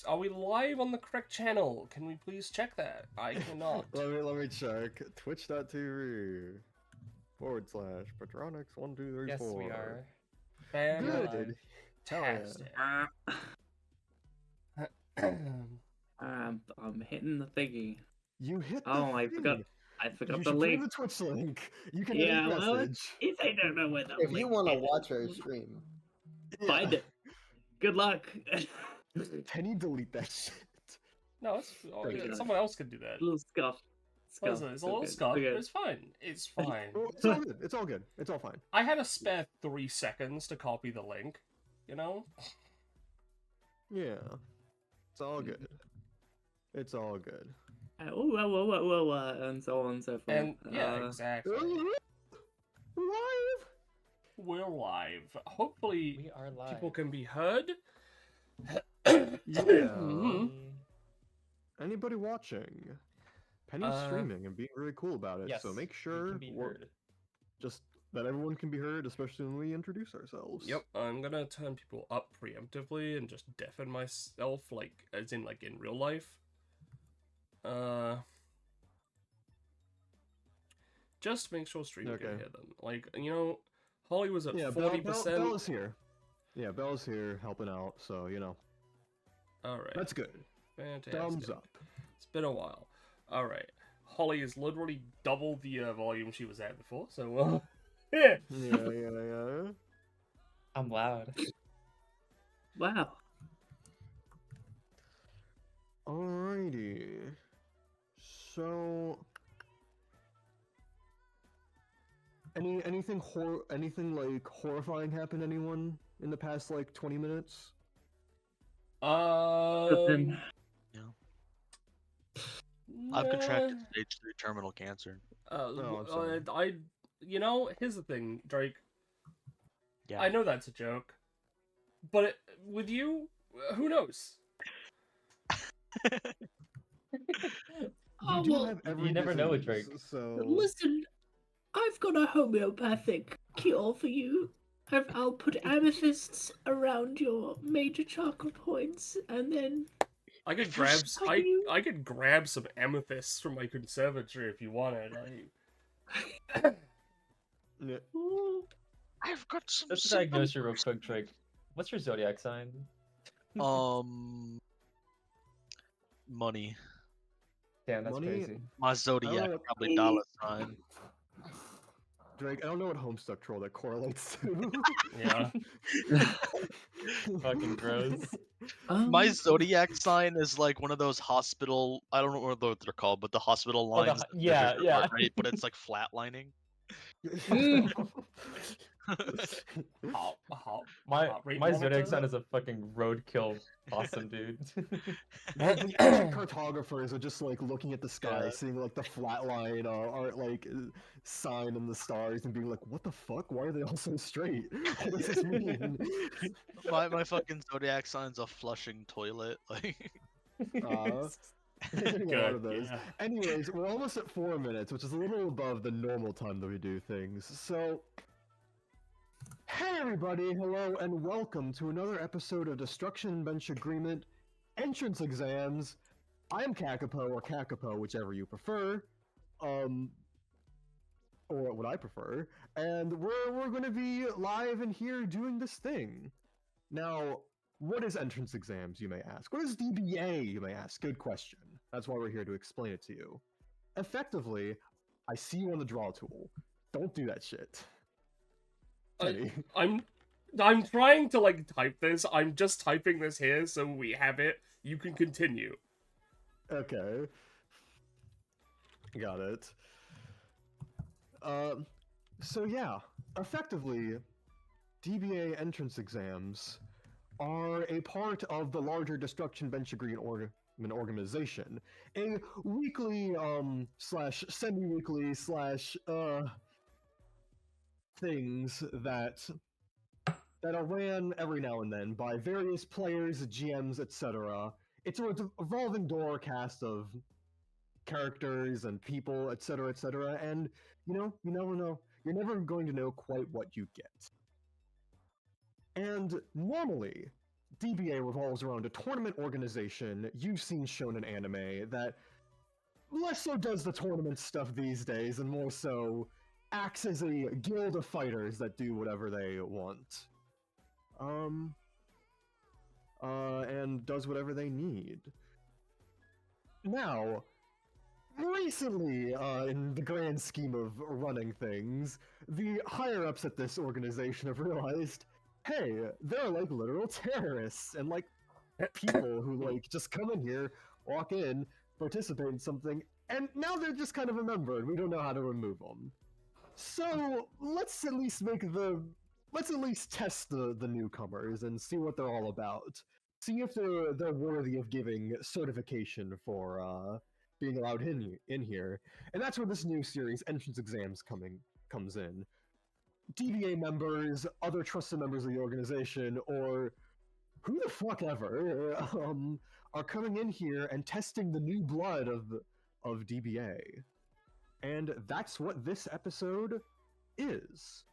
are we live on the correct channel? Can we please check that? I cannot. let me check. Twitch.tv/Patronix1234. Yes, we are. Good. Fantastic. I'm hitting the thingy. You hit the I thing. forgot. I You forgot the should put in link. the Twitch link. You can Yeah, edit well, message. if they don't know where the If link you want to is, watch our stream, find it. Good luck. Can you delete that shit? No, it's, Okay. someone else could do that. Little scuff. Listen, it's a little scuff, but it's fine. It's fine. Well, it's all good. It's all good. It's all fine. I had a spare 3 seconds to copy the link, you know? Yeah. It's all good. It's all good. And so on and so forth. And yeah, exactly. Live. We're live. Hopefully, We are live. people can be heard. Yeah. Anybody watching? Penny's streaming and being really cool about it, Yes, so make we sure can be heard. just that everyone can be heard, especially when we introduce ourselves. Yep, I'm gonna turn people up preemptively and just deafen myself, like, as in, like, in real life. Just make sure stream can hear them. Like, you know, Holi was at 40%. Bella's here. Yeah, Bella's here helping out, so, you know. Alright. That's good. Fantastic. Thumbs up. It's been a while. Alright. Holi is literally double the volume she was at before, so, yeah. Yeah. I'm loud. Wow. Alrighty. So... anything like horrifying happened to anyone in the past like 20 minutes? I've contracted stage 3 terminal cancer. You know, here's the thing, Drake. Yeah. I know that's a joke, but with you, who knows? You never know with Drake. So... Listen, I've got a homeopathic cure for you. I'll put amethysts around your major chakra points, and then I could grab some amethysts from my conservatory if you wanted. Yeah. I've got some. Let's diagnose you real quick, Drake. What's your zodiac sign? Money. Damn, that's Money? crazy. My zodiac probably dollar sign. Drake, I don't know what Homestuck troll that correlates to. Yeah. Fucking gross. My zodiac sign is like one of those hospital. I don't know what they're called, but the hospital lines. Yeah. Right, but it's like flatlining. My zodiac sign is a fucking roadkill awesome dude. Cartographers are just like looking at the sky, seeing like the flat line art like sign in the stars and being like, what the fuck? Why are they all so straight? What does this mean? My fucking zodiac sign's a flushing toilet. Like a lot of those. Yeah. Anyways, we're almost at 4 minutes, which is a little above the normal time that we do things. So, hey everybody, hello and welcome to another episode of Destruction Bench Agreement Entrance Exams. I'm Kakapo, or Kakapo, whichever you prefer, or what I prefer, and we're going to be live in here doing this thing. Now, what is entrance exams, you may ask? What is DBA, you may ask? Good question. That's why we're here to explain it to you. Effectively, I see you on the draw tool. Don't do that shit. I'm trying to like type this. I'm just typing this here so we have it. You can continue. Okay. Got it. So yeah, effectively, DBA entrance exams are a part of the larger Destruction Bench Agreement organization. A weekly, slash semi-weekly, slash, things that are ran every now and then by various players, GMs, etc. It's a evolving door cast of characters and people, etc., etc., and, you know, you never know. You're never going to know quite what you get. And normally, DBA revolves around a tournament organization. You've seen shonen anime that less so does the tournament stuff these days, and more so acts as a guild of fighters that do whatever they want. And does whatever they need. Now, recently, in the grand scheme of running things, the higher-ups at this organization have realized, hey, there are, like, literal terrorists, and, like, people who, like, just come in here, walk in, participate in something, and now they're just kind of a member, and we don't know how to remove them. So, let's at least test the newcomers and see what they're all about. See if they're worthy of giving certification for, being allowed in here. And that's where this new series, Entrance Exams, comes in. DBA members, other trusted members of the organization, or who the fuck ever, are coming in here and testing the new blood of DBA. And that's what this episode is.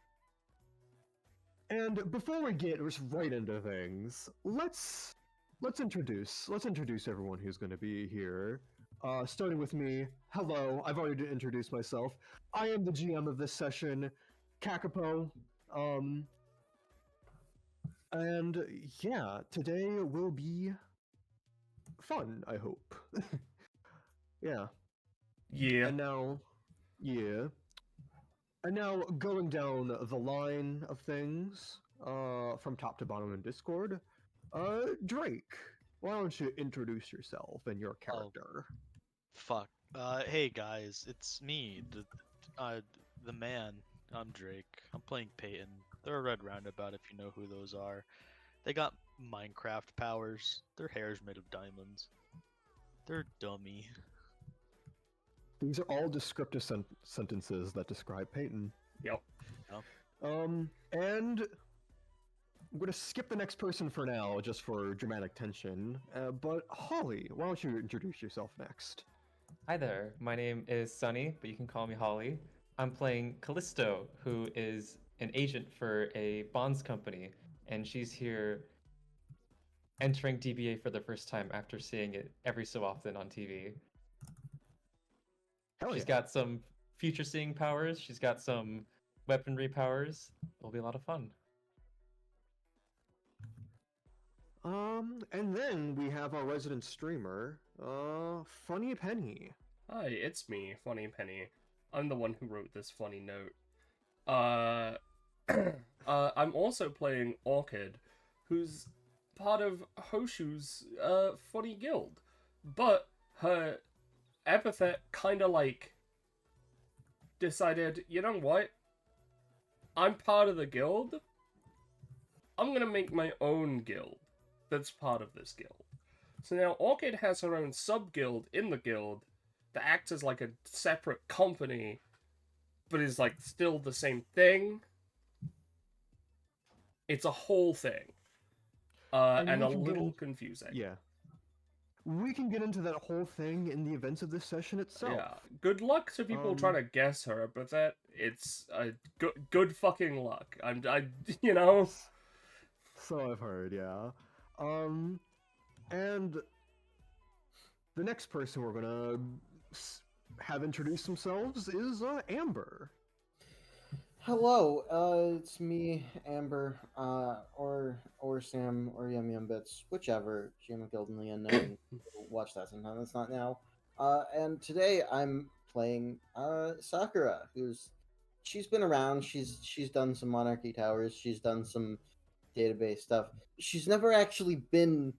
And before we get just right into things, let's introduce everyone who's going to be here. Starting with me. Hello, I've already introduced myself. I am the GM of this session, Kakapo. And yeah, today will be fun, I hope. Yeah. Yeah. And now, going down the line of things, from top to bottom in Discord, Drake, why don't you introduce yourself and your character? Fuck. Hey guys, it's me, the man. I'm Drake. I'm playing Peyton. They're a red roundabout if you know who those are. They got Minecraft powers. Their hair's made of diamonds. They're dummy. These are all descriptive sentences that describe Peyton. Yep. And I'm gonna skip the next person for now, just for dramatic tension. But Holi, why don't you introduce yourself next? Hi there, my name is Sunny, but you can call me Holly. I'm playing Callisto, who is an agent for a bonds company, and she's here entering DBA for the first time after seeing it every so often on TV. She's got some future seeing powers, she's got some weaponry powers. It'll be a lot of fun. And then we have our resident streamer, Funny Penny. Hi, it's me, Funny Penny. I'm the one who wrote this funny note. I'm also playing Orchid, who's part of Hoshu's funny guild. But her epithet kinda like decided, you know what? I'm part of the guild. I'm gonna make my own guild that's part of this guild. So now Orchid has her own sub-guild in the guild that acts as like a separate company, but is like still the same thing. It's a whole thing. And a little confusing. Yeah. We can get into that whole thing in the events of this session itself. Yeah. Good luck to people trying to guess her, but it's good fucking luck. You know. So I've heard, yeah. And the next person we're gonna have introduce themselves is Amber. Hello, it's me, Amber, or Sam, or Yum Yum Bits, whichever. GMed Guild in the Unknown. Watch that sometime. It's not now. And today I'm playing Sakura, she's been around. She's done some Monarchy Towers. She's done some database stuff. She's never actually been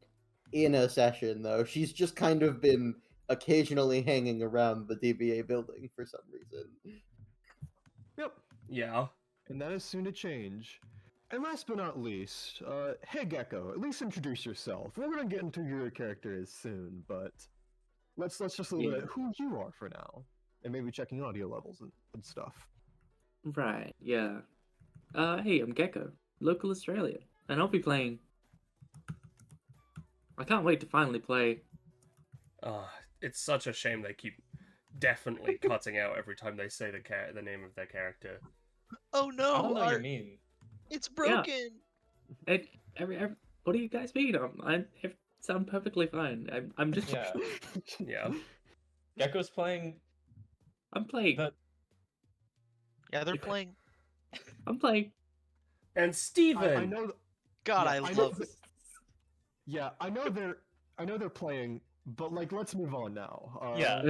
in a session though. She's just kind of been occasionally hanging around the DBA building for some reason. Yep. Yeah. And that is soon to change. And last but not least, hey Gecko, at least introduce yourself. We're gonna get into who your character is soon, but let's just leave it at who you are for now. And maybe checking audio levels and stuff. Right, yeah. Hey, I'm Gecko, local Australia, and I'll be playing... I can't wait to finally play. It's such a shame they keep definitely cutting out every time they say the name of their Oh no! I don't know what you mean. It's broken. Every What do you guys mean? I sound perfectly fine. I'm just. Yeah. Yeah. Gecko's playing I'm playing. the. Yeah, they're You could- playing. I'm playing. And Steven! I know. God, yeah, I know love. that- Yeah, I know they're playing, but like, let's move on now. Yeah,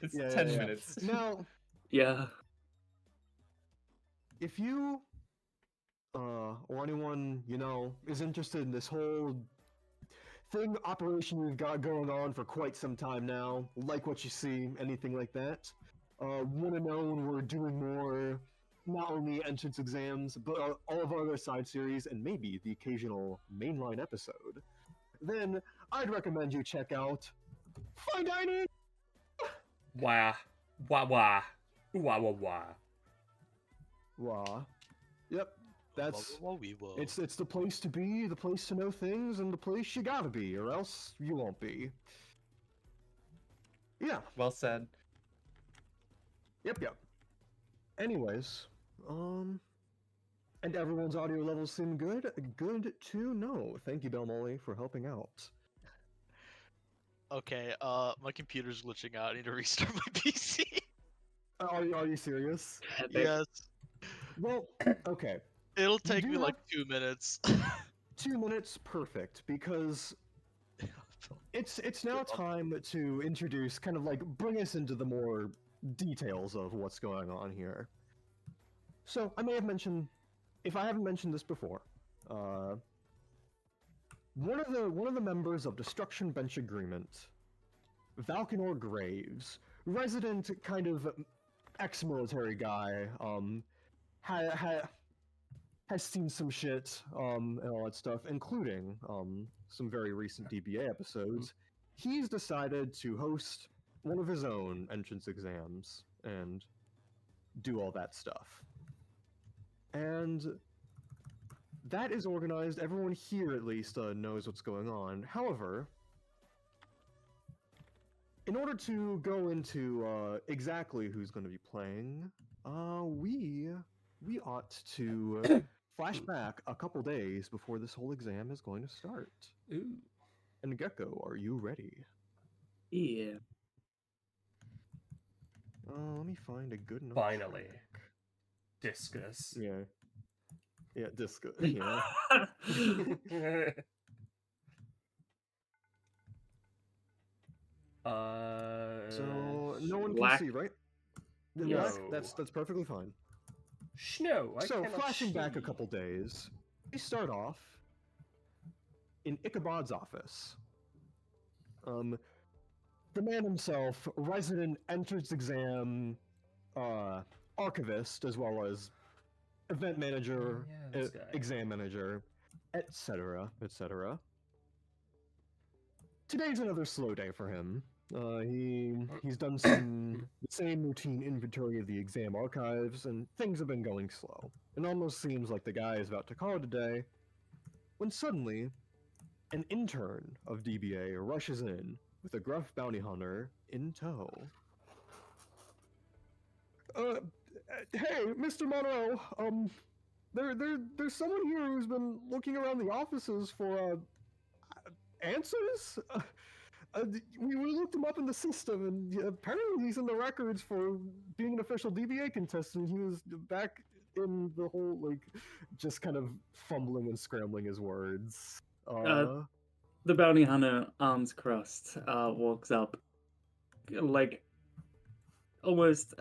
it's yeah, 10 yeah. minutes. Now, Yeah. if you or anyone you know is interested in this whole operation we've got going on for quite some time now, like what you see, anything like that, want to know when we're doing more, not only entrance exams, but all of our other side series, and maybe the occasional mainline episode, then I'd recommend you check out Fine Dining! Wah. Wah wah. Wah wah wah. Wah. Yep, that's... Whoa, whoa, whoa. It's the place to be, the place to know things, and the place you gotta be, or else you won't be. Yeah, Well said. yep. Anyways, and everyone's audio levels seem good? Good to know. Thank you, Belmolly, for helping out. Okay, my computer's glitching out. I need to restart my PC. Are you serious? Yes. Well, okay. It'll take do me like have- 2 minutes. 2 minutes, perfect, because it's now time to introduce, kind of like, bring us into the more details of what's going on here. So, I may have mentioned, if I haven't mentioned this before, one of the members of Destruction Bench Agreement, Valkanor Graves, resident kind of ex-military guy, has seen some shit, and all that stuff, including some very recent DBA episodes. He's decided to host one of his own entrance exams and do all that stuff. And that is organized. Everyone here, at least, knows what's going on. However, in order to go into exactly who's going to be playing, we ought to flash back a couple days before this whole exam is going to start. Ooh. And Gecko, are you ready? Yeah. Let me find a good enough Finally. track. Discus. Yeah. Yeah, disco. Yeah. So no one can Black. see, right? Then Yes. that's perfectly fine. No, I So cannot flashing back a see. couple days, we start off in Ichabod's office. The man himself, resident entrance exam archivist, as well as event manager, Yeah, this guy. exam manager, etc., etc. Today's another slow day for him. He's done the same routine inventory of the exam archives, and things have been going slow. It almost seems like the guy is about to call it a day, when suddenly, an intern of DBA rushes in with a gruff bounty hunter in tow. Hey, Mr. Monroe, there's someone here who's been looking around the offices for, answers? We looked him up in the system, and apparently he's in the records for being an official DBA contestant. He was back in the whole, like, just kind of fumbling and scrambling his words. The bounty hunter, arms crossed, walks up, like almost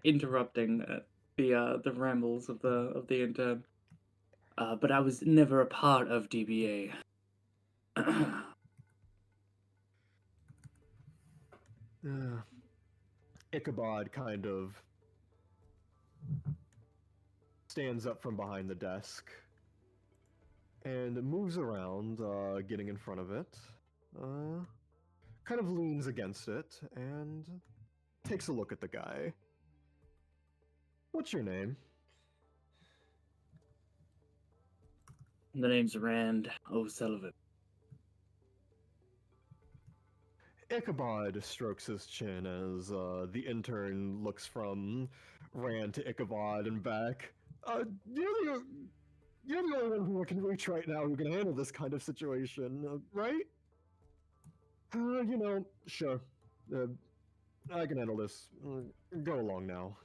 interrupting the rambles of the intern. But I was never a part of DBA. Ichabod kind of stands up from behind the desk and moves around, getting in front of it, kind of leans against it, and takes a look at the guy. What's your name? The name's Rand O'Sullivan. Ichabod strokes his chin as the intern looks from Rand to Ichabod and back. You're the only one who I can reach right now who can handle this kind of situation, right? Sure. I can handle this. Go along now.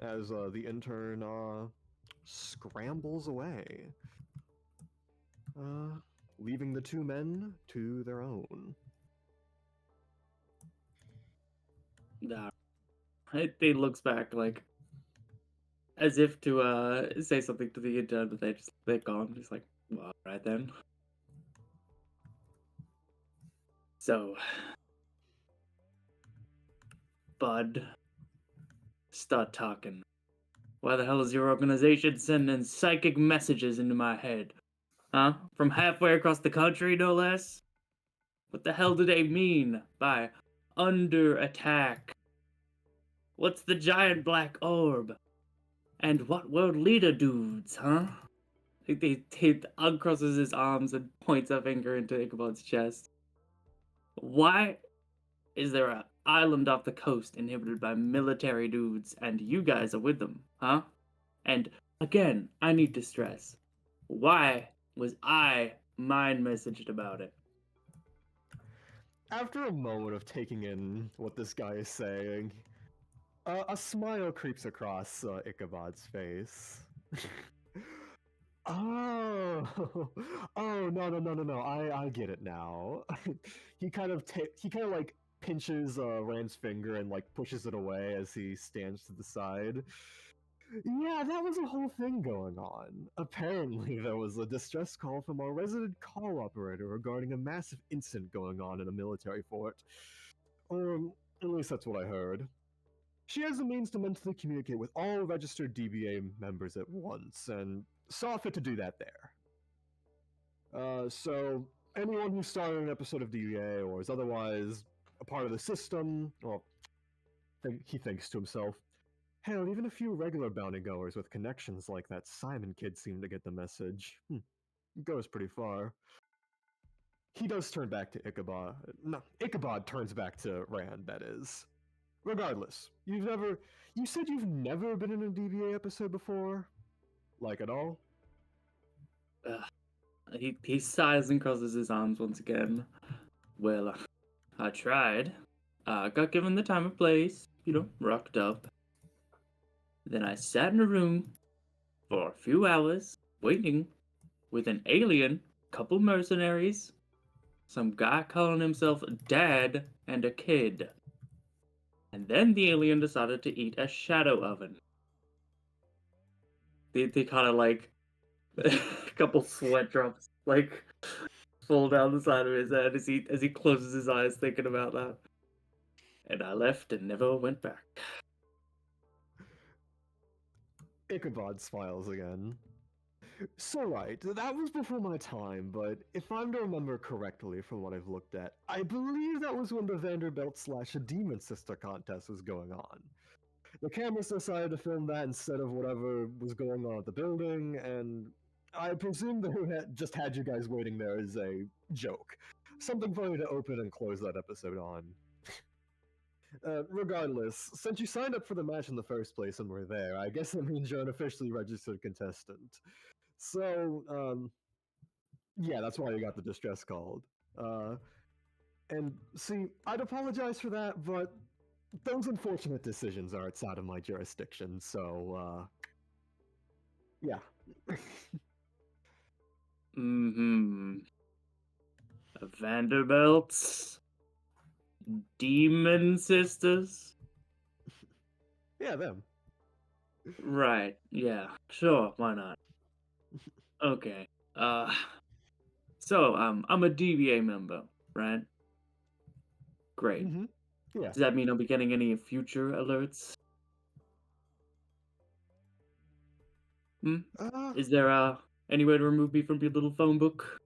As the intern scrambles away, leaving the two men to their own. Nah. He looks back like as if to say something to the intern, but they're gone. He's like, well, all right then. So, Bud, start talking. Why the hell is your organization sending psychic messages into my head? Huh? From halfway across the country, no less? What the hell do they mean by under attack? What's the giant black orb? And what world leader dudes, huh? He uncrosses his arms and points a finger into Ichabod's chest. Why is there an island off the coast inhabited by military dudes and you guys are with them, huh? And again, I need to stress, why was I mind messaged about it? After a moment of taking in what this guy is saying, a smile creeps across Ichabod's face. Oh, no. I get it now. he kind of like pinches Rand's finger and like pushes it away as he stands to the side. Yeah, that was a whole thing going on. Apparently, there was a distress call from our resident call operator regarding a massive incident going on in a military fort. Or at least that's what I heard. She has the means to mentally communicate with all registered DBA members at once, and saw fit to do that there. So, anyone who started an episode of DBA or is otherwise a part of the system, well, he thinks to himself, hell, even a few regular bounty goers with connections like that Simon kid seem to get the message. Goes pretty far. He does turn back to Ichabod. No, Ichabod turns back to Rand, that is. Regardless, you said you've never been in a DBA episode before? Like at all? He sighs and crosses his arms once again. Well, I tried. Got given the time and place, rocked up. Then I sat in a room for a few hours, waiting, with an alien, couple mercenaries, some guy calling himself Dad, and a kid. And then the alien decided to eat a shadow oven. They kind of like a couple sweat drops like fall down the side of his head as he closes his eyes thinking about that. And I left and never went back. Ichabod smiles again. So right, that was before my time, but if I'm to remember correctly from what I've looked at, I believe that was when the Vanderbilt/Demon Sister contest was going on. The cameras decided to film that instead of whatever was going on at the building, and I presume they just had you guys waiting there as a joke. Something funny to open and close that episode on. Regardless, since you signed up for the match in the first place and were there, I guess that means you're an officially registered contestant. So, yeah, that's why you got the distress called. And see, I'd apologize for that, but those unfortunate decisions are outside of my jurisdiction, so, yeah. Vanderbilts? Demon Sisters? Yeah, them. Right, yeah, sure, why not? Okay, so, I'm a DBA member, right? Great. Mm-hmm. Yeah. Does that mean I'll be getting any future alerts? Is there, any way to remove me from your little phone book?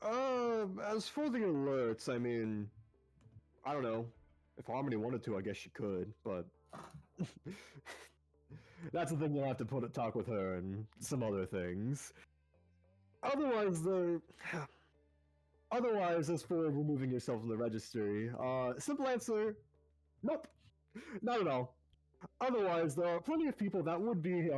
As for the alerts, I mean, I don't know. If Harmony wanted to, I guess she could, but that's the thing you'll have to talk with her and some other things. Otherwise, as for removing yourself from the registry, simple answer, nope, not at all. Otherwise, there are plenty of people that would be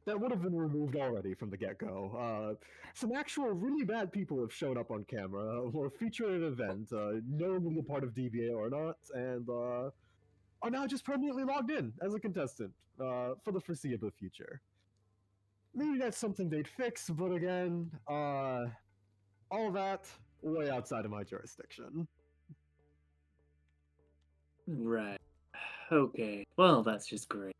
that would have been removed already from the get-go. Some actual really bad people have shown up on camera or featured at an event, knowingly a part of DBA or not, and are now just permanently logged in as a contestant for the foreseeable future. Maybe that's something they'd fix, but again, all that way outside of my jurisdiction. Right. Okay. Well, that's just great.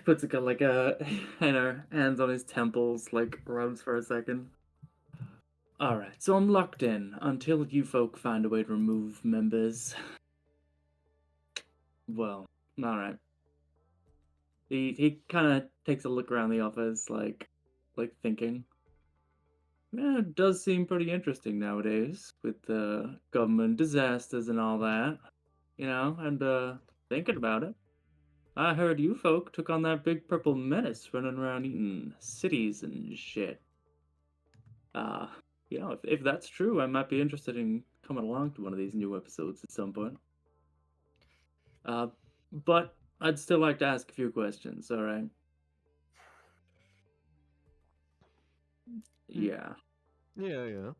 Puts like hands on his temples, like rubs for a second. All right, so I'm locked in until you folk find a way to remove members. Well, all right. He kind of takes a look around the office, like thinking. Yeah, it does seem pretty interesting nowadays with the government disasters and all that, and thinking about it. I heard you folk took on that big purple menace running around eating cities and shit. Uh, if that's true, I might be interested in coming along to one of these new episodes at some point. But I'd still like to ask a few questions, alright? Yeah. Yeah.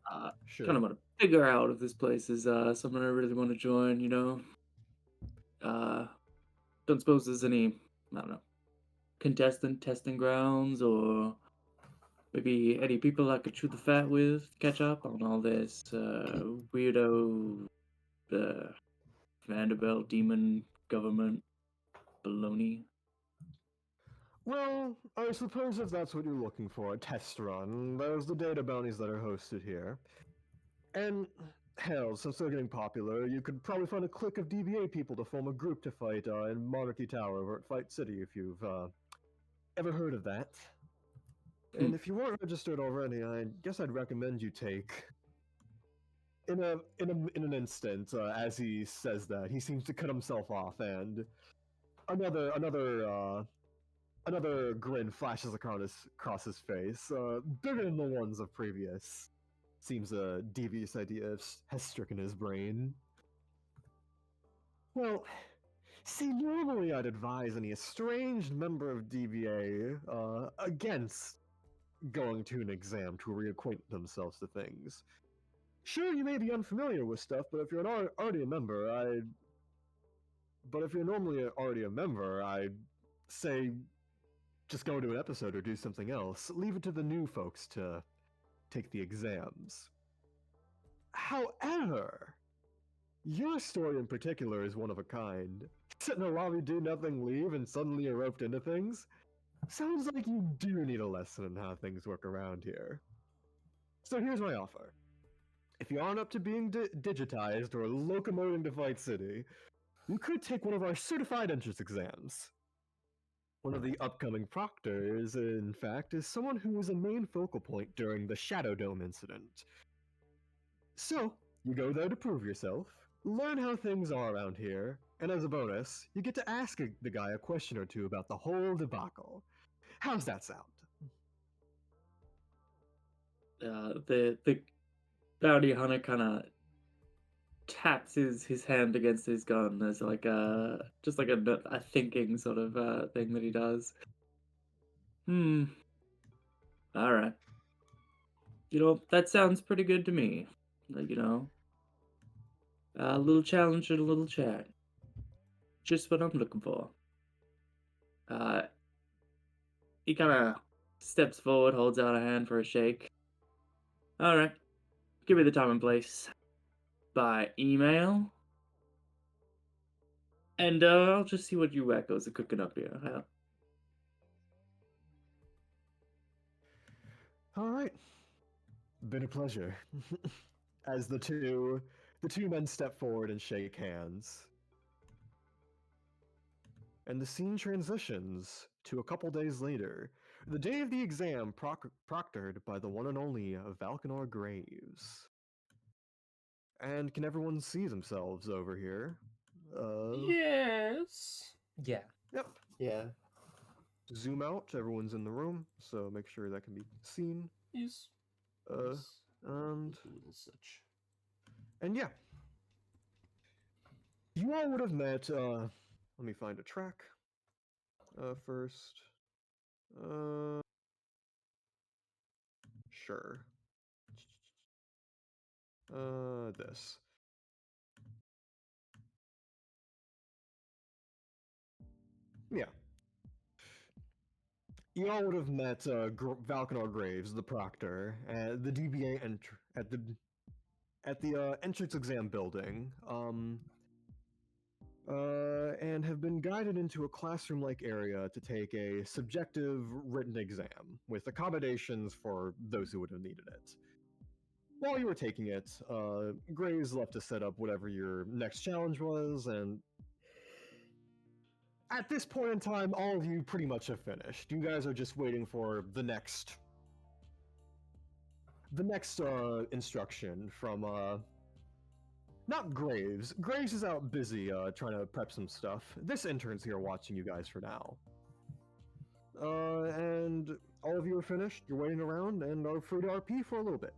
Sure. Kind of want to figure out if this place is something I really want to join, Don't suppose there's any, I don't know, contestant testing grounds or maybe any people I could chew the fat with, catch up on all this weirdo Vanderbilt demon government baloney. Well, I suppose if that's what you're looking for, a test run, there's the data bounties that are hosted here. And, hell, since they're getting popular, you could probably find a clique of DBA people to form a group to fight in Monarchy Tower over at Fight City, if you've ever heard of that. And if you weren't registered already, I guess I'd recommend you take... In an instant, as he says that, he seems to cut himself off, and another grin flashes across his face, bigger than the ones of previous. Seems a devious idea has stricken his brain. Well, see, normally I'd advise any estranged member of DBA against going to an exam to reacquaint themselves to things. Sure, you may be unfamiliar with stuff, but if you're already a member, I'd say just go to an episode or do something else. Leave it to the new folks to take the exams. However, your story in particular is one of a kind. Sit in a lobby, do nothing, leave, and suddenly you're roped into things? Sounds like you do need a lesson in how things work around here. So here's my offer. If you aren't up to being digitized or locomoting to Fight City, you could take one of our certified entrance exams. One of the upcoming proctors, in fact, is someone who was a main focal point during the Shadow Dome incident. So, you go there to prove yourself, learn how things are around here, and as a bonus, you get to ask the guy a question or two about the whole debacle. How's that sound? The bounty hunter kind of taps his hand against his gun as like just like a thinking sort of thing that he does. All right. That sounds pretty good to me. Like, a little challenge and a little chat. Just what I'm looking for. He kind of steps forward, holds out a hand for a shake. All right. Give me the time and place. By email. And I'll just see what you wackos are cooking up here. All right. Been a pleasure. As the two men step forward and shake hands. And the scene transitions to a couple days later, the day of the exam proctored by the one and only Valkanor Graves. And can everyone see themselves over here? Yes. Yeah. Yep. Yeah. Zoom out, everyone's in the room, so make sure that can be seen. Yes. And such. And yeah. You all would have met. Let me find a track. First. Sure. This. Yeah. You all would have met Valkanor Graves, the Proctor, at the DBA at the entrance exam building, and have been guided into a classroom-like area to take a subjective written exam with accommodations for those who would have needed it. While you were taking it, Graves left to set up whatever your next challenge was, and at this point in time, all of you pretty much have finished. You guys are just waiting for the next instruction from not Graves. Graves is out busy trying to prep some stuff. This intern's here watching you guys for now. And all of you are finished. You're waiting around and are free to RP for a little bit.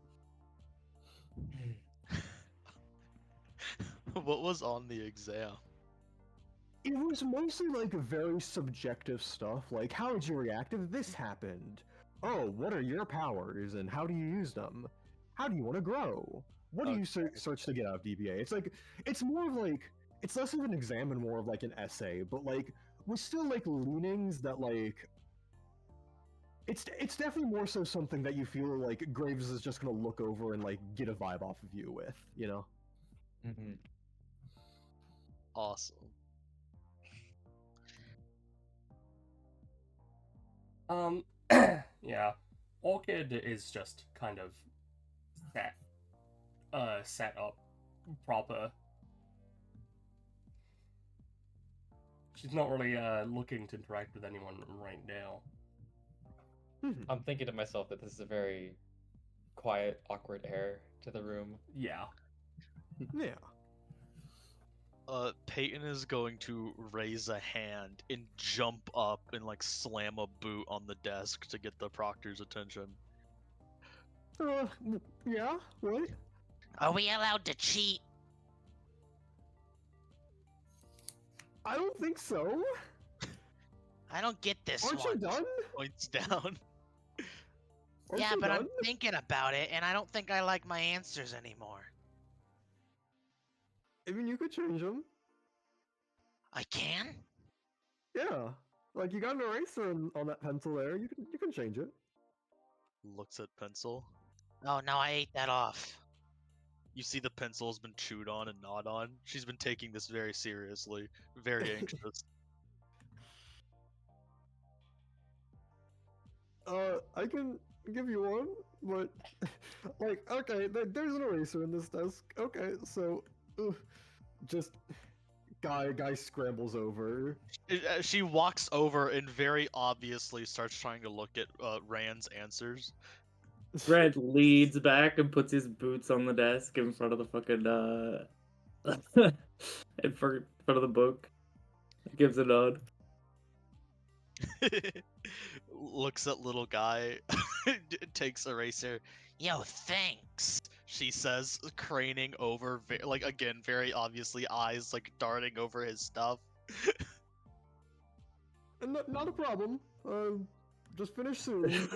What was on the exam? It was mostly like very subjective stuff, like how did you react if this happened? Oh, what are your powers and how do you use them? How do you want to grow? What do you search to get out of DBA? It's like, it's more of like, it's less of an exam and more of like an essay, but like, with still like leanings that like, it's definitely more so something that you feel like Graves is just gonna look over and like get a vibe off of you with, you know? Mm-hmm. Awesome. Yeah. Orchid is just kind of set up proper. She's not really looking to interact with anyone right now. I'm thinking to myself that this is a very quiet, awkward air to the room. Yeah. Yeah. Peyton is going to raise a hand and jump up and like slam a boot on the desk to get the proctor's attention. Yeah, what? Are we allowed to cheat? I don't think so. I don't get this Aren't you one. done? Points down. Aren't Yeah, you but I'm done? thinking about it, and I don't think I like my answers anymore. I mean, you could change them. I can? Yeah, like you got an eraser on that pencil there. You can change it. Looks at pencil. Oh no, I ate that off. You see the pencil's been chewed on and gnawed on. She's been taking this very seriously, very anxious. I can give you one, but like, okay, there's an eraser in this desk. Okay, so just guy scrambles over. She walks over and very obviously starts trying to look at Rand's answers. Red leads back and puts his boots on the desk in front of the fucking in front of the book. Gives a nod. Looks at little guy, takes eraser. Yo, thanks. She says, craning over, like again, very obviously eyes like darting over his stuff. Not a problem. Just finish soon.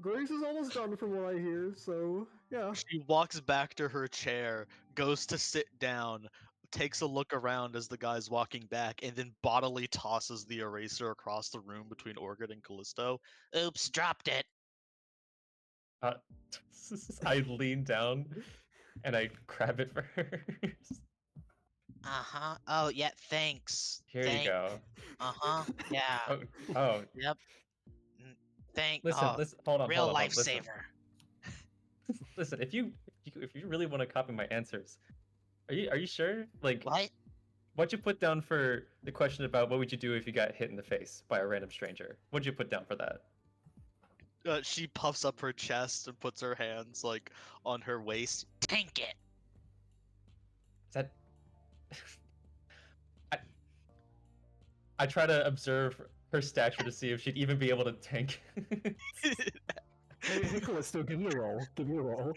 Graves is almost done from what I hear. So yeah. She walks back to her chair, goes to sit down, takes a look around as the guy's walking back, and then bodily tosses the eraser across the room between Orchid and Callisto. Oops, dropped it. I lean down and I grab it for her. Uh-huh. Oh, yeah, thanks. Here you go. Uh-huh. Yeah. Oh. Yep. Thank. Listen, hold on. Real hold on, lifesaver. Listen, if you really want to copy my answers, are you sure? Like, what'd you put down for the question about what would you do if you got hit in the face by a random stranger? What'd you put down for that? She puffs up her chest and puts her hands like on her waist. Tank it. Is that? I try to observe her stature to see if she'd even be able to tank. Hey, Callisto, give me a roll. Give me a roll.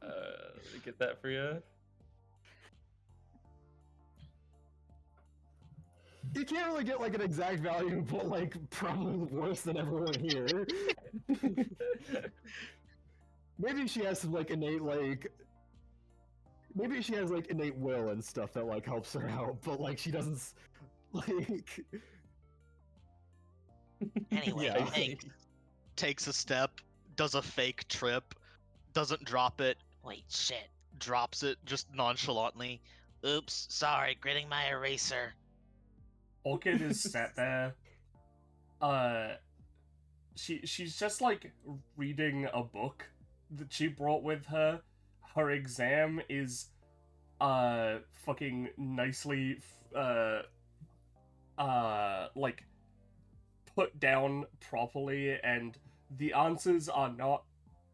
Let me get that for you. You can't really get like an exact value, but like probably worse than everyone here. Maybe she has some like innate like. Maybe she has like innate will and stuff that like helps her out, but like she doesn't like. Anyway, Yeah. thanks. Takes a step, does a fake trip, doesn't drop it, Wait, shit. drops it just nonchalantly. Oops, sorry, gritting my eraser. Orchid is sat there. She's just like reading a book that she brought with her. Her exam is fucking nicely like put down properly, and the answers are not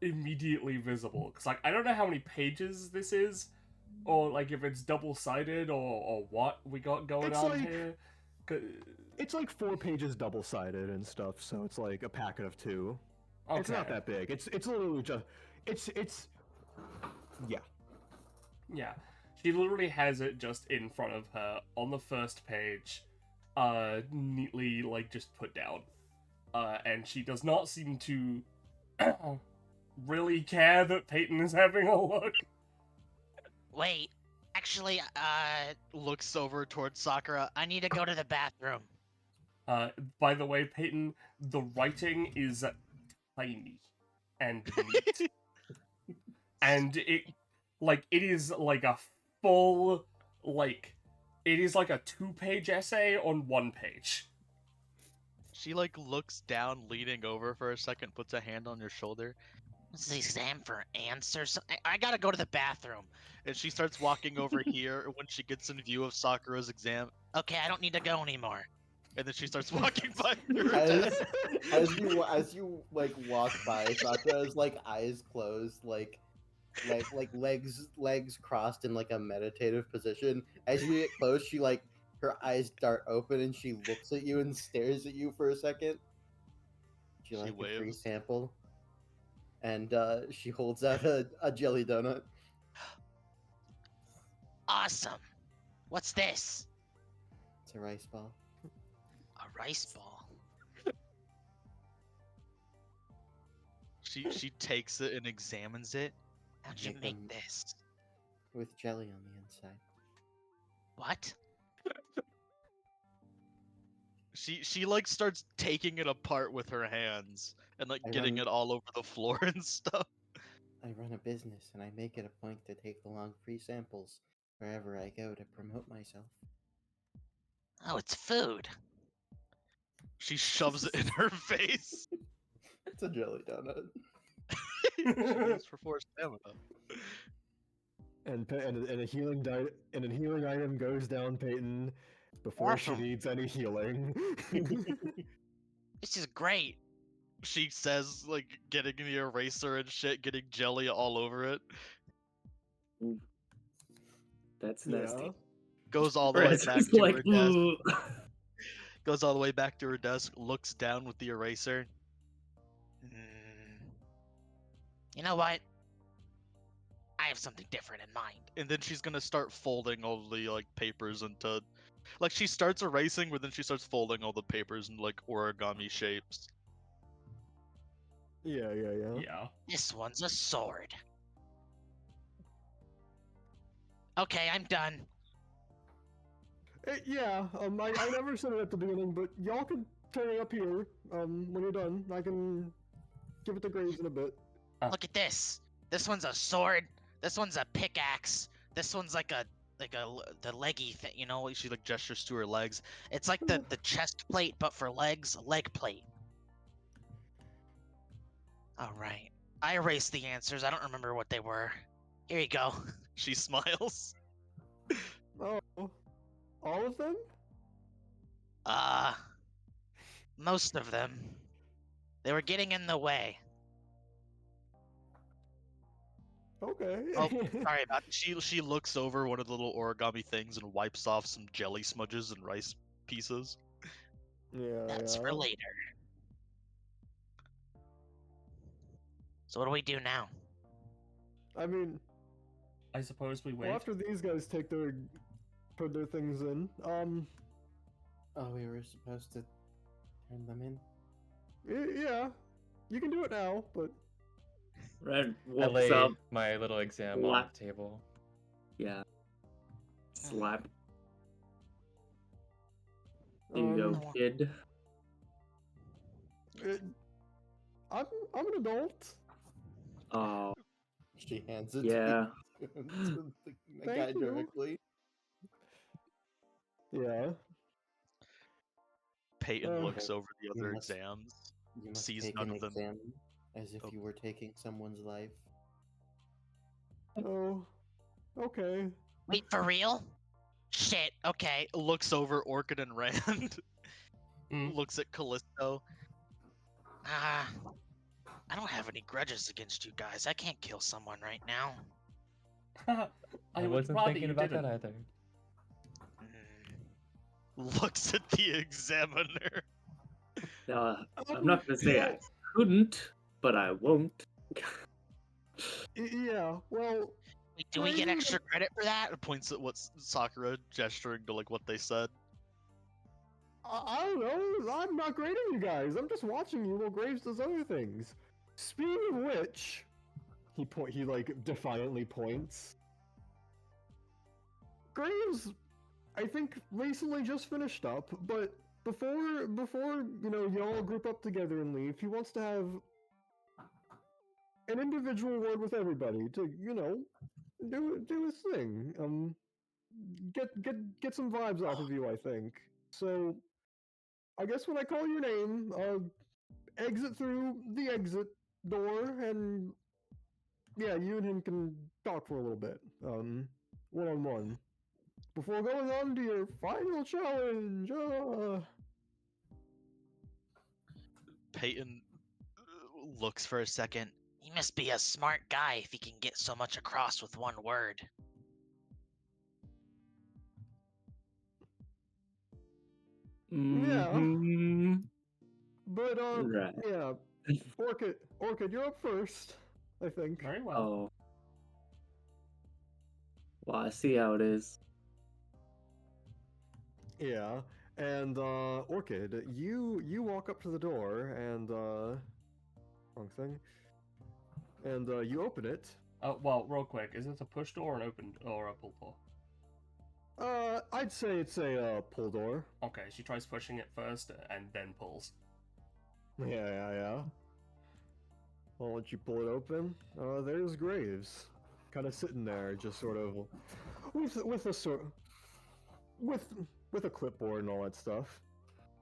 immediately visible. Cause like I don't know how many pages this is, or like if it's double-sided or what we got going It's on like- here. 'Cause- It's like 4 pages double-sided and stuff, so it's like a packet of 2. Okay. It's not that big. It's literally just it's yeah. Yeah. She literally has it just in front of her on the first page, neatly like just put down. And she does not seem to really care that Peyton is having a look. Wait, actually, Looks over towards Sakura. I need to go to the bathroom. By the way, Peyton, the writing is tiny and neat. And it is like a full, like, it is like a 2-page essay on 1 page. She like looks down, leaning over for a second, puts a hand on your shoulder, What's the exam for answers? I gotta go to the bathroom. and she starts walking over here when she gets in view of Sakura's exam, Okay, I don't need to go anymore. and then she starts walking by her As, desk. as you like walk by, Sakura's like eyes closed, like legs crossed in like a meditative position. As you get close, she like her eyes dart open and she looks at you and stares at you for a second. She She like a free waves. sample, and she holds out a jelly donut. Awesome. What's this? It's a rice ball. A rice ball. She takes it and examines it. How'd you Make make them- this? With jelly on the inside. What? She like starts taking it apart with her hands and like I getting run- it all over the floor and stuff. I run a business and I make it a point to take along free samples wherever I go to promote myself. Oh, it's food. She shoves it in her face. It's a jelly donut. She goes for 4 stamina. And a healing item goes down Peyton before Awesome. she needs any healing. This is great. She says, like, getting the eraser and shit, getting jelly all over it. That's nasty. Yeah. Goes all the way Whereas back it's to like, her desk. "Ooh." Goes all the way back to her desk, looks down with the eraser. You know what? I have something different in mind. And then she's gonna start folding all the like papers into, like she starts erasing, but then she starts folding all the papers in like origami shapes. Yeah. Yeah. This one's a sword. Okay, I'm done. Yeah. I never said it at the beginning, but y'all can turn it up here. When you're done, I can give it to Graves in a bit. Look at this. This one's a sword. This one's a pickaxe. This one's like the leggy thing, you know? She like gestures to her legs. It's like the chest plate, but for legs, leg plate. All right. I erased the answers. I don't remember what they were. Here you go. She smiles. Oh, all of them? Most of them. They were getting in the way. Okay. Oh, sorry about that. She looks over one of the little origami things and wipes off some jelly smudges and rice pieces. Yeah. That's for later. So what do we do now? I mean, I suppose we wait. well, after these guys put their things in, Oh, we were supposed to turn them in. Yeah, you can do it now, but Red I walks lay up. my little exam on Lap. the table. Yeah. Slap. Here you Um, go, kid. I'm an adult. Oh, She hands it yeah. to the Thank guy you. directly. Yeah. Peyton looks Okay. over the You other must- exams, You must sees take none an of them. exam as if Oh. you were taking someone's life. Oh. Okay. Wait, for real? Shit. Okay. Looks over Orchid and Rand. Mm. Looks at Callisto. Ah, I don't have any grudges against you guys. I can't kill someone right now. I would wasn't rather thinking you about didn't. that either. Looks at the examiner. I'm not gonna say I couldn't, but I won't. Yeah. Well, Wait, do we get Raven- extra credit for that? Points at what Sakura, gesturing to like what they said. I don't know. I'm not grading you guys. I'm just watching you while Graves does other things. Speaking of which, he like defiantly points. Graves, I think recently just finished up, but before y'all group up together and leave, he wants to have an individual word with everybody to do his thing. Get some vibes off of you. I think so. I guess when I call your name, exit through the exit door, and yeah, you and him can talk for a little bit, one-on-one, before going on to your final challenge. Peyton looks for a second. He must be a smart guy if he can get so much across with one word. Mhm. But Right. yeah, Orchid, you're up first, I think. Very well. Oh. Well, I see how it is. Yeah, and Orchid, you walk up to the door and wrong thing, and you open it. Well, real quick, is it a push door or an open or a pull door? I'd say it's a pull door. Okay, she tries pushing it first and then pulls. Yeah. I'll let you pull it open. There's Graves, kind of sitting there, just sort of with a clipboard and all that stuff.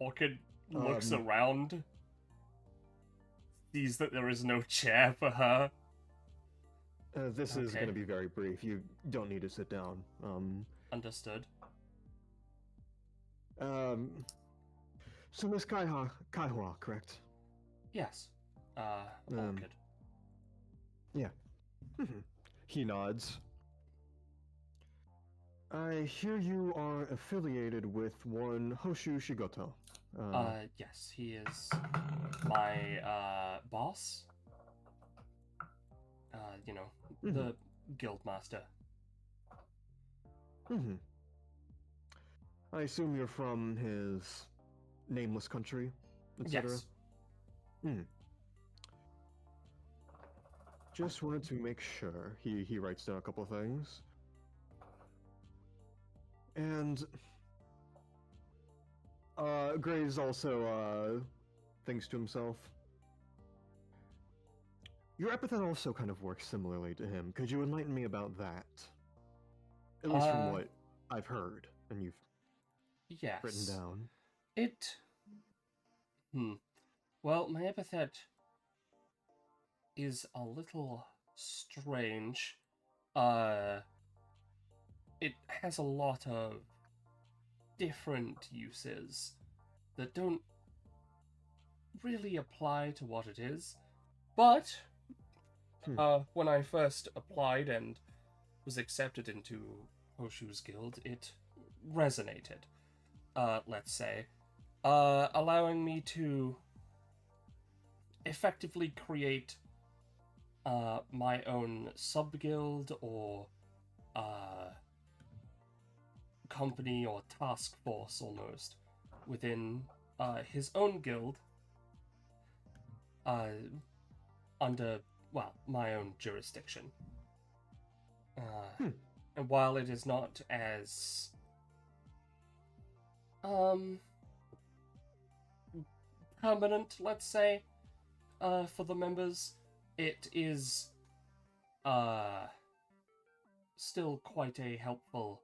Orchid looks Um, around, sees that there is no chair for her. This is Okay. going to be very brief. You don't need to sit down. Understood. So Miss Kaihua, correct? Yes. Um, Orchid. Yeah. He nods. I hear you are affiliated with one Hoshu Shigoto. Yes, he is my boss. The guild master. I assume you're from his nameless country, etc. Yes. Just wanted to make sure. He writes down a couple things. And Graves also thinks to himself. Your epithet also kind of works similarly to him. Could you enlighten me about that? At least from what I've heard and you've written down. Well, my epithet is a little strange. It has a lot of different uses that don't really apply to what it is. But when I first applied and was accepted into Hoshu's guild, it resonated, let's say, allowing me to effectively create my own sub-guild or company or task force almost within his own guild under, well, my own jurisdiction. And while it is not as permanent, let's say, for the members, it is still quite a helpful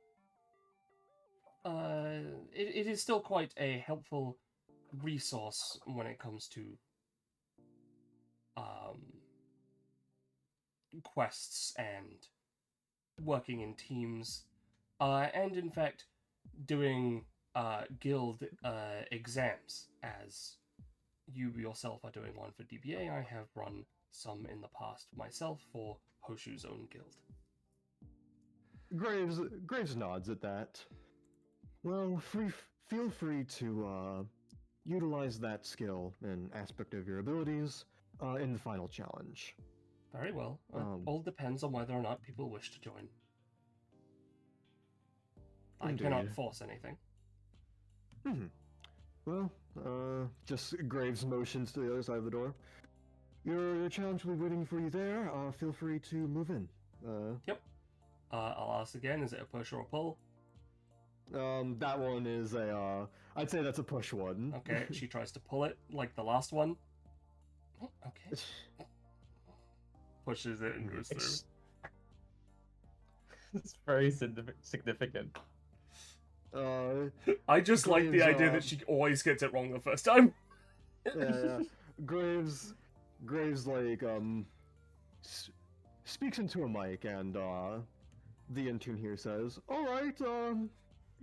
it is still quite a helpful resource when it comes to quests and working in teams, and in fact doing guild exams, as you yourself are doing one for DBA. I have run some in the past myself for Hoshu's own guild. Graves nods at that. Well, feel free to utilize that skill and aspect of your abilities in the final challenge. Very well. All depends on whether or not people wish to join. I cannot force anything. Well, just Graves motions to the other side of the door. Your challenge will be waiting for you there. Feel free to move in. Yep. I'll ask again, is it a push or a pull? That one is a, I'd say that's a push one. Okay, she tries to pull it, like the last one. Okay. Pushes it and goes through. It's very significant. I just like the idea that she always gets it wrong the first time. Yeah. Graves like speaks into a mic, and the intern here says, "All right,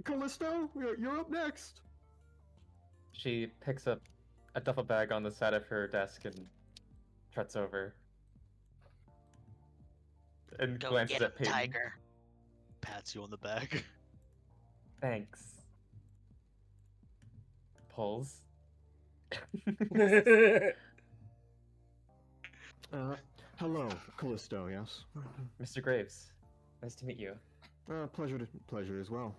Callisto, you're up next." She picks up a duffel bag on the side of her desk and trots over. And Go glances get at Peyton. Tiger. Pats you on the back. Thanks. Pulls. Hello, Callisto. Yes. Mr. Graves, nice to meet you. Pleasure as well.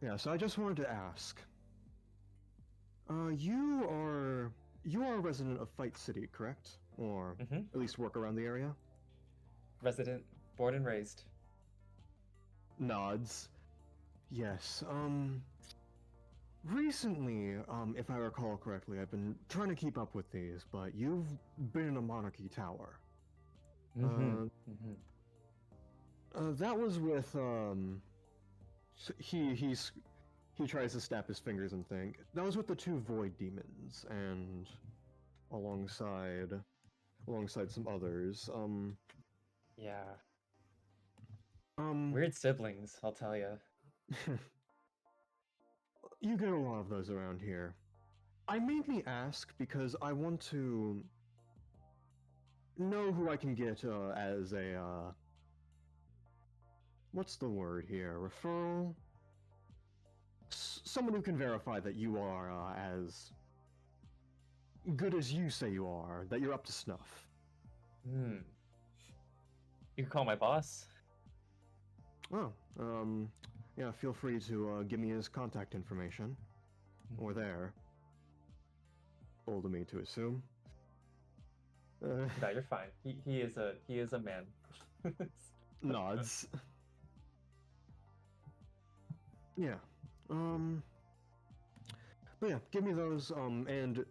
Yeah. So I just wanted to ask. You are a resident of Fight City, correct? Or at least work around the area? Resident, born and raised. Nods. Yes. Recently, if I recall correctly, I've been trying to keep up with these, but you've been in a monarchy tower. That was with he tries to snap his fingers and think. That was with the two void demons, and alongside some others. Yeah. Um, Weird siblings, I'll tell you. You get a lot of those around here. I mainly ask because I want to know who I can get as a what's the word here? Referral? Someone who can verify that you are as good as you say you are, that you're up to snuff. You can call my boss. Oh, yeah, feel free to give me his contact information. Or there. Old of me to assume. No, you're fine. He is a man. Nods. Yeah. But yeah, give me those, and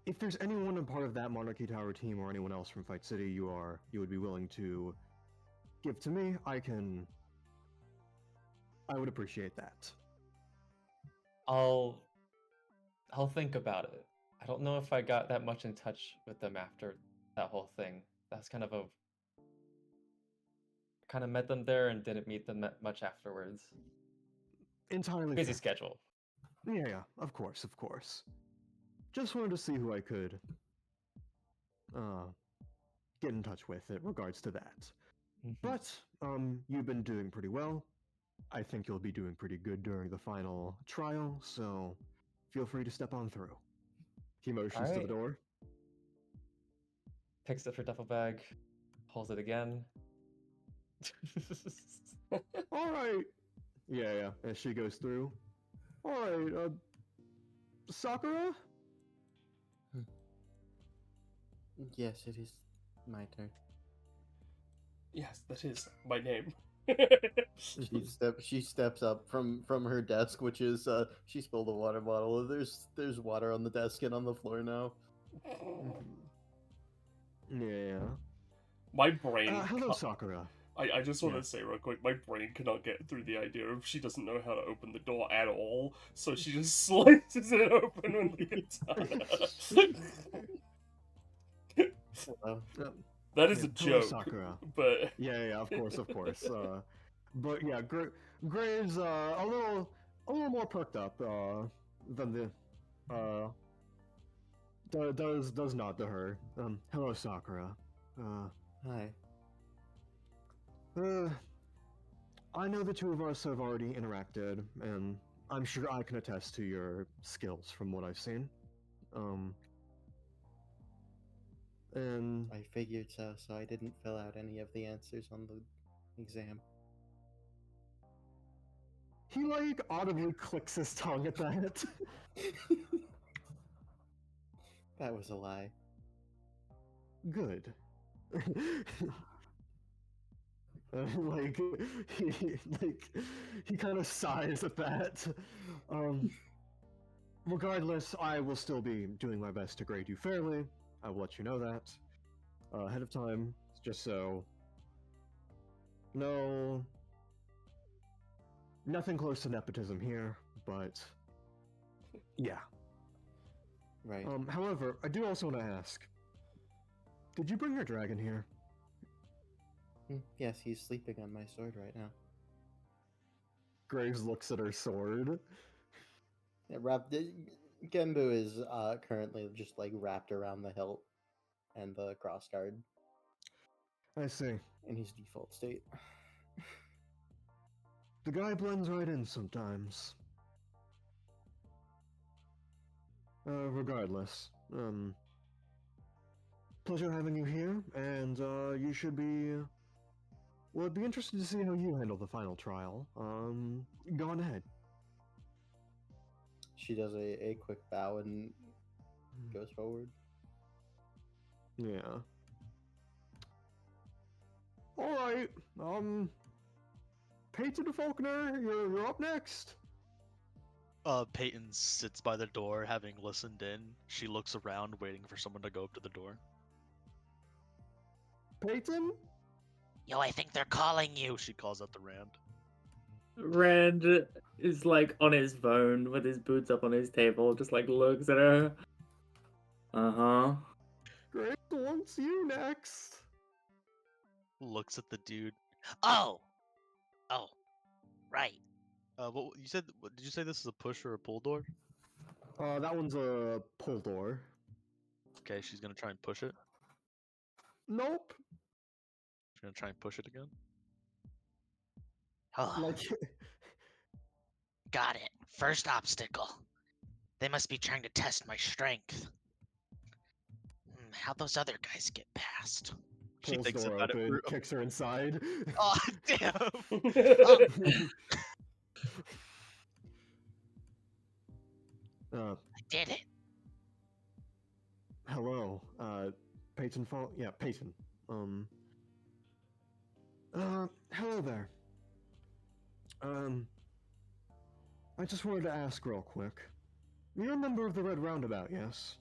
if there's anyone a part of that Monarchy Tower team or anyone else from Fight City you would be willing to give to me, I would appreciate that. I'll think about it. I don't know if I got that much in touch with them after that whole thing. That's kind of met them there and didn't meet them much afterwards. Entirely Busy fair. schedule. Yeah, of course. Just wanted to see who I could get in touch with in regards to that. But you've been doing pretty well. I think you'll be doing pretty good during the final trial, so feel free to step on through. He motions to the door. Picks up her duffel bag, pulls it again. All right. Yeah, as she goes through. Alright, Sakura? Yes, it is my turn. Yes, that is my name. She steps up from her desk, which is she spilled a water bottle. There's water on the desk and on the floor now. Yeah. My brain. Hello, Sakura. I just want Yeah. to say real quick, my brain cannot get through the idea of she doesn't know how to open the door at all, so she just slices it open with the katana. Hello. That is Yeah, a hello, joke, Sakura. but Yeah, of course. But yeah, Gray's a little more perked up than the does nod to her. Hello, Sakura. Hi. I know the two of us have already interacted, and I'm sure I can attest to your skills from what I've seen. And I figured so, so I didn't fill out any of the answers on the exam. he like audibly clicks his tongue at that. That was a lie. Good. Like he kind of sighs at that. Regardless, I will still be doing my best to grade you fairly. I will let you know that ahead of time, just so. No, nothing close to nepotism here, but yeah. Right. However, I do also want to ask: did you bring your dragon here? Yes, he's sleeping on my sword right now. Graves looks at her sword. Yeah, Genbu is currently just like wrapped around the hilt and the crossguard I see. in his default state. The guy blends right in sometimes. Regardless, pleasure having you here, and you should be. Well, I'd be interested to see how you handle the final trial. Go on ahead. She does a quick bow and goes forward. Yeah. All right. Peyton Falconer, you're up next. Peyton sits by the door, having listened in. She looks around, waiting for someone to go up to the door. Peyton? Yo, I think they're calling you. She calls out to Rand. Rand is like on his phone with his boots up on his table, just like looks at her. Uh-huh. Grace wants you next. Looks at the dude. Oh, right. What you said? What, did you say this is a push or a pull door? That one's a pull door. Okay, she's gonna try and push it. Nope. She's gonna try and push it again. Oh, Like, got it. First obstacle. They must be trying to test my strength. How'd those other guys get past? She pulls thinks door about open, it. kicks her inside. Oh, damn. I did it. Hello, Peyton yeah, Peyton. Hello there. I just wanted to ask real quick. You're a member of the Red Roundabout, yes?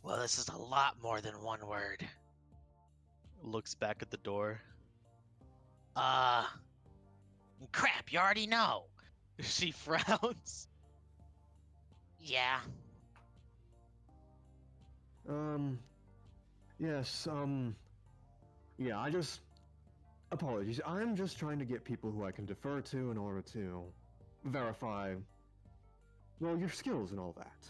Well, this is a lot more than one word. Looks back at the door. Crap, you already know. She frowns. Yeah. Yes, yeah, apologies. I'm just trying to get people who I can defer to in order to verify, well, your skills and all that.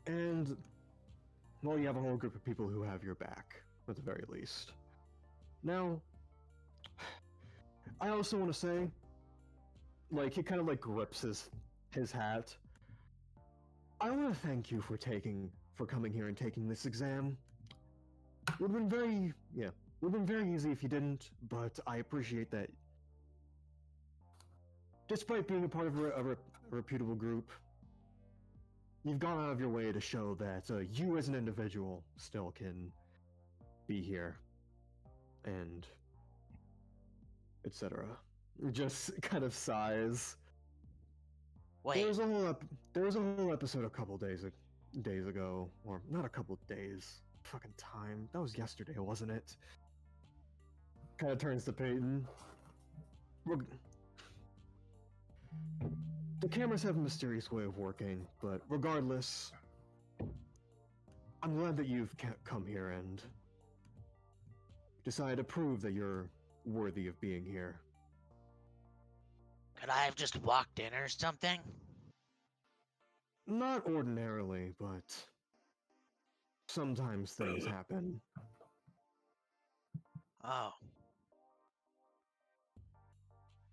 And, well, you have a whole group of people who have your back, at the very least. Now, I also want to say, like, he kind of, like, grips his hat. I want to thank you for coming here and taking this exam. It would have been very, Would have been very easy if you didn't, but I appreciate that. Despite being a part of a reputable group, you've gone out of your way to show that you as an individual still can be here, and etc. Just kind of sighs. Wait, There was a whole episode a couple days ago, or not a couple days. Fucking time. That was yesterday, wasn't it? Kind of turns to Peyton. The cameras have a mysterious way of working, but regardless, I'm glad that you've come here and decided to prove that you're worthy of being here. could I have just walked in or something? Not ordinarily, but sometimes things happen. Oh,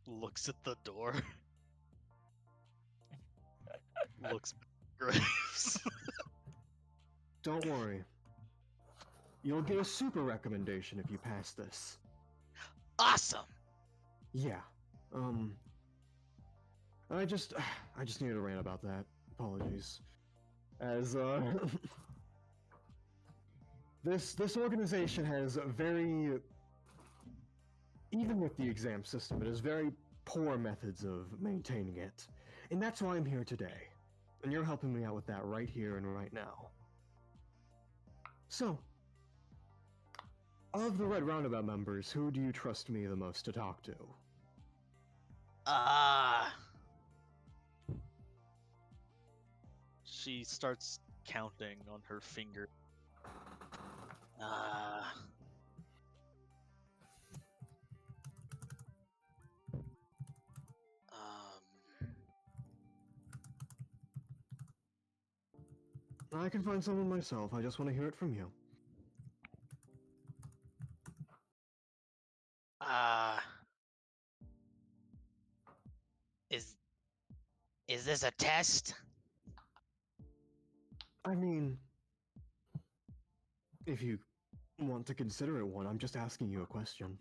Looks at the door. Looks graves. Don't worry. You'll get a super recommendation if you pass this. awesome! Yeah. I just needed to rant about that. Apologies. As this organization has even with the exam system, it has very poor methods of maintaining it. And that's why I'm here today. And you're helping me out with that right here and right now. So, of the Red Roundabout members, who do you trust me the most to talk to? She starts counting on her finger. I can find someone myself, I just want to hear it from you. Is this a test? I mean, if you want to consider it one, I'm just asking you a question.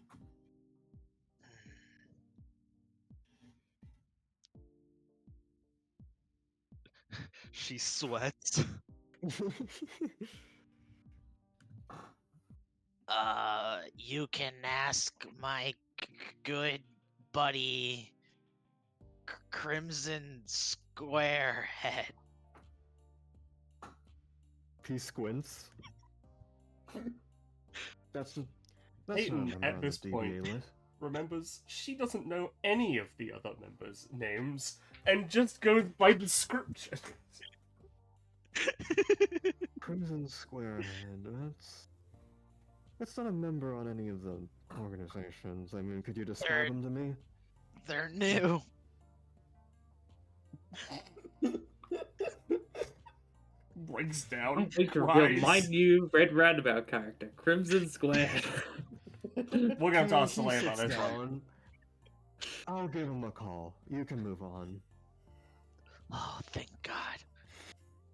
She sweats. You can ask my good buddy Crimson Squarehead. He squints. That's not Peyton, a member at on this the point, DBA list. remembers she doesn't know any of the other members' names and just goes by description. Crimson Squarehead, that's not a member on any of the organizations. I mean, could you describe them to me? They're new. Breaks down. I'm going to cries. reveal my new Red Roundabout character, Crimson Square. We're gonna talk to He Selene about sits this one. down. I'll give him a call. You can move on. Oh, thank God.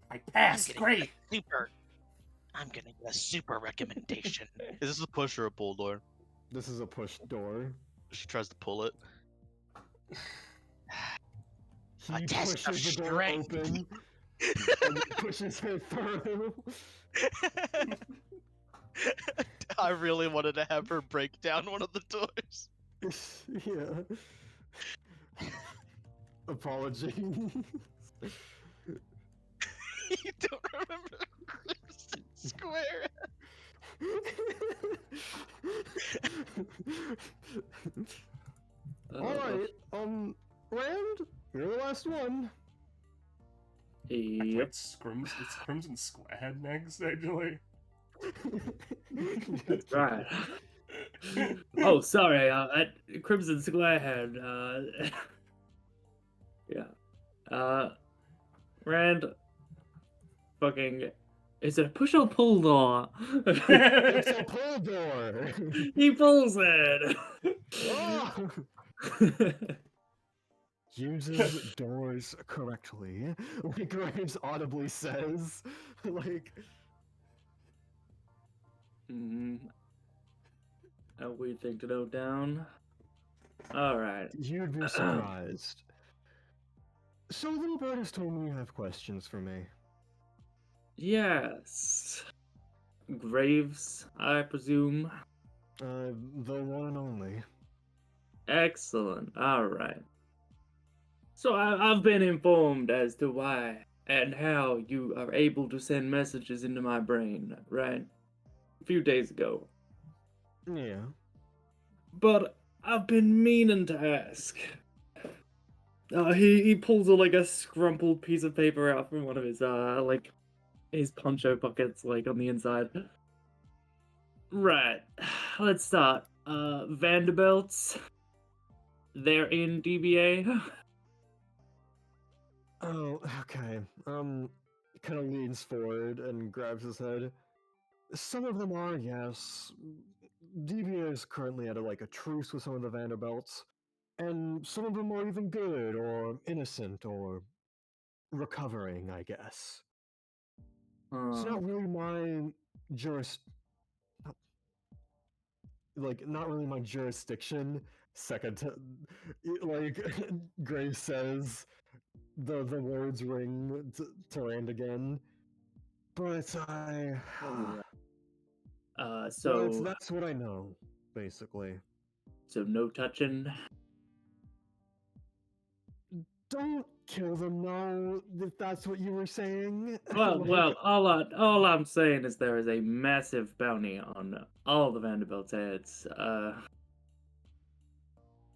I passed. I'm gonna Great. I'm gonna get a super recommendation. Is this a push or a pull door? This is a push door. She tries to pull it. A He test of pushes the door strength. open and then pushes it through. I really wanted to have her break down one of the doors. Yeah. Apologies. You don't remember Crimson Square? Alright, Rand, you're the last one. Yep. It's Crimson Squarehead next, actually. That's right. Oh, sorry. Crimson Squarehead. Yeah. Rand. Fucking. Is it a push or pull door? It's a pull door. He pulls it. Oh! Uses doors correctly, like Graves audibly says. Like, Mm, A weird thing to note down. Alright. You'd be surprised. So Little Bird has told me you have questions for me. Yes. Graves, I presume. The one and only. Excellent. Alright. So I've been informed as to why and how you are able to send messages into my brain, right? A few days ago. Yeah. But I've been meaning to ask. He pulls a scrumpled piece of paper out from one of his poncho pockets, on the inside. Right. Let's start. Vanderbilts. They're in DBA. Oh, okay. Kind of leans forward and grabs his head. Some of them are, yes. DBA is currently at a truce with some of the Vanderbilts, and some of them are even good or innocent or recovering, I guess. It's not really my not really my jurisdiction. Grace says, the words ring to land again. But So that's what I know, basically. so no touching. Don't kill them, no, if that's what you were saying. Well, all I'm saying is there is a massive bounty on all the Vanderbilt's heads,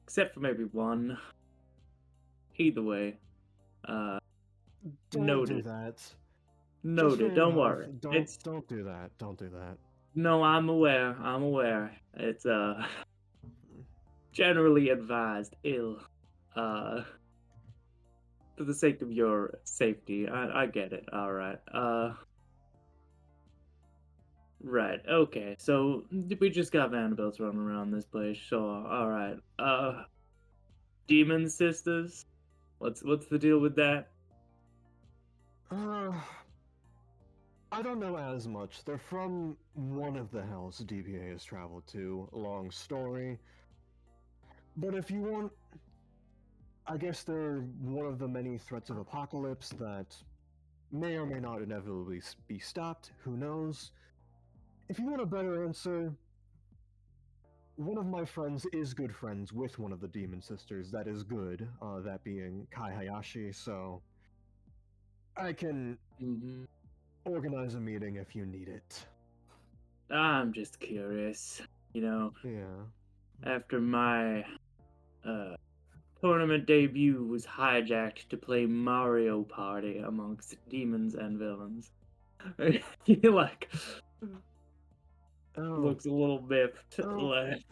except for maybe one. Either way, don't noted. do that. Noted. Don't worry. Don't do that. Don't do that. No, I'm aware. I'm aware. It's generally advised ill. For the sake of your safety. I get it. All right. Right. Okay. So we just got Vanderbilts running around this place. Sure. All right. Demon Sisters. What's the deal with that? I don't know as much. They're from one of the hells DBA has traveled to. Long story. But if you want, I guess they're one of the many threats of apocalypse that may or may not inevitably be stopped. Who knows? If you want a better answer, one of my friends is good friends with one of the demon sisters that is good, that being Kai Hayashi, so I can organize a meeting if you need it. I'm just curious. Yeah. After my tournament debut was hijacked to play Mario Party amongst demons and villains. He looks a little miffed.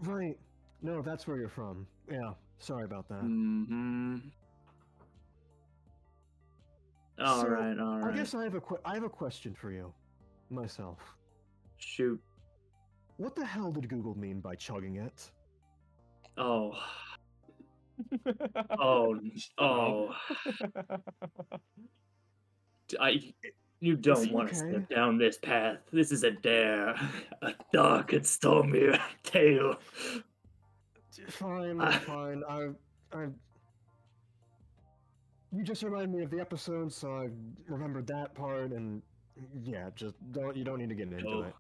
Right. No, that's where you're from. Yeah. Sorry about that. All right. I guess I have a question for you, myself. Shoot. What the hell did Google mean by chugging it? Oh. You don't want to step down this path. This is a dare. A dark and stormy tale. Fine. You just reminded me of the episode, so I remembered that part, and yeah, you don't need to get into it.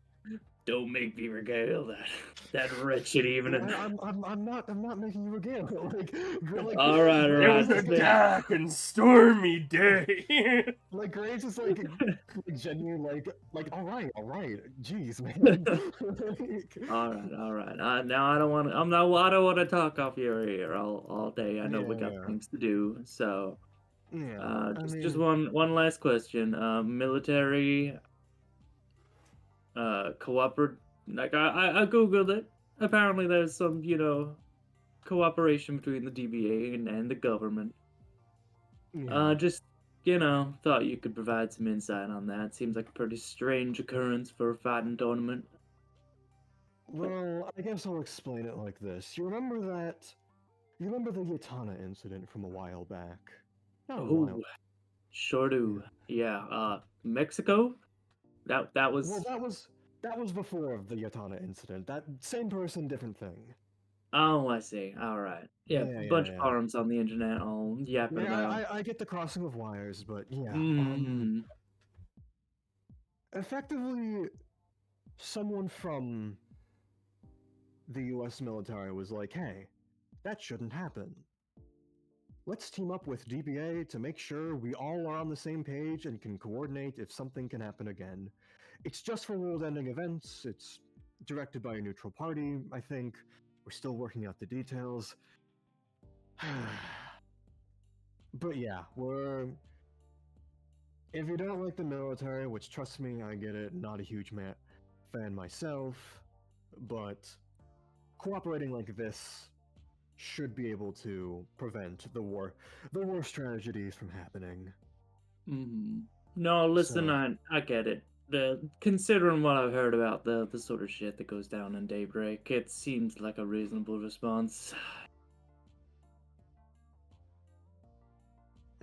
Don't make me regale that wretched evening. I'm not making you regale. All right. It was a dark and stormy day. Graves is genuine, all right. Jeez, man. All right. Now I don't want to talk off your ear all day. I know we got things to do. So, just one last question. Military. Cooperative. I googled it. Apparently, there's some cooperation between the DBA and the government. Just thought you could provide some insight on that. Seems like a pretty strange occurrence for a fighting tournament. Well, I guess I'll explain it like this. You remember the Yatana incident from a while back? Sure do. Yeah. Mexico. That was. Well, That was before the Yatana incident. That same person, different thing. Oh, I see. All right. Yeah, Yeah, bunch yeah. of forums on the internet all yapping Yeah, about. I get the crossing of wires, but yeah. Mm. Effectively, someone from the U.S. military was like, "Hey, that shouldn't happen. Let's team up with DBA to make sure we all are on the same page and can coordinate if something can happen again. It's just for world-ending events. It's directed by a neutral party, I think. We're still working out the details." But yeah, if you don't like the military, which trust me, I get it, not a huge fan myself, but cooperating like this should be able to prevent the worst tragedies from happening. No, listen, So- I get it. Considering what I've heard about the sort of shit that goes down in Daybreak, it seems like a reasonable response.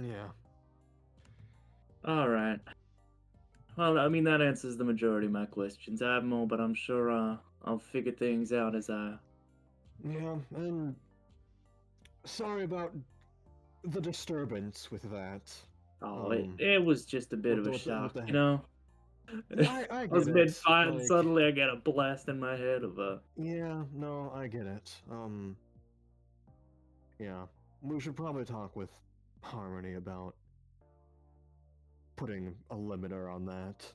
Yeah. All right. Well, I mean that answers the majority of my questions. I have more, but I'm sure I'll figure things out as I. Yeah, and sorry about the disturbance with that. Oh, it was just a bit of a what shock, the you know. Yeah, I I get was it. mid-fight, and like- suddenly I get a blast in my head of a. Yeah, no, I get it. Yeah, we should probably talk with Harmony about putting a limiter on that.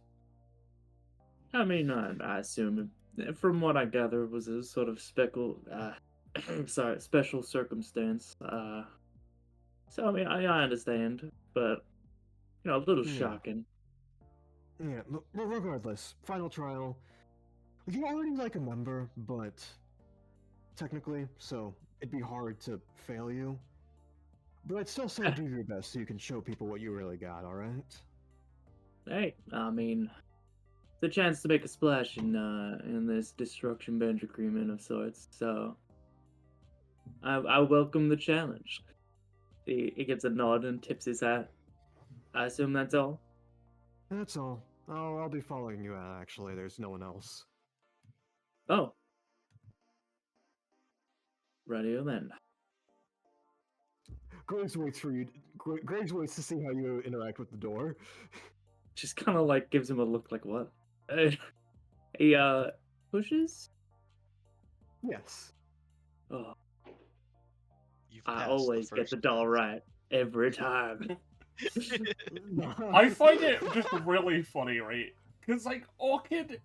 I mean, I assume, from what I gather, it was a sort of special circumstance. So I mean, I understand, but you know, a little Yeah. shocking. Yeah, regardless, final trial. You're already like a member, but technically, so it'd be hard to fail you. But I'd still say do your best so you can show people what you really got, alright? Hey, I mean, the chance to make a splash in this destruction bench agreement of sorts. So I welcome the challenge. He gets a nod and tips his hat. I assume that's all. That's all. I'll be following you out, actually. There's no one else. Oh. Radio then. Graves waits for you. Graves waits to see how you interact with the door. Just kind of like gives him a look like what? He pushes. Yes. Oh, You've I passed always get first the doll test. right every time. I find it just really funny, right? Because like Orchid,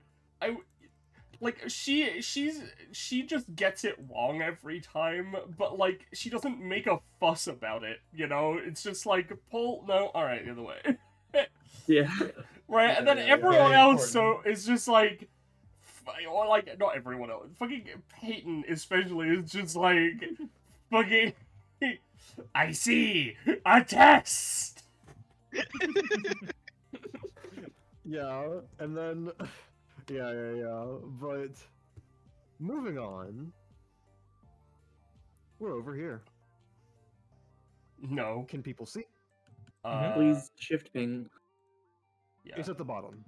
she just gets it wrong every time, but like she doesn't make a fuss about it. You know, it's just like pull no, all right, the other way. Yeah. Right, and then Yeah, everyone very else important. so is just like, or like not everyone else, fucking Peyton especially is just like, fucking, I see a test. Yeah, and then yeah. But moving on, we're over here. No, Can people see? Please shift ping. Yeah. It's at the bottom.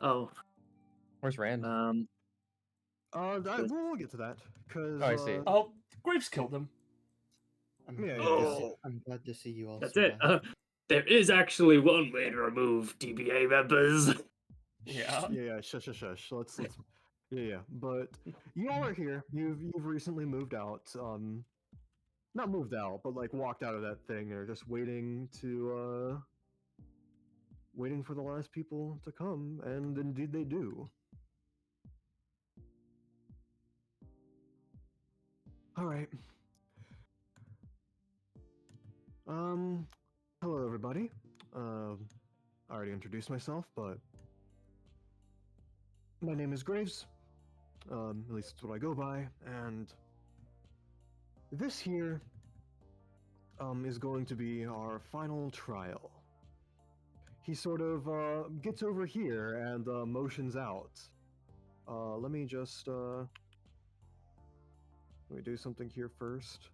Oh, Where's Rand? We'll get to that. Cause Oh, I see. Oh, Graves killed him. I'm, Yeah, glad yeah, to yeah. see, I'm glad to see you all. that's it. survive. There is actually one way to remove DBA members. Yeah. Yeah. Shush. Let's. Yeah. But you all are here. You've recently moved out. Not moved out, but like walked out of that thing and are just waiting for the last people to come, and indeed they do. All right. Hello everybody. I already introduced myself, but my name is Graves. At least it's what I go by, and this here is going to be our final trial. He sort of gets over here and motions out. Let me just let me do something here first.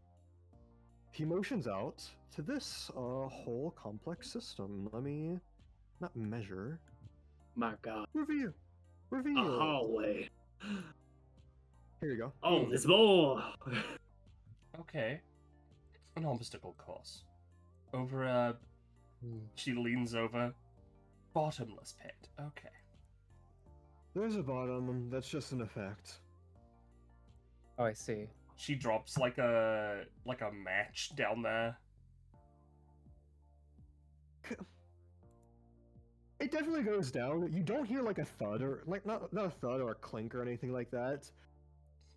He motions out to this whole complex system. Let me not measure. My God. Review. Reveal. A hallway. Here you go. Oh, there's more. Okay. An obstacle course. Over she leans over. Bottomless pit. Okay. There's a bottom. That's just an effect. Oh, I see. She drops like a match down there. It definitely goes down. You don't hear like a thud or like not a thud or a clink or anything like that.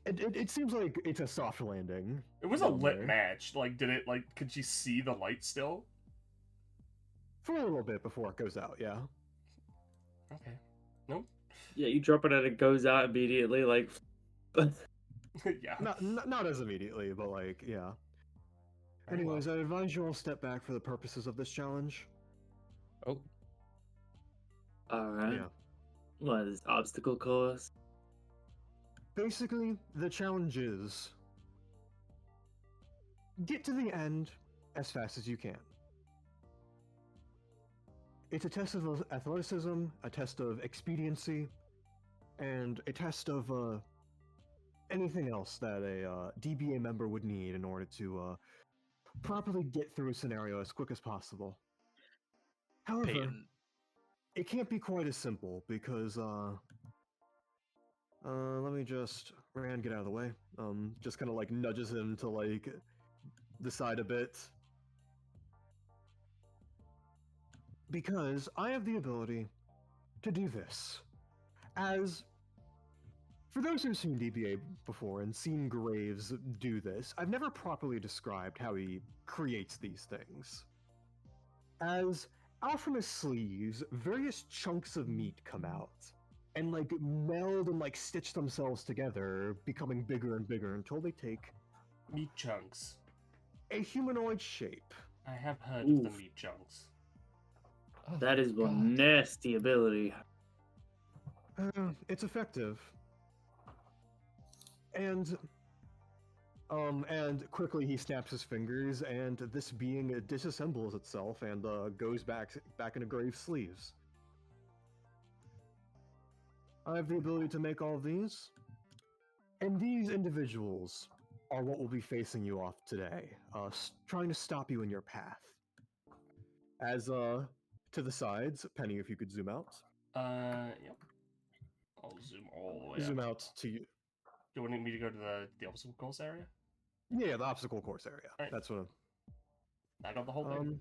It seems like it's a soft landing. It was a down lit there. match. Like, could she see the light still? For a little bit before it goes out, yeah. Okay. Nope. Yeah, you drop it and it goes out immediately. Like, Yeah. Not as immediately, but like, yeah. Very Anyways, well. I advise you all step back for the purposes of this challenge. Oh, all right. Yeah. What is obstacle course? Basically, the challenge is get to the end as fast as you can. It's a test of athleticism, a test of expediency, and a test of anything else that a DBA member would need in order to properly get through a scenario as quick as possible. However, Peyton, it can't be quite as simple because let me just Rand get out of the way. Just kind of like nudges him to like the side a bit. Because I have the ability to do this. As for those who've seen DBA before and seen Graves do this, I've never properly described how he creates these things. As out from his sleeves, various chunks of meat come out and like meld and like stitch themselves together, becoming bigger and bigger until they take Meat chunks. a humanoid shape. I have heard of the Oof. meat chunks. Oh, That is God. one nasty ability. It's effective. And quickly he snaps his fingers, and this being disassembles itself and goes back into Graves' sleeves. I have the ability to make all of these, and these individuals are what will be facing you off today, trying to stop you in your path. As to the sides, Penny, if you could zoom out. Yep. I'll zoom all the way Zoom up. out to you. Do you want me to go to the obstacle course area? Yeah, the obstacle course area. Alright. That's what. I got the whole thing.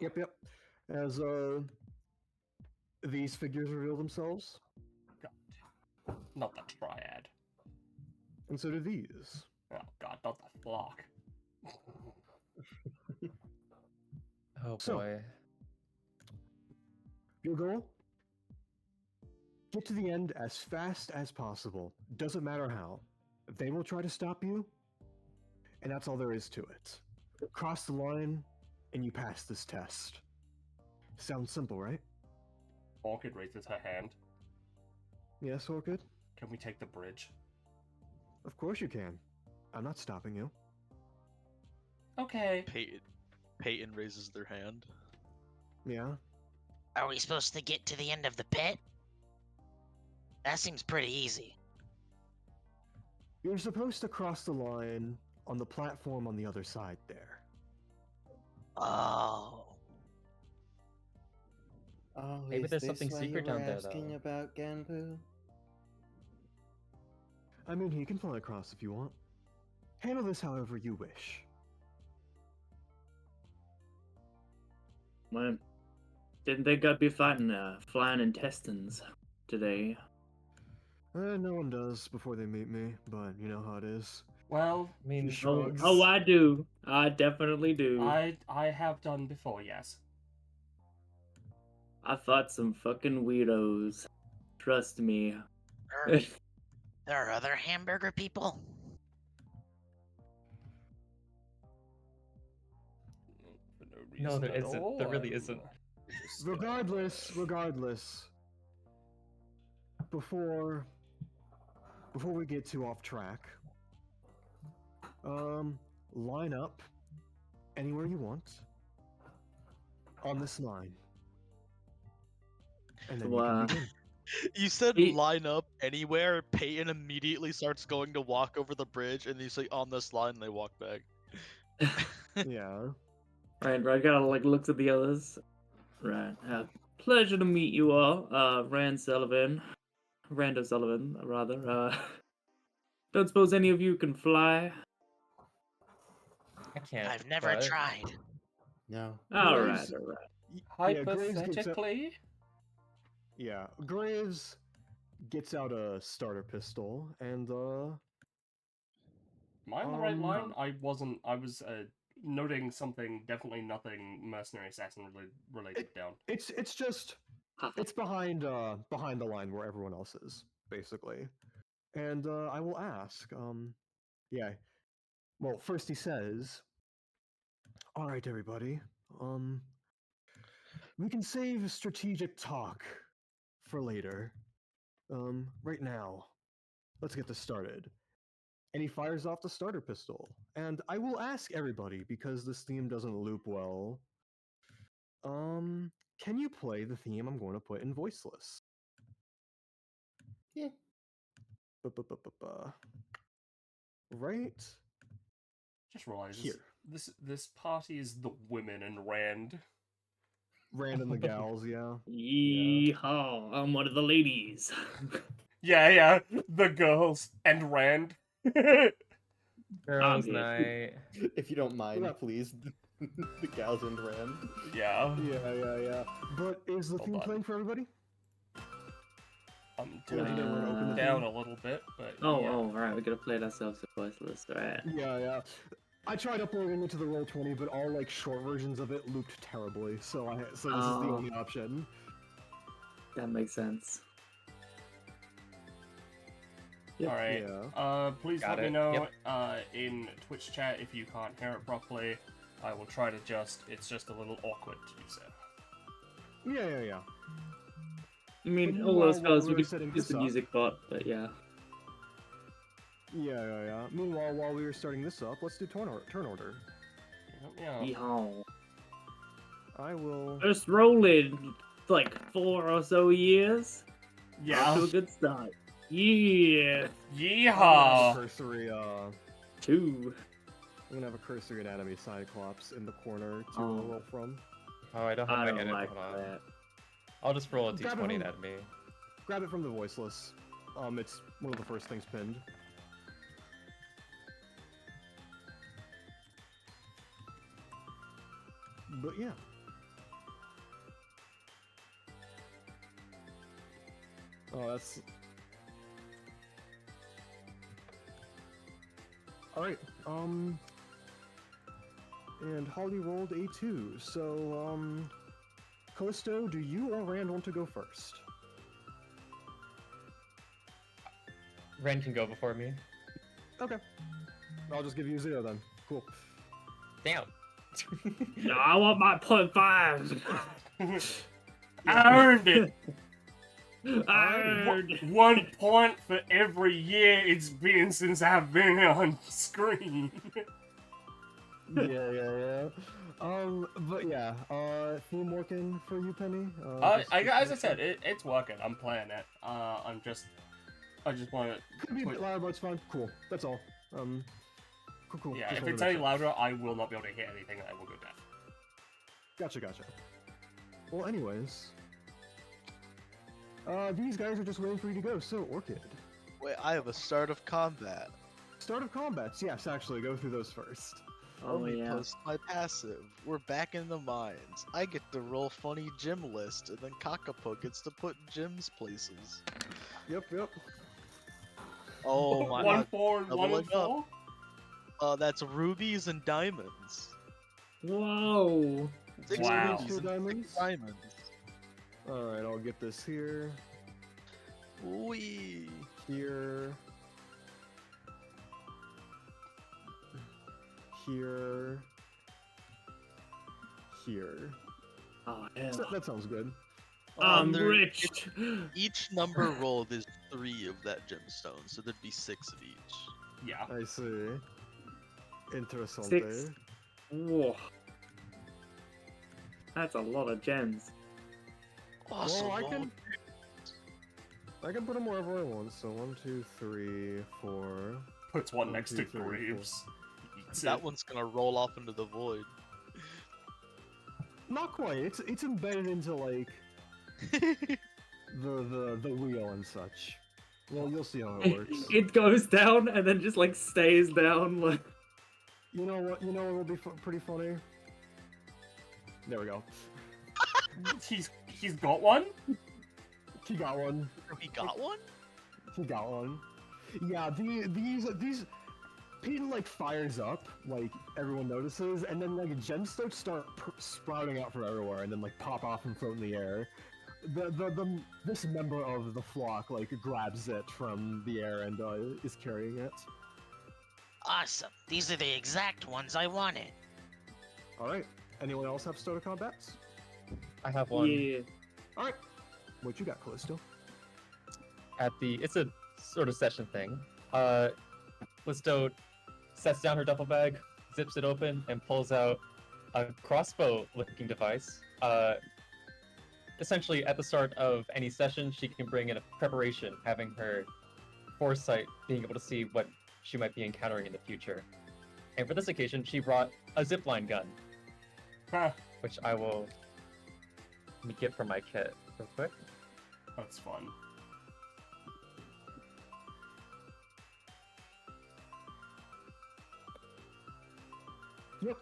Yep. As these figures reveal themselves, God. Not the triad. and so do these. Oh god, not the flock. Oh So- boy. Your goal? Get to the end as fast as possible. Doesn't matter how. They will try to stop you, and that's all there is to it. Cross the line, and you pass this test. Sounds simple, right? Orchid raises her hand. Yes, Orchid? Can we take the bridge? Of course you can. I'm not stopping you. Okay. Peyton raises their hand. Yeah? Are we supposed to get to the end of the pit? That seems pretty easy. You're supposed to cross the line on the platform on the other side there. Oh. Oh, Maybe is there's this something why secret you were down there, asking though. about Ganpu? I mean, he can fly across if you want. Handle this however you wish. Well, didn't think I'd be fighting flying intestines today. No one does before they meet me, but you know how it is. Well, I mean, Sure. Oh, Shrugs. oh, I do. I definitely do. I have done before, yes. I fought some fucking weirdos. Trust me. There, there are other hamburger people? For no No, reason there at isn't. all, There really I'm isn't. just, Regardless, before we get too off track, line up anywhere you want on this line, and then you Wow. can begin. You said He- line up anywhere. Peyton immediately starts going to walk over the bridge, and he's like on this line, and they walk back. Yeah. Right, gotta like look at the others. Right. Pleasure to meet you all. Rand Sullivan. Rand O'Sullivan, rather. Don't suppose any of you can fly? I can't. I've never but- tried. No. Alright, Graves- alright. Yeah, Graves gets up- Hypothetically, Yeah, Graves gets out a starter pistol and am I on the right Um, line? I wasn't. I was noting something. Definitely nothing mercenary assassin related down. it's just it's behind behind the line where everyone else is, basically. And I will ask, yeah. Well, first he says, "All right, everybody. We can save strategic talk for later. Right now, let's get this started." And he fires off the starter pistol. And I will ask everybody, because this theme doesn't loop well. Can you play the theme I'm going to put in voiceless? Yeah. Right Just realized here. this party is the women and Rand. Rand and the gals, yeah. Yeehaw, I'm one of the ladies. Yeah, the girls and Rand. Girls' here. night. If you don't mind, Yeah. please. The gals and Ram. Yeah. Yeah. But is the Hold theme on. playing for everybody? I'm Yeah, turning we're gonna open it the down thing. a little bit, but Oh, yeah. right, we gotta play it ourselves at voiceless, right? Yeah. I tried uploading it to the Roll20, but all like short versions of it looped terribly, so this is the Oh. only option. That makes sense. Yep. All right. Yeah. Please Got let me it. know in Twitch chat if you can't hear it properly. I will try to just. It's just a little awkward to do so. Yeah. I mean, But all those meanwhile, fellas, while we we were could setting use this the up- music bot, but yeah. Yeah. Meanwhile, while we were starting this up, let's do turn order. Yeah. Yeehaw. I will. First roll in like 4 or so years. Off to Yeah. a good start. Yeah. I'm Yeehaw. gonna have a cursory. 2. I'm gonna have a cursory anatomy cyclops in the corner to Oh. roll from. Oh, I don't have I my don't edit. like Hold on. that. I'll just roll a Grab it d20 home. at me. Grab it from the voiceless. It's one of the first things pinned. But yeah. Oh, that's. Alright, and Holi rolled a 2, so, Callisto, do you or Rand want to go first? Ren can go before me. Okay. I'll just give you 0 then. Cool. Damn. No, I want my .5. I earned it. I earned it. 1 point for every year it's been since I've been on screen. Yeah. But yeah, theme working for you, Penny? As I said, it's working. I'm playing it. I just want to. Could be a bit louder, but it's fine. Cool. That's all. Cool. Yeah, Just if wanted it's to any check. louder, I will not be able to hear anything. I will go deaf. Gotcha. Well, anyways, these guys are just waiting for you to go. So, Orchid, Wait, I have a start of combat. start of combats. Yes, actually, go through those first. Oh Let me yeah. post my passive. We're back in the mines. I get to roll funny gym list, and then Kakapo gets to put gyms places. Yep. Oh my 1, god. 4, and 1 and Doubling up. 4. That's rubies and diamonds. Whoa. 6 Wow. rubies 2 and diamonds. 6 diamonds. All right, I'll get this here. Wee. Here. Oh hell. So that sounds good. I'm there- rich. Each number rolled is 3 of that gemstone, so there'd be 6 of each. Yeah. I see. Interessante. 6. Whoa. That's a lot of gems. Awesome. Well, I can put them wherever I want. So 1, 2, 3, 4. Puts one 1, next 2, to 3, 4. Greaves. Eats That it. one's gonna roll off into the void. Not quite. It's embedded into like the wheel and such. Well, you'll see how it works. It goes down and then just like stays down. Like You know what? You know what would be pretty funny? There we go. He's got one? He got one. He got one? He got one. Yeah, these Peyton like fires up, like everyone notices, and then like gems start sprouting out from everywhere, and then like pop off and float in the air. This member of the flock like grabs it from the air and is carrying it. Awesome. These are the exact ones I wanted. All right. Anyone else have starter combats? I have one yeah. All right. What you got, Callisto? it's a sort of session thing. Callisto sets down her duffel bag, zips it open, and pulls out a crossbow-looking device. Essentially, at the start of any session, she can bring in a preparation, having her foresight being able to see what she might be encountering in the future. And for this occasion, she brought a zipline gun, Huh. which I will let me get from my kit real quick. That's fun. Yep.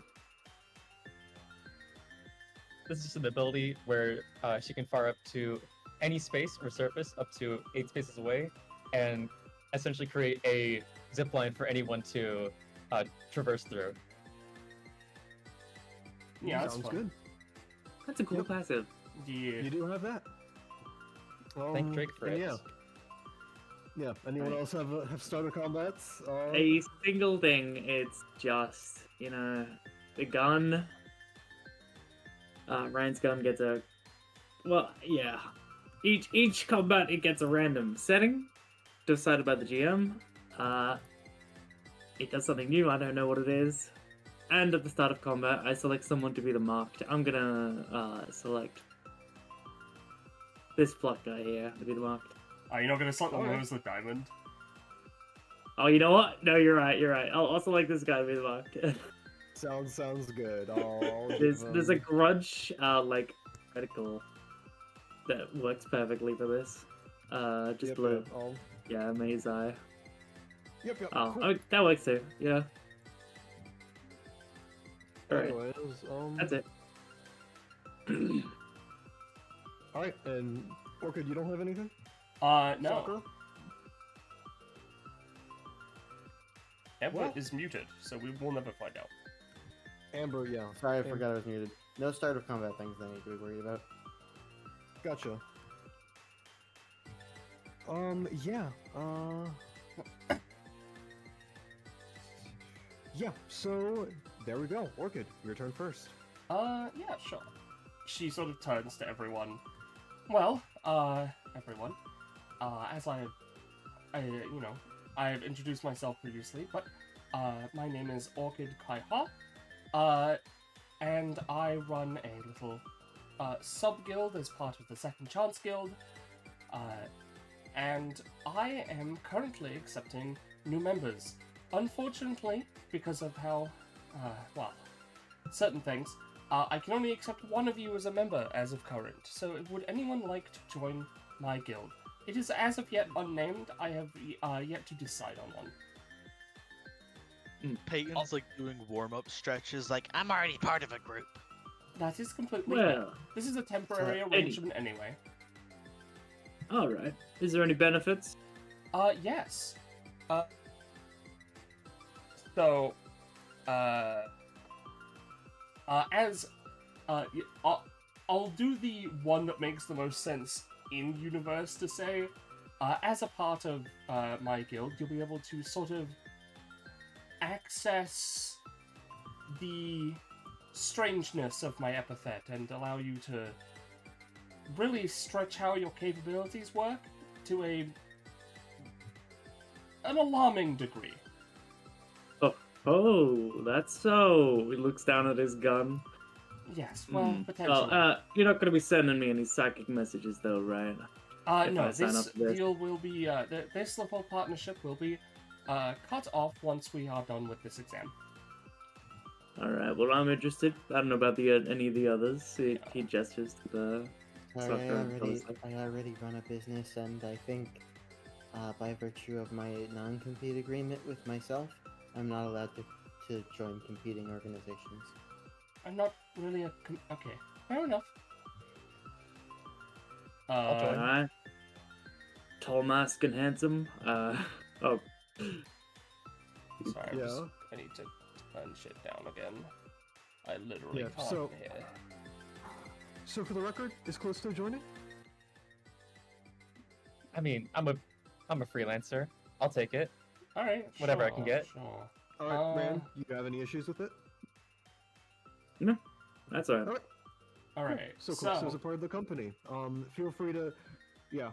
This is just an ability where she can fire up to any space or surface up to 8 spaces away, and essentially create a zip line for anyone to traverse through. Yeah, that's Sounds fun. good. That's a cool Yep. passive. Yeah. You do have that. Thank Drake for and it. Yeah. Yeah. Anyone else have starter combats? A single thing. It's just the gun. Ryan's gun gets a. Well, yeah. Each combat it gets a random setting, decided by the GM. It does something new. I don't know what it is. And at the start of combat, I select someone to be the marked. I'm gonna select this flock guy here to be the marked. Are you not gonna select the one Alright. with the diamond? Oh, you know what? No, you're right. You're right. I'll select this guy to be the marked. Sounds good. I'll There's a grudge like critical that works perfectly for this. Just blue. Yeah, maze eye. Yep. Oh, Cool. that works too. Yeah. Alright, Anyways, that's it. All right, and Orchid, you don't have anything? No. Sakura? Amber Well- is muted, so we will never find out. Amber, yeah. Sorry, I forgot I was muted. No start of combat things I need to be worried about. Gotcha. Yeah. Yeah. So there we go. Orchid, your turn first. Yeah, sure. She sort of turns to everyone. Well, everyone. As I've introduced myself previously, but, my name is Orchid Kaiha, and I run a little, sub-guild as part of the Second Chance Guild, and I am currently accepting new members. Unfortunately, because of how, certain things, I can only accept one of you as a member as of current, so would anyone like to join my guild? It is as of yet unnamed. I have yet to decide on one. Peyton's like doing warm-up stretches, like I'm already part of a group. That is completely fair. Well, This is a temporary So, arrangement anyway. alright. Is there any benefits? Yes. So, I'll do the one that makes the most sense in universe to say. As a part of my guild, you'll be able to sort of access the strangeness of my epithet and allow you to really stretch how your capabilities work to an alarming degree. Oh, that's so. He looks down at his gun. Yes, well, Hmm. potentially. You're not going to be sending me any psychic messages, though, right? No, I sign this up for this. deal will be, this level of partnership will be cut off once we are done with this exam. Alright, well, I'm interested. I don't know about any of the others. He gestures to the Sorry, Sakura and Callisto. I already run a business, and I think, by virtue of my non-compete agreement with myself, I'm not allowed to join competing organizations. I'm not really a okay, fair enough. I'll join. Alright. Tall, mask, and handsome. Oh. Sorry, Yeah. I need to turn shit down again. I literally Yeah, can't so- hear. So for the record, is Callisto joining? I mean, I'm a freelancer. I'll take it. Alright, Whatever I sure, can get. Sure. Alright, man, you have any issues with it? That's alright. Alright. Alright, So Callisto's a part of the company. Feel free to, yeah.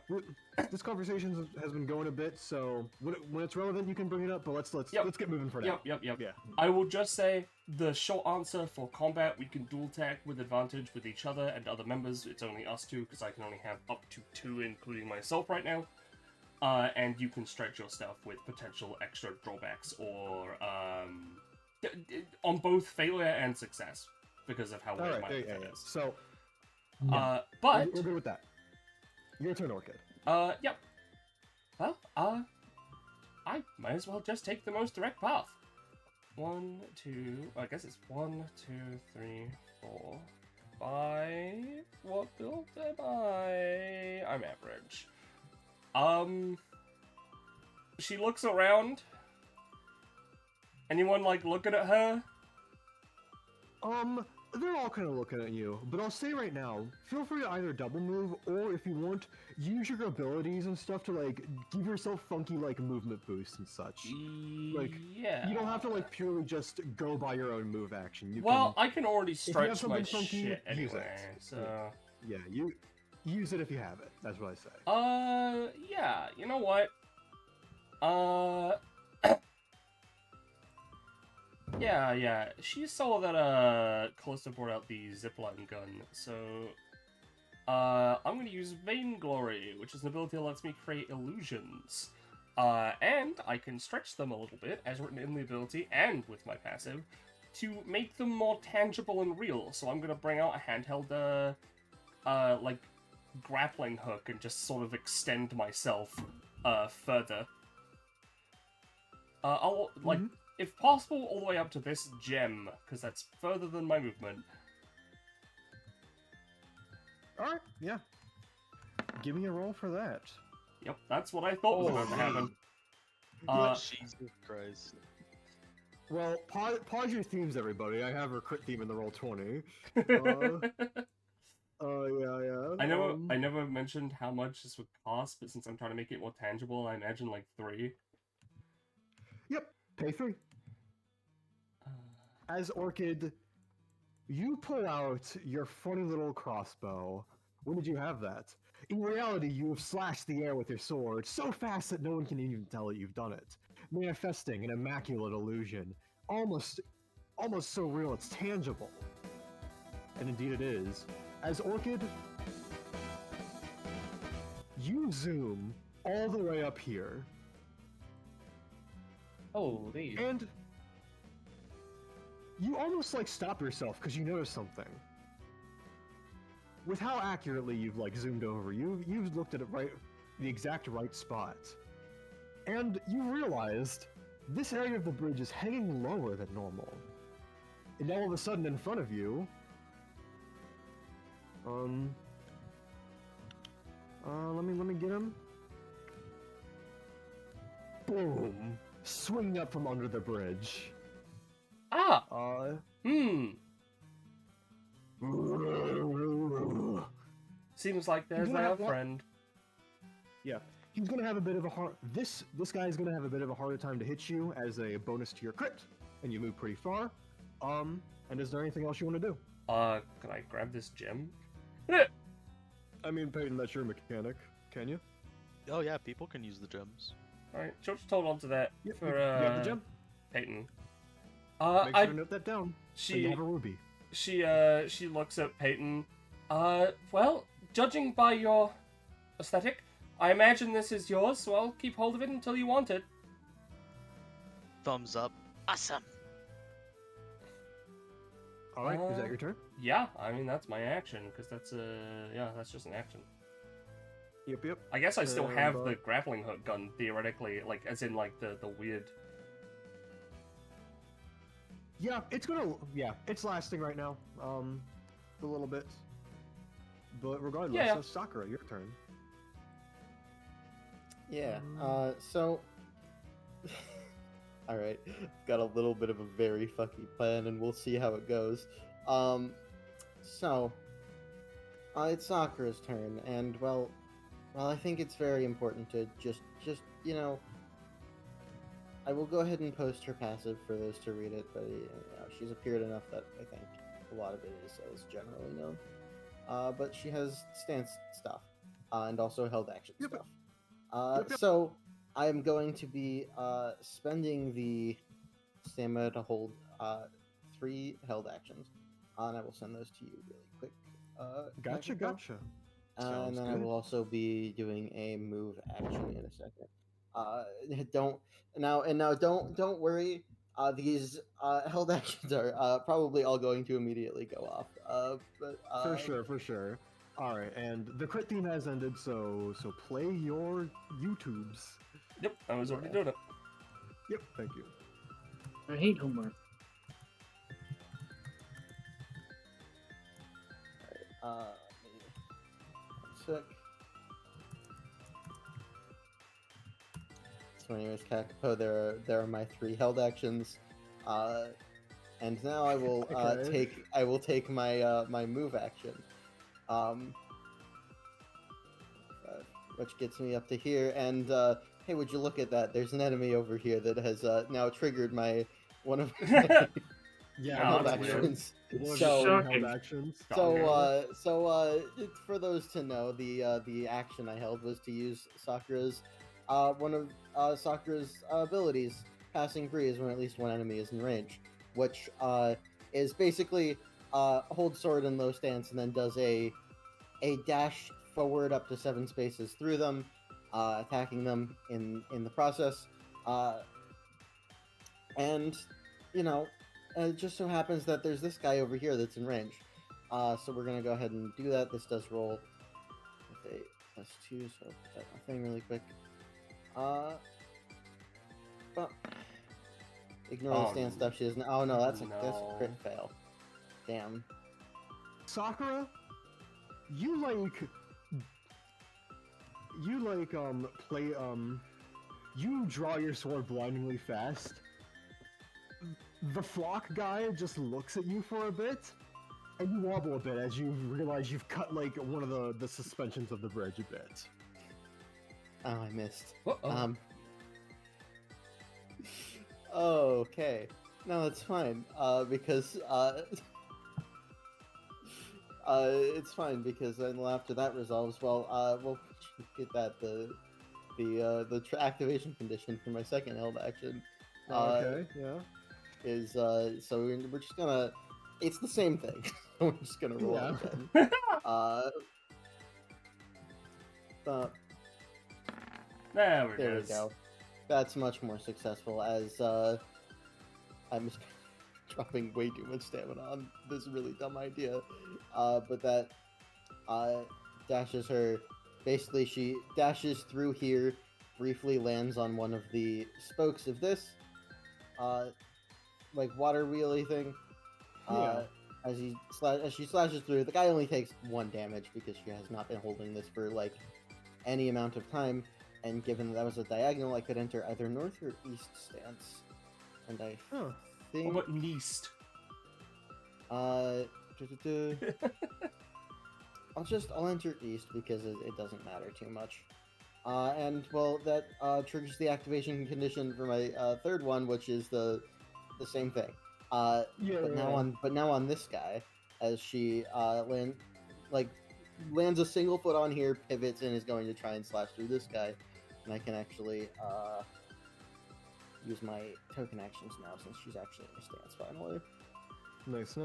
This conversation has been going a bit, so when it's relevant, you can bring it up. But let's get moving for now. Yep. Yeah. I will just say the short answer for combat: we can dual tech with advantage with each other and other members. It's only us two because I can only have up to 2, including myself right now. And you can stretch your stuff with potential extra drawbacks or on both failure and success because of how weird Alright, my yeah. Epithet is. So But we're good with that. Your turn, Orchid. Yep. Well, I might as well just take the most direct path. 1, 2, I guess it's 1, 2, 3, 4, 5. What build am I? I'm average. She looks around. Anyone, like, looking at her? They're all kind of looking at you, but I'll say right now, feel free to either double move, or if you want, use your abilities and stuff to, like, give yourself funky, like, movement boosts and such. Like, Yeah. you don't have to, like, purely just go by your own move action. You Well, can, I can already you have stretch my something funky, shit use anyway, it. so... yeah, you use it if you have it. That's what I say. Yeah, you know what? Yeah, she saw that, Callisto brought out the zipline gun, so... I'm gonna use Vainglory, which is an ability that lets me create illusions. And I can stretch them a little bit, as written in the ability, and with my passive, to make them more tangible and real. So I'm gonna bring out a handheld, like, grappling hook and just sort of extend myself, further. I'll, like, if possible, all the way up to this gem, because that's further than my movement. Alright, yeah. Give me a roll for that. Yep, that's what I thought was about to happen. Jesus Christ. Well, pause your themes, everybody. I have a crit theme in the roll 20. Yeah. I never mentioned how much this would cost, but since I'm trying to make it more tangible, I imagine like 3. Yep, pay 3. As Orchid, you pull out your funny little crossbow. When did you have that? In reality, you have slashed the air with your sword so fast that no one can even tell that you've done it, manifesting an immaculate illusion, almost so real it's tangible. And indeed it is. As Orchid, you zoom all the way up here, Holy. and you almost like stop yourself because you notice something. With how accurately you've like zoomed over, you've looked at it right, the exact right spot, and you realized this area of the bridge is hanging lower than normal. And all of a sudden, in front of you, let me get him. Boom! Swinging up from under the bridge. Ah! Seems like there's gonna our have one- friend. Yeah, he's gonna have a bit of a hard. This guy's gonna have a bit of a harder time to hit you as a bonus to your crit, and you move pretty far. And is there anything else you want to do? Can I grab this gem? I mean, Peyton, that's your mechanic. Can you? Oh yeah, people can use the gems. Alright, she'll just hold on to that Yep, for, you have the gem. Peyton. Make sure to note that down. So you She, have a ruby. she looks at Peyton. Well, judging by your aesthetic. I imagine this is yours, so I'll keep hold of it until you want it. Thumbs up. Awesome. All right, is that your turn? Yeah, I mean, that's my action, because that's, yeah, that's just an action. Yep. I guess I still And, have the grappling hook gun, theoretically, like, as in, like, the weird... Yeah, it's lasting right now. A little bit. But regardless, Yeah. Sakura, your turn. Yeah. So. All right. Got a little bit of a very fucky plan, and we'll see how it goes. So. It's Sakura's turn, and well, I think it's very important to just you know. I will go ahead and post her passive for those to read it, but you know, she's appeared enough that I think a lot of it is generally known. But she has stance stuff, and also held action Yep. stuff. Yep. So I am going to be spending the stamina to hold 3 held actions, and I will send those to you really quick. Gotcha. And Sounds then I good. will also be doing a move action in a second. Don't worry. These held actions are probably all going to immediately go off. For sure. All right, and the crit theme has ended, so play your YouTubes. Yep, I was already doing it. Yep, thank you. I hate homework. Sick. So anyways, Kakapo, there are my 3 held actions. And now I will Okay. take my my move action. Which gets me up to here, and hey, would you look at that? There's an enemy over here that has now triggered one of my Yeah, Oh, held that's weird. actions. One of So- your Shocking. held actions. So for those to know, the action I held was to use Sakura's one of Sakura's abilities, Passing Breeze, when at least one enemy is in range, which is basically hold sword in low stance and then does a dash forward up to 7 spaces through them, attacking them in the process, and you know. It just so happens that there's this guy over here that's in range. So we're going to go ahead and do that. This does roll with a +2, so I'll put that in the thing really quick. But ignore the Oh, stand stuff. She doesn't. Oh no, that's a no. crit fail. Damn. Sakura, you you draw your sword blindingly fast. The flock guy just looks at you for a bit, and you wobble a bit as you realize you've cut like one of the suspensions of the bridge a bit. Oh, I missed. Uh-oh. Okay. No, it's fine. Because it's fine because then after that resolves, we'll get that the activation condition for my second held action. Okay, yeah. Is so we're just gonna. It's the same thing. We're just gonna roll Yeah. it again. But There there we it is. go. That's much more successful as I'm dropping way too much stamina on this really dumb idea. But that dashes her. Basically, she dashes through here, briefly lands on one of the spokes of this, like water wheelie thing. Yeah. As she slashes through, the guy only takes 1 damage because she has not been holding this for like any amount of time. And given that was a diagonal, I could enter either north or east stance. And I Huh. think What about Neast? I'll enter east because it doesn't matter too much. And well, that triggers the activation condition for my third one, which is the same thing. But now on this guy, as she lands a single foot on here, pivots, and is going to try and slash through this guy, and I can actually use my token actions now since she's actually in a stance finally. Nice.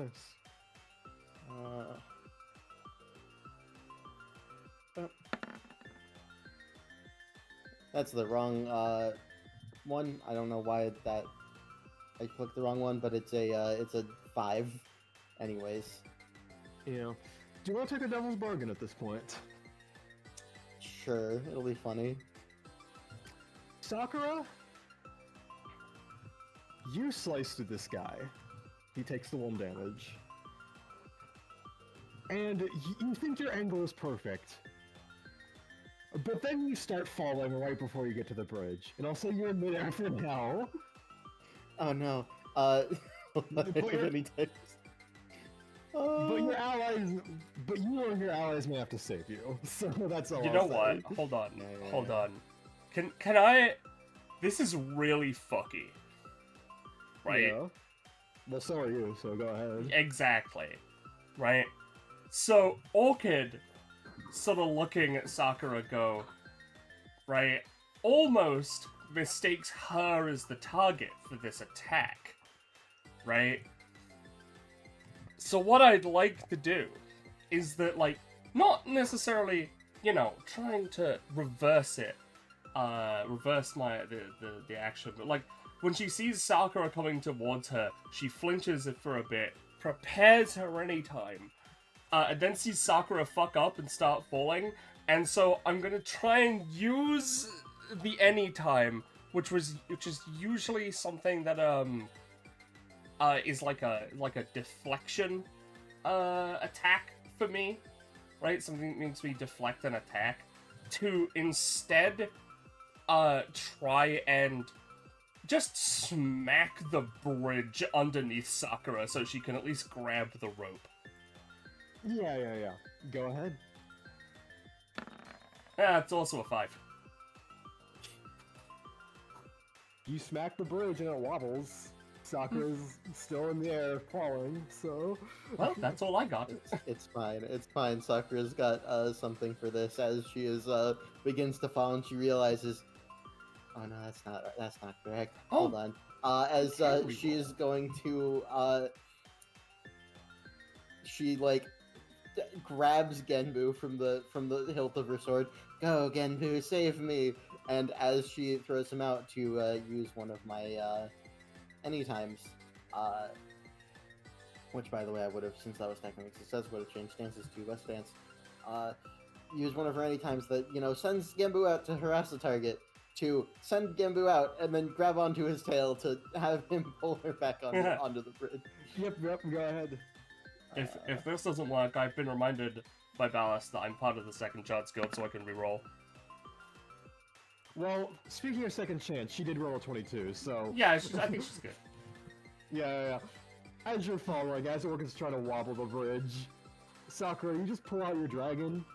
That's the wrong one. I don't know why that I clicked the wrong one, but it's a 5. Anyways, You know, do you want to take the devil's bargain at this point? sure, it'll be funny. Sakura, you slice through this guy. He takes the 1 damage. And you think your angle is perfect. But then you start falling right before you get to the bridge. And I'll say you're in midair for now. Oh no. But your allies, but you or your allies may have to save you. So that's all. You I'll know say. what? Hold on. Yeah. Hold on. Can I... This is really fucky. Right? Yeah. Well, so are you, so go ahead. Exactly. Right? So, Orchid sort of looking at Sakura go, right, almost mistakes her as the target for this attack. Right? So what I'd like to do is that, like, not necessarily, you know, trying to reverse it, reverse the action, but, like, when she sees Sakura coming towards her, she flinches it for a bit, prepares her anytime, and then sees Sakura fuck up and start falling, and so I'm gonna try and use the anytime, which is usually something that, is like a deflection attack for me, right? Something that makes me deflect an attack to instead try and just smack the bridge underneath Sakura so she can at least grab the rope. Yeah. Go ahead. It's also a 5. You smack the bridge and it wobbles. Sakura's still in the air, falling, so... Well, that's all I got. It's fine. It's fine. Sakura's got something for this as she is begins to fall and she realizes, oh no, that's not correct. Oh. Hold on. As she is going to she like grabs Genbu from the hilt of her sword. Go, Genbu, save me! And as she throws him out to use one of my anytimes, which by the way I would have, since that was technically success, would have changed stances to less stance. Use one of her anytimes that, you know, sends Genbu out to harass the target, to send Genbu out and then grab onto his tail to have him pull her back onto the bridge. Yep, go ahead. If this doesn't work, I've been reminded by Ballast that I'm part of the Second Chance Guild, so I can reroll. Well, speaking of second chance, she did roll a 22, so... Yeah, I think she's good. Yeah. As you're following, as Orchid's trying to wobble the bridge, Sakura, you just pull out your dragon,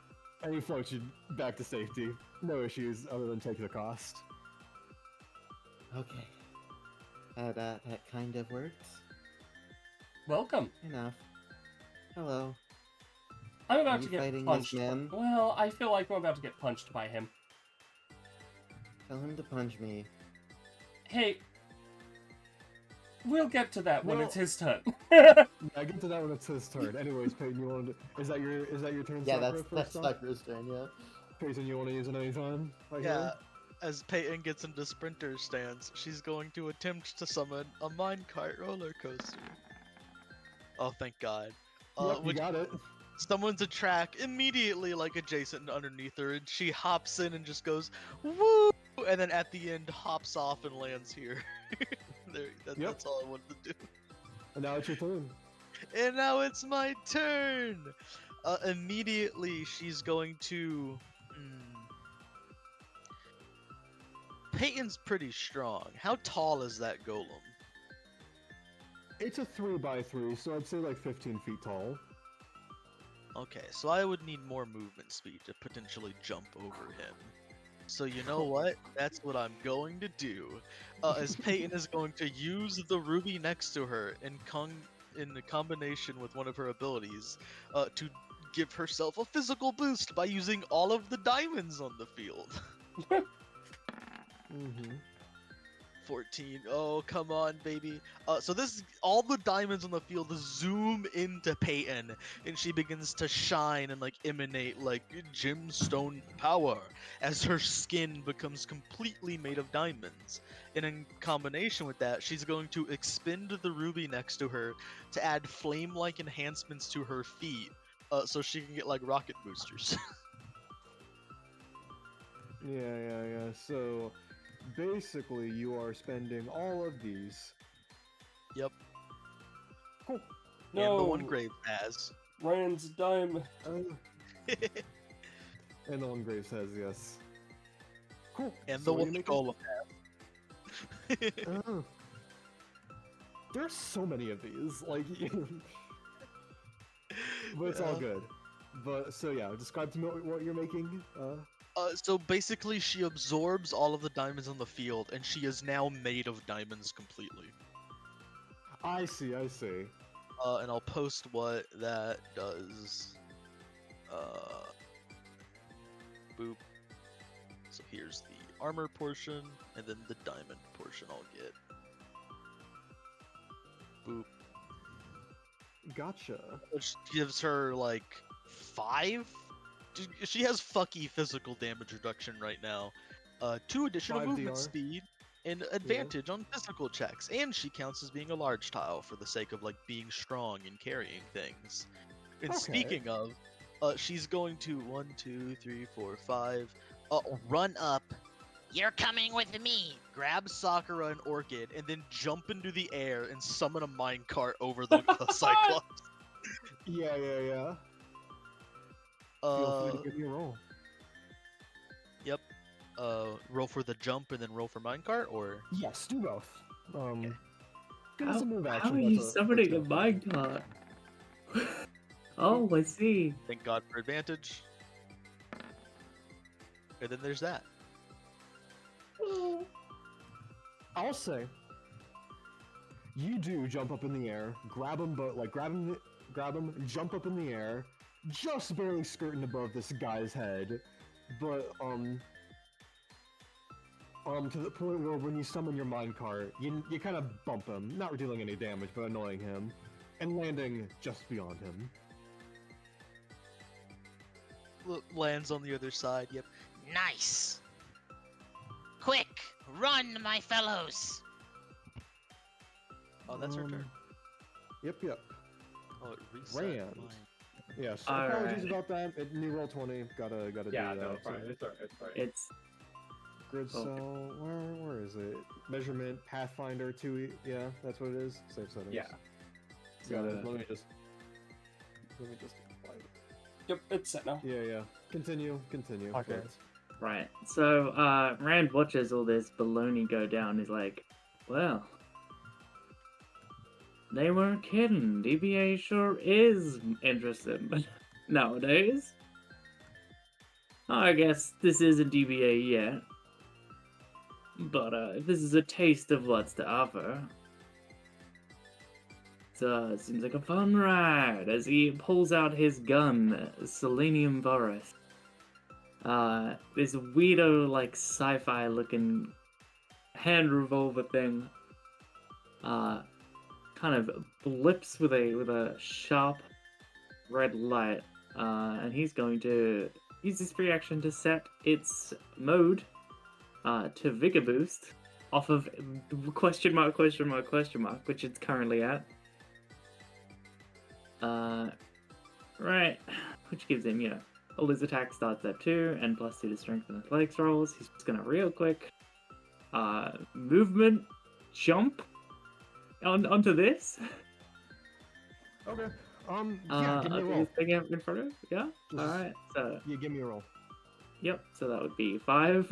and he floats you back to safety. No issues other than take the cost. Okay. That kind of works. Welcome. Enough. Hello. I'm Are about you to get fighting punched. this man? Well, I feel like I'm about to get punched by him. Tell him to punch me. Hey, we'll get to that when Well- it's his turn. Yeah, get to that when it's his turn. Anyways, Peyton, you wanted to... Is that your turn, Yeah, Sakura, that's first off? Sakura's turn, yeah. Peyton, you want to use it anytime? Right Yeah. here? As Peyton gets into sprinter stance, she's going to attempt to summon a minecart roller coaster. Oh, thank God. Yep, you Which got it. someone's a track immediately like adjacent and underneath her, and she hops in and just goes woo, and then at the end hops off and lands here. That's all I wanted to do. And now it's your turn. And now it's my turn. Immediately she's going to. Peyton's pretty strong. How tall is that golem? It's a 3x3, so I'd say like 15 feet tall. Okay, so I would need more movement speed to potentially jump over him. So you know what? That's what I'm going to do. As Peyton is going to use the ruby next to her in the combination with one of her abilities to give herself a physical boost by using all of the diamonds on the field. Mm-hmm. 14. Oh, come on, baby. So this, all the diamonds on the field zoom into Peyton, and she begins to shine and like emanate like gemstone power as her skin becomes completely made of diamonds. And in combination with that, she's going to expend the ruby next to her to add flame-like enhancements to her feet, so she can get like rocket boosters. Yeah. So, basically, you are spending all of these. Yep. Cool. No, And the one Grave has. Ryan's diamond. And the one Graves has, yes. Cool. And So the what are one you Golem has. Oh. There's so many of these, like, but it's all Yeah. good. But so yeah, describe to me what you're making. So basically, she absorbs all of the diamonds on the field, and she is now made of diamonds completely. I see. And I'll post what that does. Boop. So here's the armor portion, and then the diamond portion I'll get. Boop. Gotcha. Which gives her like 5. She has fucky physical damage reduction right now. 2 additional 5 movement DR. speed and advantage on physical checks, and she counts as being a large tile for the sake of like being strong and carrying things. And Okay. speaking of, she's going to 1, 2, 3, 4, 5. Run up, You're coming with me. grab Sakura and Orchid, and then jump into the air and summon a minecart over the Cyclops. Yeah. Feel free to give me a roll. Yep. Roll for the jump and then roll for minecart, or Yes, do both. Give us a move How action. are you that's a summoning a tail. minecart? Oh, I see. thank God for advantage. And then there's that. I'll say, you do jump up in the air, grab him, jump up in the air, just barely skirting above this guy's head, but to the point where when you summon your minecart, you kind of bump him, not dealing any damage, but annoying him, and landing just beyond him. Lands on the other side. Yep. Nice. Quick, run, my fellows. Oh, that's her turn. Yep. Oh, it reset. Rand. mine. Yes. All Apologies right. about that. New roll 20. Gotta do that. So, It's fine. It's grid Okay. cell. Where is it? Measurement Pathfinder 2. Yeah, that's what it is. Save settings. Yeah. Got it. So- Let me just apply it. Yep, it's set now. Yeah. Continue. Okay. Correct. right. So, Rand watches all this baloney go down. He's like, well, they weren't kidding. DBA sure is interested nowadays. I guess this isn't DBA yet. But, this is a taste of what's to offer. So, it seems like a fun ride as he pulls out his gun, Selenium Forest. This weirdo, like, sci-fi looking hand revolver thing, kind of blips with a sharp red light, and he's going to use this free action to set its mode, to Vigor Boost, off of question mark, which it's currently at. Right, which gives him, all his attack starts at 2, and +2 to strength and athletics rolls. He's just gonna real quick, movement, jump onto this. Okay. Yeah, give me a onto roll. this thing in front of him. Yeah. Just- All right. So, Yeah, give me a roll. yep. So that would be 5.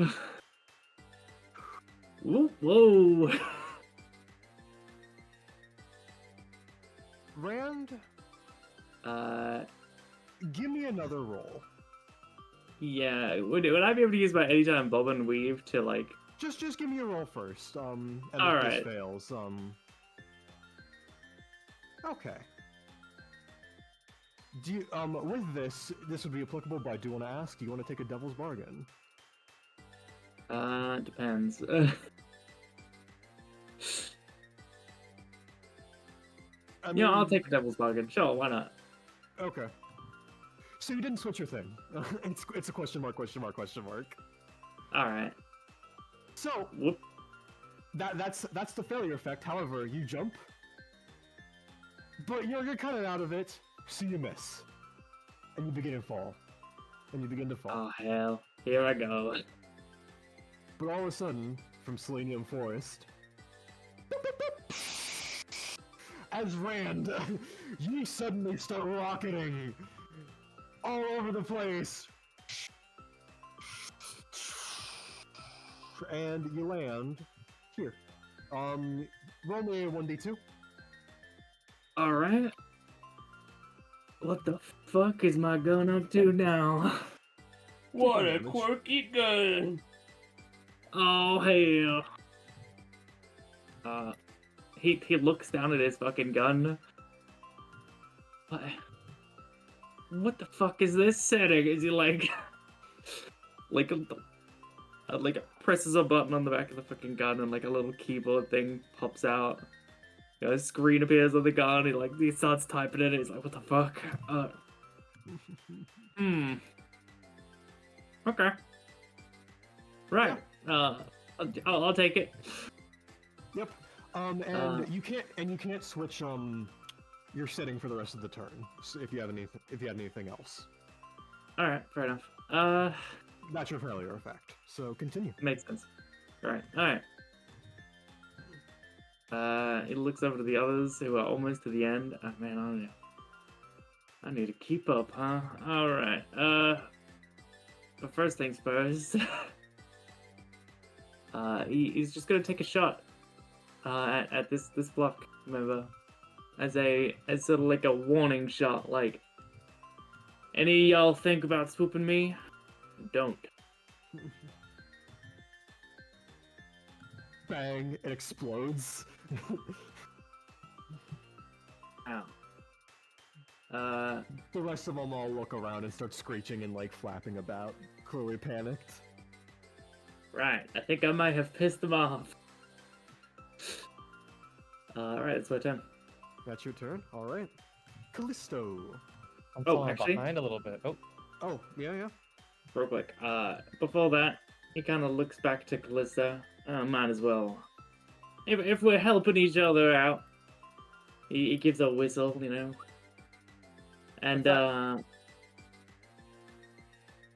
Whoa. Rand, Uh, give me another roll. yeah. Would I be able to use my anytime bob and weave to like? Just give me a roll first. And if Alright. this fails, okay. Do you, with this would be applicable, but I do want to ask, do you want to take a devil's bargain? Depends. I Yeah, I'll mean, take the devil's bargain. Sure, why not? Okay. So you didn't switch your thing. It's a question mark, question mark, question mark. Alright. So Whoop. that's the failure effect. However, you jump, but you're kind of out of it, so you miss, and you begin to fall, and you begin to fall. Oh, hell. Here I go. But all of a sudden, from Selenium Forest, as Rand, you suddenly start rocketing all over the place. And you land here. Roll me a 1d2. Alright. What the fuck is my gun up to now? What Taking a damage. quirky gun! Oh, hell. He looks down at his fucking gun. What the fuck is this setting? Is he like... like presses a button on the back of the fucking gun and like a little keyboard thing pops out. You know, a screen appears on the gun. He starts typing in it. He's like, "What the fuck?" Okay. Right. I'll take it. Yep. And you can't switch your setting for the rest of the turn if you have anything else. All right. Fair enough. That's your failure effect. So continue. Makes sense. All right. It looks over to the others who are almost to the end. Oh, man, I need to keep up, huh? All right. But first things first. He's just gonna take a shot. At this block member, as sort of like a warning shot. Like, any of y'all think about swooping me? Don't. Bang! It explodes. Ow. The rest of them all look around and start screeching and like flapping about, clearly panicked. Right. I think I might have pissed them off. Alright, it's my turn. That's your turn. All right, Callisto. I'm Oh, falling actually- behind a little bit. Oh, Oh yeah. Real quick. Before that, he kind of looks back to Callisto. Might as well. If we're helping each other out, he gives a whistle, you know. And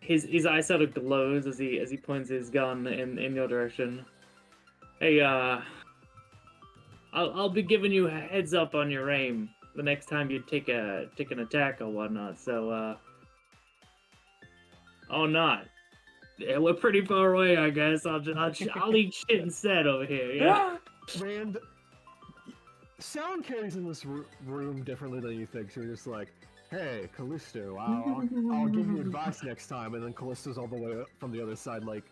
his eye sort of glows as he points his gun in your direction. Hey, I'll be giving you a heads up on your aim the next time you take an attack or whatnot. So or not. Yeah, we're pretty far away, I guess. I'll eat shit instead over here. Yeah. Rand, sound carries in this room differently than you think. So you're just like, hey, Callisto, I'll give you advice next time. And then Callisto's all the way up from the other side, like,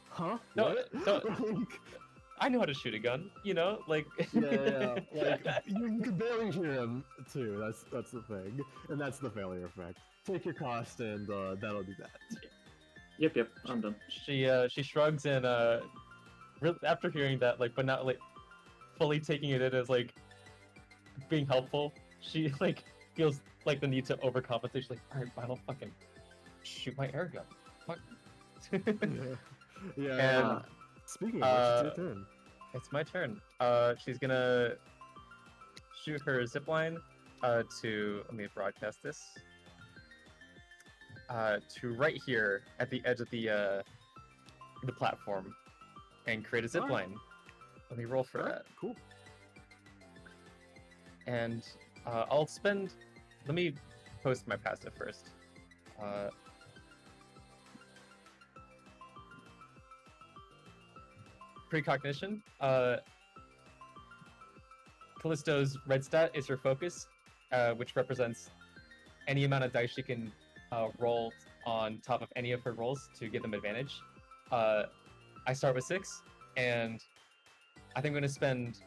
huh? No, What? no. Like, I know how to shoot a gun. You know, like. yeah. Like you can barely hear him too. That's the thing, and that's the failure effect. Take your cost, and that'll do that. Yep. I'm done. She shrugs and after hearing that, like, but not like fully taking it in as like being helpful, she like feels like the need to overcompensate. She's like, all right, I don't fucking shoot my air gun. Fuck. Yeah. And Speaking of which, it's your turn. it's my turn. She's gonna shoot her zipline to, let me broadcast this. To right here at the edge of the platform and create a zipline. Alright. Let me roll for Alright, that. Cool. And I'll spend. Let me post my passive first. Precognition. Callisto's red stat is her focus, which represents any amount of dice she can roll on top of any of her rolls to give them advantage. I start with 6, and I think I'm going to spend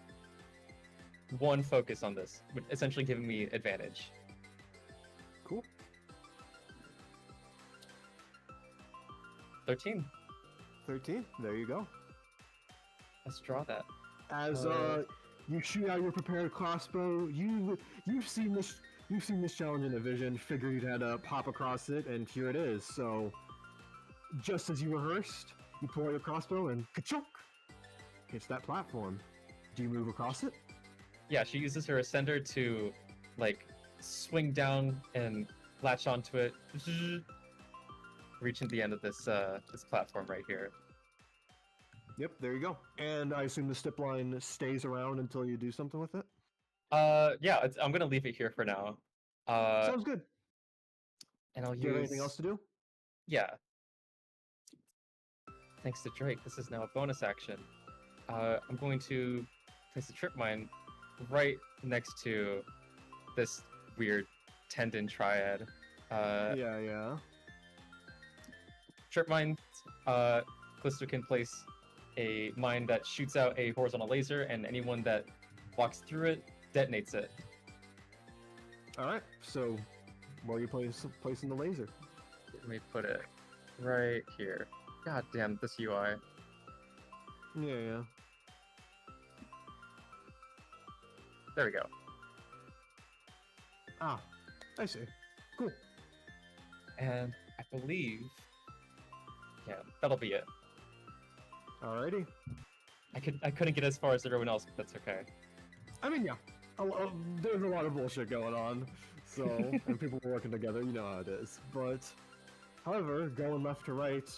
1 focus on this, essentially giving me advantage. Cool. 13. 13. There you go. Let's draw that. As you shoot out your prepared crossbow, you've seen this challenge in a vision, figured you'd had to pop across it, and here it is. So, just as you rehearsed, you pull out your crossbow and ka-chunk! Hits that platform. Do you move across it? Yeah, she uses her ascender to, like, swing down and latch onto it, reaching the end of this this platform right here. Yep, there you go. And I assume the stip line stays around until you do something with it? Yeah, I'm gonna leave it here for now. Sounds good. And I'll Do you have anything else to do? Yeah. Thanks to Drake, this is now a bonus action. I'm going to place a trip mine right next to this weird tendon triad. Yeah. Trip mine, Callisto can place a mine that shoots out a horizontal laser, and anyone that walks through it detonates it. Alright, so where are you placing the laser? Let me put it right here. God damn, this UI. Yeah. There we go. Ah, I see. Cool. And I believe, yeah, that'll be it. Alrighty. I couldn't get as far as everyone else, but that's okay. I mean, yeah. There's a lot of bullshit going on, so, and people working together, you know how it is. But, however, going left to right,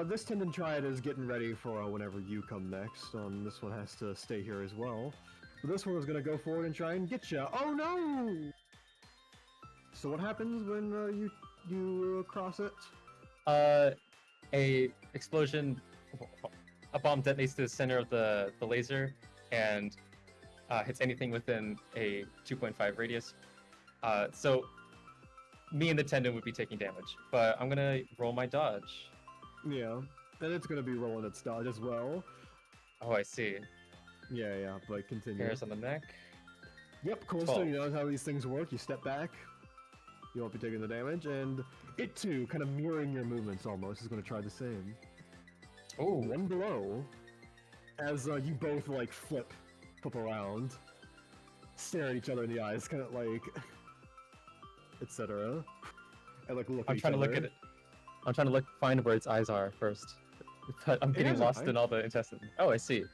this tendon triad is getting ready for whenever you come next. This one has to stay here as well. But this one is gonna go forward and try and get you. Oh no! So what happens when you cross it? A explosion, a bomb detonates to the center of the laser and hits anything within a 2.5 radius. So me and the tendon would be taking damage, but I'm gonna roll my dodge. Yeah, and it's gonna be rolling its dodge as well. Oh, I see. Yeah, but continue. Hairs on the neck. Yep, cool. So you know how these things work. You step back, you won't be taking the damage, and it too, kind of mirroring your movements almost, is going to try the same. Oh, one below, as you both like flip around, stare at each other in the eyes, kind of like, etc. And like look. I'm trying to look at it. I'm trying to find where its eyes are first, but I'm getting lost in all the intestines. Oh, I see.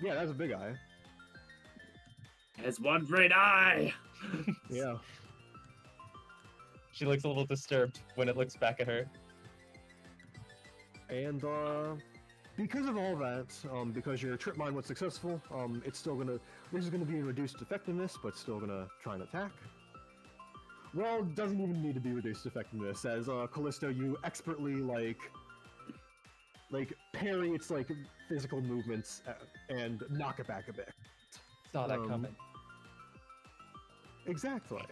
Yeah, that's a big eye. It's one great eye. Yeah. She looks a little disturbed when it looks back at her. And because of all that, because your trip mine was successful, it's still gonna. This is gonna be reduced effectiveness, but still gonna try and attack. Well, doesn't even need to be reduced effectiveness, as Callisto, you expertly like parry its like physical movements and knock it back a bit. Saw that coming. Exactly.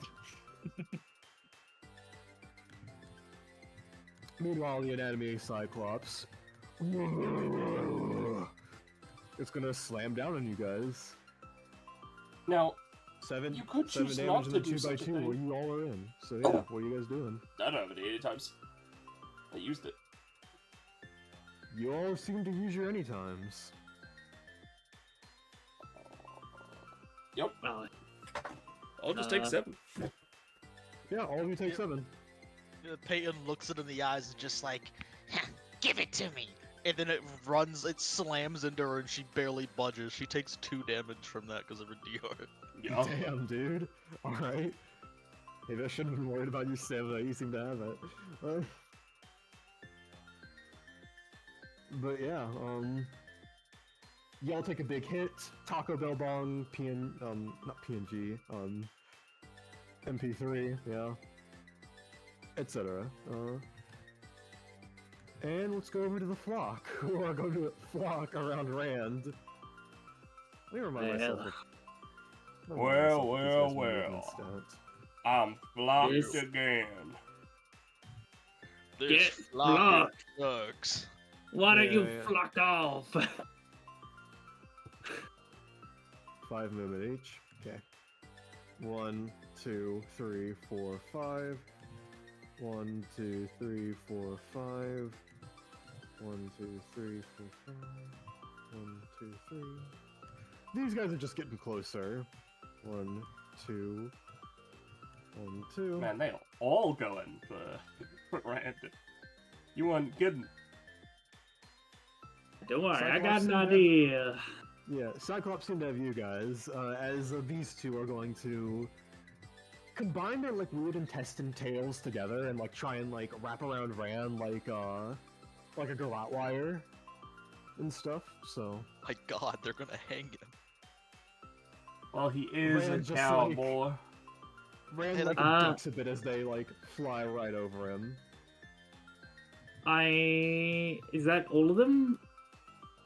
Meanwhile, the anatomy Cyclops, it's gonna slam down on you guys. Now, Seven you could choose damage not in to the do 2x2 such a thing. where you all are in. So yeah, what are you guys doing? I don't have it 80 times. I used it. You all seem to use your anytimes. Yep. Well, I'll just take 7. Yeah, all of you take 7. Peyton looks it in the eyes and just like, Give it to me. and then it slams into her and she barely budges. She takes 2 damage from that because of her DR. Yeah. Damn, dude. Alright. Maybe I shouldn't have been worried about your stamina. You seem to have it. But yeah, y'all take a big hit. Taco Bell Bong, not PNG, MP3, yeah, etc. And let's go over to the flock. Who are going to flock around Rand? Let me remind myself. Well. I'm flocked Yes. again. This Get flock flocked. sucks. Why don't you Yeah. flock off? 5 movement each. Okay. 1, 2, 3, 4, 5. 1, 2, 3, 4, 5. 1, 2, 3, 4, 5. 1, 2, 3. These guys are just getting closer. 1, 2. 1, 2. Man, they are all going for Rand. You weren't kidding. Don't worry, I Cyclops got an seem to have- idea. Yeah, Cyclops seem to have you guys, as these two are going to combine their like weird intestine tails together and like try and like wrap around Rand like a garrote wire and stuff. So My God, they're gonna hang him. Well, he is Rand a just, cowboy. Rand Hey, like uh, ducks a bit as they like fly right over him. Is that all of them?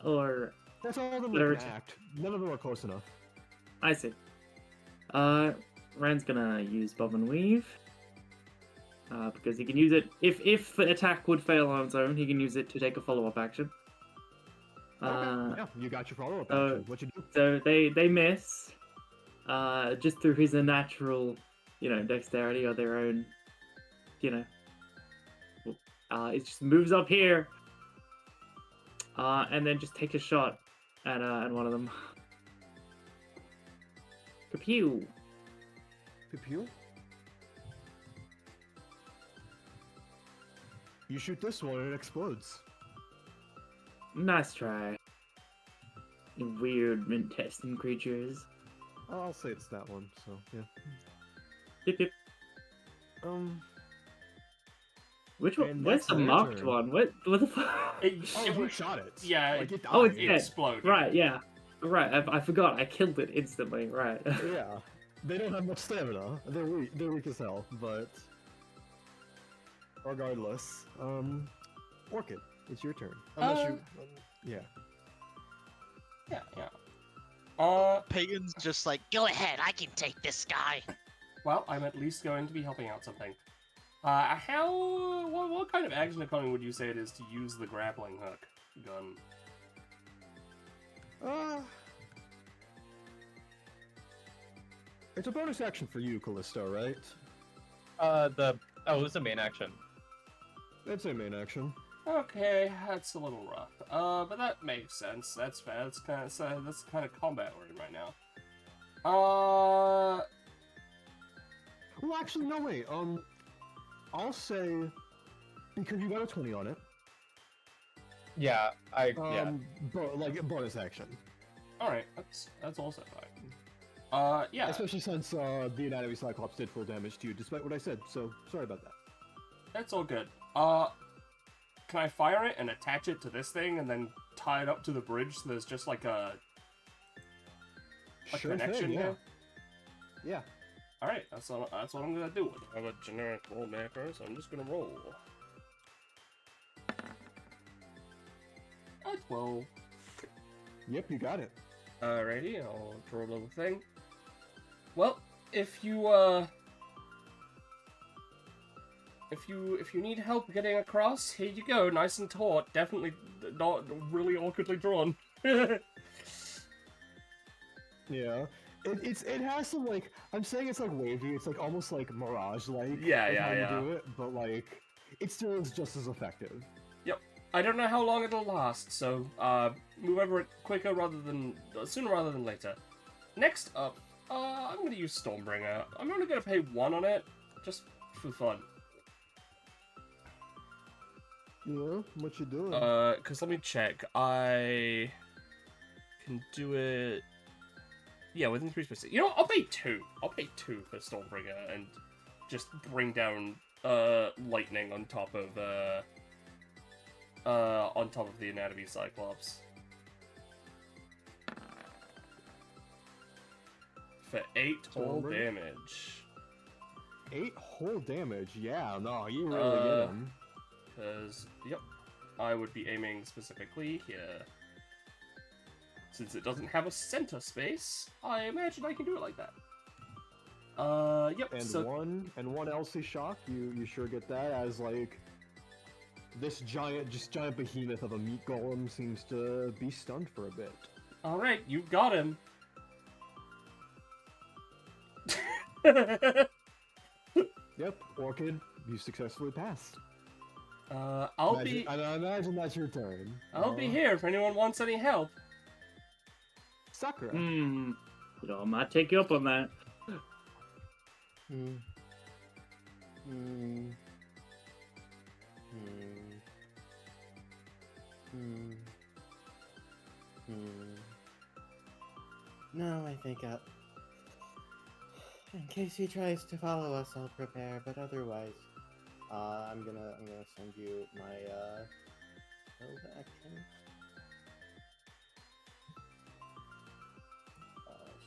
Or That's all of them There like are an act. None of them are close enough. I see. Rand's gonna use Bob and Weave. Because he can use it if the attack would fail on its own, he can use it to take a follow-up action. Okay, yeah, you got your follow-up uh, action. What you do? So they miss. Just through his natural, dexterity or their own, it just moves up here. And then just take a shot at one of them. Kapew! Pew. You shoot this one and it explodes. Nice try. You weird intestine creatures. I'll say it's that one. So yeah. Yep. And Which one? Where's that's the their marked turn. one? What the fuck? Oh, you shot it. Yeah, like it died. Oh, it's It dead. exploded. Right, yeah. Right, I forgot. I killed it instantly. Right. Yeah, they don't have much stamina. They're weak as hell. But regardless, Orchid, it's your turn. Unless yeah. Yeah. Peyton's just like, go ahead, I can take this guy. Well, I'm at least going to be helping out something. What kind of action economy would you say it is to use the grappling hook gun? It's a bonus action for you, Callisto, right? It's a main action. That's a main action. Okay, that's a little rough. But that makes sense. That's fair. That's kind of combat we're in right now. Well, actually, no, wait. I'll say because you got a 20 on it. Yeah, Like bonus action. All right, that's also fine. Yeah. Especially since the anatomy cyclops did full damage to you, despite what I said. So sorry about that. That's all good. Can I fire it and attach it to this thing and then tie it up to the bridge so there's just like a Sure connection thing, yeah. here? Yeah. Alright, that's what I'm gonna do. I have a generic roll macro, so I'm just gonna roll. A 12. Yep, you got it. Alrighty, I'll draw another thing. Well, if you need help getting across, here you go, nice and taut. Definitely not really awkwardly drawn. Yeah. It has some like I'm saying it's like wavy. It's like almost like mirage like. Yeah. You do it, but like it still is just as effective. Yep. I don't know how long it'll last, so move over it sooner rather than later. Next up, I'm gonna use Stormbringer. I'm only gonna pay 1 on it, just for fun. Yeah, what you doing? Cause let me check. I can do it. Yeah, within 3 spaces. You know what? I'll pay 2. I'll pay 2 for Stormbringer and just bring down lightning on top of the anatomy cyclops. For 8 whole Stormbringer? damage. 8 whole damage. Yeah, no, you really get him. Because, yep, I would be aiming specifically here. Since it doesn't have a center space, I imagine I can do it like that. Yep, And so... one LC shock, you sure get that as like this giant behemoth of a meat golem seems to be stunned for a bit. Alright, you got him. Yep, Orchid, you successfully passed. I imagine that's your turn. I'll be here if anyone wants any help. Sakura. You know, I might take you up on that. Hmm. Hmm. Hmm. Hmm. No, I think in case he tries to follow us, I'll prepare. But otherwise, I'm gonna send you my build action.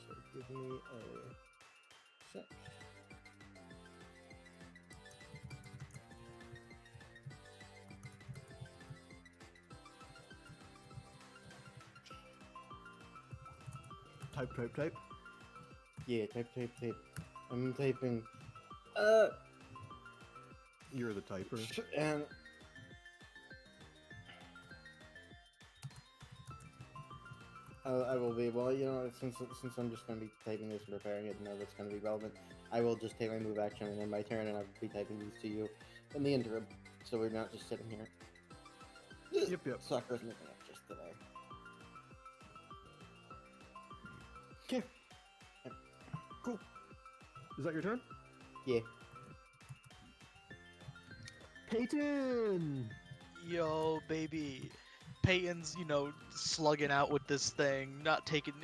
So give me a sec. Type. Yeah, type. I'm typing. You're the typer. And I will be, well, you know, since I'm just going to be typing this and preparing it and know that's going to be relevant, I will just take my move action and then my turn, and I'll be typing these to you in the interim, so we're not just sitting here. Yep. Sakura's moving up just today. Okay. Cool. Is that your turn? Yeah. Peyton! Yo, baby. Peyton's, slugging out with this thing, not taking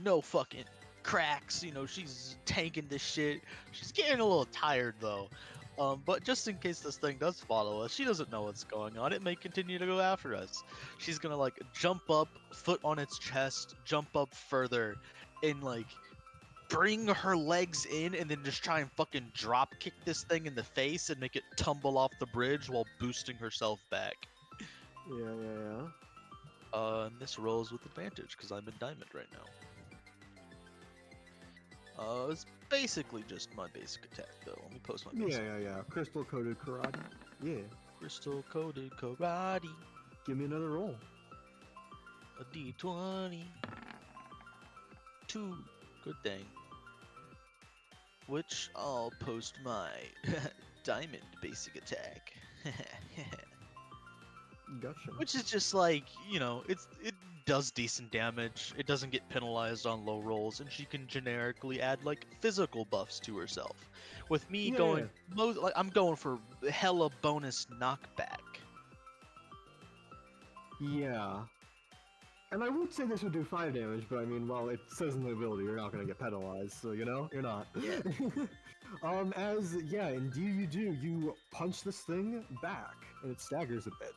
no fucking cracks. She's tanking this shit. She's getting a little tired though. But just in case this thing does follow us, she doesn't know what's going on. It may continue to go after us. She's gonna like jump up, foot on its chest, jump up further, and like bring her legs in, and then just try and fucking drop kick this thing in the face and make it tumble off the bridge while boosting herself back. Yeah. And this rolls with advantage because I'm in diamond right now. It's basically just my basic attack though. Let me post my basic. Yeah. Crystal coated karate. Yeah. Crystal coated karate. Give me another roll. A D20. 2. Good thing. Which I'll post my diamond basic attack. Gotcha. Which is just like, it does decent damage. It doesn't get penalized on low rolls, and she can generically add like physical buffs to herself. With me going, I'm going for hella bonus knockback. Yeah. And I would say this would do 5 damage, but I mean, well, it says in the ability you're not gonna get penalized, so you're not. Yeah. You punch this thing back, and it staggers a bit.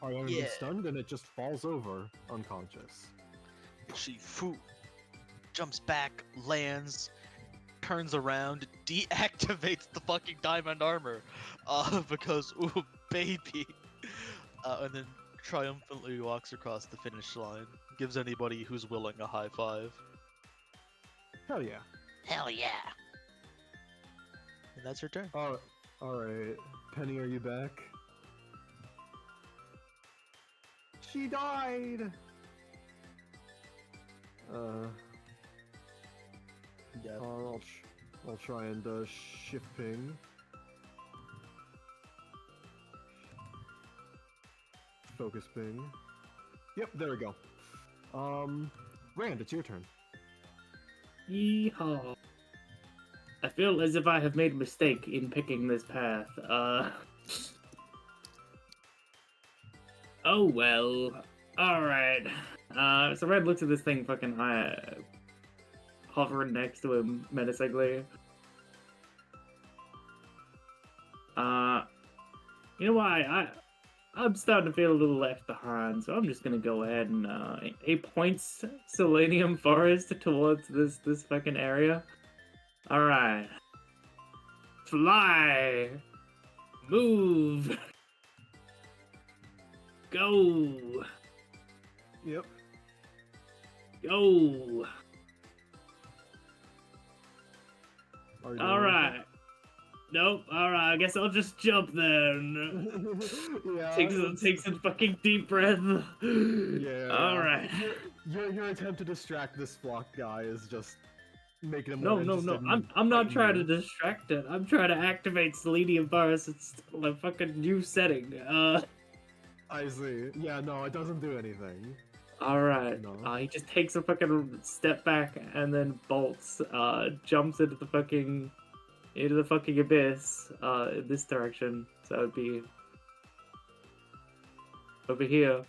Are you gonna be stunned, and it just falls over unconscious. She jumps back, lands, turns around, deactivates the fucking diamond armor, because ooh baby, and then triumphantly walks across the finish line. Gives anybody who's willing a high five. Hell yeah. Hell yeah. And that's her turn. Alright. Penny, are you back? She died! Yeah. I'll try and shift ping. Focus ping. Yep, there we go. Rand, it's your turn. Yeehaw. I feel as if I have made a mistake in picking this path. Oh well. Alright. So Red looks at this thing fucking high, hovering next to him menacingly. You know why? I'm starting to feel a little left behind, so I'm just gonna go ahead and he points Selenium Forest towards this fucking area. Alright. Fly! Move! Go! Yep. Go! Alright. Nope, alright, I guess I'll just jump then. Yeah. Takes a fucking deep breath. Yeah. Alright. Your attempt to distract this block guy is just making him No, more no, no. interested in I'm not fighting trying to you. distract it. I'm trying to activate Selenium Virus. It's a fucking new setting. I see. Yeah, no, it doesn't do anything. Alright. No. He just takes a fucking step back and then bolts. Jumps into the fucking abyss. In this direction. So it'd be over here.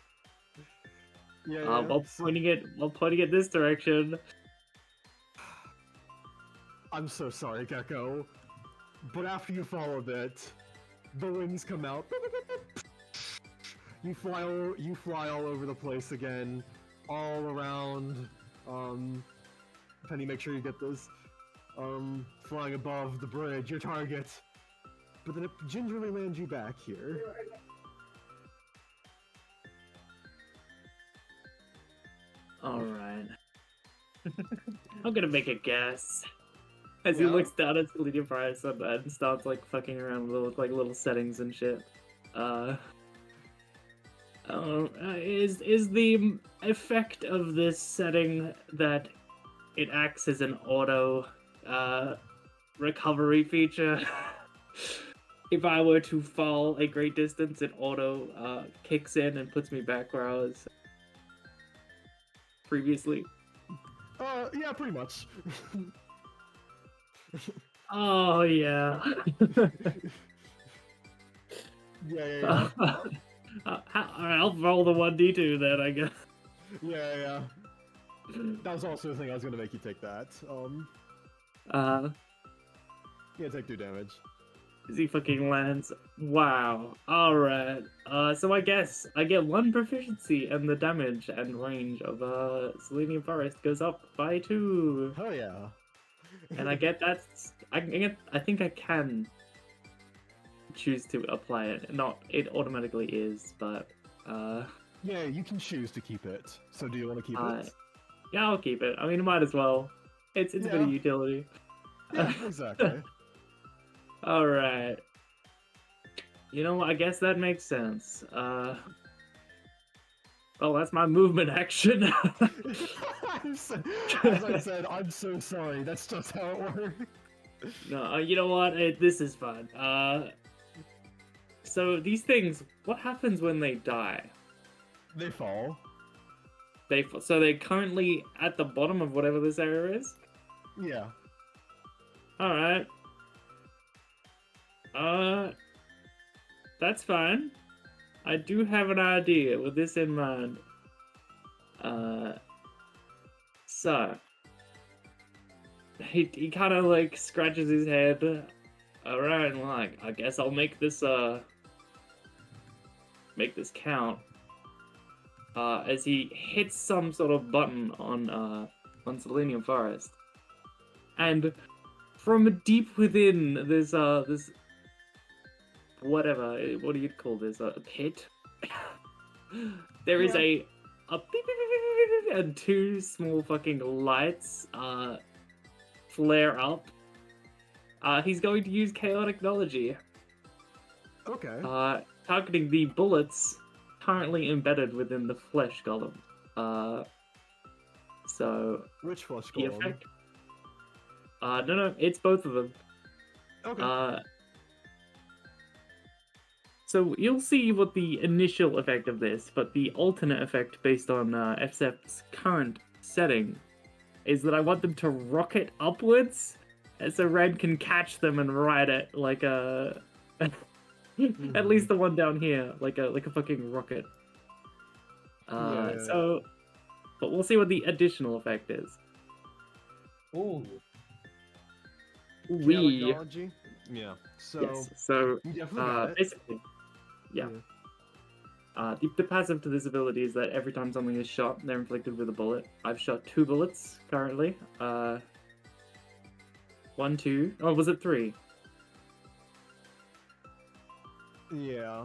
Yeah, While pointing it this direction. I'm so sorry, Gecko. But after you fall a bit, the wings come out. You fly all over the place again, all around. Penny, make sure you get this. Flying above the bridge, your target. But then it gingerly lands you back here. Alright. I'm gonna make a guess. As he Yeah. looks down at Selenium Virus and starts like fucking around with little settings and shit. Is the effect of this setting that it acts as an auto recovery feature? If I were to fall a great distance, it auto kicks in and puts me back where I was previously. Yeah, pretty much. Oh yeah. Yeah. Alright, I'll roll the 1d2 then, I guess. Yeah. That was also the thing I was gonna make you take that. Yeah, take 2 damage. As he fucking lands. Wow. Alright. So I guess I get 1 proficiency, and the damage and range of Selenium Forest goes up by 2. Hell yeah. And I get that. I think I can choose to apply it. Not it automatically is, but Yeah, you can choose to keep it. So do you want to keep it? yeah, I'll keep it. I mean, I might as well. It's a bit of Yeah. utility. Yeah, exactly. All right. You know what? I guess that makes sense. Well, that's my movement action. As I said, I'm so sorry. That's just how it works. No, you know what? This is fun. So these things, what happens when they die? They fall. So they're currently at the bottom of whatever this area is? Yeah. Alright. That's fine. I do have an idea with this in mind. So he kind of like scratches his head around like, I guess I'll make this count. As he hits some sort of button on Selenium Forest. And from deep within this whatever, what do you call this? A pit? There is a beep, beep, beep, beep, and 2 small fucking lights flare up. He's going to use chaotic technology. Okay. Targeting the bullets currently embedded within the flesh golem. So Which flesh the golem? effect. No, it's both of them. Okay. So you'll see what the initial effect of this, but the alternate effect based on FSF's current setting is that I want them to rocket upwards, so Red can catch them and ride it like a. At least the one down here, like a fucking rocket. Yeah. So, but we'll see what the additional effect is. Ooh. We. Technology? Yeah. So Yes. So you definitely got it. basically, yeah. The passive to this ability is that every time something is shot, they're inflicted with a bullet. I've shot 2 bullets currently. 1, 2. Oh, was it 3? Yeah.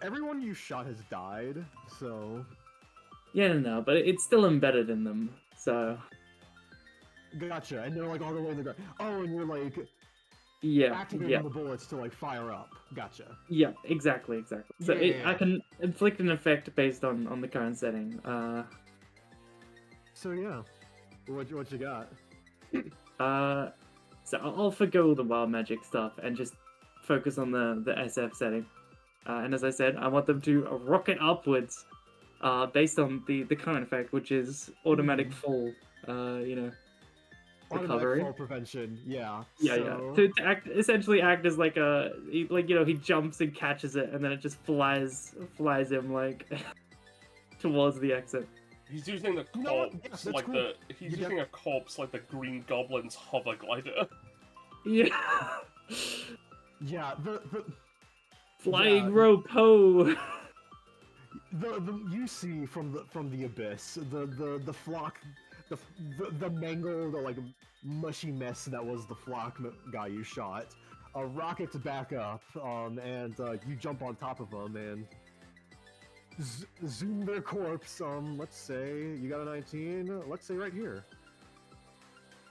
Everyone you shot has died, so Yeah, no, but it's still embedded in them. So gotcha. And they're like all the way in the ground. Oh, and you're like yeah, activating the bullets to like fire up. Gotcha. yeah, exactly. So Yeah. I can inflict an effect based on the current setting. So yeah. What you got? So I'll forgo the wild magic stuff and just focus on the SF setting. And as I said, I want them to rocket upwards, based on the current effect, which is automatic fall. Automatic Recovery. fall prevention. Yeah. Yeah, so... yeah. To essentially act as like he jumps and catches it, and then it just flies him like towards the exit. He's using the You know what? corpse Yeah, like that's cool. he's You using a corpse like the Green Goblin's hover glider. Yeah. Yeah. The Flying Yeah. rope ho. the you see from the abyss the flock the mangled like mushy mess that was the flock guy you shot rockets back up and you jump on top of them and zoom their corpse let's say you got a 19, let's say right here.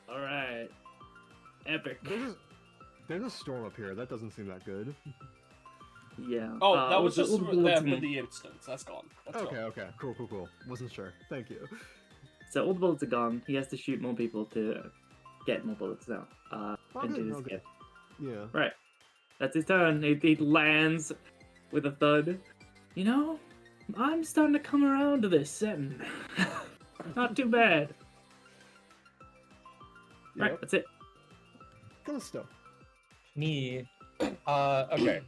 All right. Epic. There's a storm up here that doesn't seem that good. Yeah. Oh, that was all just the bullets there are for gone. the instance. That's gone. That's Okay, gone. okay, cool. Wasn't sure. Thank you. So all the bullets are gone. He has to shoot more people to get more bullets now. Into good, his okay. gift. Yeah. Right. That's his turn. He lands with a thud. You know, I'm starting to come around to this setting. Not too bad. Right, Yep. that's it. Callisto. Me. Okay.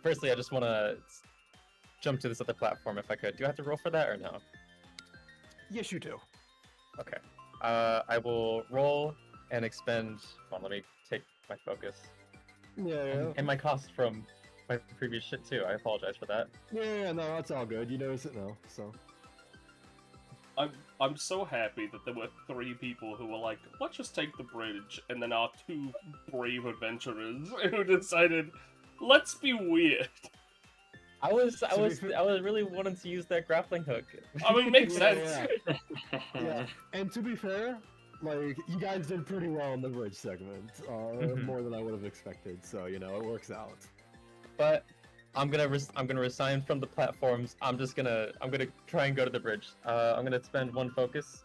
Firstly, I just want to jump to this other platform if I could. Do I have to roll for that or no? Yes, you do. Okay. I will roll and expend. Hold on, let me take my focus. Yeah. And my cost from my previous shit too. I apologize for that. Yeah, no, that's all good. You notice it now, so. I'm so happy that there were 3 people who were like, let's just take the bridge, and then our 2 brave adventurers who decided, let's be weird. I was really wanting to use that grappling hook. I mean, makes Yeah, sense. Yeah. And to be fair, like, you guys did pretty well in the bridge segment. More than I would have expected, so, you know, it works out. But I'm gonna resign from the platforms. I'm gonna try and go to the bridge. I'm gonna spend 1 focus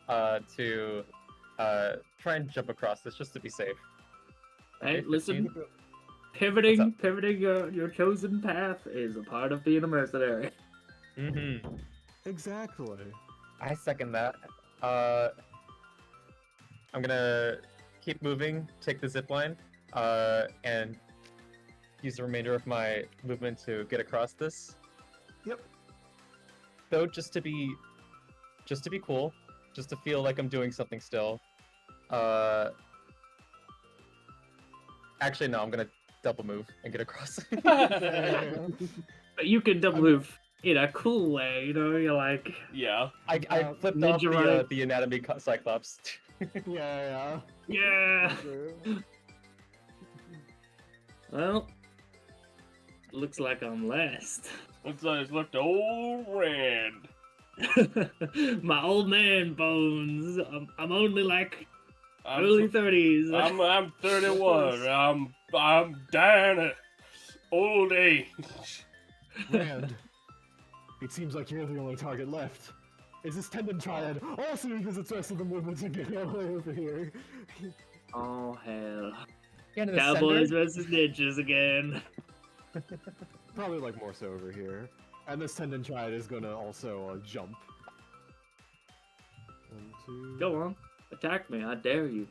to try and jump across this just to be safe. Hey, Okay, listen. 15. Pivoting your chosen path is a part of being a mercenary. Mm-hmm. Exactly. I second that. I'm gonna keep moving, take the zip line, and use the remainder of my movement to get across this. Yep. Though just to be cool, just to feel like I'm doing something still. Actually, no, I'm gonna double move and get across. But you can double move in a cool way, you know, you're like... Yeah. I flipped off Ninja right. the anatomy cyclops. Yeah. Yeah! Sure. Well, looks like I'm last. Looks like it's looked old red. My old man bones. I'm only like I'm early 30s. I'm 31. I'm dying at old age. Rand, it seems like you're the only target left. Is this tendon triad also uses its rest of the movement to get all the way over here? Oh, hell. Get in the Cowboys center. versus ninjas again. Probably like more so over here. And this tendon triad is gonna also jump. 1, 2, Go on. Attack me. I dare you.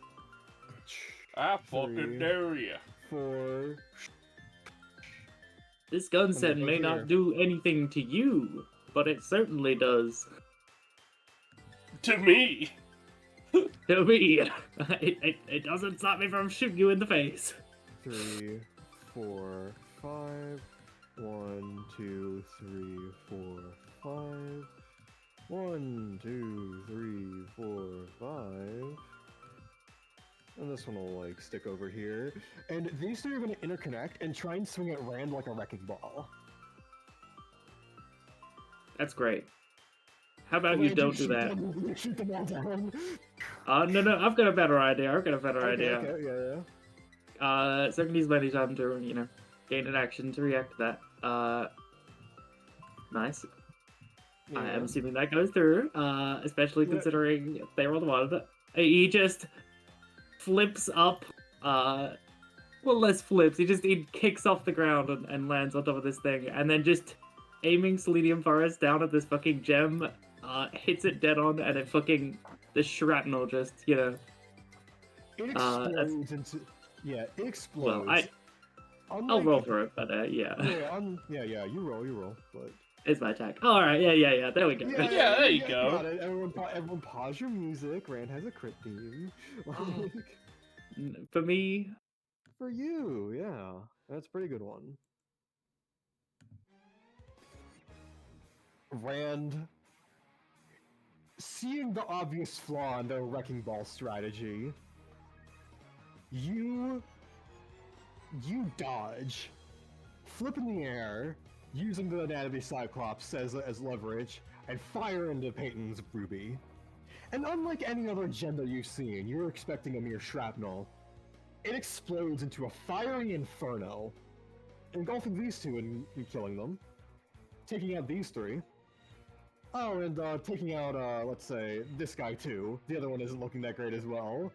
I fucking 3, dare you. 4. This gun set over may here. not do anything to you, but it certainly does To me. to me. It doesn't stop me from shooting you in the face. 3, 4, 5. 1, 2, 3, 4, 5. 1, 2, 3, 4, 5. And this one will like stick over here. And these 3 are going to interconnect and try and swing at Rand like a wrecking ball. That's great. How about you Rand, don't do shoot that? them- you shoot them all down. No, I've got a better idea. Okay, yeah. So I can use my time to, you know, gain an action to react to that. Nice. I am Yeah. assuming that goes through, especially Yeah. considering they rolled a one. He just flips up, well, less flips. He kicks off the ground and lands on top of this thing, and then just aiming Selenium Forest down at this fucking gem, hits it dead on, and it fucking the shrapnel just, It explodes into. Yeah, it explodes. well, I'll Unlike- roll for it, but yeah, Yeah, you roll, but. it's my attack. All right, yeah, there we go. Yeah, there you go. got it. Everyone pause your music. Rand has a crit theme. For me, For you, yeah. That's a pretty good one. Rand, seeing the obvious flaw in their wrecking ball strategy, you dodge, flip in the air, using the anatomy cyclops as leverage, and fire into Peyton's ruby. And unlike any other gem that you've seen, you're expecting a mere shrapnel. It explodes into a fiery inferno, engulfing these two and killing them, taking out these three. Oh, and taking out, let's say, this guy too. The other one isn't looking that great as well.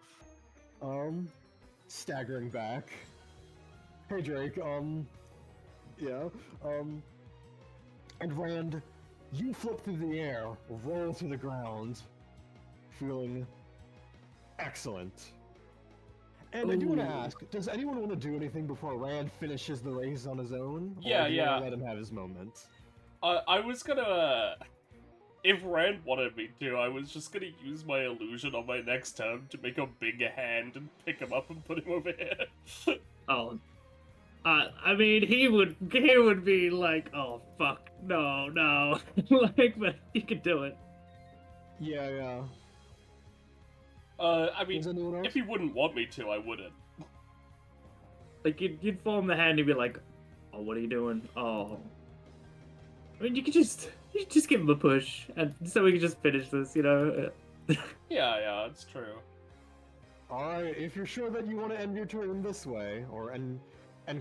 Staggering back. Hey Drake, yeah, and Rand, you flip through the air, roll to the ground, feeling excellent. And I do want to ask, does anyone want to do anything before Rand finishes the race on his own? Yeah, or do you yeah. wanna let him have his moment? I was gonna... If Rand wanted me to, I was just gonna use my illusion on my next turn to make a big hand and pick him up and put him over here. Oh, I mean, he would be like, oh fuck, no, like, but he could do it. Yeah. I mean, Does anyone else? if he wouldn't want me to, I wouldn't. Like you'd form the hand and be like, oh, what are you doing? Oh, I mean, you could just give him a push, and so we can just finish this, Yeah, it's true. Alright, if you're sure that you want to end your turn this way, or end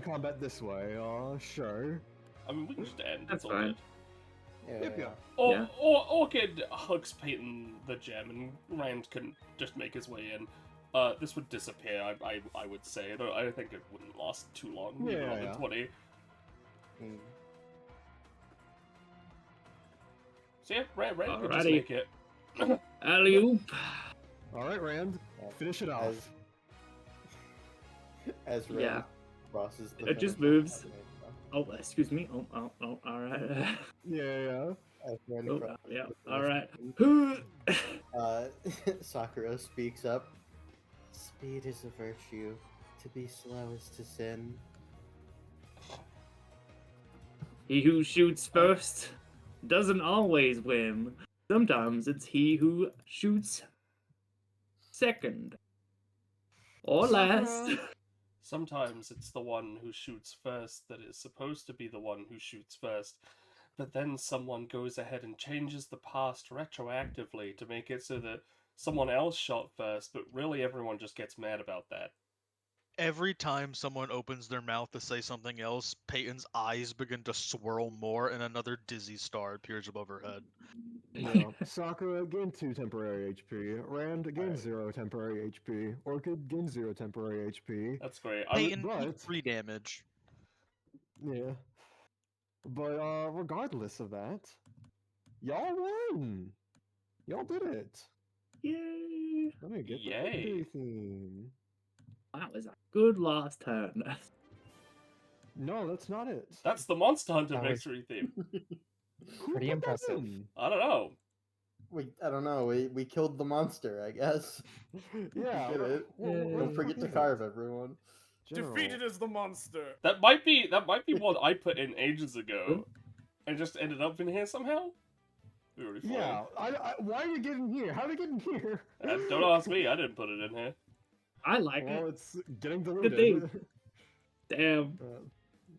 combat this way, sure. I mean, we can just end. That's it's all fine. good. Yeah. Yeah. Orchid hugs Peyton the gem, and Rand can just make his way in. This would disappear, I would say. I don't think it wouldn't last too long. Even on the 20. So yeah, Rand could just Alrighty. make it. Alley-oop. Alright, Rand, finish it off. As Rand Yeah. crosses the It just finish line. moves. Oh, excuse me. Oh, alright. Yeah. As Rand Oh, crosses yeah, the finish alright. Sakura speaks up. Speed is a virtue. To be slow is to sin. He who shoots first doesn't always win. Sometimes it's he who shoots second. Or last. Sakura. Sometimes it's the one who shoots first that is supposed to be the one who shoots first, but then someone goes ahead and changes the past retroactively to make it so that someone else shot first, but really everyone just gets mad about that. Every time someone opens their mouth to say something else, Peyton's eyes begin to swirl more and another dizzy star appears above her head. Yeah. Sakura, gain 2 temporary HP. Rand, gain Alright. 0 temporary HP. Orchid, gain 0 temporary HP. That's great. Peyton, but- take 3 damage. Yeah. But, regardless of that, y'all won! Y'all did it! Yay. Let me get the Yay. victory theme. That was a good last turn. No, that's not it. That's the Monster Hunter That was- victory theme. Who pretty put that impressive. in? I don't know. I don't know. We killed the monster, I guess. Yeah. We did it. Yeah. Don't forget to carve everyone. General. as the monster. That might be one I put in ages ago, and just ended up in here somehow. Be really funny. Yeah. Why are you getting here? How did it get in here? Don't ask me. I didn't put it in here. I like Well, it. it's getting Good deleted. thing. Damn.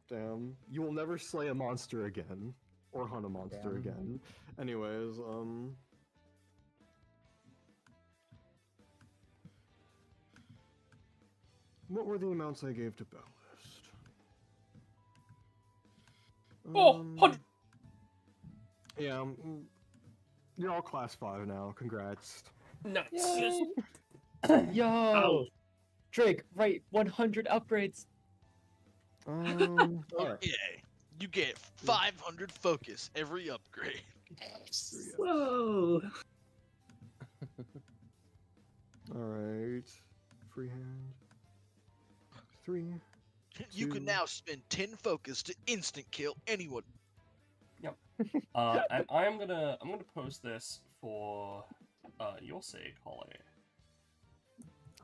Damn. You will never slay a monster again. Or hunt a monster Damn. again. Anyways, what were the amounts I gave to Ballast? Oh, 100. Yeah, You're all class 5 now. Congrats. Nice. Yo, Drake, right? 100 upgrades. All right. Okay, you get 500 focus every upgrade. Whoa! All right. Free hand. 3. You can Two. now spend 10 focus to instant kill anyone. And I'm gonna post this for your sake, Holly.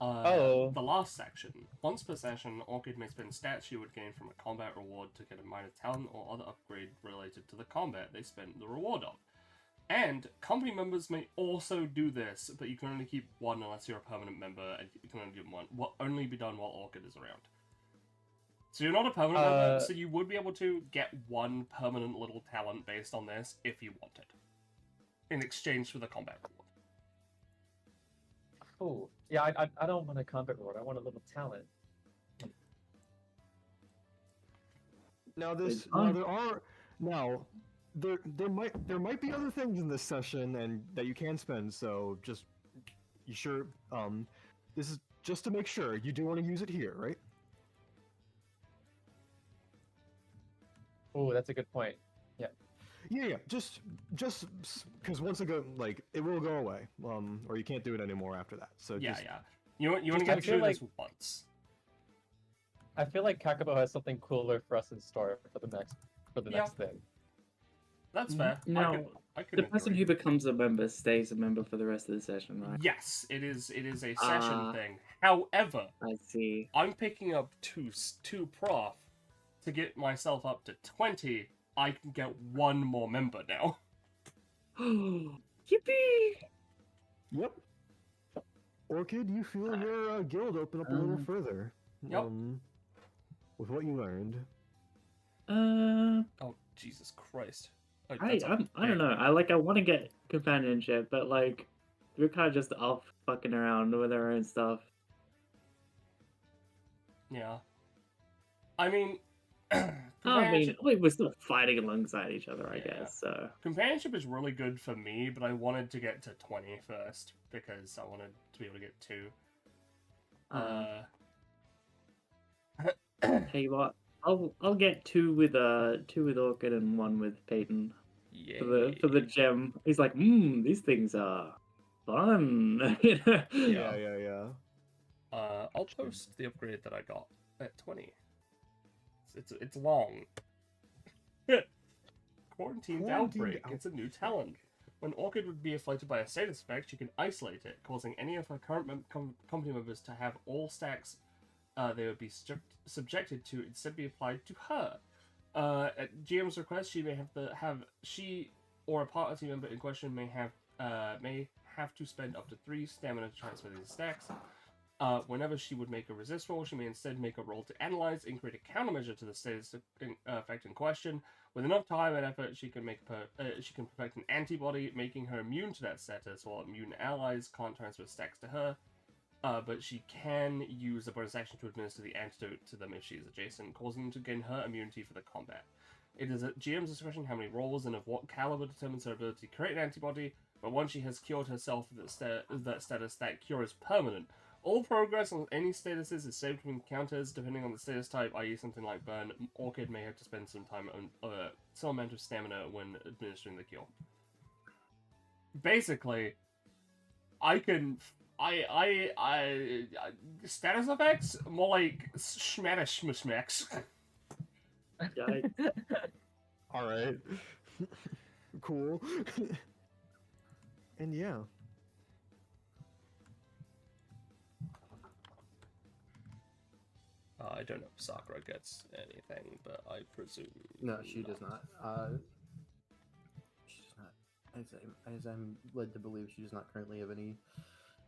The last section. Once per session, Orchid may spend stats she would gain from a combat reward to get a minor talent or other upgrade related to the combat they spent the reward of. And company members may also do this, but you can only keep one unless you're a permanent member, and you can only do one. Will only be done while Orchid is around. So you're not a permanent member, so you would be able to get one permanent little talent based on this if you wanted, in exchange for the combat reward. Oh, yeah, I don't want a combat reward. I want a little talent. Now there might be other things in this session and that you can spend. So just this is just to make sure you do want to use it here, right? Oh, that's a good point. Yeah. Just because once it it will go away, or you can't do it anymore after that. So Yeah. just, You want to I get feel through this like- once. I feel like Kakapo has something cooler for us in store for the next thing. That's fair. No, I could The person agree. who becomes a member stays a member for the rest of the session, right? Yes, it is a session Ah. thing. However, I see. I'm picking up two prof to get myself up to 20. I can get one more member now. Yippee! Yep. Orchid, you feel your guild open up a little further. Yep. With what you learned. Oh, Jesus Christ. Oh, I that's a don't big- know. I want to get companionship, but like we're kind of just off fucking around with our own stuff. Yeah. I mean, We're still fighting alongside each other, I Yeah. guess. So companionship is really good for me, but I wanted to get to 20 first because I wanted to be able to get 2. tell you what, I'll get two with Orchid and one with Peyton for the gem. He's like, these things are fun. You know? Yeah. I'll post the upgrade that I got at 20. It's long. Quarantined Outbreak. It's a new talent. When Orchid would be afflicted by a status effect, she can isolate it, causing any of her current company members to have all stacks they would be subjected to instead be applied to her. At GM's request, she or a party member in question may have to spend up to 3 stamina to transfer these stacks. Whenever she would make a resist roll, she may instead make a roll to analyze and create a countermeasure to the status effect in question. With enough time and effort, she can perfect an antibody, making her immune to that status, while immune allies can't transfer stacks to her. But she can use a bonus action to administer the antidote to them if she is adjacent, causing them to gain her immunity for the combat. It is at GM's discretion how many rolls and of what caliber determines her ability to create an antibody, but once she has cured herself of that status, that cure is permanent. All progress on any statuses is saved from encounters, depending on the status type, i.e. something like burn. Orchid may have to spend some time on some amount of stamina when administering the cure. Basically, I status effects? More like schmadish. Alright. Cool. And yeah. I don't know if Sakura gets anything, but I presume... No, she does not. She does not. As I'm led to believe, she does not currently have any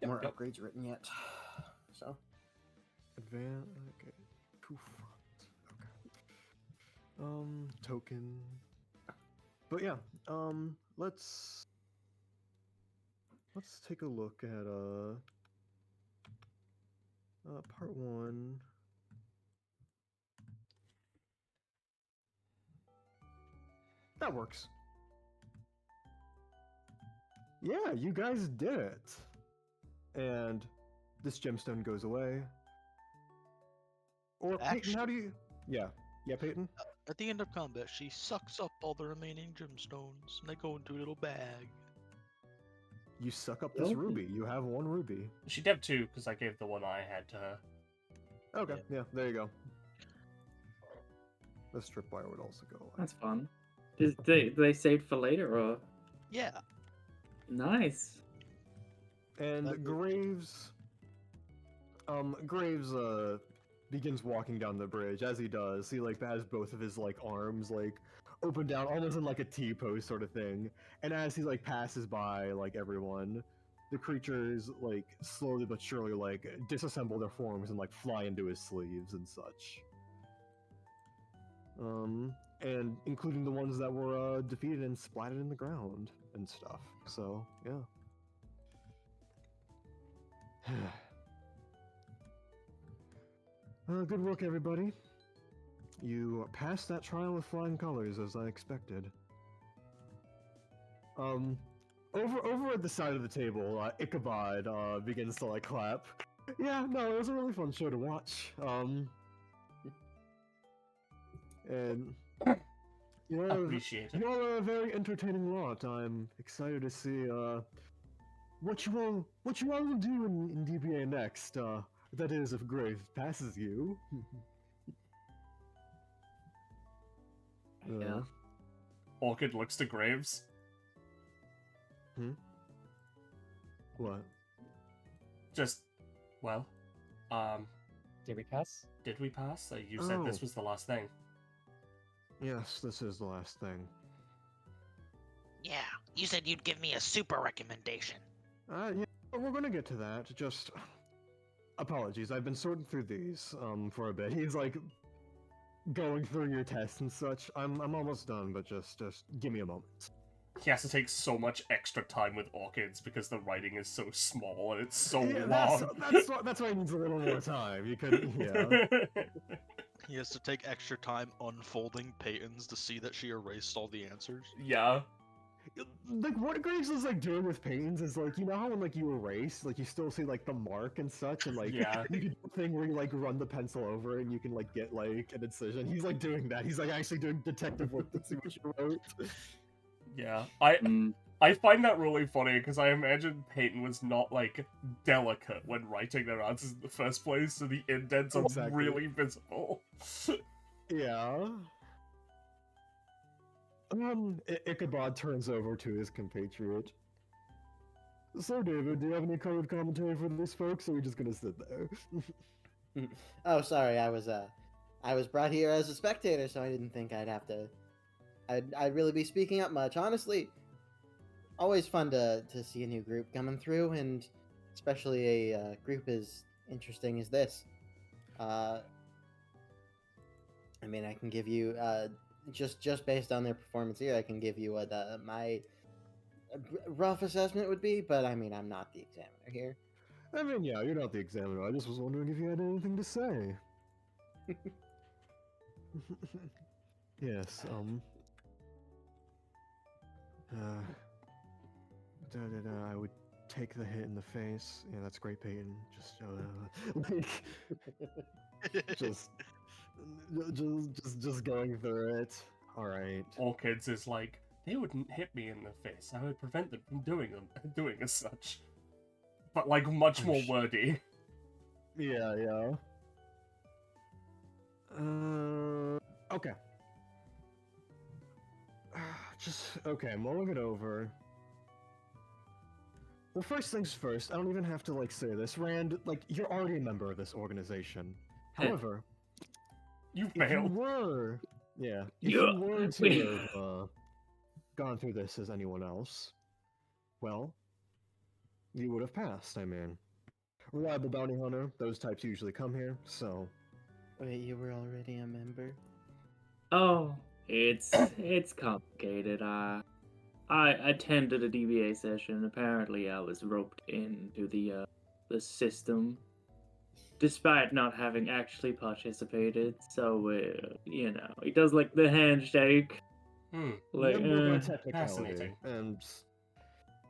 more upgrades written yet. So. Advance. Okay. 2 front. Okay. Token. But yeah. Let's take a look at part 1. That works. Yeah, you guys did it. And this gemstone goes away. Or Peyton, how do you? Yeah, Peyton. At the end of combat, she sucks up all the remaining gemstones, and they go into a little bag. You suck up this Okay. ruby. You have 1 ruby. She'd have 2 because I gave the one I had to her. Okay, yeah, there you go. The strip wire would also go away. That's fun. Do they save for later or? Yeah. Nice. And That- Graves begins walking down the bridge. As he does, he like has both of his like arms like open down, almost in like a T pose sort of thing. And as he like passes by like everyone, the creatures like slowly but surely like disassemble their forms and like fly into his sleeves and such. And including the ones that were defeated and splatted in the ground and stuff. So yeah. Good work, everybody. You passed that trial with flying colors, as I expected. Over at the side of the table, Ichabod begins to like clap. Yeah, no, it was a really fun show to watch. And Appreciate it. you all are a very entertaining lot. I'm excited to see what you all will do in DBA next. That is, if Grave passes you. Yeah. Orchid looks to Graves. What? Just, well, Did we pass? did we pass? You said this Oh. was the last thing. Yes, this is the last thing. Yeah, you said you'd give me a super recommendation. Yeah, we're gonna get to that. Just apologies. I've been sorting through these for a bit. He's like going through your tests and such. I'm almost done, but just give me a moment. He has to take so much extra time with orchids because the writing is so small and it's so Yeah, long. that's why he needs a little more time. You could, yeah. He has to take extra time unfolding Peyton's to see that she erased all the answers. Yeah. Like what Graves is like doing with Peyton's is like, you know how when like you erase, like you still see like the mark and such, and like Yeah. you can do a thing where you like run the pencil over and you can like get like an incision. He's like doing that. He's like actually doing detective work to see what you wrote. Yeah. Mm. I find that really funny because I imagine Peyton was not like delicate when writing their answers in the first place, so the indents are Exactly. really visible. Yeah. Ichabod turns over to his compatriot. So, David, do you have any colored commentary for this, folks, or are we just gonna sit there? Oh, sorry, I was brought here as a spectator, so I didn't think I'd have to. I'd really be speaking up much. Honestly, always fun to see a new group coming through, and especially a group as interesting as this. I mean, I can give you just based on their performance here, I can give you what my rough assessment would be. But I mean, I'm not the examiner here. I mean, yeah, you're not the examiner. I just was wondering if you had anything to say. Yes, I would take the hit in the face. Yeah, that's great, Peyton. Just, like, just going through it. All right. Orchids is like, they wouldn't hit me in the face. I would prevent them from doing as such. But like much more wordy. Yeah. Okay. Okay, mulling it over. Well, first things first, I don't even have to, like, say this. Rand, like, you're already a member of this organization. However, You if you failed. were... Yeah, if Yeah. you were to have gone through this as anyone else, well, you would have passed, I mean. Reliable bounty hunter, those types usually come here, so... Wait, you were already a member? Oh, it's complicated. I attended a DBA session. Apparently, I was roped into the system, despite not having actually participated. So, you know, he does like the handshake. Like, Number by technicality, fascinating. and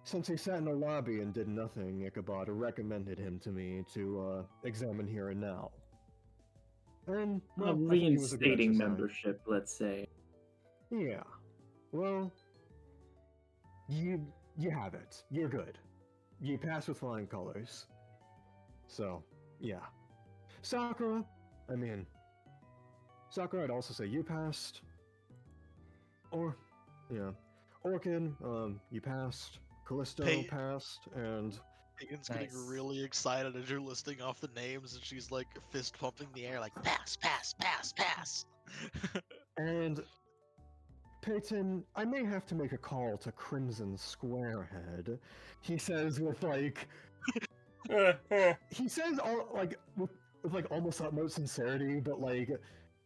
Since he sat in the lobby and did nothing, Ichabod recommended him to me to examine here and now. And, well, I think it was a good Reinstating exercise. membership, let's say. Yeah. Well, you have it. You're good. You passed with flying colors. So, yeah. Sakura, I'd also say you passed. Or, yeah. Orchid, you passed. Callisto Hey. passed, and Peyton's Nice. getting really excited as you're listing off the names, and she's like fist pumping the air, like Pass, pass, pass, pass. and Peyton, I may have to make a call to Crimson Squarehead. He says with like he says all like with like almost utmost sincerity, but like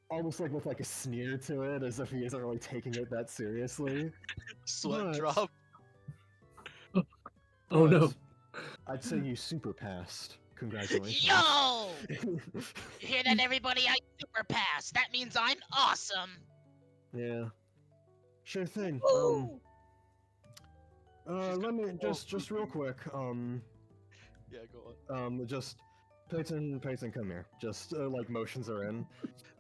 almost like with like a sneer to it, as if he isn't really taking it that seriously. sweat But- drop. Oh no. But I'd say you super passed. Congratulations. Yo! You hear that, everybody? I super pass. That means I'm awesome. Yeah. Sure thing. Woo! Let me just real quick. Yeah, go on. Just Peyton, come here. Just like motions are in.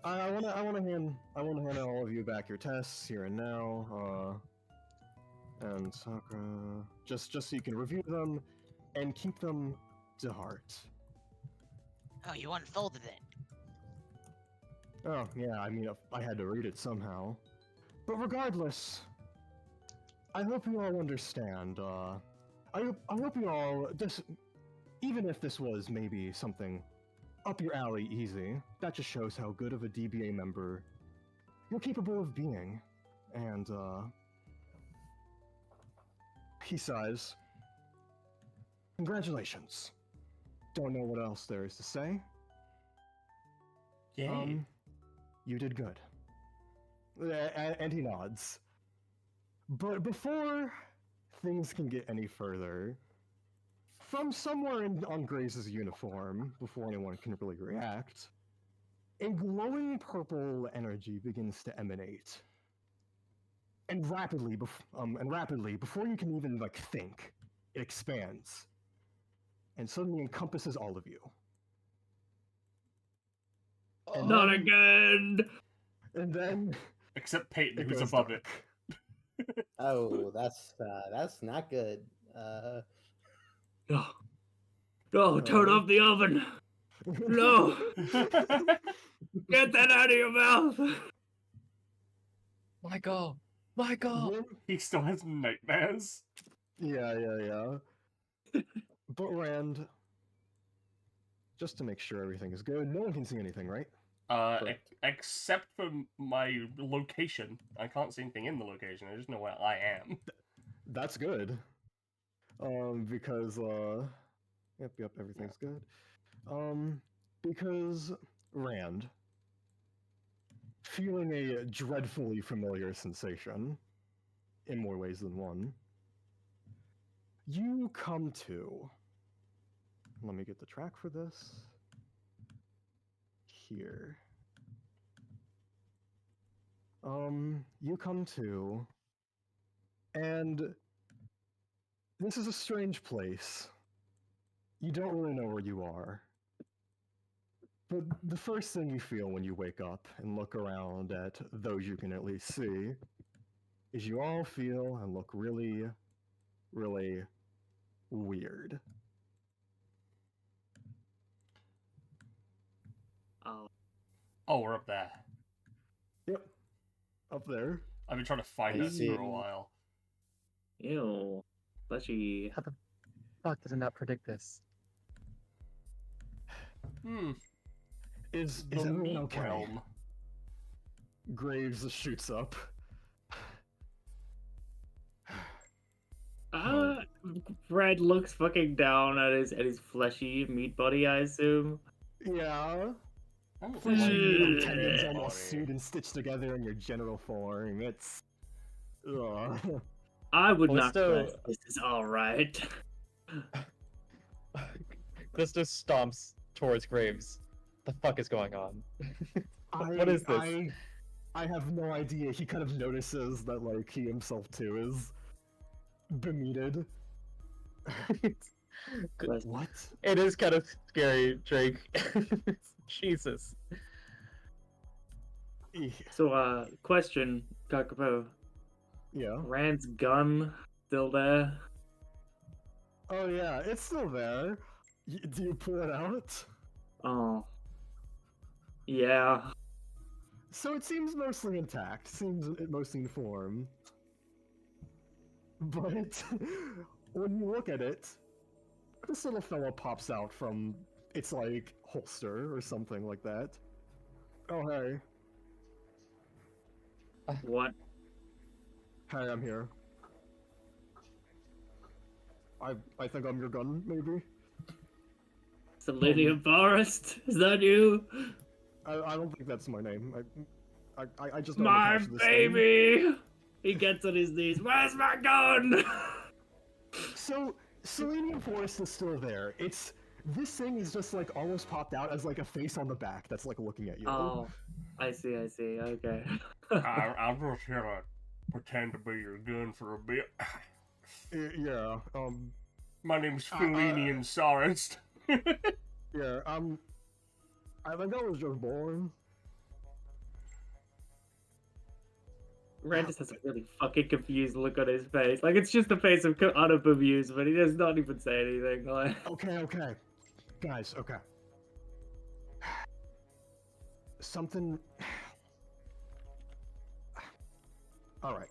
I wanna hand all of you back your tests here and now. And Sakura, just so you can review them and keep them to heart. Oh, you unfolded it. Oh yeah, I mean I had to read it somehow. But regardless, I hope you all understand. I hope you all even if this was maybe something up your alley easy, that just shows how good of a DBA member you're capable of being. And he sighs. Congratulations. Don't know what else there is to say. Yay. You did good. And he nods. But before things can get any further, from somewhere on Grace's uniform, before anyone can really react, a glowing purple energy begins to emanate. And rapidly, before you can even like think, it expands and suddenly encompasses all of you. And Not then- again! And then Except Peyton, it who's goes above dark. it. Oh, that's not good. No. No, turn off the oven! No! Get that out of your mouth! Michael! Michael! Yeah, He still has nightmares. yeah. But Rand, just to make sure everything is good, no one can see anything, right? Correct. Except for my location. I can't see anything in the location. I just know where I am. That's good. Because yep, everything's good. Because Rand, feeling a dreadfully familiar sensation, in more ways than one, you come to. Let me get the track for this. Here. You come to, and this is a strange place. You don't really know where you are. But the first thing you feel when you wake up and look around at those you can at least see is you all feel and look really, really weird. Oh, we're up there. Yep. Up there. I've been trying to find I us see. for a while. Ew. Fleshy. How the fuck did I not predict this? Is The everyone meat okay? realm. Graves shoots up. Fred looks fucking down at his fleshy meat body, I assume. Yeah. I'm a Fleshy flying tendons dead almost body. sewed and stitched together in your general form. It's. Ugh. I would not Callisto- class this is alright. Callisto stomps towards Graves. The fuck is going on? What is this? I have no idea. He kind of notices that, like, he himself too is bemeated. What? It is kind of scary, Drake. Jesus. So, question, Kakapo. Yeah. Rand's gun still there? Oh yeah, it's still there. Do you pull it out? Oh. Yeah. So it seems mostly intact. Seems mostly in form. But when you look at it, this little fella pops out from its like holster or something like that. Oh hey. What? Hey, I'm here. I think I'm your gun, maybe? Selenium Forest, is that you? I don't think that's my name. I just don't My attach to this thing. baby! He gets on his knees. Where's my gun? So, Selenium Forest is still there. This thing is just like almost popped out as like a face on the back that's like looking at you. Oh, I see, okay. I'm just here to pretend to be your gun for a bit. Yeah, My name's Felinian Sarist. yeah, I think I was just born. Rand just has a really fucking confused look on his face. Like, it's just a face of utter bemusement. He does not even say anything. Like, Okay. Guys, okay. Something... Alright.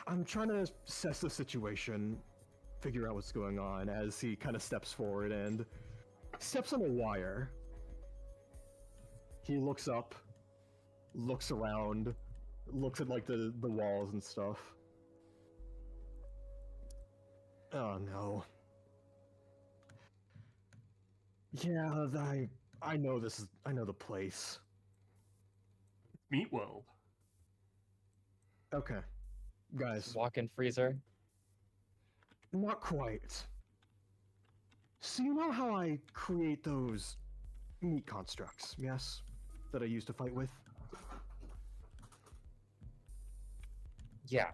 I'm trying to assess the situation, figure out what's going on as he kind of steps forward and steps on a wire. He looks up, looks around, looks at like the walls and stuff. Oh no. Yeah, I know I know the place. Meat World. Okay. Guys, Walk-in freezer. not quite. So you know how I create those meat constructs, yes? That I used to fight with? Yeah,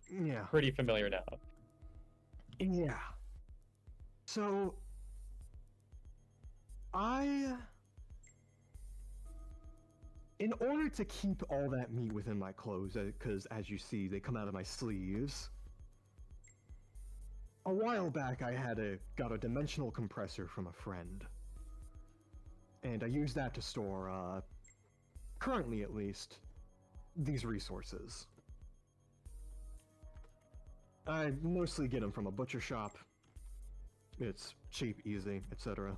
Yeah. pretty familiar now. Yeah. So, in order to keep all that meat within my clothes, because as you see, they come out of my sleeves, a while back I got a dimensional compressor from a friend. And I use that to store, currently at least, these resources. I mostly get them from a butcher shop. It's cheap, easy, etc.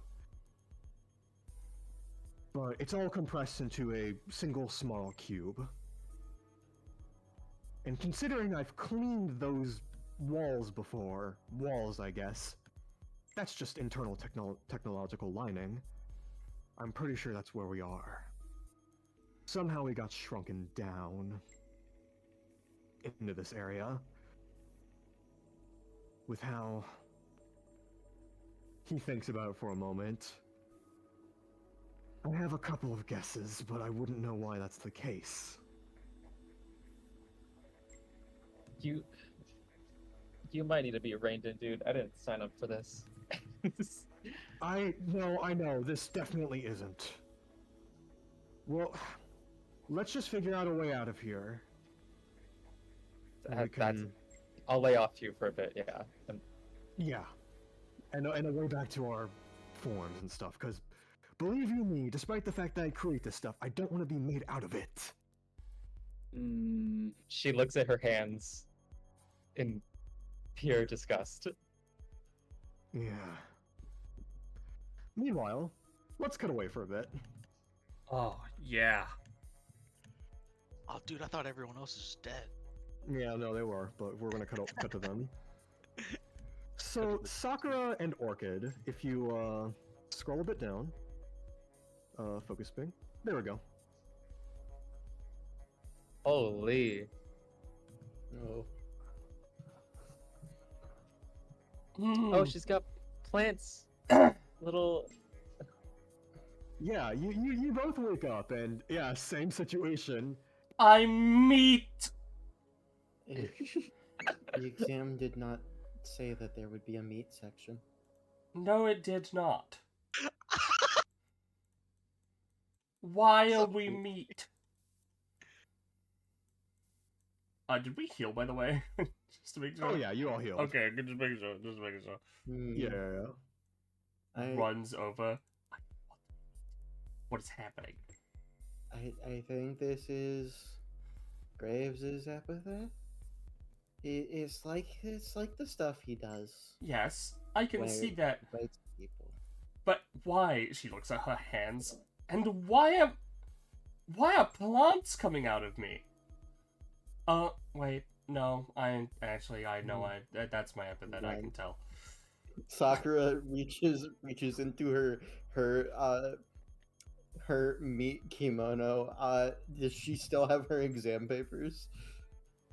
But it's all compressed into a single small cube. And considering I've cleaned those walls before, I guess, that's just internal technological lining. I'm pretty sure that's where we are. Somehow we got shrunken down into this area. With how he thinks about it for a moment. I have a couple of guesses, but I wouldn't know why that's the case. You might need to be reined in, dude. I didn't sign up for this. I know, this definitely isn't. Well, let's just figure out a way out of here. I'll lay off you for a bit, yeah. Yeah. And a way back to our forms and stuff, because believe you me, despite the fact that I create this stuff, I don't want to be made out of it. She looks at her hands in pure disgust. Yeah. Meanwhile, let's cut away for a bit. Oh, yeah. Oh, dude, I thought everyone else was dead. Yeah, no, they were, but we're gonna cut to them. So, Sakura and Orchid, if you, scroll a bit down, focus ping, there we go. Holy. Oh. Oh, she's got plants. Little. Yeah, you both wake up, and yeah, same situation. I'm meat! The exam did not say that there would be a meat section. No, it did not. Why are we meat? Did we heal, by the way? Just to make sure. Oh yeah, you all healed. Okay, good. Just making sure. Just making sure. Yeah. Runs over. What is happening? I think this is Graves' epithet. It's like the stuff he does. Yes, I can where see that. he bites people. But why? She looks at her hands, and why are plants coming out of me? Wait, no. I know. That's my epithet. I can tell. Sakura reaches into her meat kimono. Does she still have her exam papers?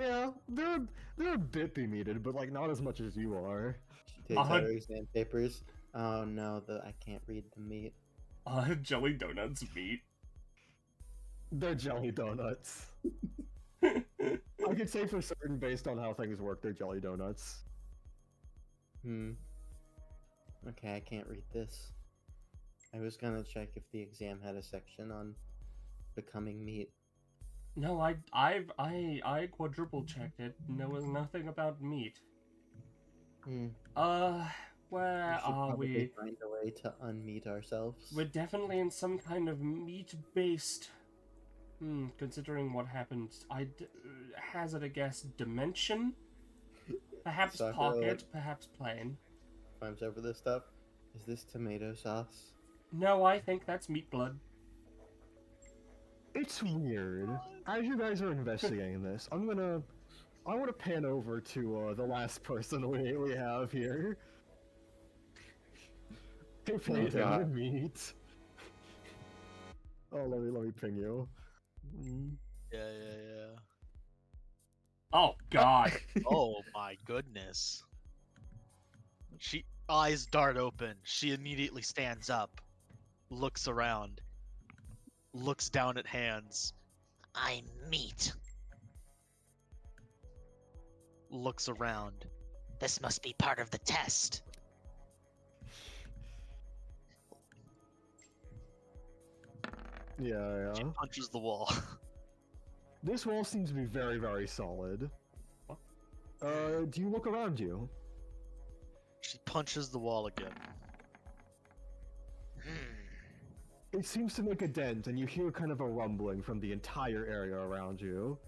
Yeah, they're a bit be-meated, but like not as much as you are. She takes out her exam papers. Oh no, I can't read the meat. Jelly donuts meat. They're jelly donuts. I could say for certain, based on how things work, they're jelly donuts. Okay, I can't read this. I was gonna check if the exam had a section on becoming meat. No, I quadruple checked it, and there was nothing about meat. Where are we? Find a way to unmeat ourselves. We're definitely in some kind of meat-based. Considering what happened, hazard a guess, dimension? Perhaps pocket, perhaps plane. Climbs over this stuff. Is this tomato sauce? No, I think that's meat blood. It's weird. As you guys are investigating this, I want to pan over to the last person we have here. Hey, Peyton, meat. Oh, let me ping you. Yeah. Oh God. Oh my goodness. She eyes dart open. She immediately stands up, looks around, looks down at hands. I'm meat. Looks around. This must be part of the test. Yeah. She punches the wall. This wall seems to be very, very solid. Do you look around you? She punches the wall again. It seems to make a dent, and you hear kind of a rumbling from the entire area around you.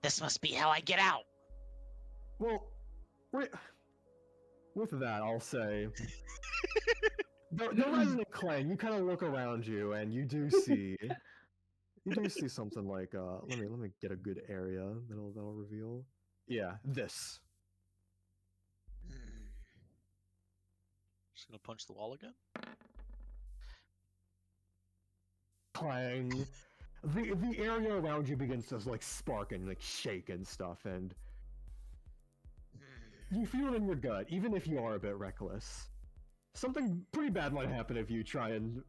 This must be how I get out. Well, with that, I'll say... the resonant clang, you kind of look around you, and you do see... You do see something like, let me get a good area that'll reveal. Yeah, this. She's gonna punch the wall again? Clang. The area around you begins to like spark and like shake and stuff, and you feel it in your gut, even if you are a bit reckless. Something pretty bad might happen if you try and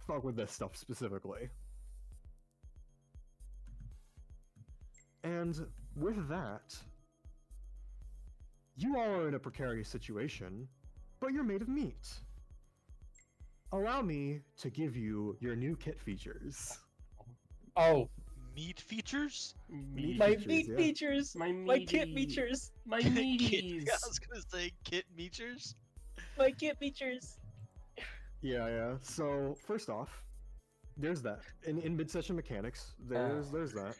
fuck with this stuff specifically. And with that, you all are in a precarious situation, but you're made of meat. Allow me to give you your new kit features. Oh, Meat features? my meat yeah. features, my kit features, My Kit, meaties. I was gonna say kit features. my kit features. Yeah. So first off, there's that. In mid-session mechanics, there's that.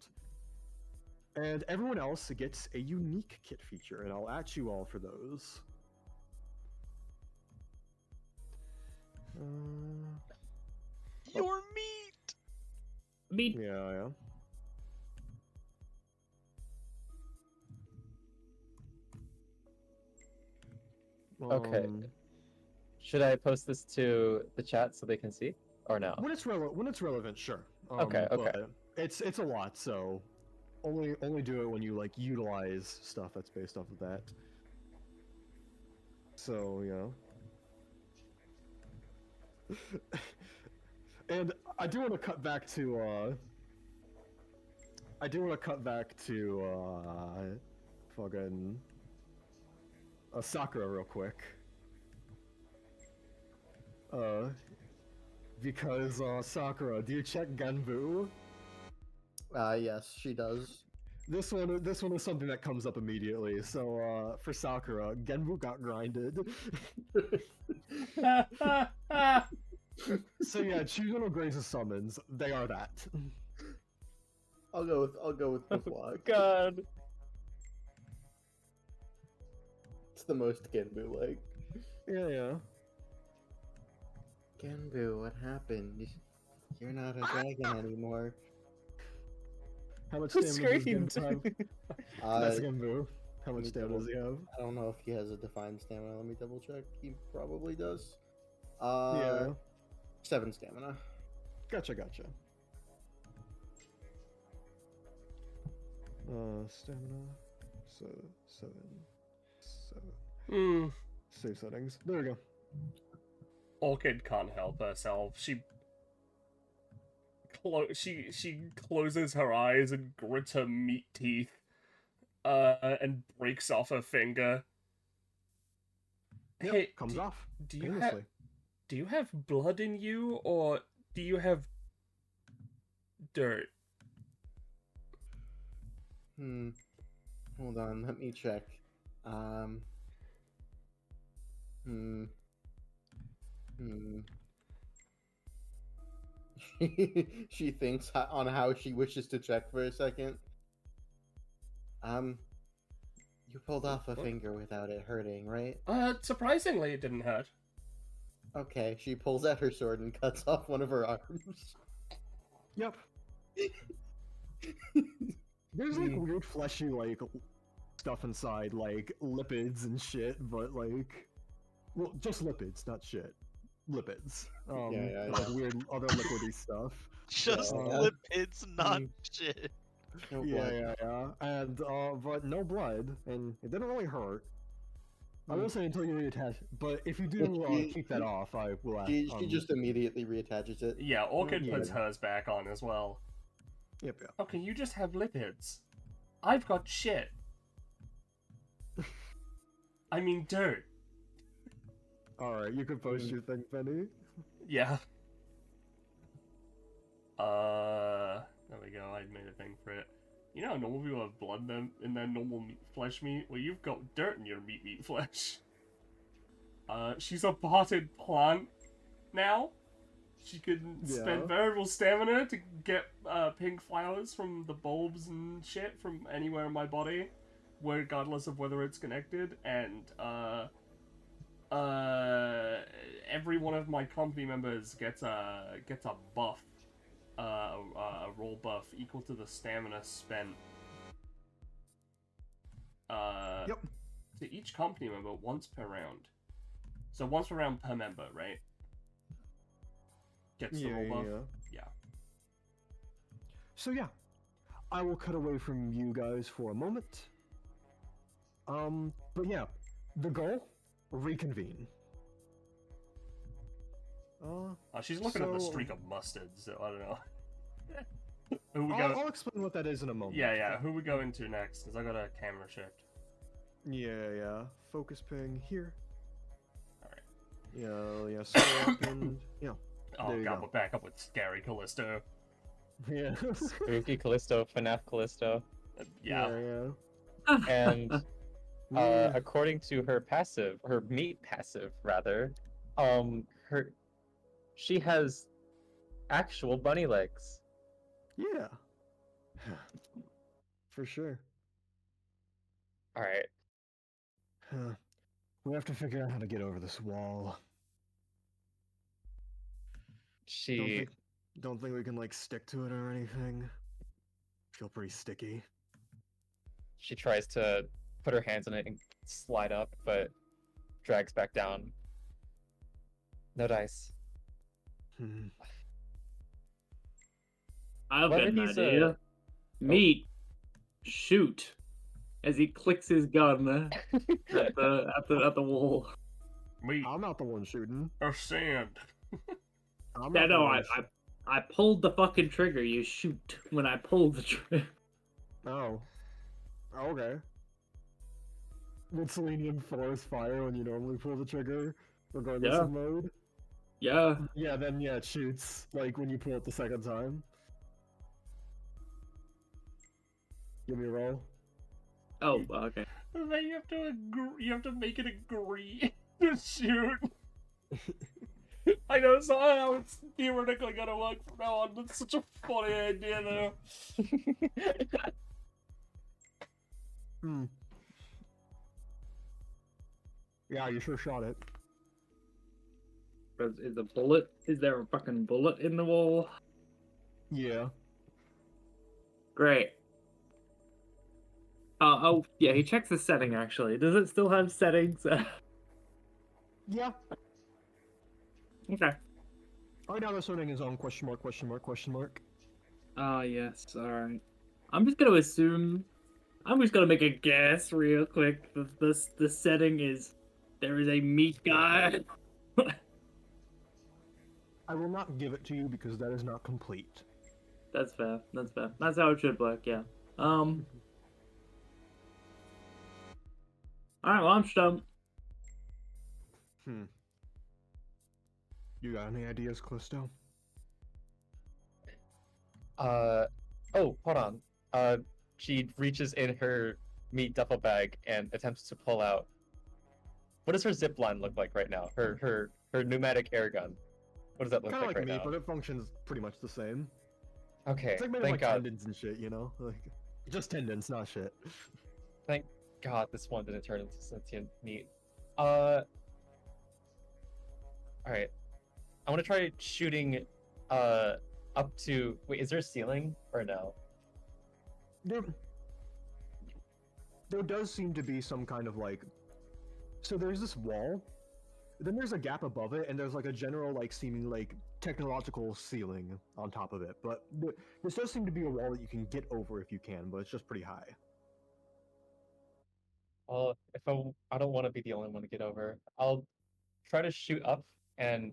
And everyone else gets a unique kit feature, and I'll at you all for those. Your meat! Meat. Yeah. Okay. Should I post this to the chat so they can see, or no? When it's relevant, sure. Okay. But it's a lot, so only do it when you like utilize stuff that's based off of that. So and I do want to cut back to fucking Sakura real quick. Because Sakura, do you check Genbu? Yes, she does. This one is something that comes up immediately. So for Sakura, Genbu got grinded. So yeah, choose one of Grace's summons. They are that. I'll go with the flock. God. It's the most Genbu like. Yeah. Genbu, what happened? You're not a dragon anymore. How much Who stamina does Genbu screamed? have? That's Genbu. How much me stamina does he have? I don't know if he has a defined stamina. Let me double check. He probably does. Yeah. 7 stamina. Gotcha. Stamina. So 7. Save settings. There we go. Orchid can't help herself. She closes her eyes and grits her meat teeth, and breaks off her finger. Yep, Hey, comes off. do you painlessly. do you have blood in you, or do you have dirt? Hold on, let me check. She thinks on how she wishes to check for a second. You pulled off a finger without it hurting, right? Surprisingly, it didn't hurt. Okay, she pulls out her sword and cuts off one of her arms. Yep. There's like weird fleshy like stuff inside, like lipids and shit, but like, well, just lipids, not shit. Lipids. Yeah. Like weird other liquidy stuff. Just lipids, not shit. No blood. Yeah. And but no blood, and it didn't really hurt. I will say until you reattach, but if you do keep that off, I will. She just immediately reattaches it. Yeah, Orchid puts hers back on as well. Yep. Okay, you just have lipids. I've got shit. I mean dirt. Alright, you can post your thing, Penny. Yeah. There we go, I made a thing for it. You know how normal people have blood in their normal flesh meat? Well, you've got dirt in your meat flesh. She's a potted plant now. She can spend variable stamina to get pink flowers from the bulbs and shit from anywhere in my body, regardless of whether it's connected, and every one of my company members gets a buff, a roll buff equal to the stamina spent. To each company member once per round. So once per round per member, right? Gets the roll buff. Yeah. So yeah, I will cut away from you guys for a moment. But yeah, the goal: reconvene. She's looking at the streak of mustard, so I don't know. I'll explain what that is in a moment. Yeah. Who we go into next? Cause I got a camera shift. Yeah. Focus ping here. All right. Yeah. Swap and yeah. Oh god, we're back up with scary Callisto. Yeah. Spooky Callisto, FNAF Callisto. Yeah. And according to her meat passive rather, she has actual bunny legs. Yeah. For sure. All right. We have to figure out how to get over this wall. Don't think we can like stick to it or anything. Feel pretty sticky. She tries to put her hands on it and slide up, but drags back down. No dice. I've got an idea. Meat, shoot, as he clicks his gun at the wall. Me. I'm not the one shooting. Or sand. I pulled the fucking trigger. You shoot when I pulled the trigger. Oh. Okay. Would selenium force fire when you normally pull the trigger, regardless Yeah. of mode? Yeah. Yeah, then yeah, it shoots, like, when you pull it the second time. Give me a roll. Oh, okay. Then you have to agree. You have to make it agree to shoot. I know it's not how it's theoretically gonna work from now on, but it's such a funny idea, though. Hmm. Yeah, you sure shot it. Is a bullet? Is there a fucking bullet in the wall? Yeah. Great. Oh, yeah, he checks the setting, actually. Does it still have settings? Yeah. Okay. Right now the setting is on question mark, question mark, question mark. Ah, yes, alright. I'm just gonna assume... I'm just gonna make a guess real quick. The setting is... There is a meat guy. I will not give it to you because that is not complete. That's fair, that's fair. That's how it should work, yeah. Alright, well, I'm stumped. You got any ideas, Callisto? Oh, hold on. She reaches in her meat duffel bag and attempts to pull out. What does her zip line look like right now? Her pneumatic air gun. What does that look Kind of like like right me, now? but it functions pretty much the same. Okay, It's like made of thank like God. tendons and shit, you know? Like, just tendons, not shit. Thank God this one didn't turn into sentient meat. Alright. I want to try shooting up to... Wait, is there a ceiling or no? There does seem to be some kind of like... So there's this wall, then there's a gap above it, and there's like a general like seeming like technological ceiling on top of it. But this does seem to be a wall that you can get over if you can, but it's just pretty high. Well, if I don't want to be the only one to get over, I'll try to shoot up and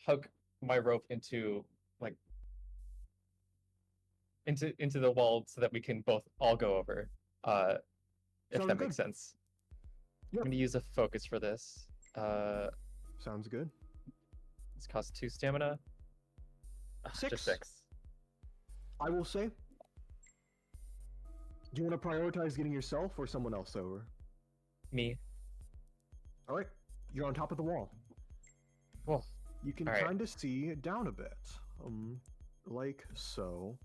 hook my rope into like into the wall so that we can both all go over. If Sounds that good. makes sense. Yep. I'm gonna use a focus for this. Sounds good. This costs 2 stamina. Six. Just 6. I will say, do you want to prioritize getting yourself or someone else over? Me. Alright, you're on top of the wall. Well, You can all right. kind of see down a bit. Like so.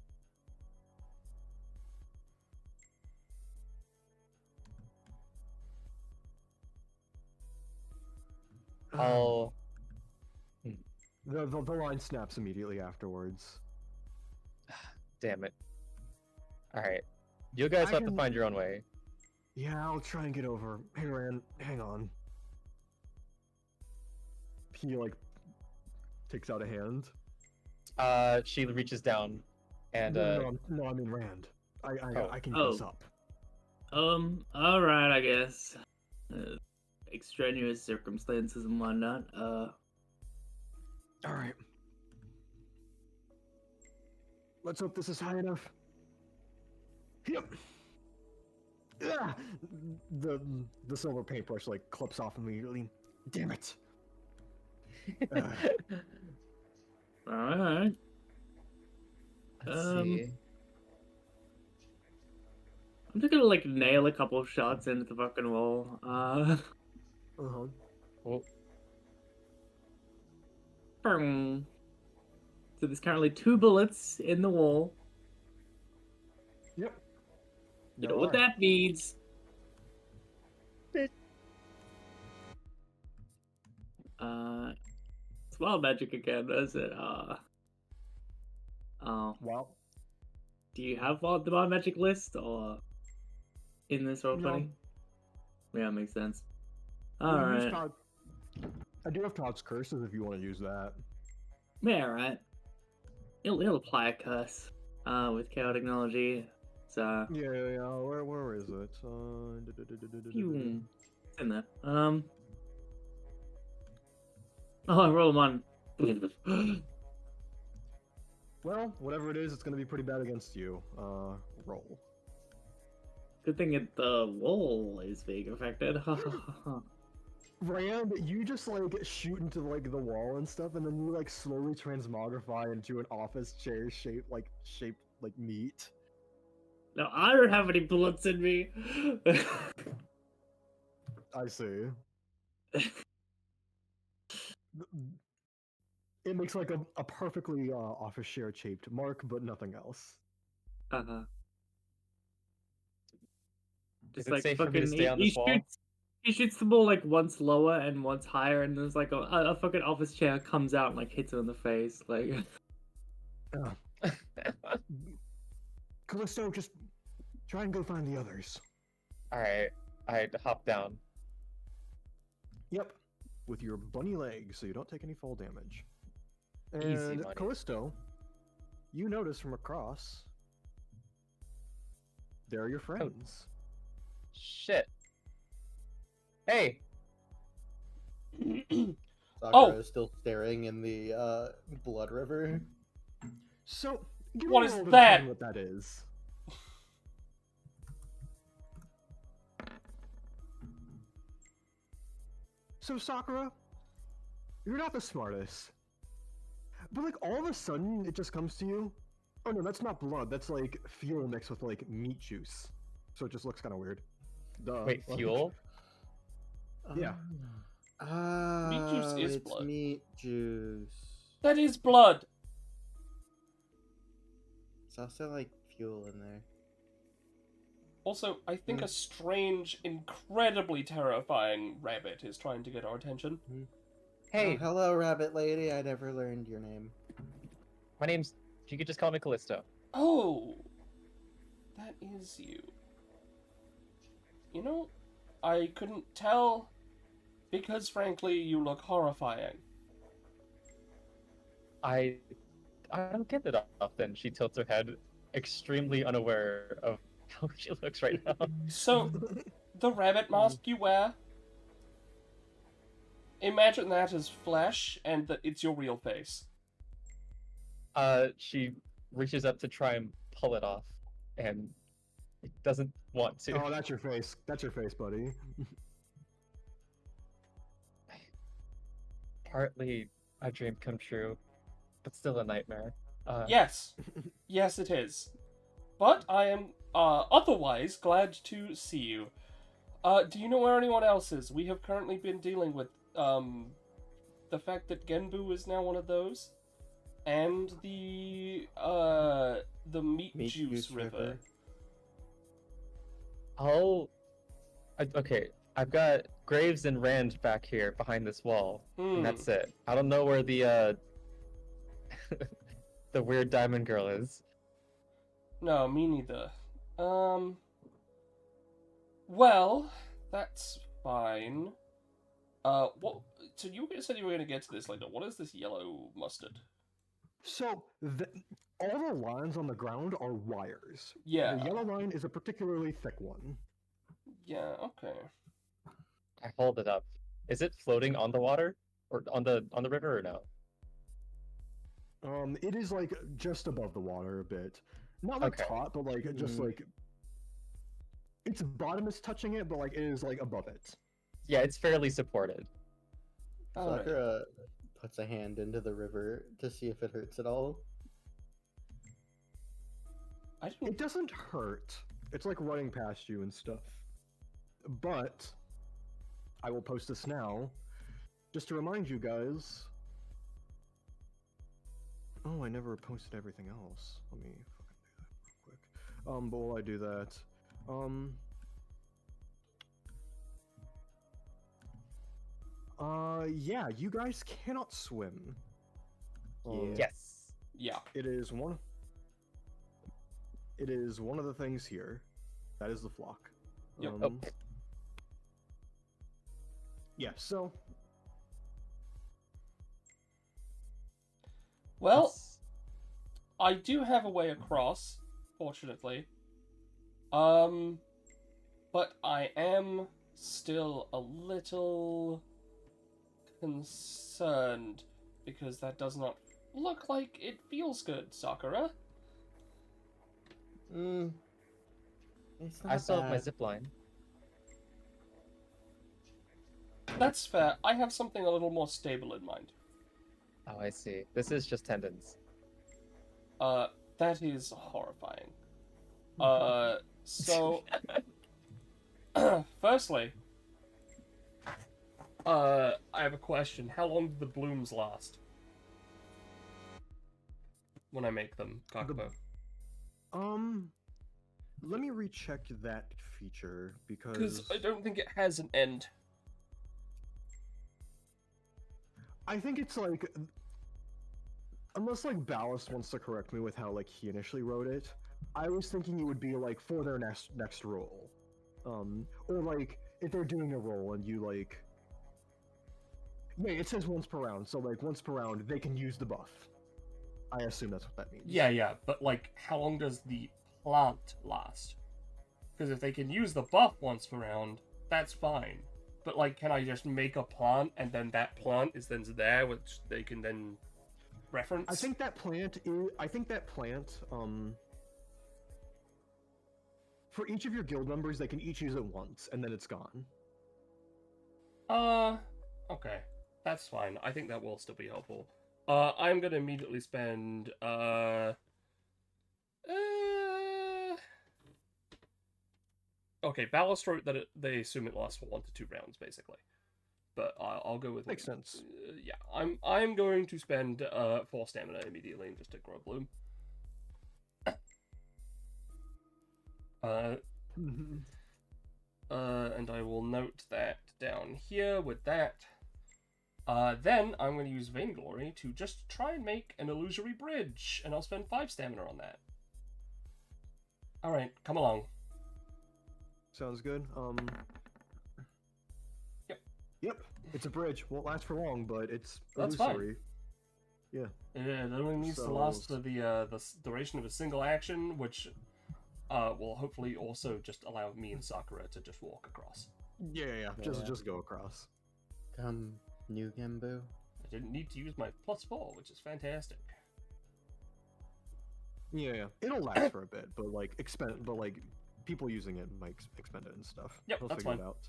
I'll. The line snaps immediately afterwards. Damn it. All right. You guys I have to can- find your own way. Yeah, I'll try and get over. Hey, Rand, hang on. He, like, takes out a hand. She reaches down, and No, I mean Rand. I can get this up. Alright, I guess. Extraneous circumstances and whatnot. Alright. Let's hope this is high enough. Yep. Ah! The silver paintbrush, like, clips off immediately. Damn it. Alright. let's Um, see. I'm just gonna like nail a couple of shots into the fucking wall. Uh-huh. Oh, So there's currently 2 bullets in the wall. Yep. You know what that means. It's wild magic again, is it? Well, Do you have the wild magic list or in this roleplay? No. Yeah, makes sense. we'll use Alright. Todd. I do have Todd's curses if you want to use that. Yeah, right. He'll apply a curse with chaotic technology. So Yeah. Where is it? it's in there. Oh, I roll 1. Well, whatever it is, it's gonna be pretty bad against you. Roll. Good thing the wall is being affected. Rand, you just like shoot into like the wall and stuff, and then you like slowly transmogrify into an office chair shaped like meat. No, I don't have any bullets in me. I see. It makes like a perfectly office chair shaped mark, but nothing else. Uh-huh. Is Just it like safe for me to fucking stay on this wall? he shoots the ball like once lower and once higher, and there's like a fucking office chair comes out and like hits him in the face. Like, Callisto, just try and go find the others. Alright, I hop down. Yep, with your bunny legs, so you don't take any fall damage. Easy And money. Callisto, you notice from across, there are your friends. Shit. Hey! Sakura is still staring in the blood river. So, give What me a is roll to that? determine what that is. So, Sakura, you're not the smartest. But, like, all of a sudden, it just comes to you. Oh, no, that's not blood. That's, like, fuel mixed with, like, meat juice. So it just looks kind of weird. Duh. Wait, Like, fuel? Yeah. Ah, juice is it's blood. meat juice. That is blood. It's also like fuel in there. Also, I think a strange, incredibly terrifying rabbit is trying to get our attention. Hey, Oh, hello, rabbit lady. I never learned your name. my name's... You could just call me Callisto. Oh, that is you. You know, I couldn't tell because, frankly, you look horrifying. I don't get that often. She tilts her head, extremely unaware of how she looks right now. So, the rabbit mask you wear, imagine that as flesh and that it's your real face. She reaches up to try and pull it off, and it doesn't want to. Oh, that's your face. That's your face, buddy. Partly a dream come true, but still a nightmare. Yes. Yes, it is. But I am otherwise glad to see you. Do you know where anyone else is? We have currently been dealing with the fact that Genbu is now one of those, and the meat juice river. Okay. I've got Graves and Rand back here behind this wall, and that's it. I don't know where the the weird diamond girl is. No, me neither. Well, that's fine. What? So you said you were going to get to this later. What is this yellow mustard? So, all the lines on the ground are wires. Yeah. The yellow line is a particularly thick one. Yeah. Okay. I hold it up. Is it floating on the water or on the river or no? It is like just above the water a bit. Not like Okay. top, but like just like its bottom is touching it, but like it is like above it. Yeah, it's fairly supported. Alright. Sakura puts a hand into the river to see if it hurts at all. I didn't. It doesn't hurt. It's like running past you and stuff. But I will post this now, just to remind you guys. Oh, I never posted everything else. Let me fucking do that real quick. But while I do that, yeah, you guys cannot swim. Yes. Yeah. It is one. It is one of the things here. That is the flock. Yep. Yeah. So. Well, I do have a way across, fortunately. But I am still a little concerned because that does not look like it feels good, Sakura. It's I not still have my bad. zip line. That's fair. I have something a little more stable in mind. Oh, I see. This is just tendons. That is horrifying. So, firstly, I have a question. How long do the blooms last? When I make them, Kakapo. Let me recheck that feature Because because I don't think it has an end. I think it's like, unless like Ballast wants to correct me with how like he initially wrote it, I was thinking it would be like for their next roll, or like if they're doing a roll and you like, yeah, it says once per round, so like once per round they can use the buff. I assume that's what that means. Yeah, but like, how long does the plant last? Because if they can use the buff once per round, that's fine. But like, can I just make a plant and then that plant is then there, which they can then reference? I think that plant for each of your guild members, they can each use it once, and then it's gone. Okay. That's fine. I think that will still be helpful. I'm gonna immediately spend, okay, Ballast wrote that they assume it lasts for 1 to 2 rounds, basically. But I'll go with... Makes sense. Yeah, I'm going to spend, 4 stamina immediately and just take Grow Bloom. And I will note that down here with that. Then I'm going to use Vainglory to just try and make an illusory bridge, and I'll spend 5 stamina on that. Alright, come along. Sounds good. Yep. Yep. It's a bridge. Won't last for long, but it's That's illusory. Yeah. It only needs to last for the duration of a single action, which will hopefully also just allow me and Sakura to just walk across. Yeah. Just go across. Come, new Gembu. I didn't need to use my +4, which is fantastic. Yeah. It'll last for a bit, but like people using it might expend it and stuff. Yep, They'll that's figure fine. it out.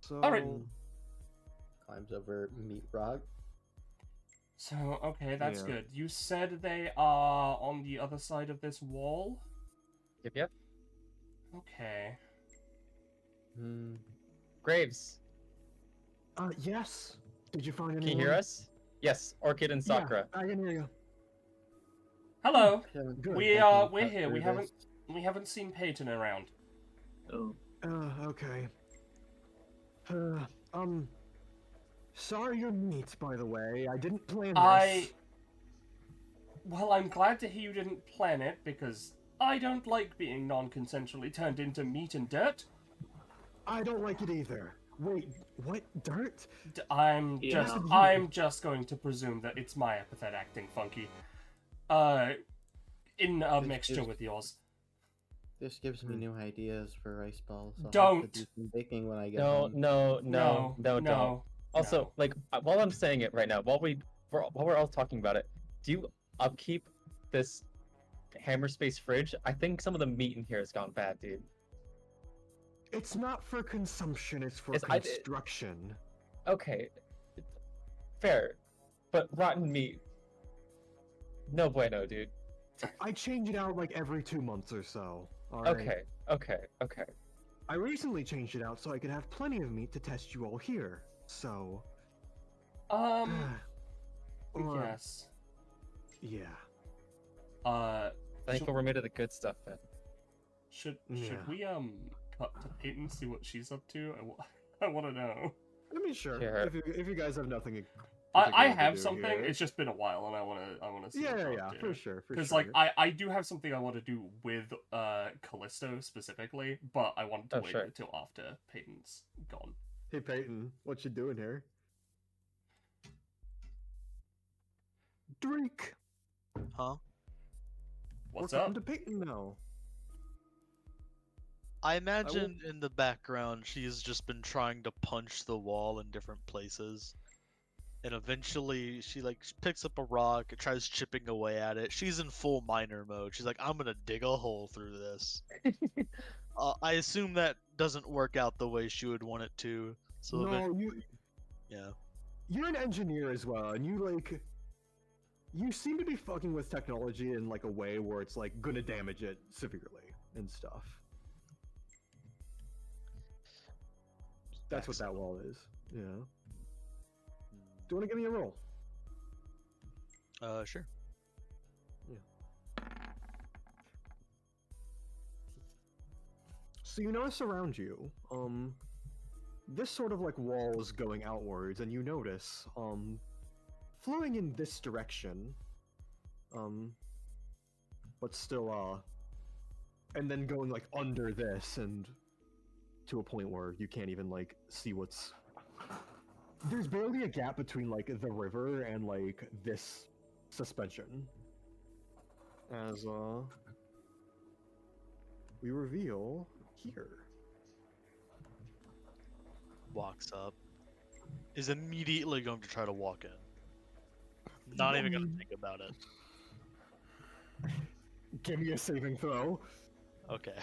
So. Alright. Climbs over Meat Rock. So, okay, that's Yeah. good. You said they are on the other side of this wall? Yep. Okay. Graves, Yes. Did you find anyone? can you hear us? Yes, Orchid and Sakura. Yeah, I can hear you. Hello. Good. We're here. We haven't seen Peyton around. Oh. Okay. Sorry you're meat, by the way. I didn't plan this. Well, I'm glad to hear you didn't plan it, because I don't like being non-consensually turned into meat and dirt. I don't like it either. Wait, what? Dirt? I'm just going to presume that it's my epithet acting funky. In a mixture with yours. This gives me new ideas for rice balls. I'll have Don't. to do some baking when I get No, home. no, don't. Also, no. like, while I'm saying it right now, while we're all talking about it, do you upkeep this hammer space fridge? I think some of the meat in here has gone bad, dude. It's not for consumption, it's for It's- construction. Okay, fair, but rotten meat. No bueno, dude. I change it out like every 2 months or so. Alright? Okay. I recently changed it out so I could have plenty of meat to test you all here. So. Or- Yes. Yeah. Thankful we're made of the good stuff, then. Should Yeah. we cut to Peyton, see what she's up to? I want to know. I mean, sure. Sure. If you guys have nothing. I particular to have do something. here. It's just been a while, and I want to see. what you're Yeah, up to. for sure. Because like I do have something I want to do with Callisto specifically, but I wanted to Oh, wait sure. until after Peyton's gone. Hey Peyton, what you doing here? Drink. Huh? What's We're up? coming to Peyton now. I imagine in the background she's just been trying to punch the wall in different places. and eventually she like picks up a rock and tries chipping away at it. She's in full miner mode. She's like, I'm gonna dig a hole through this. I assume that doesn't work out the way she would want it to. So No, yeah. you're an engineer as well, and you seem to be fucking with technology in like a way where it's like gonna damage it severely and stuff. That's what that wall is. Yeah. Do you want to give me a roll? Sure. So you notice around you, this sort of like wall is going outwards, and you notice, flowing in this direction, but still, and then going like under this, and to a point where you can't even like see what's. There's barely a gap between like the river and like this suspension. As we reveal here. Walks up. Is immediately going to try to walk in. Not even gonna think about it. Give me a saving throw. Okay.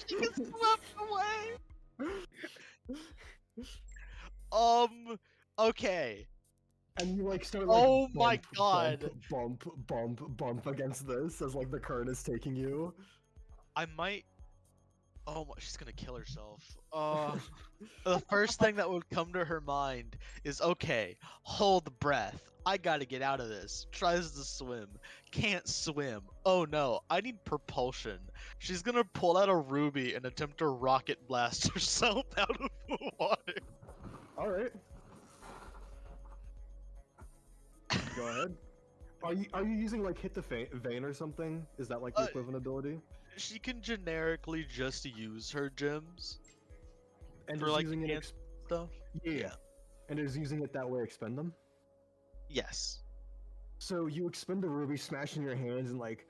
She gets swept away. Okay. And you like start like Oh my god. bump against this as like the current is taking you. I might. Oh my, she's gonna kill herself. The first thing that would come to her mind is, okay, hold the breath. I gotta get out of this. Tries to swim. Can't swim. Oh no, I need propulsion. She's gonna pull out a ruby and attempt to rocket blast herself out of the water. Alright. Go ahead. Are you using like hit the vein or something? Is that like the equivalent ability? She can generically just use her gems. And for is like using it stuff. Yeah. And is using it that way expend them? Yes. So you expend the ruby, smash in your hands, and like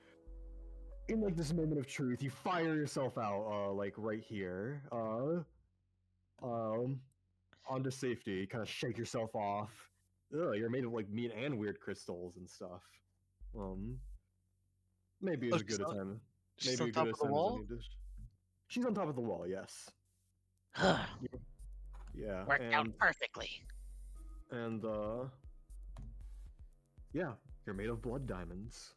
in like this moment of truth, you fire yourself out, like right here. Onto safety, kind of shake yourself off. Ugh, you're made of like meat and weird crystals and stuff. Maybe as good a time. She's Maybe on a top good of a the time as wall? any dish. She's on top of the wall, yes. Yeah. Worked out perfectly. And yeah, you're made of blood diamonds.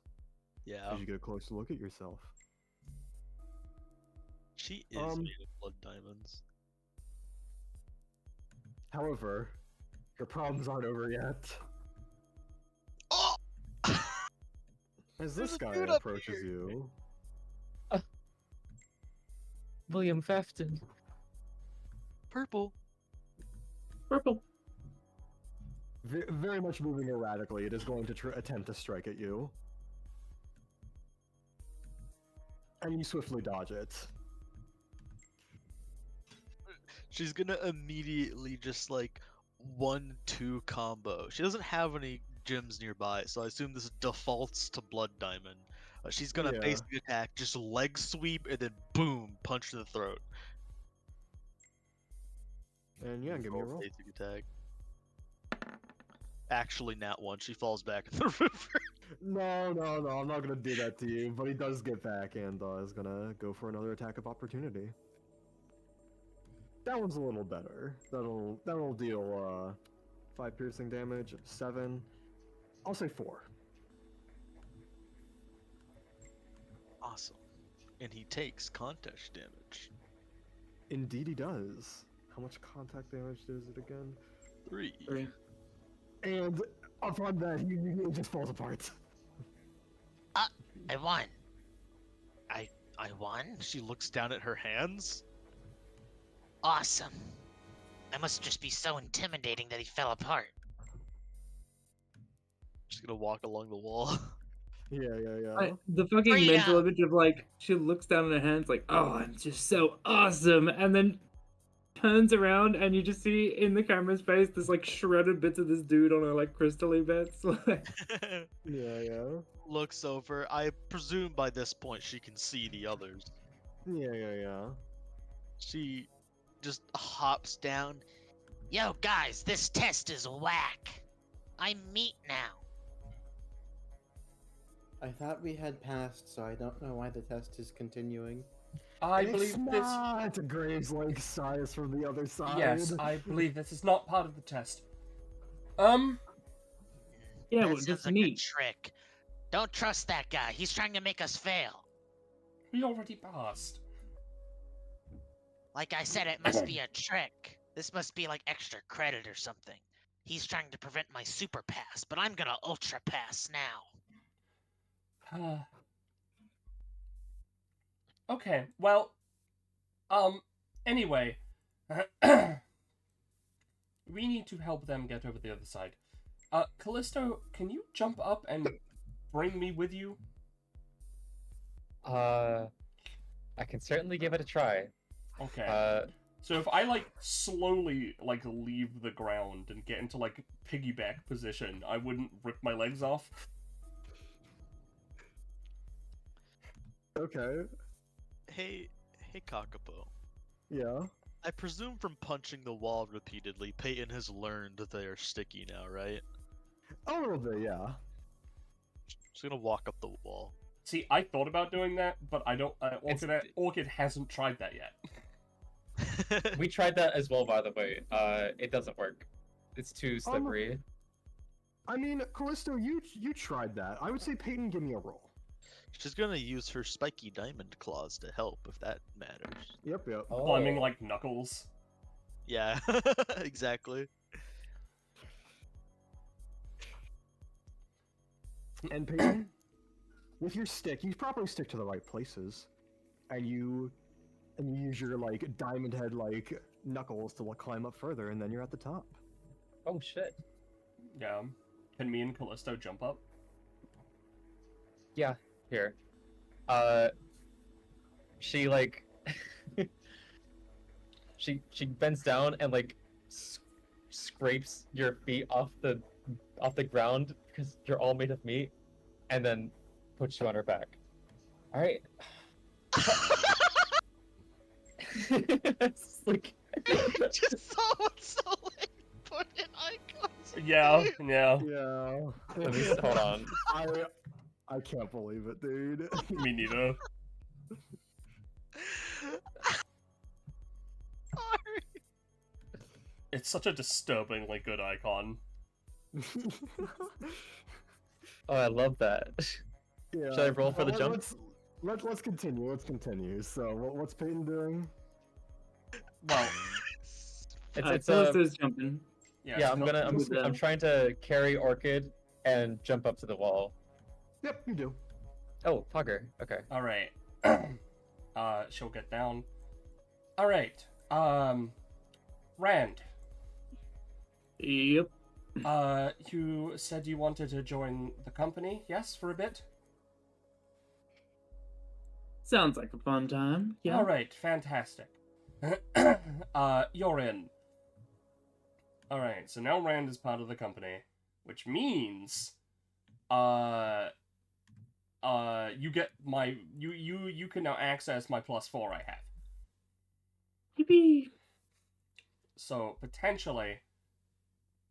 Yeah. As you get a closer look at yourself. She is made of blood diamonds. However, your problems aren't over yet. Oh! As There's this a guy dude up approaches here. you, William Fafton. Purple. Purple. very much moving erratically, it is going to attempt to strike at you. And you swiftly dodge it. She's gonna immediately just like 1-2 combo. She doesn't have any gems nearby, so I assume this defaults to blood diamond. She's gonna basically attack, just leg sweep, and then boom, punch to the throat. And yeah, give me a roll. Basic attack. Actually, nat 1. She falls back in the river. No, I'm not gonna do that to you, but he does get back and is gonna go for another attack of opportunity. That one's a little better. That'll deal 5 piercing damage, 7. I'll say 4. Awesome. And he takes contact damage. Indeed he does. How much contact damage is it again? 3. And upon that, he just falls apart. I won. I won? She looks down at her hands. Awesome. That must just be so intimidating that he fell apart. She's gonna walk along the wall. Yeah. The fucking Freedom. mental image of like she looks down at her hands like, oh, I'm just so awesome, and then turns around and you just see in the camera's face there's like shredded bits of this dude on a like crystally bits. Yeah. Looks over. I presume by this point she can see the others. Yeah. She just hops down. Yo, guys, this test is whack. I'm meat now. I thought we had passed, so I don't know why the test is continuing. I It's believe this. not Graves like size from the other side. Yes, I believe this is not part of the test. Yeah, That well, sounds just like a meat. trick. Don't trust that guy. He's trying to make us fail. We already passed. Like I said, it must be a trick. This must be like extra credit or something. He's trying to prevent my super pass, but I'm gonna ultra pass now. Okay, well, anyway, we need to help them get over the other side. Callisto, can you jump up and bring me with you? I can certainly give it a try. Okay. So if I, like, slowly, like, leave the ground and get into, like, piggyback position, I wouldn't rip my legs off? Okay. Hey, Kakapo. Yeah. I presume from punching the wall repeatedly, Peyton has learned that they are sticky now, right? A little bit, yeah. She's gonna walk up the wall. See, I thought about doing that, but I don't. Orchid hasn't tried that yet. We tried that as well, by the way. It doesn't work. It's too slippery. I mean, Callisto, you tried that. I would say Peyton, give me a roll. She's gonna use her spiky diamond claws to help, if that matters. Yep. Climbing like Knuckles. Yeah, exactly. And Peyton, with your stick, you probably stick to the right places, and you use your like diamond head like knuckles to climb up further, and then you're at the top. Oh shit. Yeah. Can me and Callisto jump up? Yeah. Here. She like she bends down and like scrapes your feet off the ground because you're all made of meat, and then puts you on her back. All right. It's like Just someone so like put in icons. Yeah. Yeah. Let me hold on. I can't believe it, dude. Me neither. Sorry. It's such a disturbingly good icon. Oh, I love that. Yeah. Should I roll for the Well, jump? Let's continue. Let's continue. So, what's Peyton doing? Well, It's Callisto's jumping. yeah. I'm trying to carry Orchid and jump up to the wall. Yep, you do. Oh, Pugger. Okay. All right. She'll get down. All right. Rand. Yep. You said you wanted to join the company, yes, for a bit? Sounds like a fun time. Yeah. All right, fantastic. You're in. All right, so now Rand is part of the company, which means, you get my, you can now access my +4 I have. Yippee. So potentially,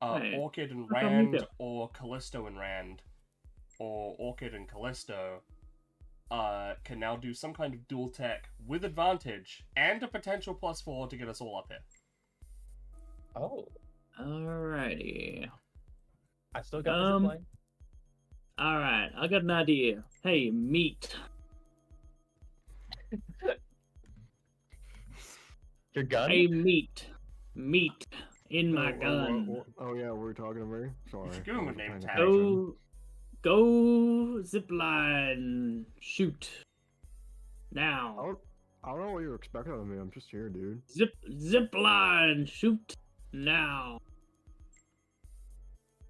Hey, Orchid and how come you Rand, do? or Callisto and Rand, or Orchid and Callisto, can now do some kind of dual tech with advantage and a potential +4 to get us all up here. Oh, Alrighty. I still got the zip line. Alright, I got an idea. Hey, meat. Your gun? Hey, meat. Meat in my Oh, gun. oh, yeah, we're talking to me. Sorry. Give him a I wasn't name paying tag. attention. Go zipline. Shoot. Now. I don't know what you're expecting of me. I'm just here, dude. Zipline. Shoot. Now.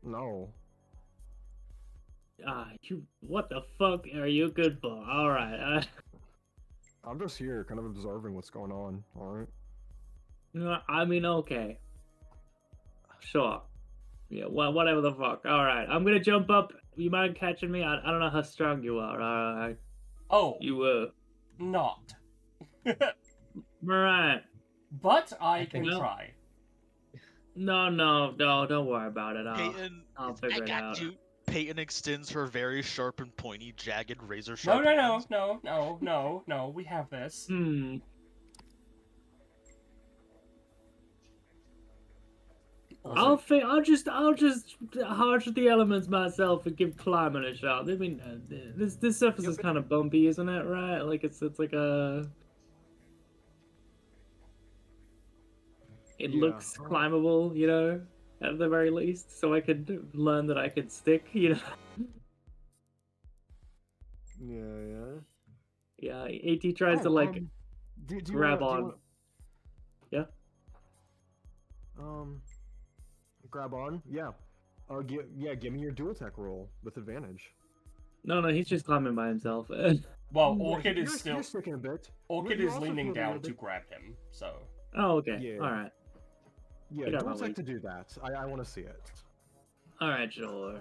No. What the fuck are you good for? Alright, I'm just here, kind of observing what's going on. All right. I mean, okay. Sure. Yeah, well, whatever the fuck. Alright, I'm gonna jump up. You mind catching me? I don't know how strong you are. Oh, You, not. Alright. But I think- can try. No, don't worry about it. Peyton, I'll I figure it got out. you. Peyton extends her very sharp and pointy, jagged, razor sharp No, hands. no. We have this. Hmm. I'll just harsh the elements myself and give climbing a shot. I mean, this surface is kind of bumpy, isn't it? Right? Like it's like a. It Yeah. looks climbable, you know, at the very least. So I could learn that I could stick, you know. Yeah. Yeah, AT tries to like do you grab wanna- on. Yeah. Grab on. Yeah. Give me your dual tech roll with advantage. No, he's just climbing by himself. Well, Yeah, Orchid you're- is still. You're sticking a bit. Orchid You is also leaning feel that you're down a to bit- grab him, so. Oh, okay. Yeah. All right. Yeah, Get out dual of my tech way. to do that. I want to see it. All right, sure.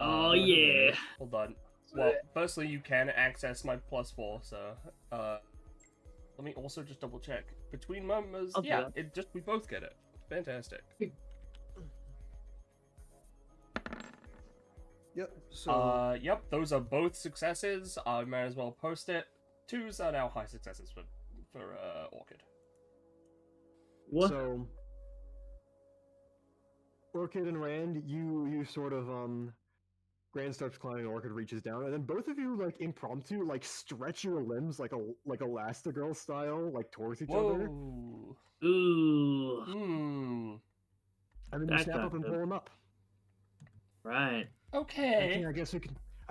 Oh Uh, yeah. Hold on. Well, firstly, you can access my +4, so. Let me also just double check. Between members, I'll do yeah, that. we both get it. Fantastic. Yep. So. Yep, those are both successes. I might as well post it. 2s are now high successes for Orchid. What? So. Orchid and Rand, you sort of Rand starts climbing, Orchid reaches down, and then both of you like impromptu like stretch your limbs like Elastigirl style, like towards each other, Whoa. Ooh. Hmm. and then you That snap up and got pull him up. Right. Okay. Okay, I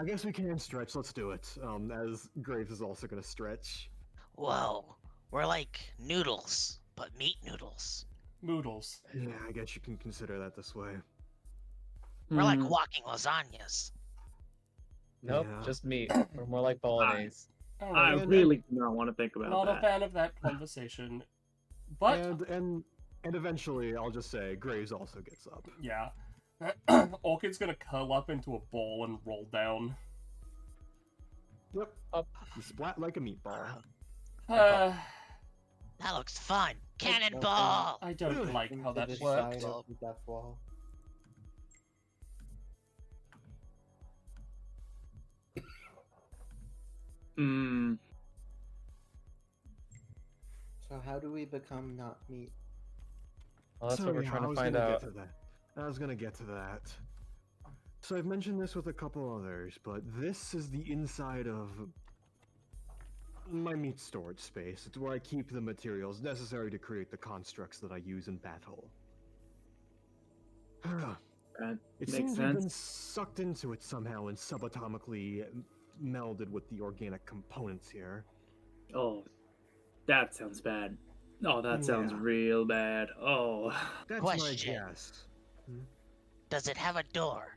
guess we can stretch. Let's do it. As Graves is also gonna stretch. Whoa, we're like noodles, but meat noodles. Moodles. Yeah, I guess you can consider that this way. We're like Hmm. walking lasagnas. Nope, Yeah. just meat. We're more like bolognese. I Alright. And- really do not want to think about Not a that. fan of that conversation. But, And eventually, I'll just say Graves also gets up. yeah. Orchid's gonna curl up into a ball and roll down. Yep. Up. You splat like a meatball. Uh, That looks fun. Cannonball! I don't like how Into that the worked. side of the death wall. Hmm. So how do we become not meat? Well, that's So, what we're yeah, trying I to was find gonna out. Get to that. I was gonna get to that. So I've mentioned this with a couple others, but this is the inside of my meat storage space. It's where I keep the materials necessary to create the constructs that I use in battle. That It makes seems we've been sense. sucked into it somehow and subatomically melded with the organic components here. Oh, that sounds bad. Oh, that sounds Yeah. real bad. Oh. That's Question. my guess. Does it have a door?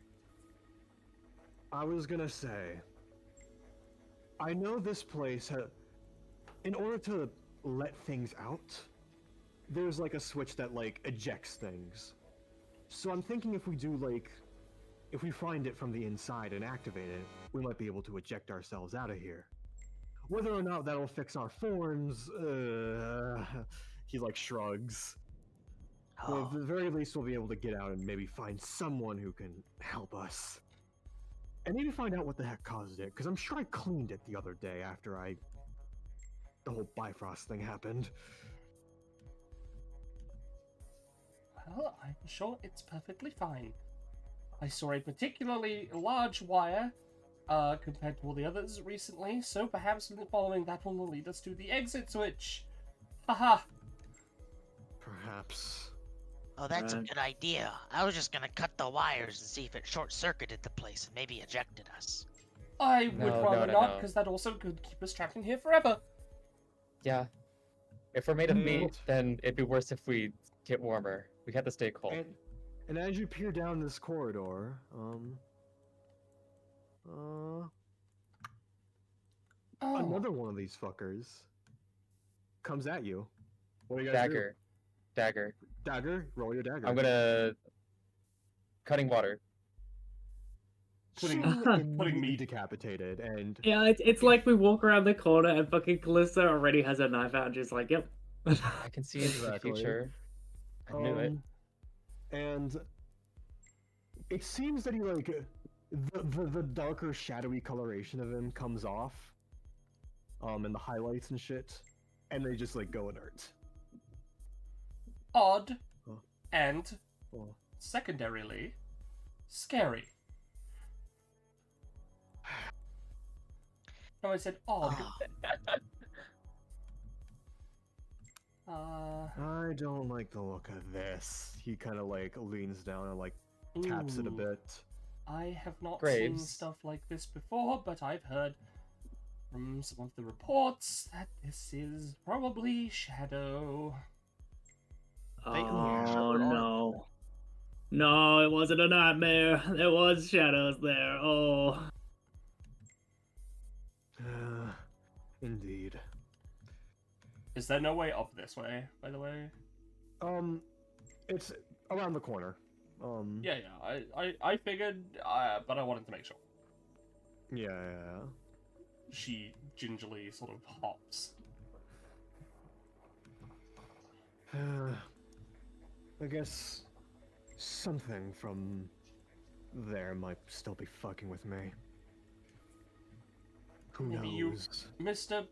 I was gonna say, I know this place in order to let things out, there's like a switch that like ejects things. So I'm thinking if we find it from the inside and activate it, we might be able to eject ourselves out of here. Whether or not that'll fix our thorns, he like shrugs. But Oh, at the very least, we'll be able to get out and maybe find someone who can help us. And maybe find out what the heck caused it, because I'm sure I cleaned it the other day after the whole Bifrost thing happened. Well, I'm sure it's perfectly fine. I saw a particularly large wire, compared to all the others recently, so perhaps following that one will lead us to the exit switch. Haha. Perhaps. oh, that's a Right. good idea. I was just gonna cut the wires and see if it short-circuited the place and maybe ejected us. I would No, rather no, not, no. because that also could keep us trapped in here forever. Yeah. If we're made of Mm. meat, then it'd be worse if we get warmer. We have to stay cold. And as you peer down this corridor, Oh. another one of these fuckers comes at you. What do you guys Dagger. Dagger. do? Dagger? Roll your dagger. I'm gonna cutting water. Putting Immediately meat. decapitated, and Yeah, it's like we walk around the corner and fucking Callisto already has a knife out and she's like, yep. I can see into the Exactly. future. I knew it. And it seems that he like the darker shadowy coloration of him comes off, and the highlights and shit, and they just like go inert. Odd. Huh. And Oh. secondarily, scary. No, I said odd. I don't like the look of this. He kind of like leans down and like taps it a Ooh. bit. I have not seen Graves. stuff like this before, but I've heard from some of the reports that this is probably Shadow. Oh no. No, it wasn't a nightmare. There was shadows there. Oh. Indeed. Is there no way up this way, by the way? It's around the corner. Yeah, I figured, but I wanted to make sure. Yeah. She gingerly sort of hops. I guess something from there might still be fucking with me. Who Maybe knows? you missed a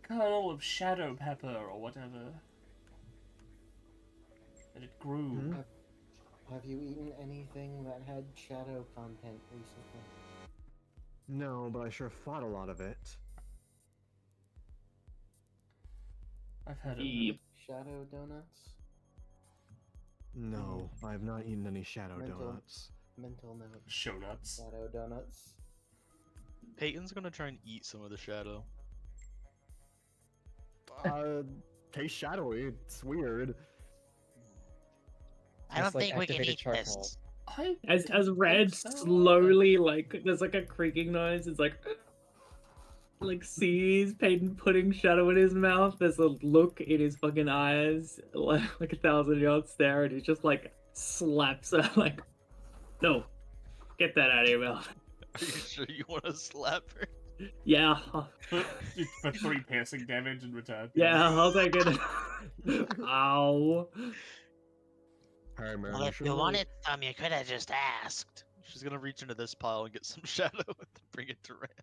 kernel of shadow pepper or whatever. And it grew. Hmm? Have you eaten anything that had shadow content recently? No, but I sure thought a lot of it. I've heard of Yep. Shadow donuts? No, I have not eaten any shadow Mental. donuts. Mental note. show nuts. Shadow donuts. Peyton's gonna try and eat some of the shadow. Tastes shadowy. It's weird. I don't Tastes like think we can activated eat charcoal. this. I As don't Red think so. slowly there's like a creaking noise. It's like sees Peyton putting shadow in his mouth. There's a look in his fucking eyes, like a 1,000-yard stare, and he just like slaps her like, no, get that out of your mouth. Are you sure you want to slap her? Yeah, for 3 piercing damage in return. yeah, I'll take it. Ow. Hey man, Well, you if should you really- wanted some, you could have just asked. She's gonna reach into this pile and get some shadow and bring it to Rand.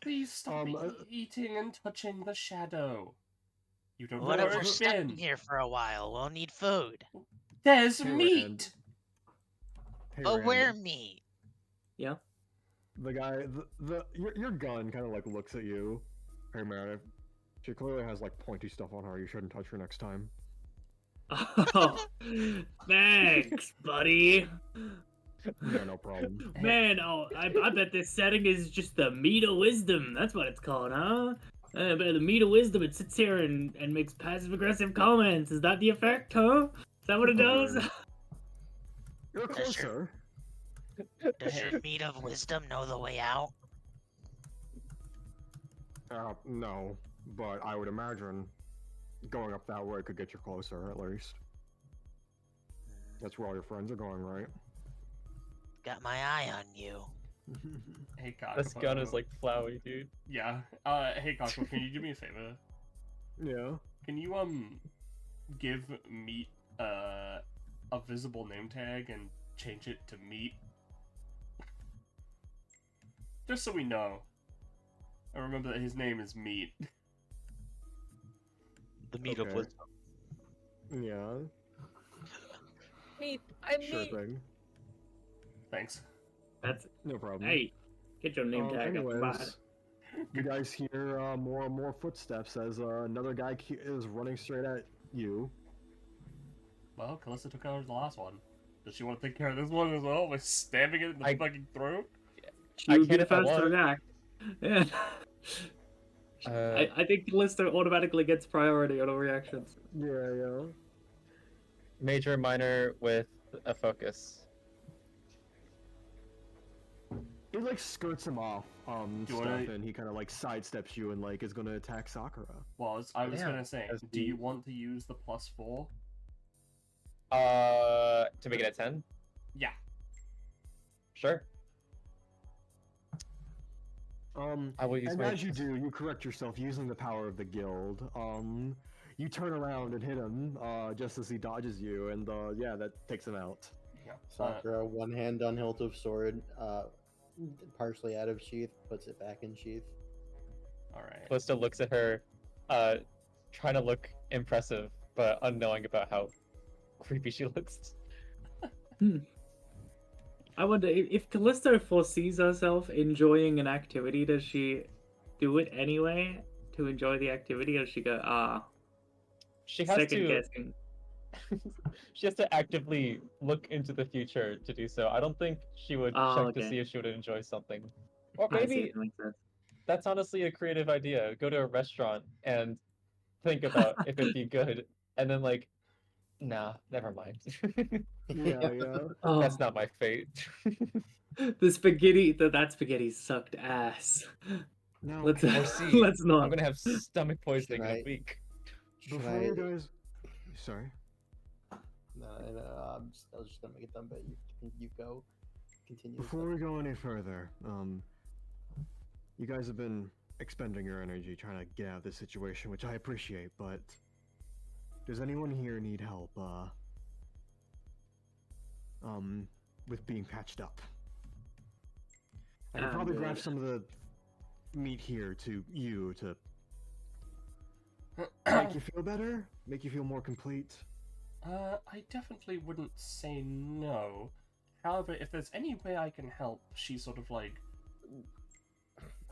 Please stop Um, eating and touching the shadow. You don't What know if where we're it's stuck in been. here for a while? We'll need food. There's Hey, meat. Rand. Hey, Oh, Rand, we're meat. Yeah. The guy, your gun kind of like looks at you. Hey man, she clearly has like pointy stuff on her. You shouldn't touch her next time. Oh, thanks, buddy. Yeah, no problem. Man, oh, I bet this setting is just the meat of wisdom. That's what it's called, huh? I bet the meat of wisdom, it sits here and makes passive-aggressive comments. Is that the effect, huh? Is that what it does? You're That's true. closer. Does your meat of wisdom know the way out? No, but I would imagine going up that way could get you closer, at least. That's where all your friends are going, right? Got my eye on you. Hey, Kakapo. This gun is like flowy, dude. Yeah. Hey, Kakapo, can you do me a favor? Yeah. Can you, give meat, a visible name tag and change it to meat? Just so we know. I remember that his name is Meat. The meat of Okay. wisdom. Yeah. Meat. I'm Sure thing. Thanks. That's No problem. hey, get your name tag up. Bye. Anyways, you guys hear more and more footsteps as another guy is running straight at you. Well, Callisto took out the last one. Does she want to take care of this one as well by stabbing it in the fucking throat? You would be can the if I first to want. react. Yeah. I think Callisto automatically gets priority on all reactions. Yeah. Major, minor with a focus. He like skirts him off, Do you stuff, wanna- and he kind of like sidesteps you and like is gonna attack Sakura. Well, I was Yeah, gonna say, as do you the- want to use the +4? To make it a 10? Yeah. Sure. I will use And my. as you do, you correct yourself using the power of the guild. You turn around and hit him, just as he dodges you, and yeah, that takes him out. Yeah. Sakura, one hand on hilt of sword, partially out of sheath, puts it back in sheath. All right. Callisto looks at her, trying to look impressive, but unknowing about how creepy she looks. I wonder if Callisto foresees herself enjoying an activity, does she do it anyway to enjoy the activity, or does she go, She has second to. guessing? She has to actively look into the future to do so. I don't think she would Oh, check okay. to see if she would enjoy something. Or I see, maybe that makes sense. that's honestly a creative idea. Go to a restaurant and think about if it'd be good, and then like, nah, never mind. Yeah. Oh, That's not my fate. the spaghetti, that spaghetti sucked ass. Now, Let's Or see, let's not. I'm gonna have stomach poisoning in a Right. week. Should before I... you guys, sorry. No, I was just gonna make it done, but you go. Continue. Before we go any further, you guys have been expending your energy trying to get out of this situation, which I appreciate, but does anyone here need help, with being patched up? I can I'm probably grab good. some of the meat here to you to make you feel better, make you feel more complete. I definitely wouldn't say no. However, if there's any way I can help, she sort of like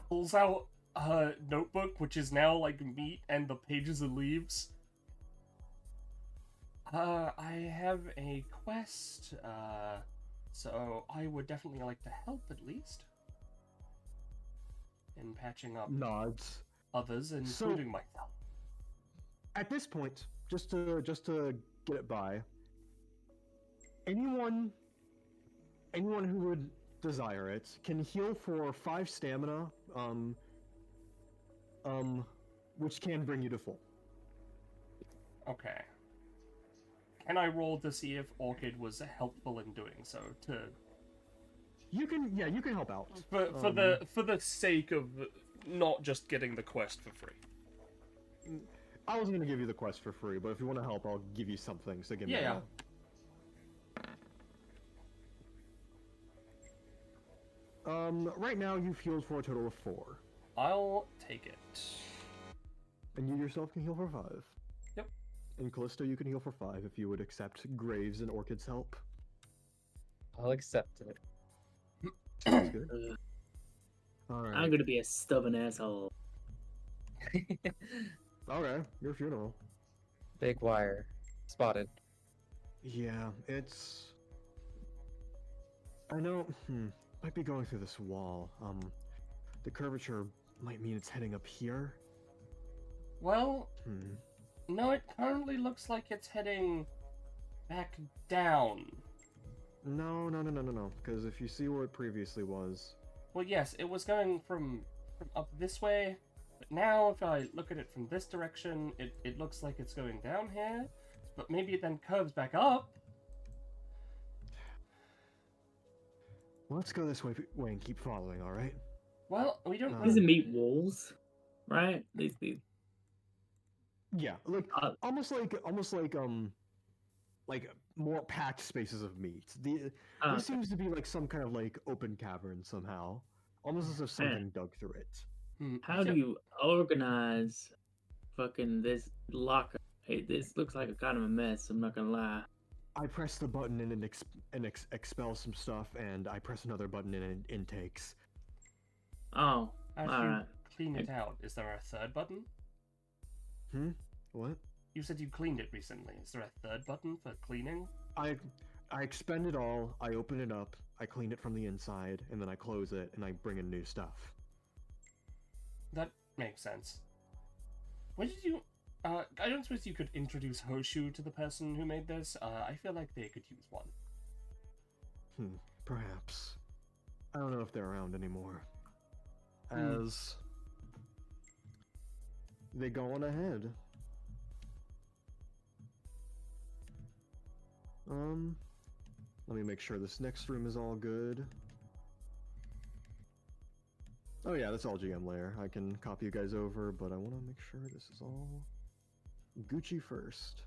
pulls out her notebook, which is now like meat and the pages and leaves. I have a quest, so I would definitely like to help at least in patching up Nods. others, including myself. At this point, just to get it by, anyone who would desire it can heal for 5 stamina, which can bring you to full. Okay. Can I roll to see if Orchid was helpful in doing so? You can help out. For the sake of not just getting the quest for free. I was gonna give you the quest for free, but if you want to help, I'll give you something. So give me Yeah. Right now you've healed for a total of 4, I'll take it. and you yourself can heal for 5. Yep. And Callisto, you can heal for 5 if you would accept Graves and Orchid's help. I'll accept it. Sounds good. All right. I'm gonna be a stubborn asshole. Okay, your funeral. Big wire. Spotted. Yeah, it's. I know. Might be going through this wall. The curvature might mean it's heading up here. Well, Hmm. no, it currently looks like it's heading back down. No. Because if you see where it previously was, Well, yes, it was going from up this way, but now if I look at it from this direction, it looks like it's going down here, but maybe it then curves back up. let's go this way and keep following. All right. Well, we don't These really... are meat walls, right? These. Yeah, like Uh, almost like more packed spaces of meat. This okay. seems to be like some kind of like open cavern somehow, almost as if something dug through it. How do you organize fucking this locker? Hey, this looks like a kind of a mess. I'm not gonna lie. I press the button and it expels some stuff, and I press another button and it intakes. Oh, As you alright. clean it out, is there a third button? What? You said you cleaned it recently. Is there a third button for cleaning? I expend it all. I open it up. I clean it from the inside, and then I close it, and I bring in new stuff. That makes sense. What did you... I don't suppose you could introduce Hoshu to the person who made this? I feel like they could use one. Perhaps. I don't know if they're around anymore. Hmm. As they go on ahead. Let me make sure this next room is all good. Oh yeah, that's all GM layer. I can copy you guys over, but I want to make sure this is all Gucci first.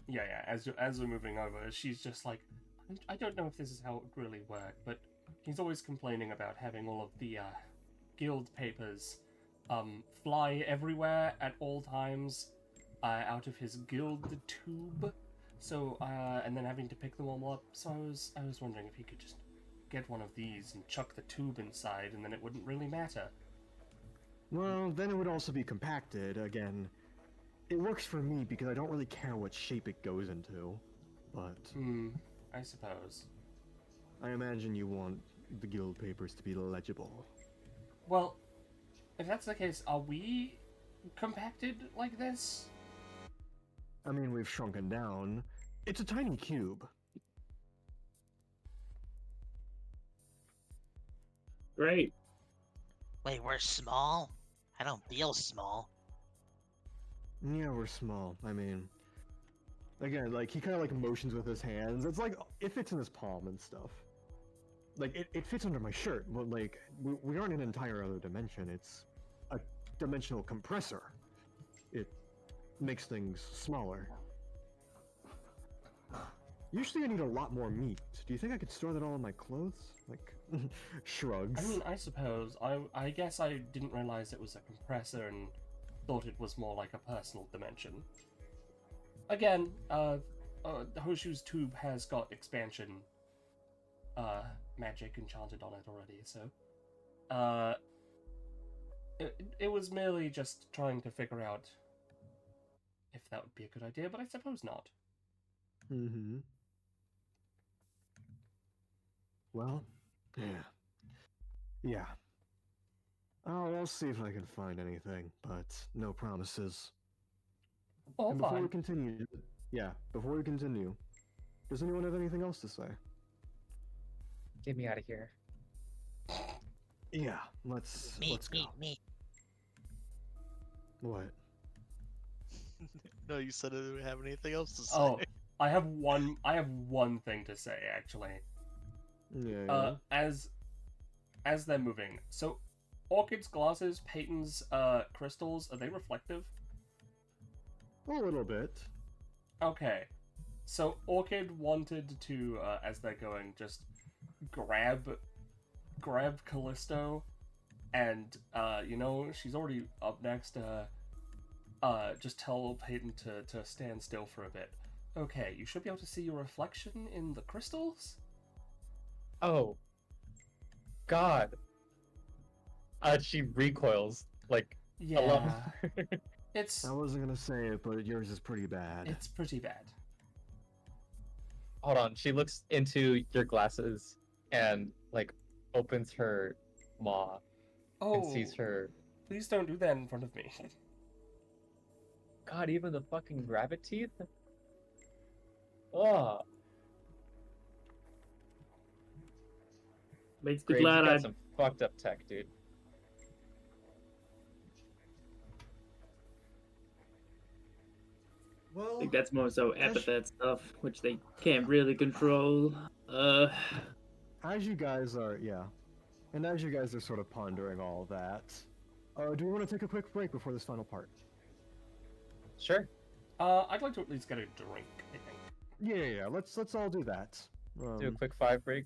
Yeah, as we're moving over, she's just like, I don't know if this is how it would really work, but he's always complaining about having all of the guild papers fly everywhere at all times out of his guild tube. So and then having to pick them all up. So I was wondering if he could just get one of these and chuck the tube inside, and then it wouldn't really matter. Well, then it would also be compacted again. It works for me because I don't really care what shape it goes into, but I suppose. I imagine you want the guild papers to be legible. Well, if that's the case, are we compacted like this? I mean, we've shrunken down. It's a tiny cube. Great. Wait, we're small? I don't feel small. Yeah, we're small. I mean, again, like, he kind of, like, motions with his hands. It's like, it fits in his palm and stuff. Like, it fits under my shirt, but, like, we aren't in an entire other dimension. It's a dimensional compressor. It makes things smaller. Usually I need a lot more meat. Do you think I could store that all in my clothes? Like, shrugs. I mean, I suppose. I guess I didn't realize it was a compressor and thought it was more like a personal dimension. Again, Hoshu's tube has got expansion magic enchanted on it already, so it was merely just trying to figure out if that would be a good idea, but I suppose not. Mm-hmm. Well, yeah. Yeah. Oh, I'll see if I can find anything, but no promises. Oh, And before fine. we continue, does anyone have anything else to say? Get me out of here. Yeah, let's go. Me. What? No, you said I didn't have anything else to say. Oh, I have one thing to say actually. Yeah. As they're moving. So, Orchid's glasses, Peyton's crystals, are they reflective? A little bit. Okay. So Orchid wanted to, as they're going, just grab Callisto, and she's already up next. Just tell Peyton to stand still for a bit. Okay, you should be able to see your reflection in the crystals. Oh. God. She recoils like a Yeah, lot. it's I wasn't gonna say it, but yours is pretty bad. it's pretty bad. Hold on. She looks into your glasses and like opens her maw Oh, and sees her. please don't do that in front of me. God, even the fucking rabbit teeth. Oh, Makes me Graves, you glad got I some fucked up tech, dude. Well, think that's more so Ash- epithet stuff, which they can't really control. As you guys are, sort of pondering all that, do we want to take a quick break before this final part? Sure. I'd like to at least get a drink, I think. Yeah. Let's all do that. Do a quick 5 break.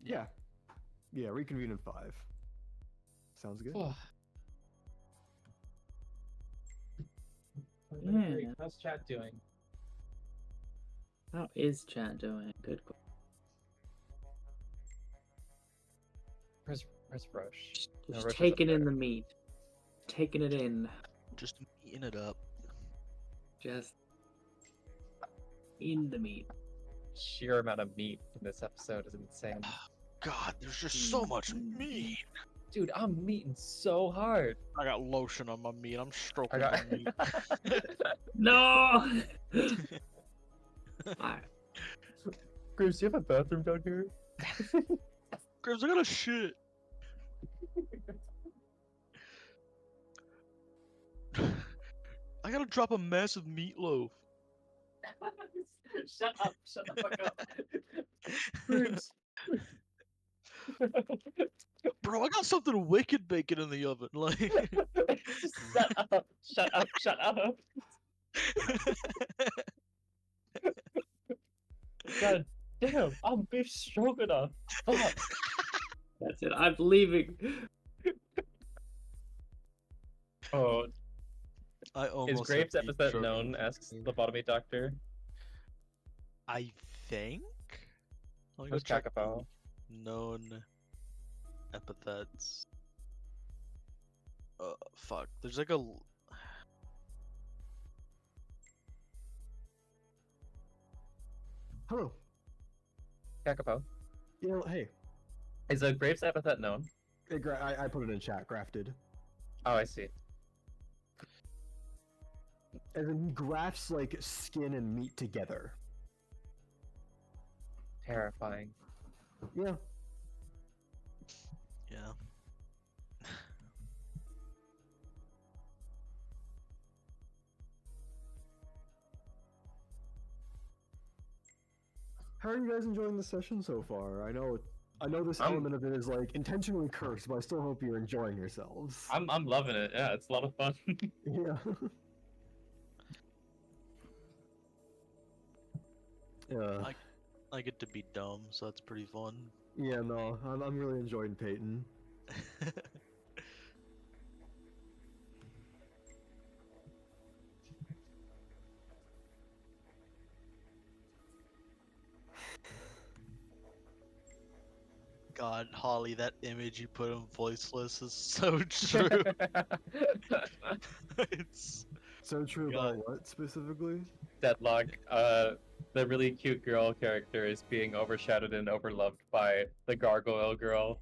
Yeah, reconvene in 5. Sounds good. Yeah. How's chat doing? How is chat doing? Good. Where's Rush? No, Just Rush is up taking in there. the meat, taking it in, Just eating it up. just in the meat. Sheer amount of meat in this episode is insane. God, there's just so much meat. Dude, I'm meating so hard. I got lotion on my meat. I'm stroking I got. my meat. No. Alright. Graves, do you have a bathroom down here? Graves, I got a shit. I gotta drop a massive meatloaf. Shut up! Shut the fuck up! Graves. Bro, I got something wicked baking in the oven. Like, Shut up! Shut up! Shut up! God damn! I'm beef stroganoff. Fuck! That's it. I'm leaving. Oh, I is almost Graves' said beef epithet stroganoff. known? Asks the lobotomy doctor. I think. Let me go Who's check the Kakapo? known epithets. Fuck. There's like a. Hello. Kakapo. You know, hey, Is a Graves' epithet known? I put it in chat. Grafted. Oh, I see. And then he grafts like skin and meat together. Terrifying. Yeah. Yeah. How are you guys enjoying the session so far? I know this element of it is like intentionally cursed, but I still hope you're enjoying yourselves. I'm loving it. Yeah, it's a lot of fun. Yeah. Yeah. I get to be dumb, so that's pretty fun. Yeah, no, I'm really enjoying Peyton. God, Holly, that image you put in voiceless is so true. It's So true God. about what specifically? Deadlock. The really cute girl character is being overshadowed and overloved by the gargoyle girl.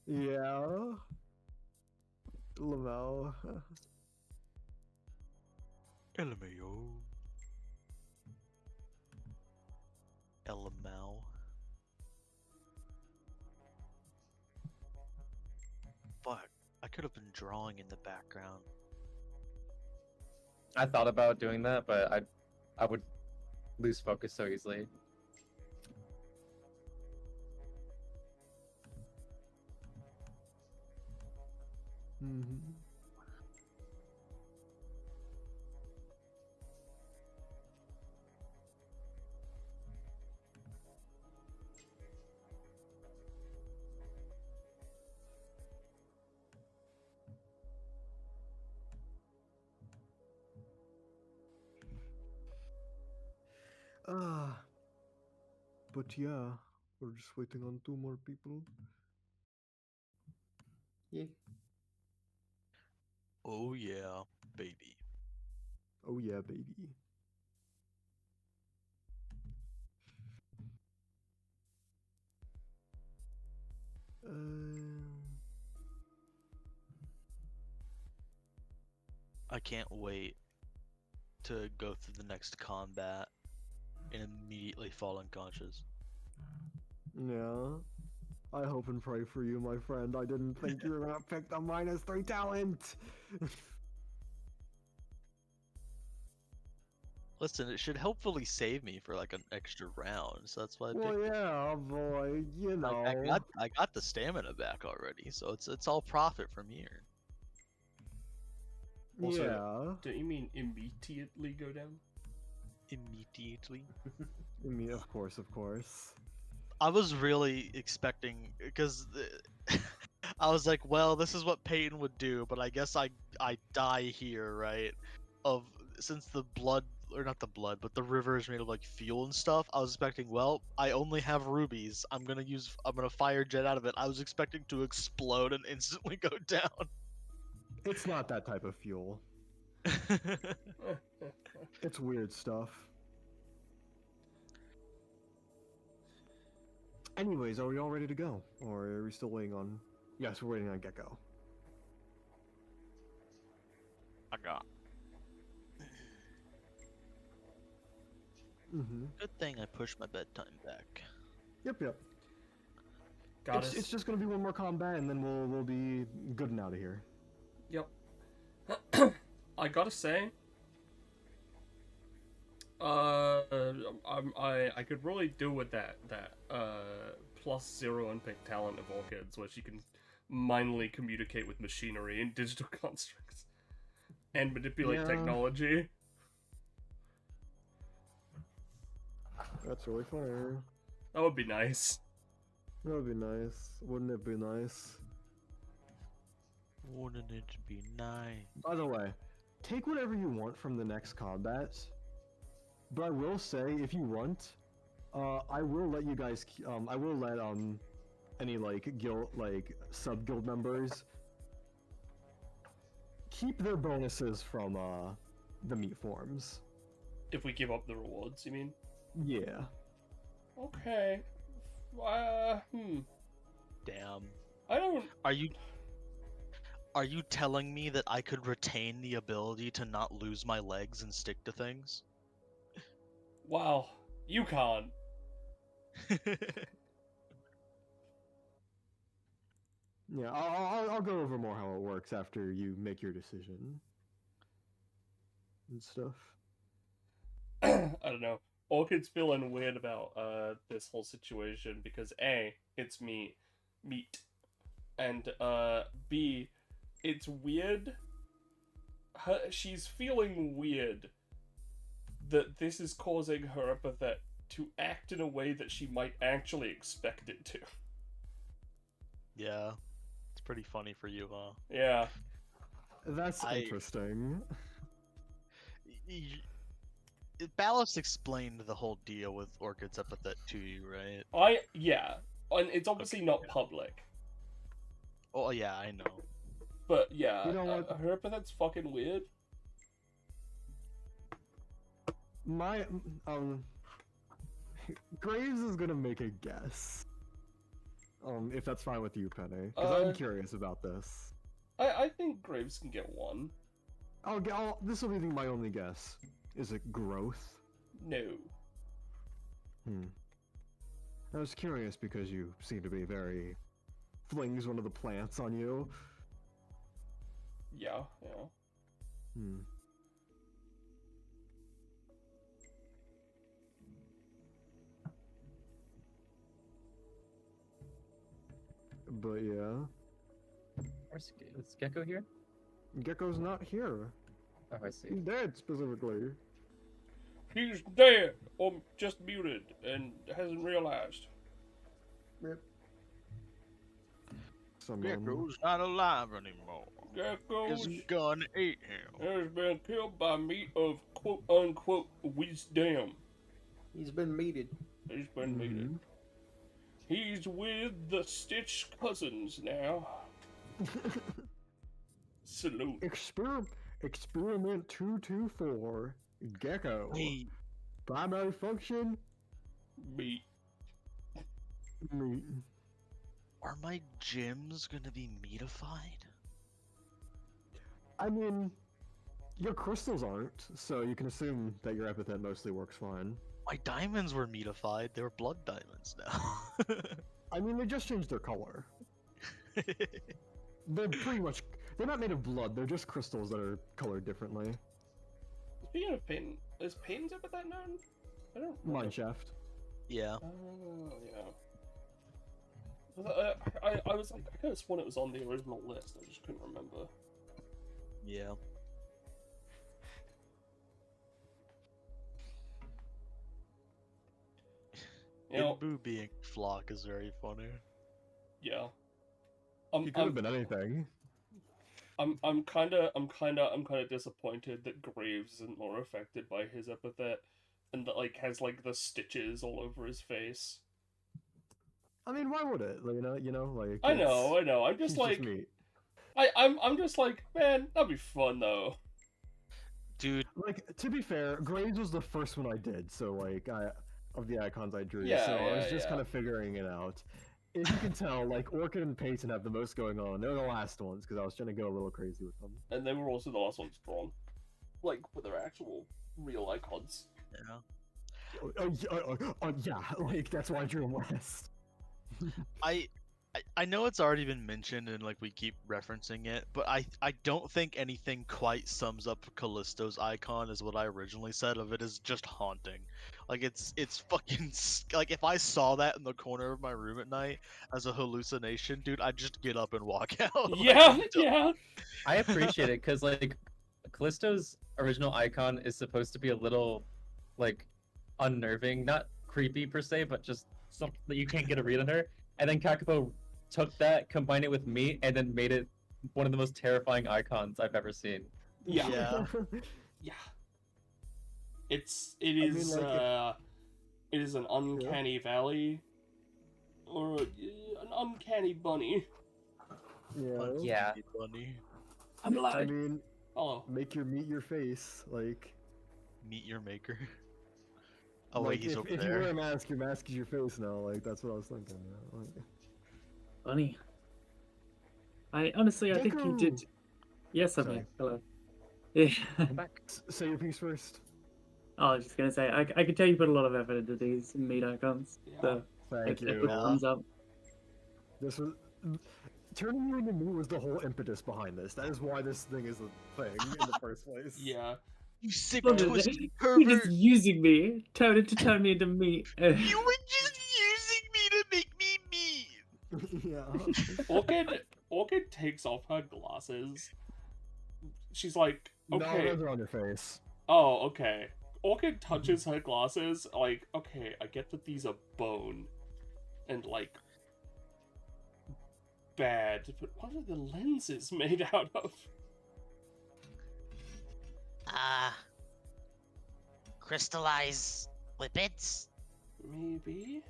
Yeah. Lamau. LMAO. LMAO. Fuck, I could have been drawing in the background. I thought about doing that, but I would lose focus so easily. Mm-hmm. But yeah, we're just waiting on 2 more people. Yeah. Oh yeah, baby. Oh yeah, baby. I can't wait to go through the next combat and immediately fall unconscious. Yeah. I hope and pray for you, my friend. I didn't think you were gonna pick the -3 talent. Listen, it should hopefully save me for like an extra round, so that's why I Well, picked it. yeah, boy. You know. Like, I got the stamina back already, so it's all profit from here. Also, Yeah. don't you mean immediately go down? Immediately. I mean, of course, of course. I was really expecting because I was like, well, this is what Peyton would do, but I guess I die here, right? Since the blood, or not the blood, but the river is made of like fuel and stuff. I was expecting, well, I only have rubies. I'm gonna fire jet out of it. I was expecting to explode and instantly go down. It's not that type of fuel. It's weird stuff. Anyways, are we all ready to go? Or are we still waiting on... Yes, we're waiting on Gecko. I got. Mm-hmm. Good thing I pushed my bedtime back. Yep. Goddess. It's just gonna be one more combat, and then we'll be good and out of here. Yep. I gotta say, I could really do with that +0 unpicked talent of Orchid's, where she can mindly communicate with machinery and digital constructs and manipulate technology. That's really funny. That would be nice. That would be nice. Wouldn't it be nice? Wouldn't it be nice? By the way, take whatever you want from the next combat. But I will say, if you want, I will let you guys. I will let any sub guild members keep their bonuses from the meat forms. If we give up the rewards, you mean? Yeah. Okay. Damn. I don't. Are you telling me that I could retain the ability to not lose my legs and stick to things? Wow. You can't. Yeah, I'll go over more how it works after you make your decision and stuff. I don't know. Orchid's feeling weird about this whole situation because A, it's meat, and B, it's weird. She's feeling weird that this is causing her epithet to act in a way that she might actually expect it to. Yeah, it's pretty funny for you, huh? Yeah. That's interesting. Ballast explained the whole deal with Orchid's epithet to you, right? And it's obviously not public. Oh yeah, I know. But yeah, You know what? her epithet's fucking weird. My Graves is gonna make a guess. If that's fine with you, Penny, because I'm curious about this. I think Graves can get one. This will be my only guess. Is it growth? No. I was curious because you seem to be very flings one of the plants on you. Yeah. But yeah. Is Gecko here? Gecko's not here. Oh, I see. He's dead, specifically. He's dead, or just muted, and hasn't realized. Rip. Gecko's not alive anymore. Gecko's His gun ate him. has been killed by meat of quote-unquote wisdom. He's been meated. He's been meted. He's with the Stitch cousins now. Salute. Experiment 224. Gecko. Wait, Primary function. Meat. Meat. are my gems gonna be meatified? I mean, your crystals aren't, so you can assume that your epithet mostly works fine. My diamonds were meatified. They were blood diamonds now. I mean, they just changed their color. They're pretty much... They're not made of blood, they're just crystals that are colored differently. Speaking of Peyton, is Peyton's epithet known? I don't know. Mineshaft. Yeah. Oh, yeah. I was like, I could have sworn it was on the original list, I just couldn't remember. Yeah. You know, Boo being flock is very funny. yeah. He could have been anything. I'm kind of disappointed that Graves isn't more affected by his epithet, and that has the stitches all over his face. I mean, why would it? You know, like. I know. I'm just he's like, meat. I'm just like, man, that'd be fun though. Dude, Like, to be fair, Graves was the first one I did, so of the icons I drew, Yeah, so I was yeah, just yeah. kind of figuring it out. If you can tell, Orchid and Peyton have the most going on. They're the last ones, because I was trying to go a little crazy with them. And they were also the last ones drawn, with their actual real icons. yeah. Yeah, that's why I drew them last. I I know it's already been mentioned and like we keep referencing it, but I don't think anything quite sums up Callisto's icon as what I originally said of it is just haunting. Like it's fucking like if I saw that in the corner of my room at night as a hallucination, dude, I'd just get up and walk out. Like, Yeah, I'm done. yeah. I appreciate it because like Callisto's original icon is supposed to be a little like unnerving, not creepy per se, but just something that you can't get a read on her. And then Kakapo took that, combined it with me, and then made it one of the most terrifying icons I've ever seen. Yeah. Yeah. Yeah. It I mean, is like, it is an uncanny valley or an uncanny bunny. Yeah. Yeah. Bunny. I'm I alive. mean, Hello. meet your face. Like, Meet your maker. Oh like wait, he's if, over if you there. wear a mask, your mask is your face now. Like, that's what I was thinking. Like, Funny. I honestly, I think you did. Gecko! Yes, I'm Sorry. here. Hello. Yeah. Come back. Say your piece first. I was just gonna say, I can tell you put a lot of effort into these meat icons. Yeah. So Thank it you. thumbs up. This was turning you into me was the whole impetus behiund this. That is why this thing is a thing in the first place. Yeah. You sick Well, twisted You're pervert! just using me, turn me into meat. You were just using me to make me mean. Yeah. Orchid takes off her glasses. She's like, No, okay. those are on your face. Oh, okay. Orchid touches her glasses, like, okay, I get that these are bone. And, like, bad, but what are the lenses made out of? Crystallize lipids? Maybe.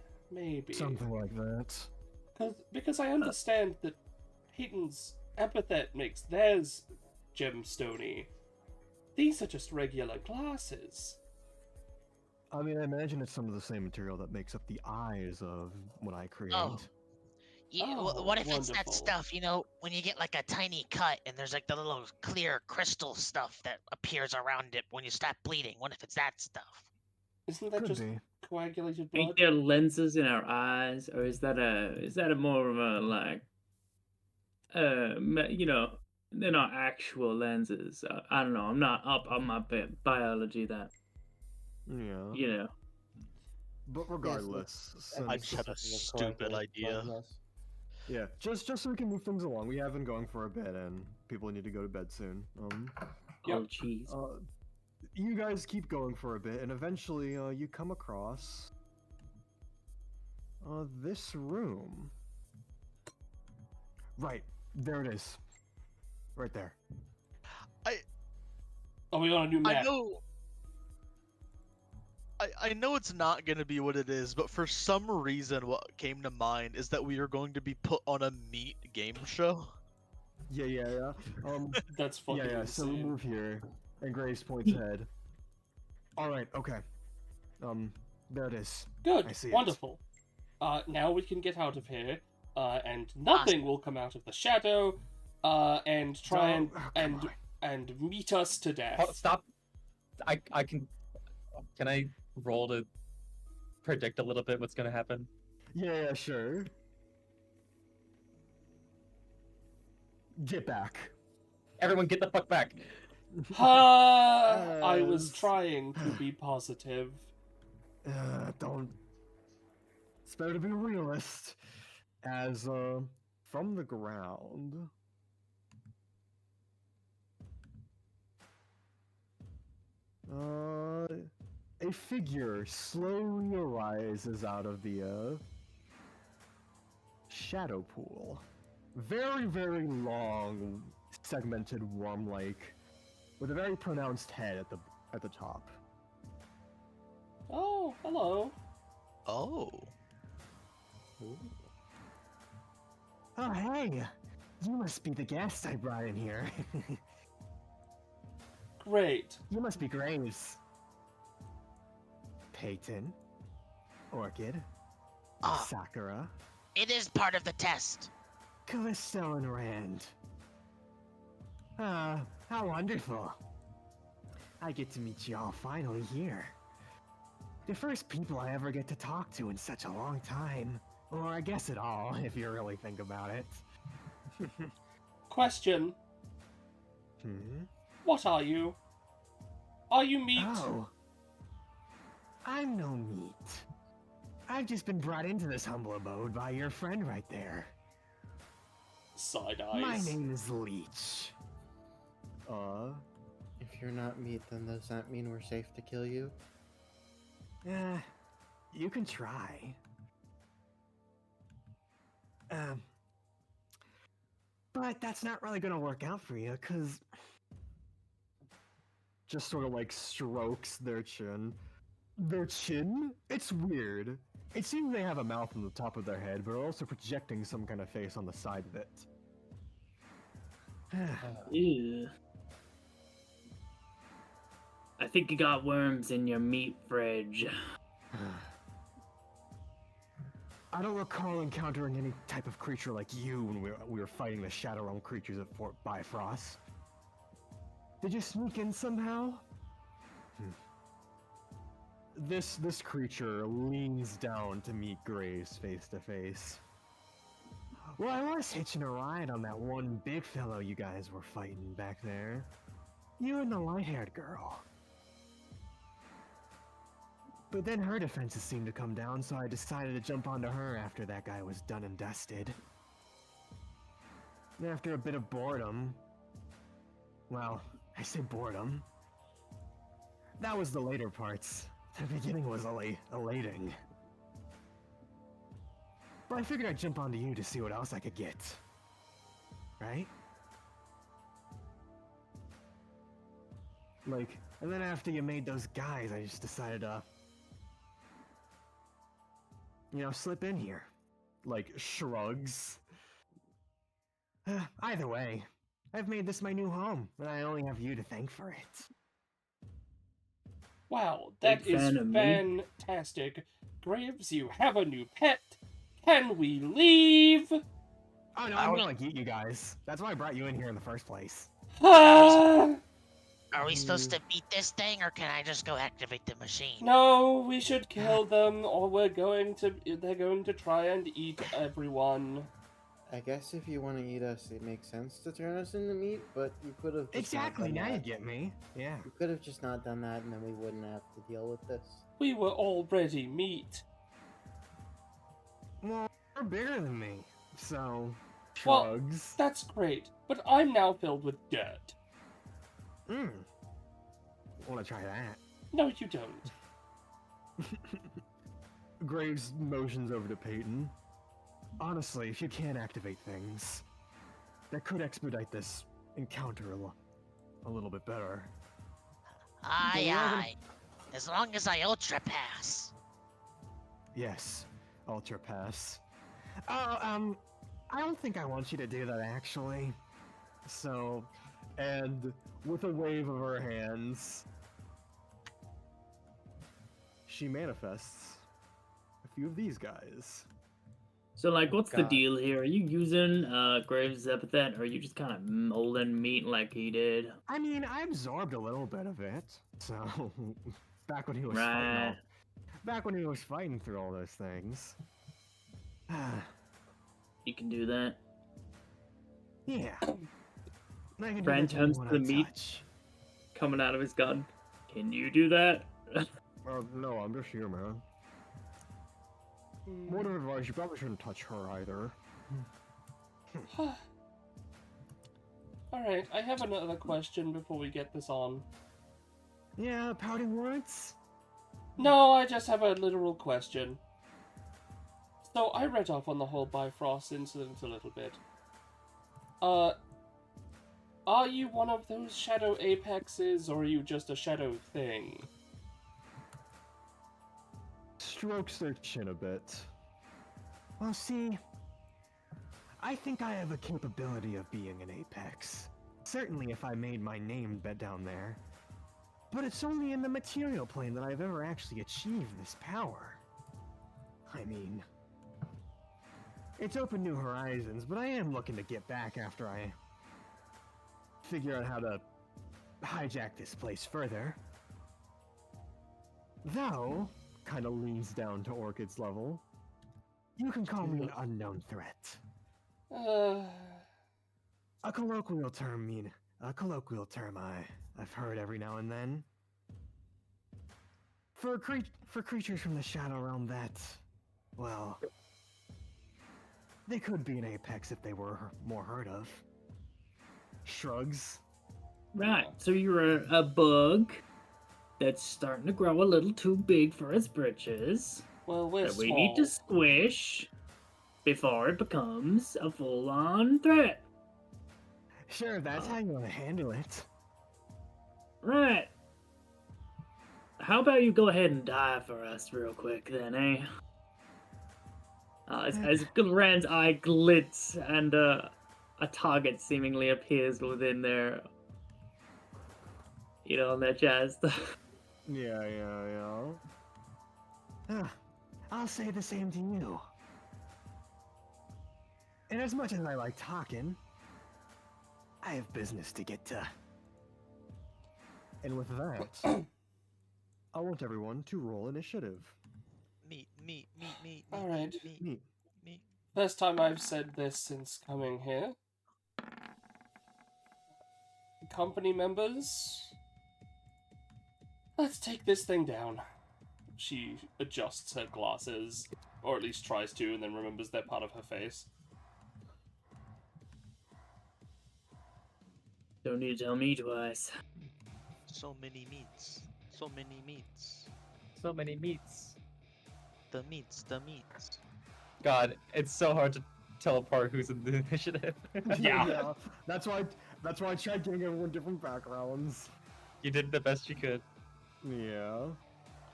Something like that. Because I understand that Peyton's epithet makes theirs gemstony. These are just regular glasses. I mean, I imagine it's some of the same material that makes up the eyes of what I create. Oh. Yeah, Oh, what if it's that wonderful. stuff, you know, when you get like a tiny cut and there's like the little clear crystal stuff that appears around it when you stop bleeding? What if it's that stuff? Isn't that Could just be. coagulated blood? Ain't there lenses in our eyes, or is that a more of a like, you know, they're not actual lenses. I don't know. I'm not up on my biology. That Yeah. you know. But regardless, and I since- just had a Specific stupid coagulated idea. blood, yes. yeah, just so we can move things along. We have been going for a bit, and people need to go to bed soon. Yep. Oh jeez. You guys keep going for a bit, and eventually, you come across this room. Right there it is. Right there. Oh, we got a new I map. know. I know it's not gonna be what it is, but for some reason, what came to mind is that we are going to be put on a meat game show. Yeah. That's fucking yeah. So we insane. move here, and Grace points ahead. All right. Okay. There it is. Good, I see it. wonderful. Now we can get out of here, and nothing will come out of the shadow, and try Don't- oh, come and meet us to death. Oh, stop. I can. Can I roll to predict a little bit what's gonna happen? Yeah, sure. Get back. Everyone, get the fuck back. I was Yes. trying to be positive. Don't. It's better to be a realist. As, from the ground. A figure slowly arises out of the, shadow pool. Very, very long, segmented worm-like, with a very pronounced head at the top. Oh, hello. Oh. Oh, hey! You must be the guest I brought in here. Great. You must be Graves. Peyton. Orchid. Ah, Sakura. it is part of the test. Callisto and Rand. Ah, how wonderful. I get to meet you all finally here. The first people I ever get to talk to in such a long time. Or I guess it all, if you really think about it. Question. Hmm? What are you? Are you meat? Oh. I'm no meat. I've just been brought into this humble abode by your friend right there. Side My eyes. name is Leech. If you're not meat, then does that mean we're safe to kill you? You can try. But that's not really gonna work out for you, cause... Just sort of like strokes their chin. Their chin? It's weird. It seems they have a mouth on the top of their head, but are also projecting some kind of face on the side of it. Ew. I think you got worms in your meat fridge. I don't recall encountering any type of creature like you when we were fighting the Shadow Realm creatures at Fort Bifrost. Did you sneak in somehow? This creature leans down to meet Graves face to face. Well, I was hitching a ride on that one big fellow you guys were fighting back there. You and the light-haired girl. But then her defenses seemed to come down, so I decided to jump onto her after that guy was done and dusted. And after a bit of boredom... Well, I say boredom. That was the later parts. The beginning was elating. But I figured I'd jump onto you to see what else I could get. Right? Like, and then after you made those guys, I just decided to... You know, slip in here. Like, shrugs. Either way, I've made this my new home, and I only have you to thank for it. Wow, that Big is fan of me. fantastic. Graves, you have a new pet. Can we leave? Oh no, I'm gonna like eat you guys. That's why I brought you in here in the first place. Ah! Are we supposed to beat this thing, or can I just go activate the machine? No, we should kill them, or they're going to try and eat everyone. I guess if you want to eat us, it makes sense to turn us into meat, but you could have Exactly, now you get me. Yeah. You could have just not done that, and then we wouldn't have to deal with this. We were already meat. Well, you're bigger than me, so... Well, Shrugs. that's great, but I'm now filled with dirt. Wanna try that? No, you don't. Graves motions over to Peyton. Honestly, if you can activate things, that could expedite this encounter a little bit better. Aye, aye. As long as I ultra pass. Yes, Ultra Pass. Oh, I don't think I want you to do that, actually. So, and with a wave of her hands, she manifests a few of these guys. So, like, what's the God. deal here? Are you using Graves' epithet, or are you just kind of molding meat like he did? I mean, I absorbed a little bit of it, so back when he was Right. fighting through all those things. You can do that. Yeah. I can do Brand that to turns to anyone the I meat. touch. Coming out of his gun. Can you do that? No, I'm just here, man. Word of advice, you probably shouldn't touch her either. Alright, I have another question before we get this on. Yeah, pouting words? No, I just have a literal question. So, I read up on the whole Bifrost incident a little bit. Are you one of those shadow apexes, or are you just a shadow thing? Strokes their chin a bit. Well, see, I think I have a capability of being an apex. Certainly if I made my name bet down there. But it's only in the material plane that I've ever actually achieved this power. I mean, it's opened new horizons, but I am looking to get back after I figure out how to hijack this place further. Though, kind of leans down to Orchid's level. You can call me an unknown threat. Uh, A colloquial term I've heard every now and then. For creatures from the Shadow Realm that, well, they could be an apex if they were more heard of. Shrugs. Right, so you're a bug that's starting to grow a little too big for its britches. well, we're That small. we need to squish before it becomes a full-on threat. Sure, that's how you want to handle it. Right. How about you go ahead and die for us real quick then, eh? As Rand's eye glits and a target seemingly appears within their, on their chest. Yeah. I'll say the same to you. And as much as I like talking, I have business to get to. And with that, I want everyone to roll initiative. Meat. All right. Neat. First time I've said this since coming here. Company members, let's take this thing down. She adjusts her glasses, or at least tries to, and then remembers they're part of her face. Don't need to tell me twice. So many meats. So many meats. So many meats. The meats. God, it's so hard to tell apart who's in the initiative. Yeah. That's why I tried giving everyone different backgrounds. You did the best you could. Yeah.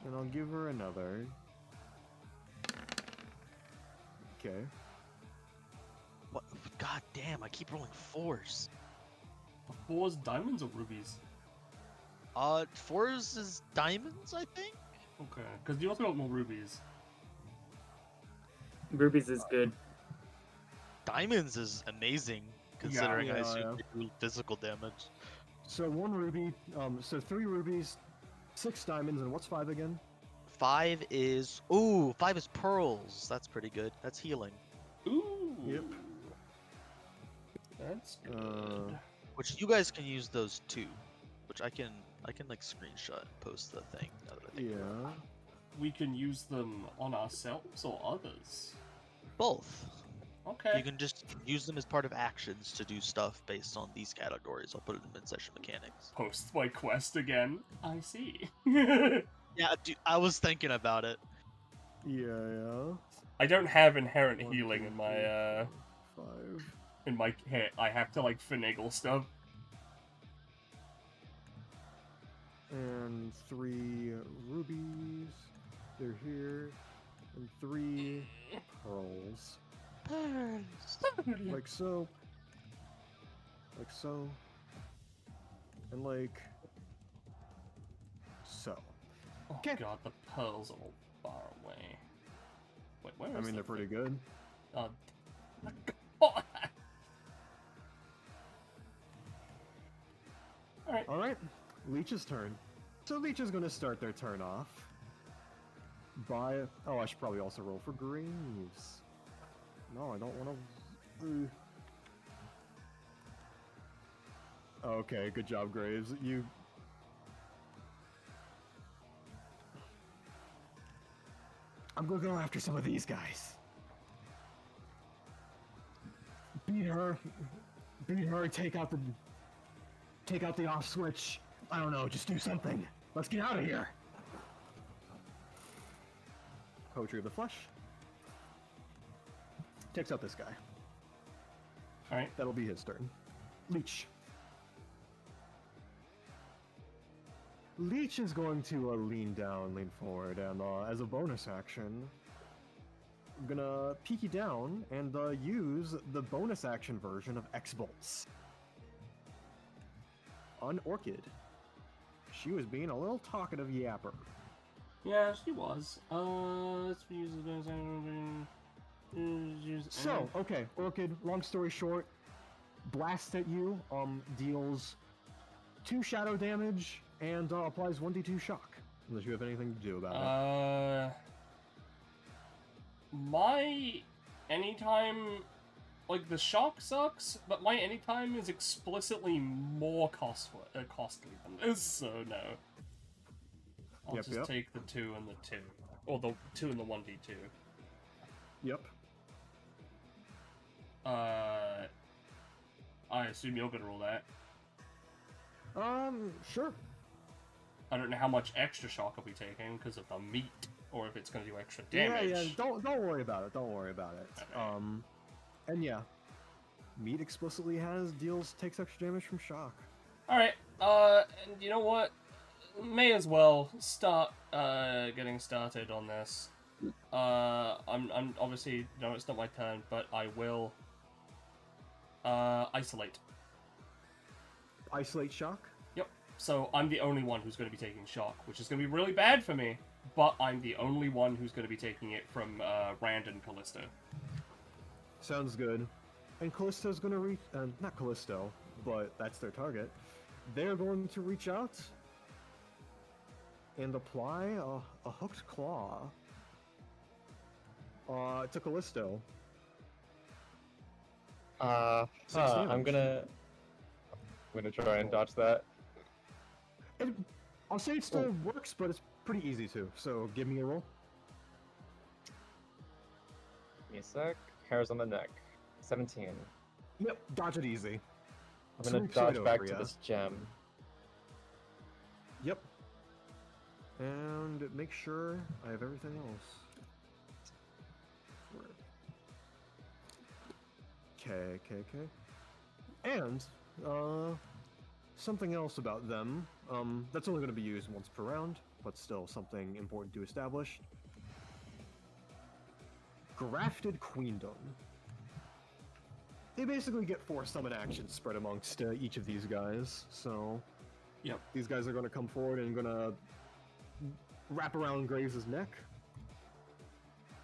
And I'll give her another. Okay. What? God damn! I keep rolling 4s. 4's diamonds or rubies? 4s is diamonds, I think. Okay, because you also got more rubies. Rubies is good. Diamonds is amazing, considering I Yeah. assume you do physical damage. So 1 ruby, so 3 rubies, 6 diamonds, and what's 5 again? 5 is pearls. That's pretty good. That's healing. Ooh. Yep. That's good. Which you guys can use those too. Which I can like screenshot and post the thing. Now that I think about it. Yeah. We can use them on ourselves or others. Both. Okay. You can just use them as part of actions to do stuff based on these categories. I'll put it in mid-session mechanics. Post my quest again. I see. Yeah, dude, I was thinking about it. Yeah. I don't have inherent 1, healing 2, in 3, my 4, 5. in my hit. I have to like finagle stuff. And 3 rubies. They're here. And 3 pearls. Like so. Like so. And like so. Oh Okay. god, the pearls are all far away. Wait, where is I mean, the they're pretty thing? good. God. Alright. Alright, Leech's turn. So Leech is going to start their turn off by... Oh, I should probably also roll for Graves. No, I don't want to... Okay, good job, Graves. You... I'm gonna go after some of these guys. Beat her, take out the off switch. I don't know, just do something. Let's get out of here. Poetry of the Flesh. Takes out this guy. Alright. That'll be his turn. Leech. Leech is going to lean forward, and as a bonus action, I'm gonna peeky down and use the bonus action version of X-Bolts on Orchid. She was being a little talkative yapper. Yeah, she was. Let's use it. So, okay, Orchid, long story short, blast at you, deals 2 shadow damage, and applies 1d2 shock. Unless you have anything to do about it. my anytime, like, the shock sucks, but my anytime is explicitly more costly than this, so no. I'll just take the 2 and the 2. Or the 2 and the 1d2. Yep. I assume you're gonna roll that. Sure. I don't know how much extra shock I'll be taking because of the meat, or if it's gonna do extra damage. Yeah, don't worry about it. Don't worry about it. Okay. And yeah, meat explicitly takes extra damage from shock. Alright, and you know what? May as well start getting started on this. I'm obviously, no, it's not my turn, but I will isolate. Isolate shock? Yep. So I'm the only one who's going to be taking shock, which is going to be really bad for me, but I'm the only one who's going to be taking it from Rand and Callisto. Sounds good. And Callisto's gonna reach, not Callisto, but that's their target. They're going to reach out and apply a hooked claw to Callisto. I'm gonna try and dodge that. I'll say it still works, but it's pretty easy too. So give me a roll. Give me a sec. Hairs on the neck. 17. Yep, dodge it easy. I'm gonna dodge back to this gem. Yep. And make sure I have everything else. Okay. And, something else about them. That's only going to be used once per round, but still something important to establish. Grafted Queendom. They basically get 4 summon actions spread amongst each of these guys, so... Yep. These guys are going to come forward and going to wrap around Graves' neck.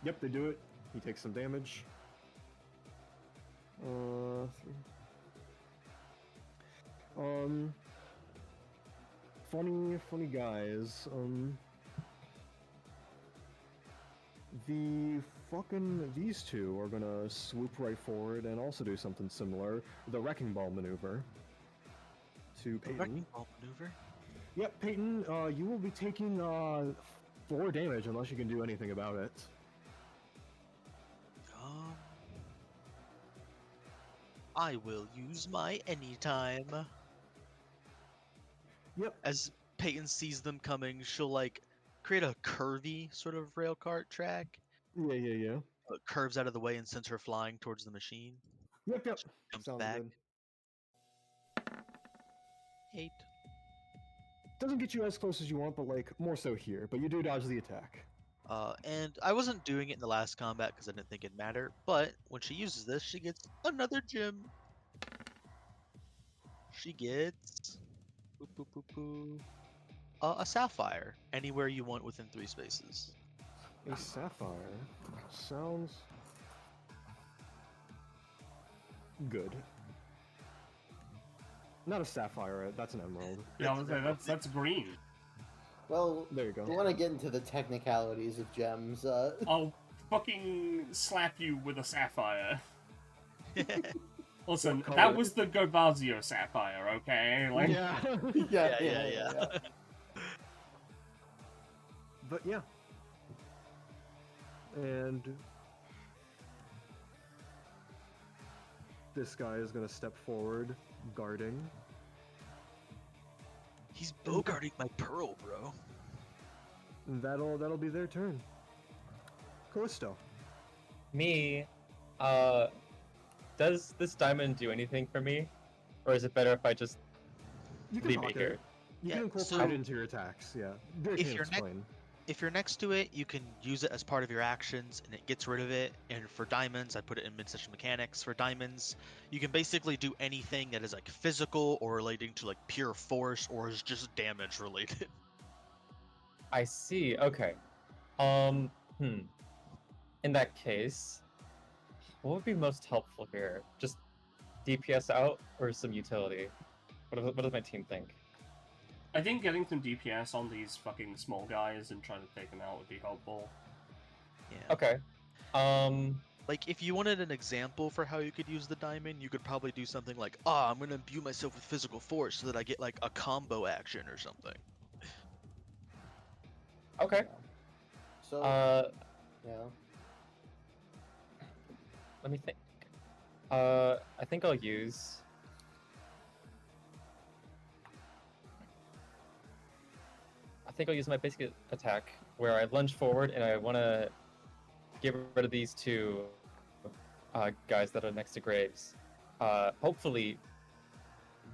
Yep, they do it. He takes some damage. Funny guys. These two are gonna swoop right forward and also do something similar. The Wrecking Ball maneuver. To Peyton. Wrecking Ball maneuver? Yep, Peyton, you will be taking 4 damage unless you can do anything about it. I will use my anytime. Yep. As Peyton sees them coming, she'll like create a curvy sort of rail cart track. Yeah. Curves out of the way and sends her flying towards the machine. Yep. Jumps Sounds back. good. 8. Doesn't get you as close as you want, but like more so here. But you do dodge the attack. And I wasn't doing it in the last combat because I didn't think it'd matter. But when she uses this, she gets another gem. She gets a sapphire anywhere you want within 3 spaces. A sapphire sounds good. Not a sapphire. That's an emerald. Yeah, I was saying, that's green. Well, There you go. we want to get into the technicalities of gems. I'll fucking slap you with a sapphire. Listen, What that color? was the Gobazio sapphire, okay? Like, Yeah. Yeah. But yeah. And this guy is gonna step forward, guarding. He's bogarting my pearl, bro. And that'll be their turn. Callisto. Me, does this diamond do anything for me? Or is it better if I just You can leave pocket it here? You Yeah, can incorporate so- it into your attacks, yeah. Very If can you're explain. If you're next to it, you can use it as part of your actions, and it gets rid of it. And for diamonds, I put it in mid-session mechanics. For diamonds, you can basically do anything that is like physical or relating to like pure force, or is just damage related. I see. Okay. In that case, what would be most helpful here? Just DPS out or some utility? What does my team think? I think getting some DPS on these fucking small guys and trying to take them out would be helpful. Yeah. Okay. Like, if you wanted an example for how you could use the diamond, you could probably do something like, I'm gonna imbue myself with physical force so that I get, like, a combo action or something. Okay. So, yeah. Let me think. I think I'll use. I think I'll use my basic attack where I lunge forward and I want to get rid of these two guys that are next to Graves. Hopefully,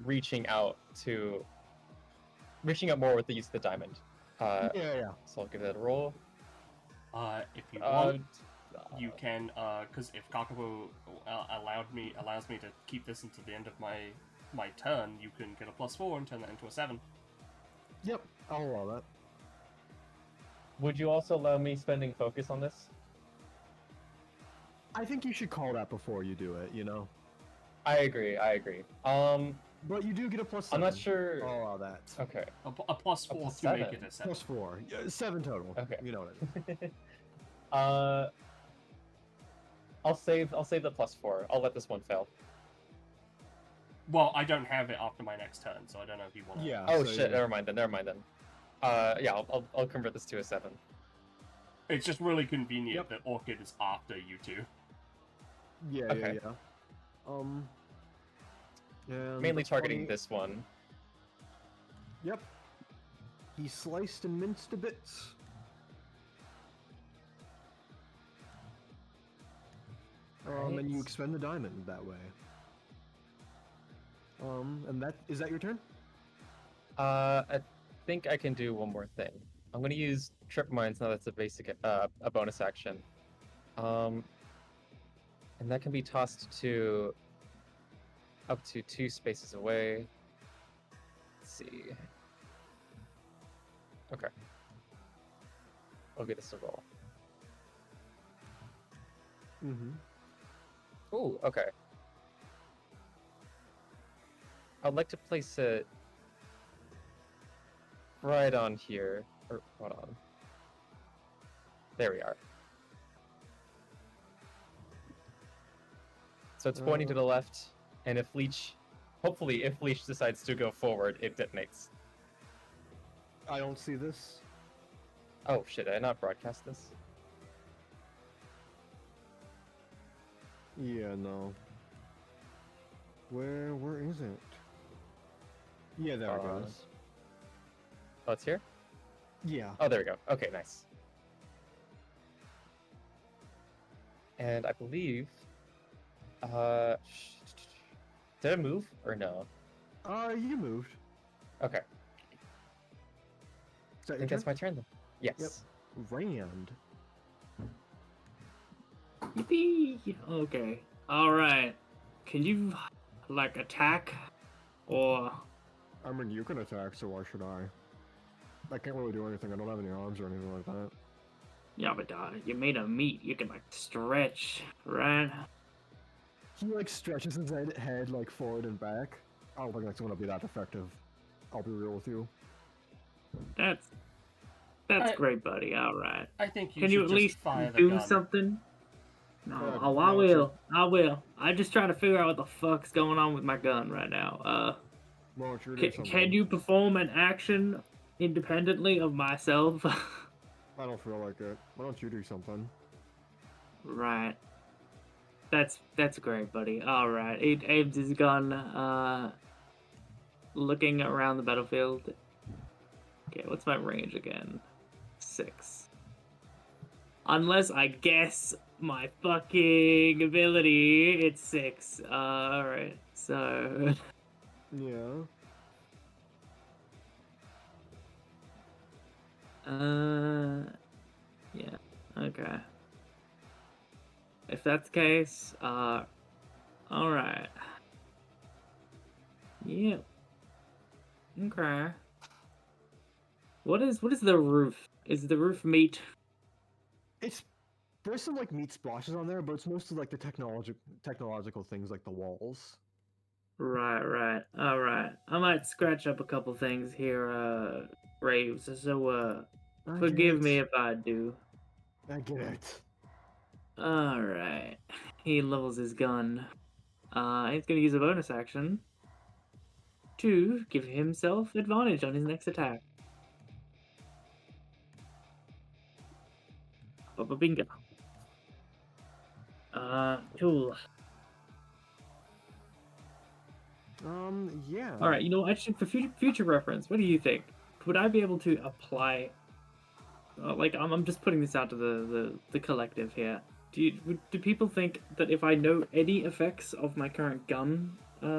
reaching out more with the use of the diamond. Yeah. So I'll give that a roll. If you want, you can, because if Kakapo allows me to keep this until the end of my turn, you can get a +4 and turn that into a 7. Yep, I'll allow that. Would you also allow me spending focus on this? I think you should call that before you do it, you know? I agree. But you do get a +7. I'm not sure. I'll allow that. Okay. A +4 to make it a 7. +4. Yeah, 7 total. Okay. You know what I mean. I'll save the +4. I'll let this one fail. Well, I don't have it after my next turn, so I don't know if you want to. Yeah. Oh so, shit! yeah. Never mind then. Yeah, I'll convert this to a 7. It's just really convenient that Orchid is after you two. Yeah. Okay. And Mainly that's targeting 20. this one. Yep. He sliced and minced to bits. And you expend the diamond that way. And is that your turn? I think I can do one more thing. I'm gonna use Trip Mines now. That's a basic, a bonus action. And that can be tossed to up to 2 spaces away. Let's see. Okay. I'll give this a roll. Ooh, okay. I'd like to place it right on here. Or, hold on. There we are. So it's pointing to the left, and if hopefully if Leech decides to go forward, it detonates. I don't see this. Oh shit, did I not broadcast this? Yeah, no. Where is it? Yeah, there it goes. Oh, it's here? Yeah. Oh, there we go. Okay, nice. And I believe... did I move or no? You moved. Okay. Is that I think that's my turn then. Yes. Yep. Rand. Yippee! Okay. Alright. Can you, like, attack? Or... I mean, you can attack, so why should I? I can't really do anything. I don't have any arms or anything like that. Yeah, but you made a meat. You can, like, stretch, right? He, like, stretches his head, like, forward and back. I don't think that's gonna be that effective. I'll be real with you. That's great, buddy. Alright. I think you Can should you at just least fire the do gun. something? No, no, I will. it's I will. I'm just trying to figure out what the fuck's going on with my gun right now. Why don't you do something? Can you perform an action independently of myself? I don't feel like it. Why don't you do something? Right. That's great, buddy. All right. It aims his gun, looking around the battlefield. Okay, what's my range again? 6. Unless I guess my fucking ability, it's 6. All right. So. Yeah. Yeah. Okay. If that's the case, alright. Yeah. Okay. What is the roof? Is the roof meat? There's some like meat splashes on there, but it's mostly like the technological things like the walls. Right. Alright. I might scratch up a couple things here, Graves, so, forgive me if I do. I get it. Alright. He levels his gun. He's gonna use a bonus action to give himself advantage on his next attack. Baba bingo. Cool. Yeah. Alright, you know, actually, for future reference, what do you think? Would I be able to apply... like, I'm just putting this out to the collective here. Do people think that if I know any effects of my current gun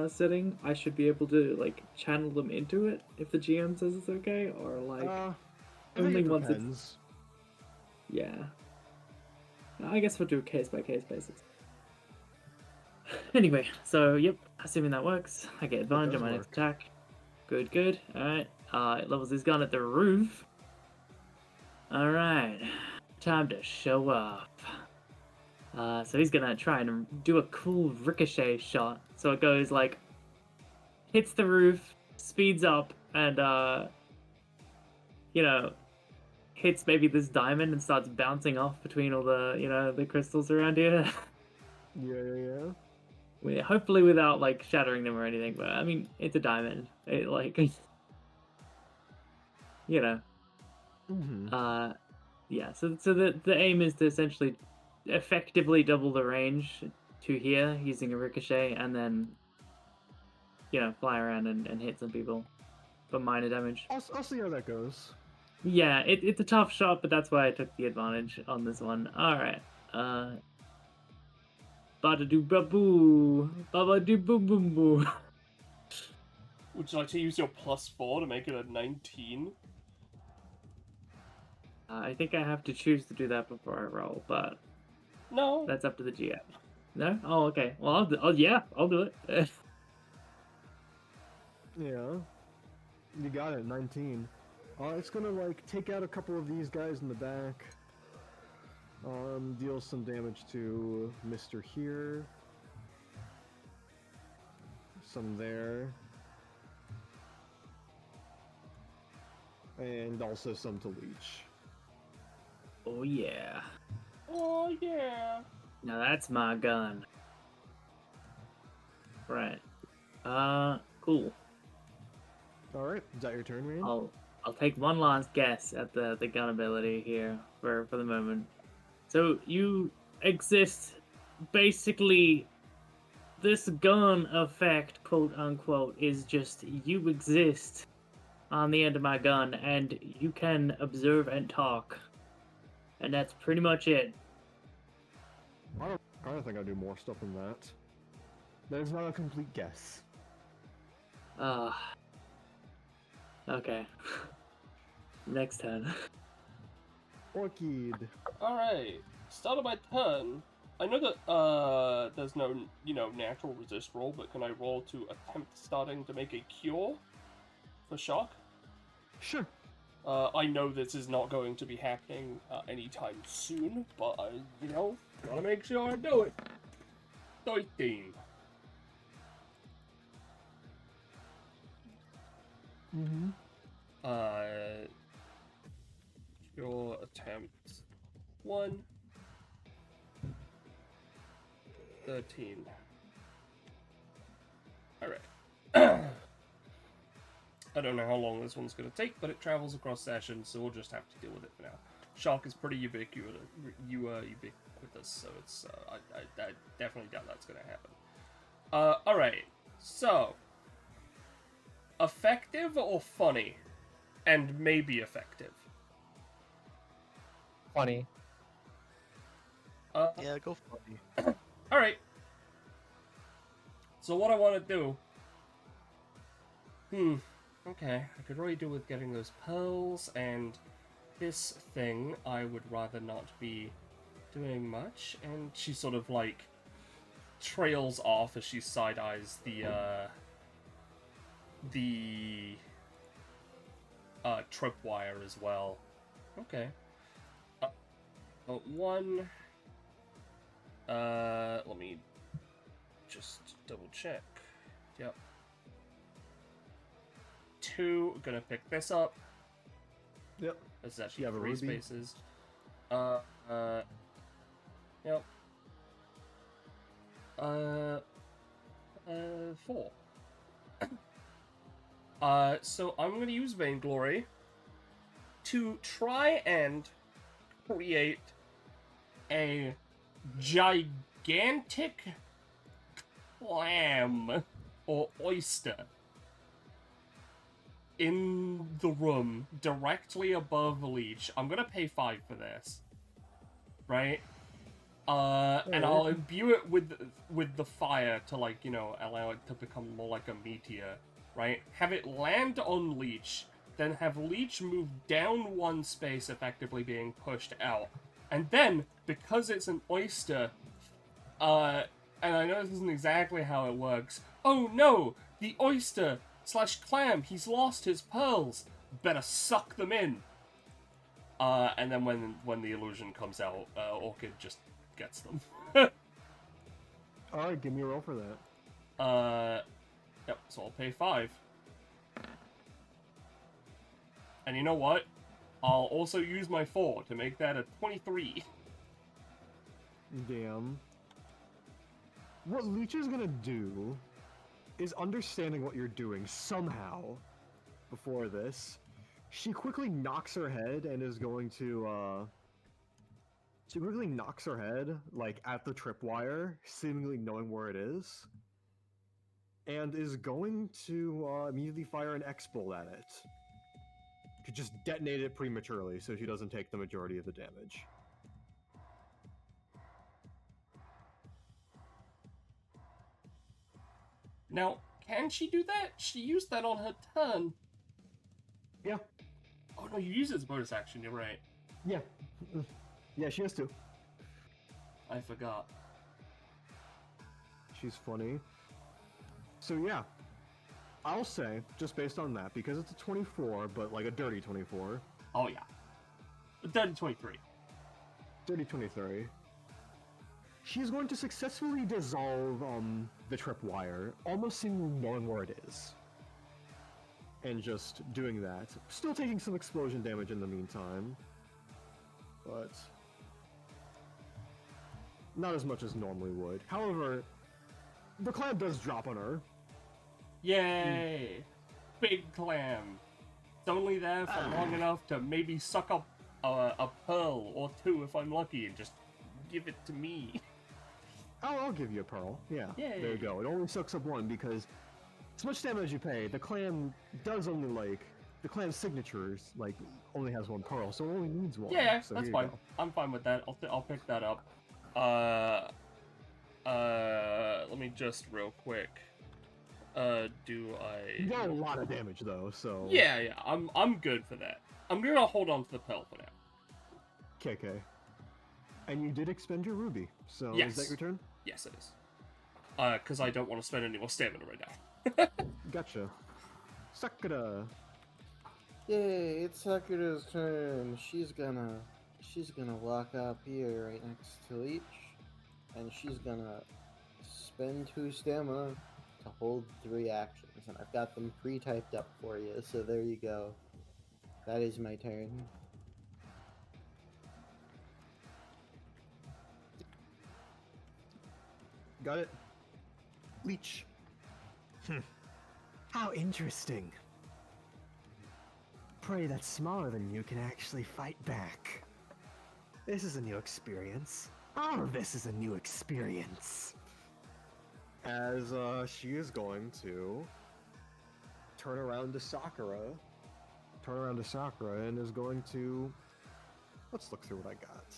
setting, I should be able to, like, channel them into it if the GM says it's okay? Or, like, I think only it once it's... depends. Yeah. I guess we'll do a case-by-case basis. Anyway, so, yep, assuming that works, I get advantage on does my next work. attack. Good, good. Alright, it levels his gun at the roof. Alright, time to show off. So he's gonna try and do a cool ricochet shot. So it goes like, hits the roof, speeds up, and you know, hits maybe this diamond and starts bouncing off between all the, you know, the crystals around here. Yeah. Hopefully without like shattering them or anything, but I mean, it's a diamond. It like, you know. Mm-hmm. Yeah. So the aim is to essentially effectively double the range to here using a ricochet, and then, you know, fly around and hit some people for minor damage. I'll see how that goes. Yeah, it's a tough shot, but that's why I took the advantage on this one. Alright. Bada-doo-ba-boo. Baba-doo-boo-boo-boo. Would you like to use your +4 to make it a 19? I think I have to choose to do that before I roll, but No. that's up to the GM. No? Oh, okay. Well, I'll do it. Yeah. You got it, 19. It's gonna, like, take out a couple of these guys in the back. Deal some damage to Mr. here. Some there. And also some to Leech. Oh, yeah. Oh, yeah. Now that's my gun. Right. Cool. Alright, is that your turn, Rand? I'll take one last guess at the gun ability here for the moment. So you exist, basically, this gun effect, quote unquote, is just you exist on the end of my gun, and you can observe and talk, and that's pretty much it. I don't think I do more stuff than that. There's not a complete guess. Okay. Next turn. Orchid. Alright. Start of my turn. I know that there's no, you know, natural resist roll, but can I roll to attempt starting to make a cure for shock? Sure. I know this is not going to be happening anytime soon, but I, you know, gotta make sure I do it. 13. Mm-hmm. Cure attempt 1. 13. Alright. I don't know how long this one's going to take, but it travels across sessions, so we'll just have to deal with it for now. Shock is pretty ubiquitous, so it's I definitely doubt that's going to happen. Alright, so effective or funny? And maybe effective. Funny. Yeah, go funny. Alright. So what I want to do... Okay, I could really do with getting those pearls, and this thing I would rather not be doing much, and she sort of, like, trails off as she side-eyes the tripwire as well. Okay. One... let me just double check. Yep. 2, gonna pick this up. Yep. This is actually You have a 3 ruby? spaces. Yep. 4. So I'm going to use Vainglory to try and create a gigantic clam or oyster in the room directly above Leech. I'm going to pay 5 for this. Right? And I'll imbue it with the fire to, like, you know, allow it to become more like a meteor, right? Have it land on Leech, then have Leech move down 1 space, effectively being pushed out. And then, because it's an oyster, and I know this isn't exactly how it works, oh no! The oyster / clam, he's lost his pearls! Better suck them in! And then when the illusion comes out, Orchid just gets them. Alright, give me a roll for that. Yep, so I'll pay 5. And you know what? I'll also use my 4 to make that a 23. Damn. What Leech is gonna do is, understanding what you're doing somehow before this, she quickly knocks her head and is going to, she quickly knocks her head, like, at the tripwire, seemingly knowing where it is, and is going to, immediately fire an X-bolt at it. To just detonate it prematurely so she doesn't take the majority of the damage. Now, can she do that? She used that on her turn. Yeah. Oh no, you use it as a bonus action, you're right. Yeah. Yeah, she has to. I forgot. She's funny. So yeah, I'll say, just based on that, because it's a 24, but like a dirty 24. Oh yeah. A dirty 23. Dirty 23. She's going to successfully dissolve the tripwire, almost seemingly knowing where it is. And just doing that. Still taking some explosion damage in the meantime. But not as much as normally would. However, the clam does drop on her. Yay! Big clam. It's only there for long enough to maybe suck up a pearl or 2 if I'm lucky and just give it to me. Oh, I'll give you a pearl. Yeah, Yay. There you go. It only sucks up 1 because as much damage as you pay, the clam does only, like, the clam's signatures, like, only has 1 pearl, so it only needs 1. Yeah, so that's here you fine. go. I'm fine with that. I'll pick that up. Let me just real quick. Do I? You got a lot of damage though, so Yeah, I'm good for that. I'm gonna hold on to the pearl for now. KK. And you did expend your ruby, so Yes. is that your turn? Yes, it is. Because I don't want to spend any more stamina right now. Gotcha. Sakura. Yay, it's Sakura's turn. She's gonna walk up here right next to Leech, and she's gonna spend 2 stamina to hold 3 actions, and I've got them pre-typed up for you, so there you go. That is my turn. Got it. Leech. How interesting. Prey that's smaller than you can actually fight back. This is a new experience. All of this is a new experience. As she is going to turn around to Sakura. And is going to... Let's look through what I got.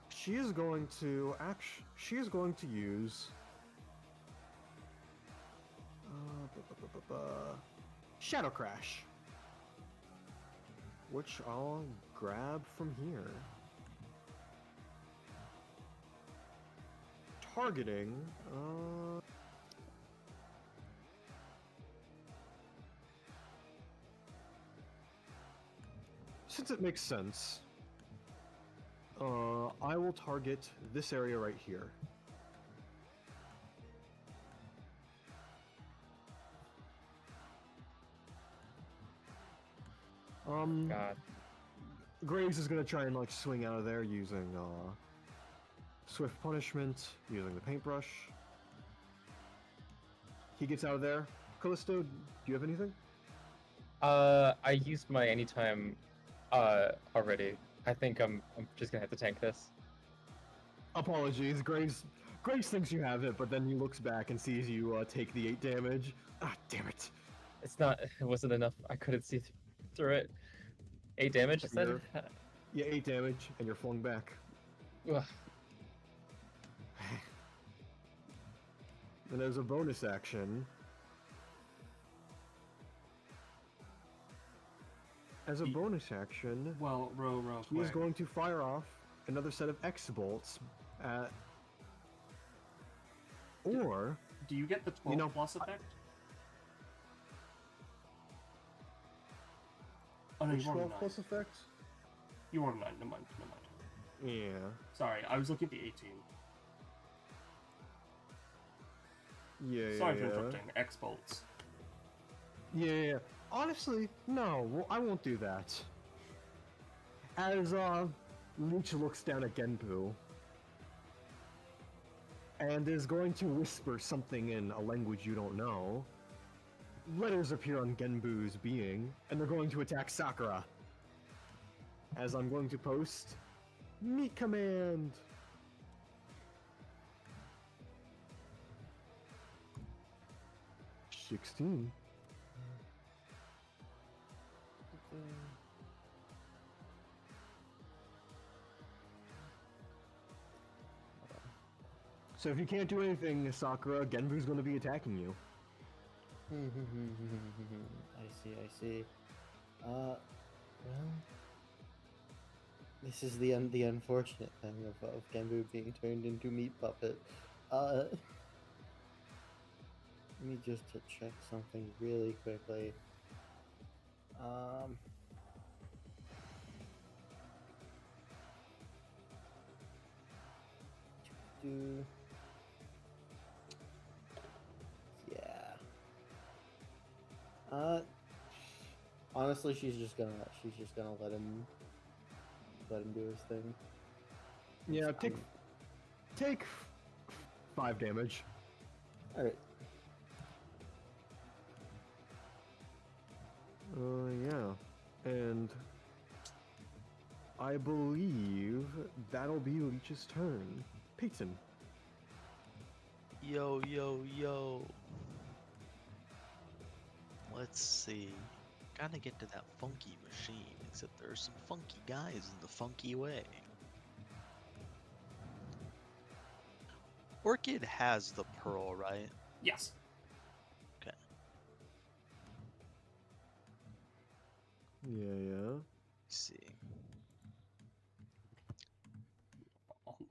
She is going to use Shadow Crash, which I'll grab from here. Targeting since it makes sense, I will target this area right here. God. Graves is gonna try and like swing out of there using swift punishment, using the paintbrush. He gets out of there. Callisto, do you have anything? I used my anytime already. I think I'm just gonna have to tank this. Apologies, Graves thinks you have it, but then he looks back and sees you take the 8 damage. Ah, damn it. It wasn't enough. I couldn't see through it. 8 damage, you said? You're- Yeah, 8 damage, and you're flung back. Ugh. And as a bonus action, Well, real he is quick. going to fire off another set of X-bolts at... Or... Do you get the 12 know, plus effect? Oh no, Which you rolled a 12 9. plus effect? You rolled a 9, never mind. Yeah. Sorry, I was looking at the 18. Yeah, Sorry for yeah. interrupting. X-bolts. Yeah. Honestly, no, well, I won't do that. As, Leech looks down at Genpu, and is going to whisper something in a language you don't know. Letters appear on Genbu's being, and they're going to attack Sakura. As I'm going to post... Meat command! $16. So if you can't do anything, Sakura, Genbu's going to be attacking you. I see. Well, this is the unfortunate thing of Genbu being turned into meat puppet. Let me just to check something really quickly. Do yeah. Honestly, she's just gonna let him do his thing. Yeah, take 5 damage. All right. Yeah, and I believe that'll be Leech's turn. Peyton. Yo. Let's see. Gotta get to that funky machine, except there are some funky guys in the funky way. Orchid has the pearl, right? Yes. Okay. Yeah. Let's see.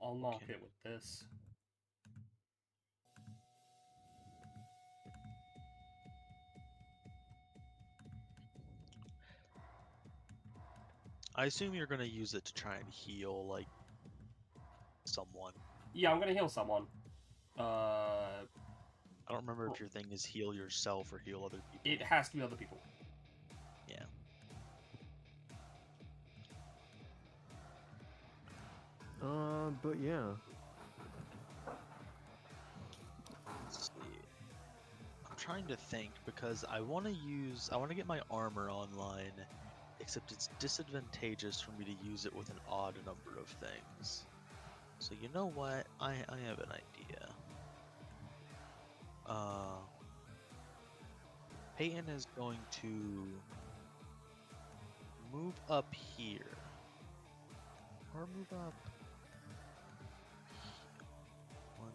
I'll knock Okay. it with this. I assume you're gonna use it to try and heal, like, someone. Yeah, I'm gonna heal someone. I don't remember if your thing is heal yourself or heal other people. It has to be other people. Yeah. But yeah. Let's see. I'm trying to think because I want to get my armor online, except it's disadvantageous for me to use it with an odd number of things. So you know what? I have an idea. Peyton is going to move up here. Or move up. 1,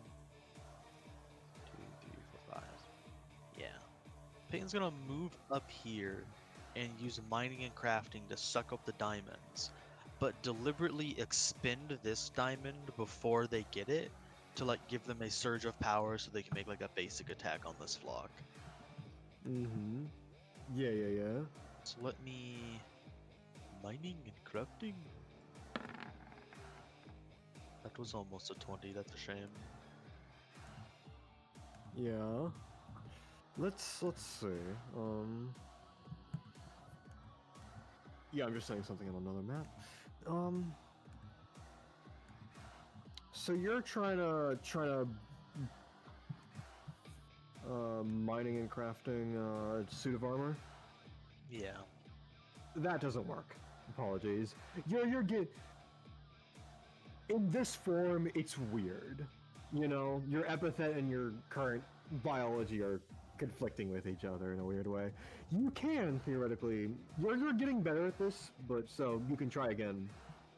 2, 3, 4, 5. Yeah. Peyton's gonna move up here and use mining and crafting to suck up the diamonds, but deliberately expend this diamond before they get it to like give them a surge of power so they can make like a basic attack on this flock. Mm-hmm. Yeah. So let me... mining and crafting? That was almost a 20, that's a shame. Yeah. Let's see. Yeah, I'm just saying something on another map. So you're trying to mining and crafting a suit of armor. Yeah. That doesn't work. Apologies. You're get in this form. It's weird. You know, your epithet and your current biology are conflicting with each other in a weird way. You can theoretically. You're getting better at this, but so you can try again,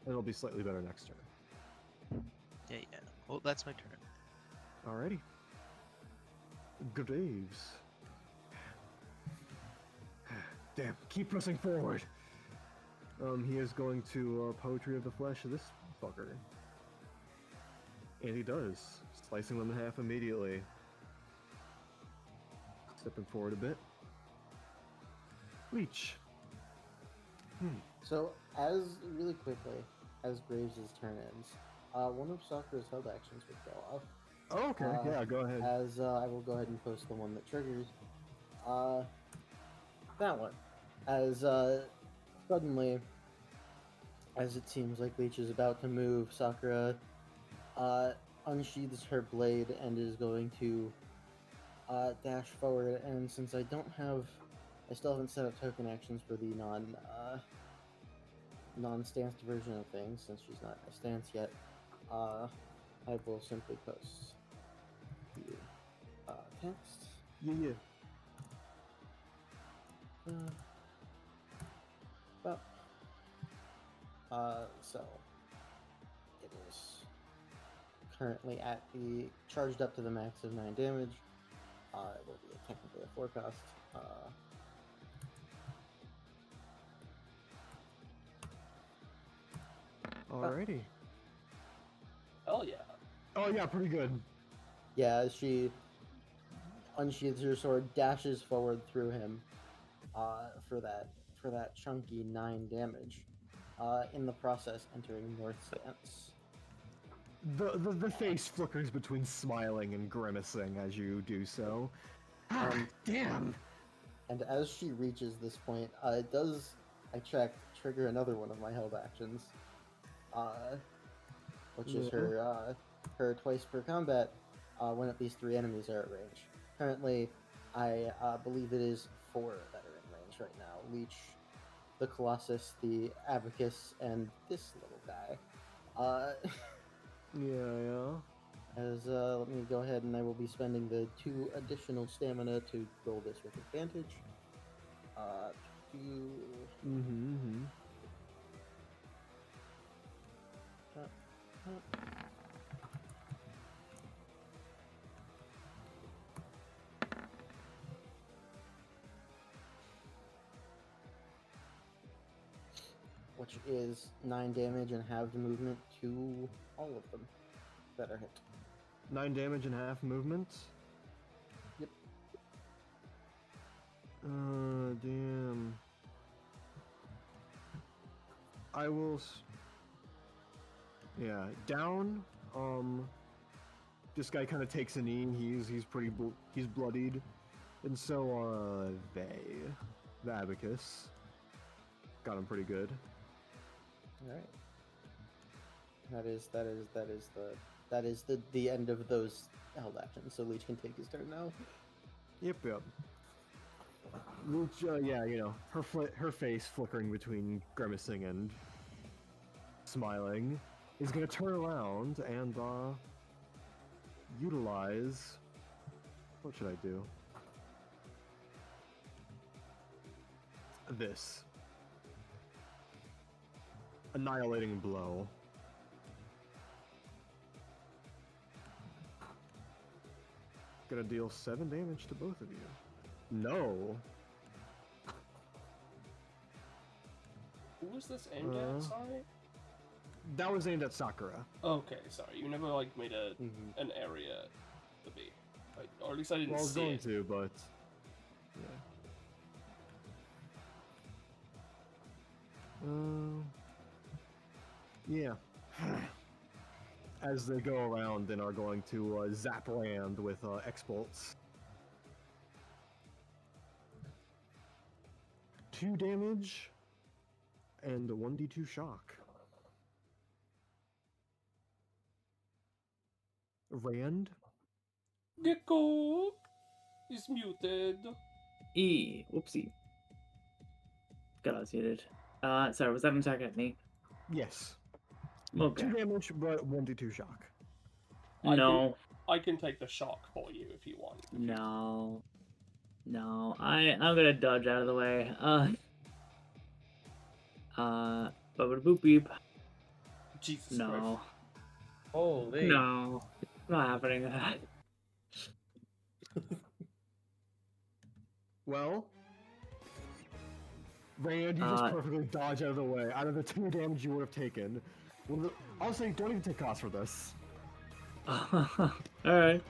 and it'll be slightly better next turn. Yeah. Well, that's my turn. Alrighty. Graves. Damn, keep pressing forward. He is going to Poetry of the Flesh of this fucker. And he does, slicing them in half immediately. Stepping forward a bit. Leech. So, really quickly, as Graves' turn ends, one of Sakura's held actions would go off. Oh, okay, yeah, go ahead. As I will go ahead and post the one that triggers. That one. As suddenly, as it seems like Leech is about to move, Sakura unsheathes her blade and is going to dash forward. And since I still haven't set up token actions for the non-stanced version of things, since she's not a stance yet, I will simply post the text. Yeah. So it is currently at the charged up to the max of 9 damage. It will be technically a 4 cost. Alrighty. Hell yeah. Oh yeah, pretty good. Yeah, as she unsheathes her sword, dashes forward through him for that chunky 9 damage. In the process, entering North Stance. The face flickers between smiling and grimacing as you do so. Damn! And as she reaches this point, it does, I checked, trigger another one of my held actions. Which is her twice per combat when at least 3 enemies are at range. Currently, I believe it is 4 that are in range right now. Leech, the Colossus, the Abacus, and this little guy. Yeah. As let me go ahead and I will be spending the 2 additional stamina to roll this with advantage. Which is 9 damage and halved movement to all of them that are hit. 9 damage and half movement? Yep. Damn. I will... Yeah, down, this guy kind of takes a knee, he's pretty, he's bloodied. And so are they. The Abacus. Got him pretty good. Alright. That is the end of those held actions, so Leech can take his turn now. Yep. Leech, yeah, you know, her face flickering between grimacing and smiling, is gonna turn around and, utilize... What should I do? This. Annihilating Blow. Gonna deal 7 damage to both of you. No! Who was this aimed at, sorry? That was aimed at Sakura. Okay, sorry. You never, like, made an area to be. Like, or at least I didn't Well, I was see going it. to, but... Yeah. Yeah. As they go around and are going to zap land with X-Bolts. 2 damage. and 1d2 shock. Rand? Gecko is muted. Whoopsie. God, I was muted. Sorry, was that an attack at me? Yes. Okay. 2 damage, but 1d2 shock. No. I can take the shock for you if you want. No. No. I'm gonna dodge out of the way. Boop beep. Jesus No. Christ. Holy. No. It's not happening. Well, Rand, you just perfectly dodge out of the way. Out of the 2 damage you would have taken. Well, honestly, don't even take cost for this. Alright.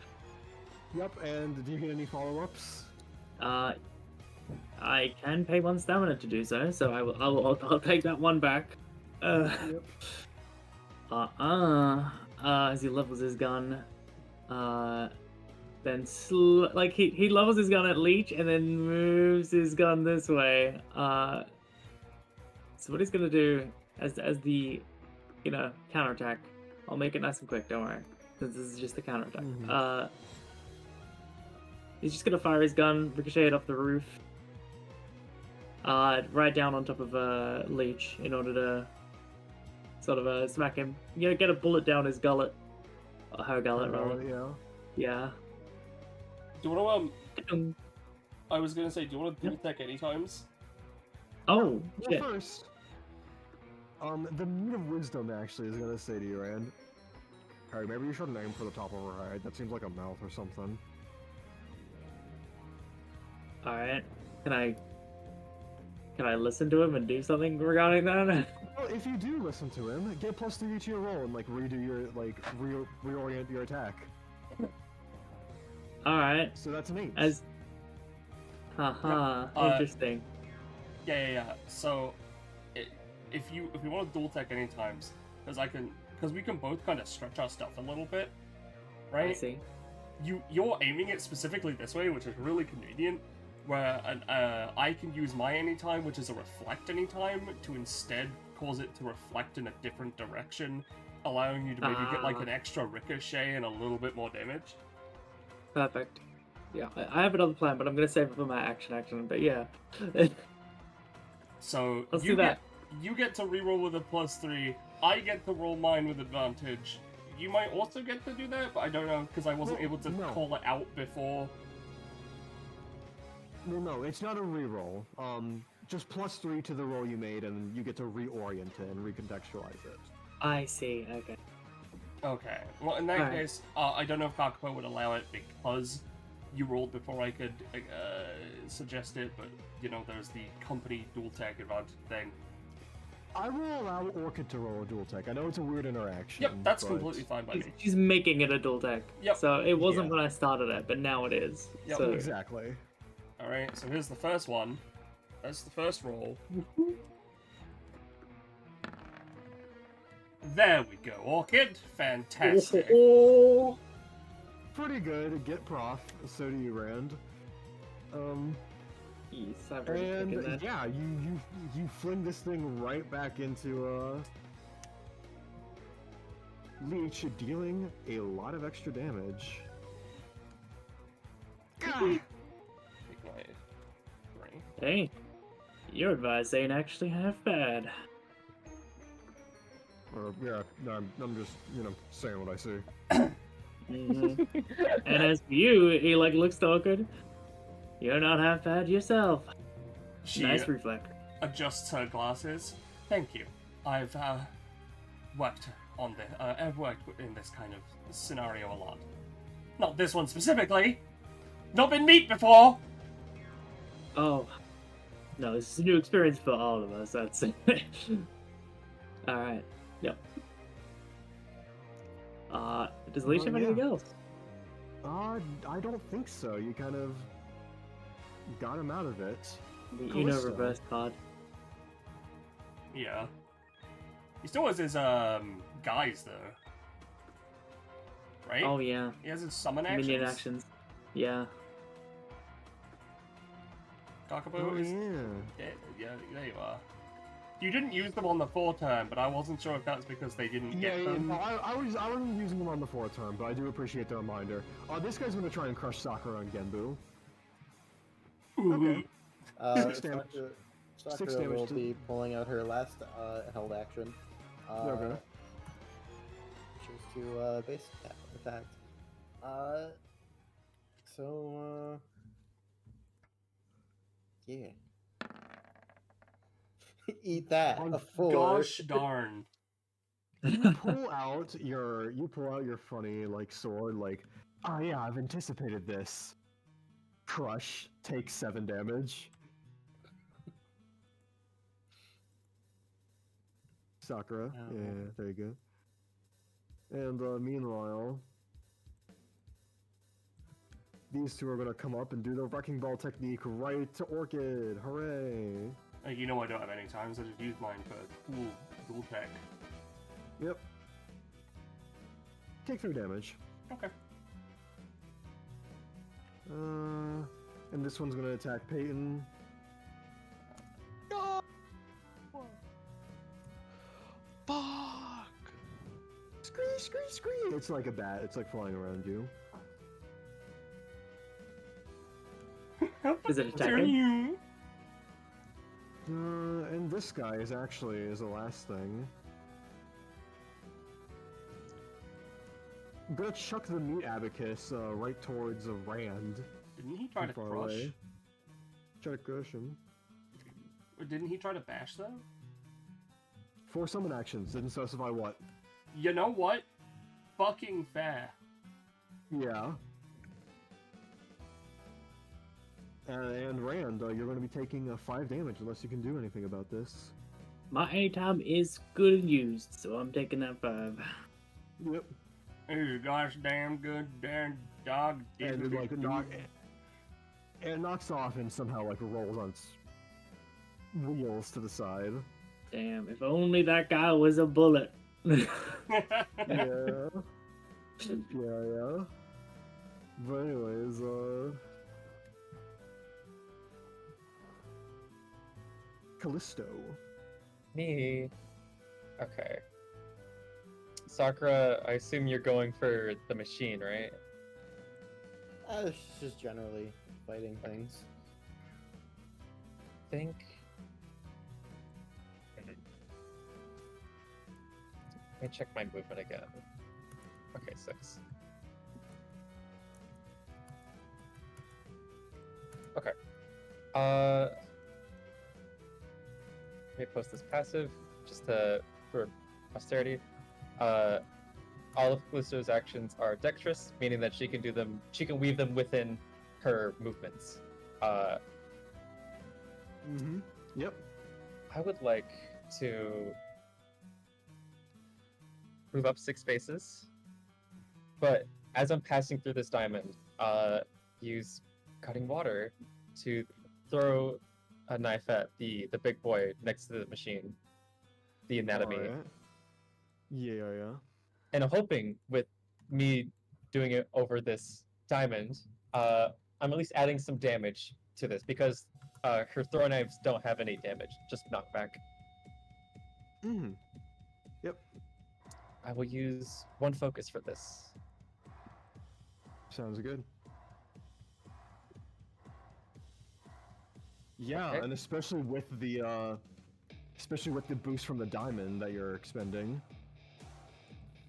Yep, and do you get any follow-ups? I can pay 1 stamina to do so, so I'll take that 1 back. Yep. As he levels his gun, then he levels his gun at Leech and then moves his gun this way. So what he's gonna do as the counterattack, I'll make it nice and quick. Don't worry, since this is just the counterattack. Mhm. He's just gonna fire his gun, ricochet it off the roof, right down on top of Leech in order to sort of smack him. Get a bullet down his gullet, or her gullet rather. Yeah. Yeah. Do you want to I was gonna say, do you want to dual tech any times? Oh, Well, shit. first, the Meat of Wisdom actually is gonna say to you, Rand. Alright, maybe you should name for the top of her head. That seems like a mouth or something. Alright. Can I listen to him and do something regarding that? Well, if you do listen to him, get +3 to your roll and redo your reorient your attack. Alright. So that's an 8. As haha, interesting. Yeah. So, if you want to dual tech any times, because we can both kind of stretch our stuff a little bit, right? I see. You're aiming it specifically this way, which is really convenient. Where I can use my anytime, which is a reflect anytime, to instead cause it to reflect in a different direction, allowing you to maybe get an extra ricochet and a little bit more damage. Perfect. Yeah, I have another plan, but I'm gonna save it for my action. But yeah. So Let's you do that. You get to reroll with a +3. I get to roll mine with advantage. You might also get to do that, but I don't know because I wasn't able to call it out before. Well, no, it's not a reroll. Just +3 to the roll you made, and you get to reorient it and recontextualize it. I see. Okay. Okay. Well, in that Alright. case, I don't know if Kakapo would allow it because you rolled before I could suggest it, but there's the company dual tech advantage thing. I will allow Orchid to roll a dual tech. I know it's a weird interaction. Yep, that's but... completely fine by me. She's making it a dual tech. Yep. So it wasn't Yeah. when I started it, but now it is. Yep. So Exactly. Alright, so here's the first one. That's the first roll. There we go, Orchid. Fantastic. Oh. Pretty good. Get prof. So do you, Rand. Jeez, I've already taken And that. yeah, you fling this thing right back into Leech, dealing a lot of extra damage. Take my 3. Hey, your advice ain't actually half bad. Yeah, no, I'm just saying what I see. Mhm. And as for you, he looks to Orchid. You're not half bad yourself. She Nice reflect. adjusts her glasses. Thank you. I've worked on the I've worked in this kind of scenario a lot. Not this one specifically. Not been meat before. Oh, no, this is a new experience for all of us. That's it. All right. Yep. Does Leech have anything else? I don't think so. You kind of got him out of it. The Callisto. reverse card. Yeah. He still has his guys though. Right? Oh yeah. He has his summon actions. Minion actions. Yeah. Kakapo Oh is yeah. yeah, there you are. You didn't use them on the 4th turn, but I wasn't sure if that's because they didn't get them. No, I wasn't using them on the 4th turn, but I do appreciate the reminder. This guy's gonna try and crush Sakura and Genbu. Okay. 6 damage. Sakura will be pulling out her last held action. Okay. Choose to base attack. Yeah. Eat that. A 4. Gosh darn. You pull out your funny like sword, like, oh yeah, I've anticipated this. Crush, take 7 damage. Sakura, yeah, there you go. And meanwhile, these two are gonna come up and do the wrecking ball technique right to Orchid. Hooray! You know I don't have any time, so I just use mine for cool tech. Yep. Take 3 damage. Okay. And this one's gonna attack Peyton. No! Fuck! Scree! It's like a bat. It's like flying around you. Is it attacking? And this guy is the last thing. I'm gonna chuck the meat abacus right towards Rand. Didn't he try to far crush? away. Try to crush him. Or didn't he try to bash though? 4 summon actions, didn't specify what. You know what? Fucking fair. Yeah. And Rand, you're going to be taking 5 damage unless you can do anything about this. My anytime is good and used, so I'm taking that 5. Yep. Ooh, gosh damn good damn dog. And it knocks off and somehow like rolls on its wheels to the side. Damn, if only that guy was a bullet. Yeah. Yeah. But anyways, Callisto. Me. Okay. Sakura, I assume you're going for the machine, right? It's just generally fighting things. Think. Let me check my movement again. Okay, 6. Okay. Let me post this passive just for posterity. All of Callisto's actions are dexterous, meaning that she can do them. She can weave them within her movements. Yep. I would like to move up 6 spaces, but as I'm passing through this diamond, use cutting water to throw a knife at the big boy next to the machine, the anatomy. Alright. Yeah. And I'm hoping with me doing it over this diamond, I'm at least adding some damage to this because her throw knives don't have any damage, just knockback. Yep. I will use 1 focus for this. Sounds good. Yeah, Okay. and especially with the boost from the diamond that you're expending.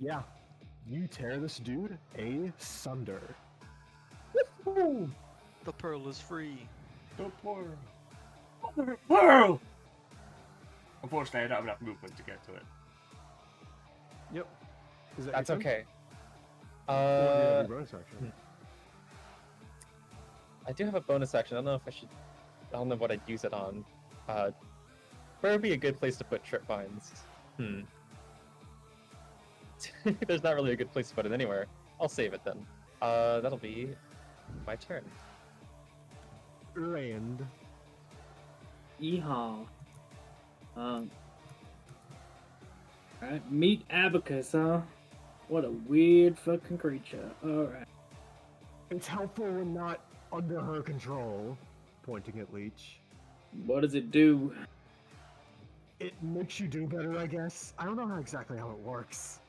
Yeah, you tear this dude asunder. The pearl is free. The pearl. Unfortunately, I don't have enough movement to get to it. Yep. Is that That's your turn? okay. Or do you have a bonus action? I do have a bonus action. I don't know if I should. I don't know what I'd use it on. Where would be a good place to put trip vines? There's not really a good place to put it anywhere. I'll save it then. That'll be my turn. Rand. Yeehaw. Alright, meet Abacus, huh? What a weird fucking creature. Alright. It's helpful when not under her control. Pointing at Leech. What does it do? it makes you do better, I guess. I don't know exactly how it works.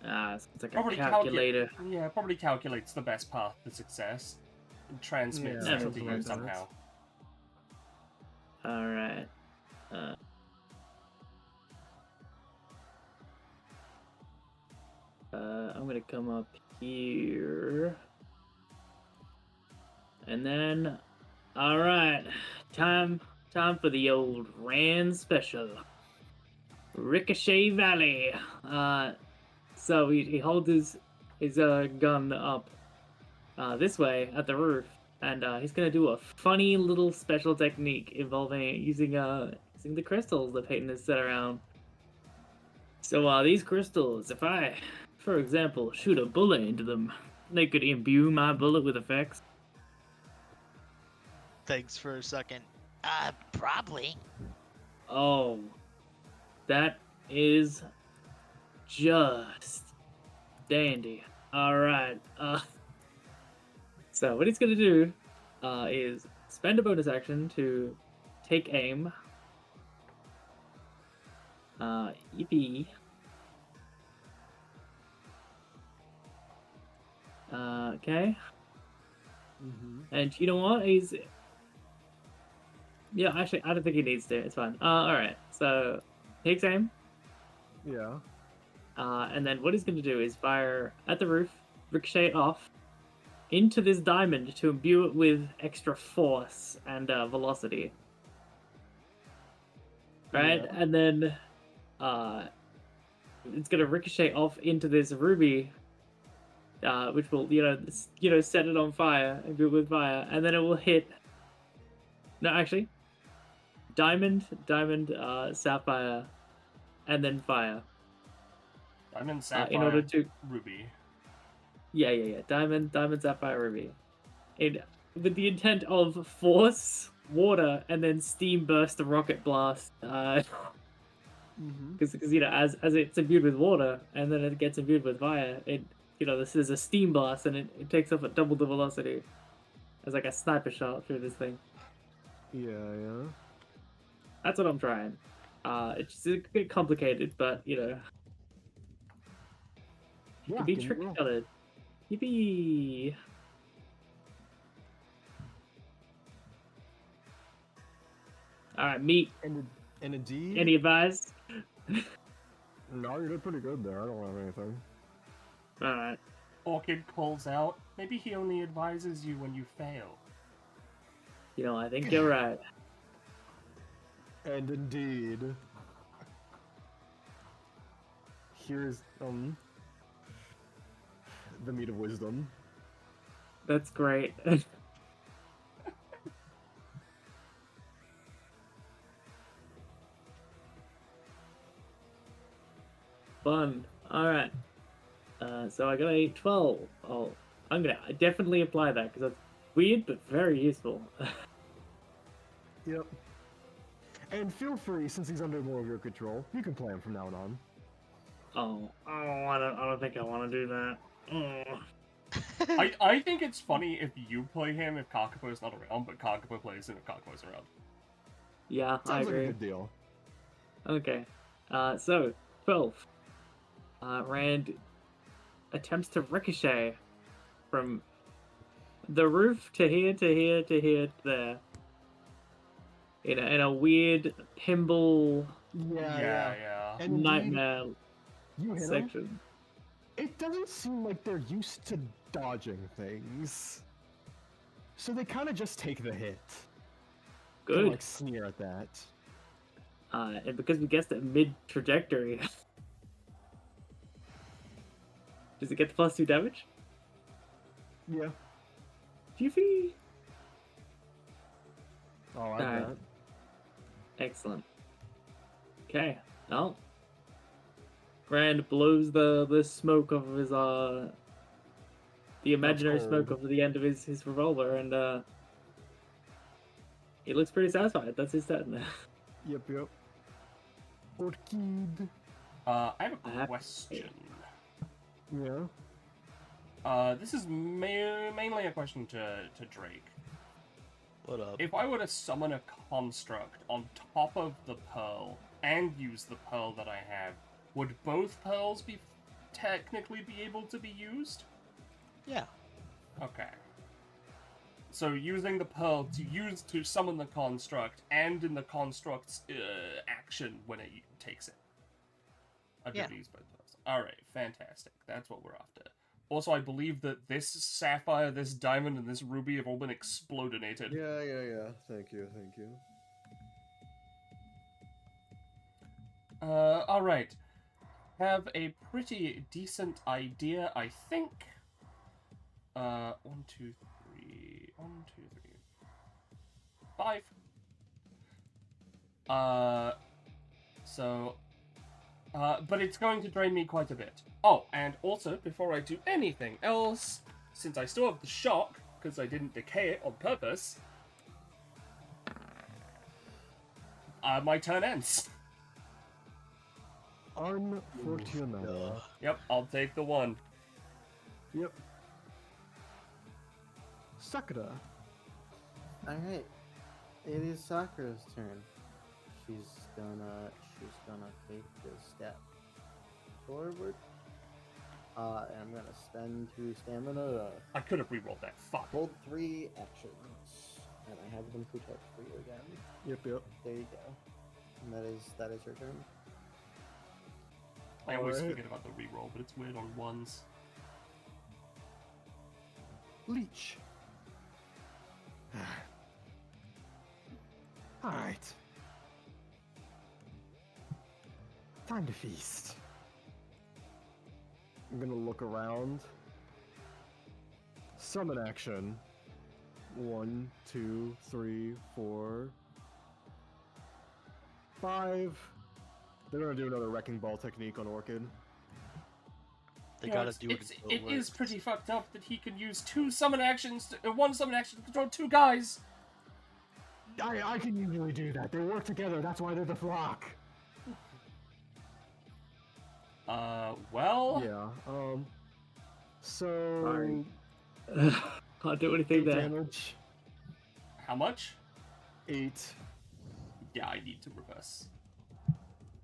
It's like a Probably calculator. Yeah, probably calculates the best path to success and transmits Yeah, it to something you like that. somehow. All right. I'm gonna come up here, and then, all right, time for the old Rand special, Ricochet Valley. So he holds his gun up this way at the roof, and he's gonna do a funny little special technique involving using the crystals that Peyton has set around. So these crystals, if I, for example, shoot a bullet into them, they could imbue my bullet with effects. Thanks for a second. Probably. Oh, that is just dandy. All right. So what he's gonna do is spend a bonus action to take aim. Yippee. Okay. And you know what? Yeah, actually, I don't think he needs to. It's fine. Alright. So, takes aim. Yeah. And then what he's going to do is fire at the roof, ricochet it off, into this diamond to imbue it with extra force and velocity. Right? Yeah. And then, it's going to ricochet off into this ruby, which will, set it on fire, imbue it with fire, and then it will hit. No, actually, diamond, sapphire, and then fire. Diamond, sapphire, In order to ruby. yeah, diamond, sapphire, ruby, with the intent of force, water, and then steam burst, the rocket blast. Because as it's imbued with water, and then it gets imbued with fire, this is a steam blast, and it takes off at double the velocity. It's like a sniper shot through this thing. Yeah. That's what I'm trying. It's a bit complicated, but Yeah. can be give me a tricky roll. colored. Yippee! Alright, meat. And indeed. Any advice? No, you did pretty good there. I don't have anything. Alright. Orchid calls out. Maybe he only advises you when you fail. I think you're right. And indeed. Here's the meat of wisdom. That's great. Fun. Alright. So I got a 12. Oh, I'm gonna definitely apply that because that's weird but very useful. Yep. And feel free, since he's under more of your control, you can play him from now on. I don't think I want to do that. I think it's funny if you play him if Kakapo's not around, but Kakapo plays him if Kakapo's around. Yeah, I Sounds like agree. a good deal. Okay. So 12. Rand attempts to ricochet from the roof to here, to here, to here, to there. In a weird pinball Yeah. And indeed, nightmare you hit him. section. It doesn't seem like they're used to dodging things. So they kind of just take the hit. Good. Kinda, like, sneer at that. And because we guessed it mid-trajectory, does it get the +2 damage? Yeah. Jiffy! Oh, I Alright. bet. Excellent. Okay. Well, Rand blows the smoke off of his the imaginary smoke cold. off of the end of his revolver, and he looks pretty satisfied. That's his turn. Yep. Orchid. I have I a have- question. Yeah. This is mainly a question to Drake. What up? If I were to summon a construct on top of the pearl and use the pearl that I have, would both pearls be technically be able to be used? Yeah. Okay. So using the pearl to summon the construct and in the construct's action when it takes it. I Yeah. use both pearls. Alright, fantastic. That's what we're after. Also, I believe that this sapphire, this diamond, and this ruby have all been explodinated. Yeah. Thank you. Alright. Have a pretty decent idea, I think. 1, 2, 3. 1, 2, 3. 5. But it's going to drain me quite a bit. Oh, and also, before I do anything else, since I still have the shock, because I didn't decay it on purpose, my turn ends. Unfortunate. Yep, I'll take the 1. Yep. Sakura. Alright. It is Sakura's turn. She's gonna take this step forward. And I'm gonna spend 2 stamina I could have rerolled that. Fuck. to hold 3 actions. And I have them protect for you again. Yep. There you go. And that is her turn. I always Alright. forget about the reroll, but it's weird on 1s. Leech. Alright. Time to feast. I'm gonna look around. Summon action. 1, 2, 3, 4, 5. They're gonna do another wrecking ball technique on Orchid. They You gotta know, do it. until it is works. pretty fucked up that he can use 2 summon actions, 1 summon action to control 2 guys. I can usually do that. They work together. That's why they're the flock. Well. Yeah. So Sorry. Can't do anything 8 there. damage. How much? 8. Yeah, I need to reverse.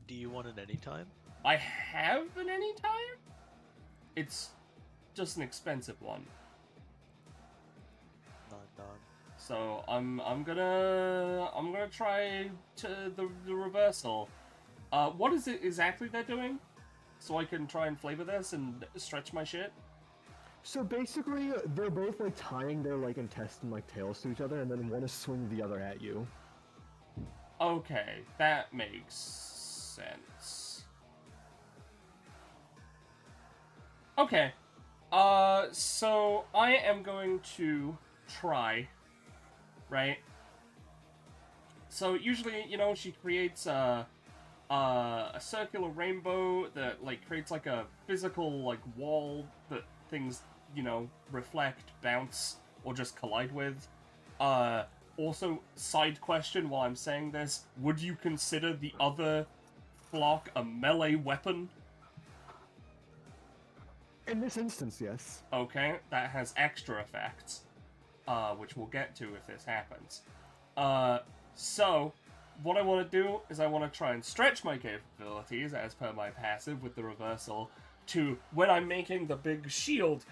Do you want it anytime? I have an anytime? It's just an expensive one. Not done. So I'm gonna try to the reversal. What is it exactly they're doing? So I can try and flavor this and stretch my shit. So basically, they're both like tying their like intestine like tails to each other, and then one is swinging the other at you. Okay, that makes sense. Okay. So I am going to try, right? So usually, you know, she creates a circular rainbow that like creates like a physical like wall that things, you know, reflect, bounce, or just collide with. Also, side question while I'm saying this, would you consider the other flock a melee weapon? In this instance, yes. Okay, that has extra effects, which we'll get to if this happens. So, what I want to do is I want to try and stretch my capabilities, as per my passive with the reversal, to when I'm making the big shield,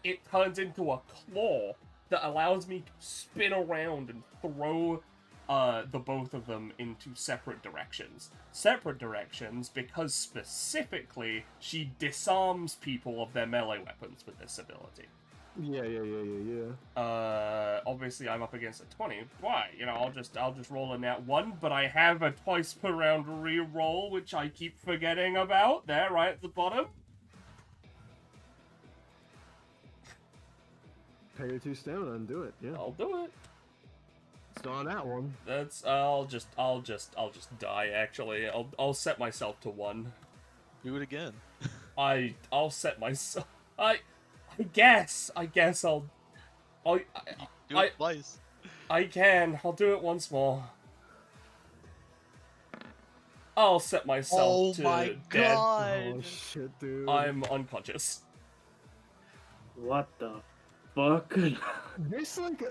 it turns into a claw that allows me to spin around and throw the both of them into separate directions. Separate directions because specifically she disarms people of their melee weapons with this ability. Yeah. Obviously I'm up against a 20. Why? You know, I'll just roll a nat 1, but I have a twice per round re-roll, which I keep forgetting about. There, right at the bottom. Pay your 2 stamina and do it. Yeah. I'll do it. It's not on that one. That's I'll just die actually. I'll set myself to 1. Do it again. I'll set myself. I guess I'll Do it twice. I can. I'll do it once more. I'll set myself Oh to my dead. god! Oh shit, dude. I'm unconscious. What the fuck? These like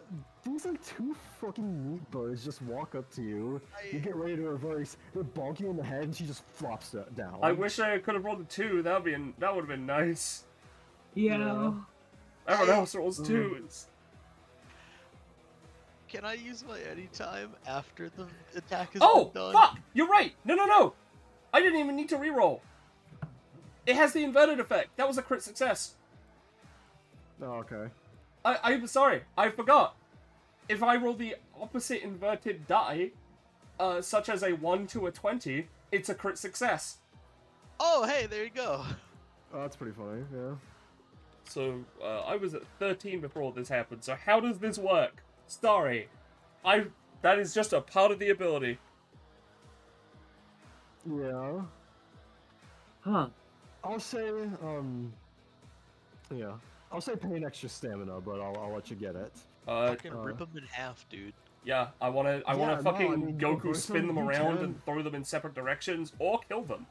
two fucking meat birds just walk up to you. You get ready to reverse. They bonk you in the head, and she just flops down. I wish I could have rolled a 2. That would have been nice. Yeah. Everyone else rolls 2s. Can I use my anytime after the attack has Oh, been done? fuck! You're right! No! I didn't even need to reroll. It has the inverted effect. That was a crit success. Oh, okay. I'm sorry. I forgot. If I roll the opposite inverted die, such as a 1 to a 20, it's a crit success. Oh, hey, there you go. Oh, that's pretty funny. Yeah. So, I was at 13 before all this happened, so how does this work? Sorry. That is just a part of the ability. Yeah. Huh. I'll say, yeah. I'll say pay an extra stamina, but I'll let you get it. Fucking rip them in half, dude. Yeah, I wanna fucking Goku reverse spin them you around can. and throw them in separate directions, or kill them.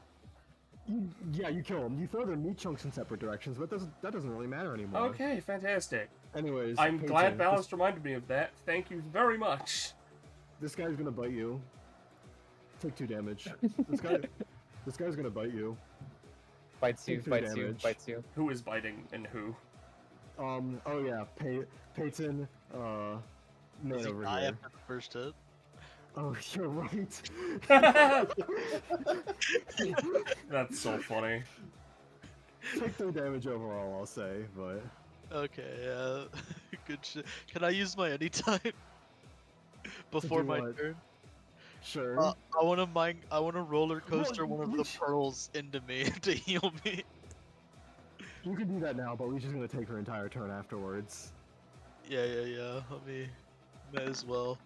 You kill them. You throw their meat chunks in separate directions, but that doesn't really matter anymore. Okay, fantastic. Anyways, I'm Peyton, glad Ballast reminded me of that. Thank you very much. This guy's gonna bite you. Take 2 damage. This guy's gonna bite you. Bites you, Take 3 bites you, damage. bites you. Who is biting and who? Oh yeah, Peyton, man Does he over die here. after the first hit? Oh, you're right. That's so funny. Take 3 damage overall, I'll say, but... Okay, yeah. Good shit. Can I use my anytime? Before do my what? turn? Sure. I wanna roller coaster Well, one of the pearls into me to heal me. You can do that now, but we're just gonna take her entire turn afterwards. Yeah. Let me. Might as well.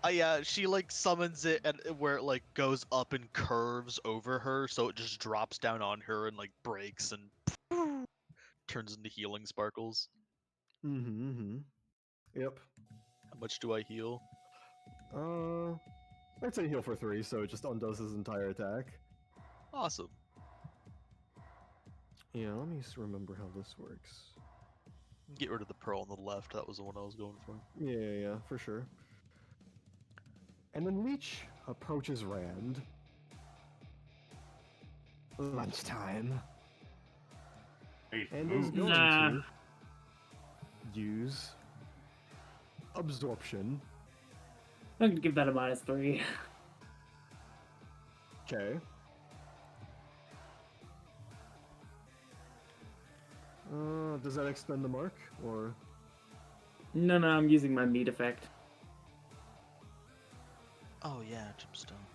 Yeah, she like summons it and where it like goes up and curves over her, so it just drops down on her and like breaks and turns into healing sparkles. Yep. How much do I heal? I'd say heal for 3, so it just undoes his entire attack. Awesome. Yeah, let me just remember how this works. Get rid of the pearl on the left. That was the one I was going for. Yeah, for sure. And then Leech approaches Rand. Lunchtime. And is going Nah. to use absorption. I'm gonna give that a -3. Okay. Does that expend the mark, or? No, I'm using my meat effect. Oh yeah, gemstone.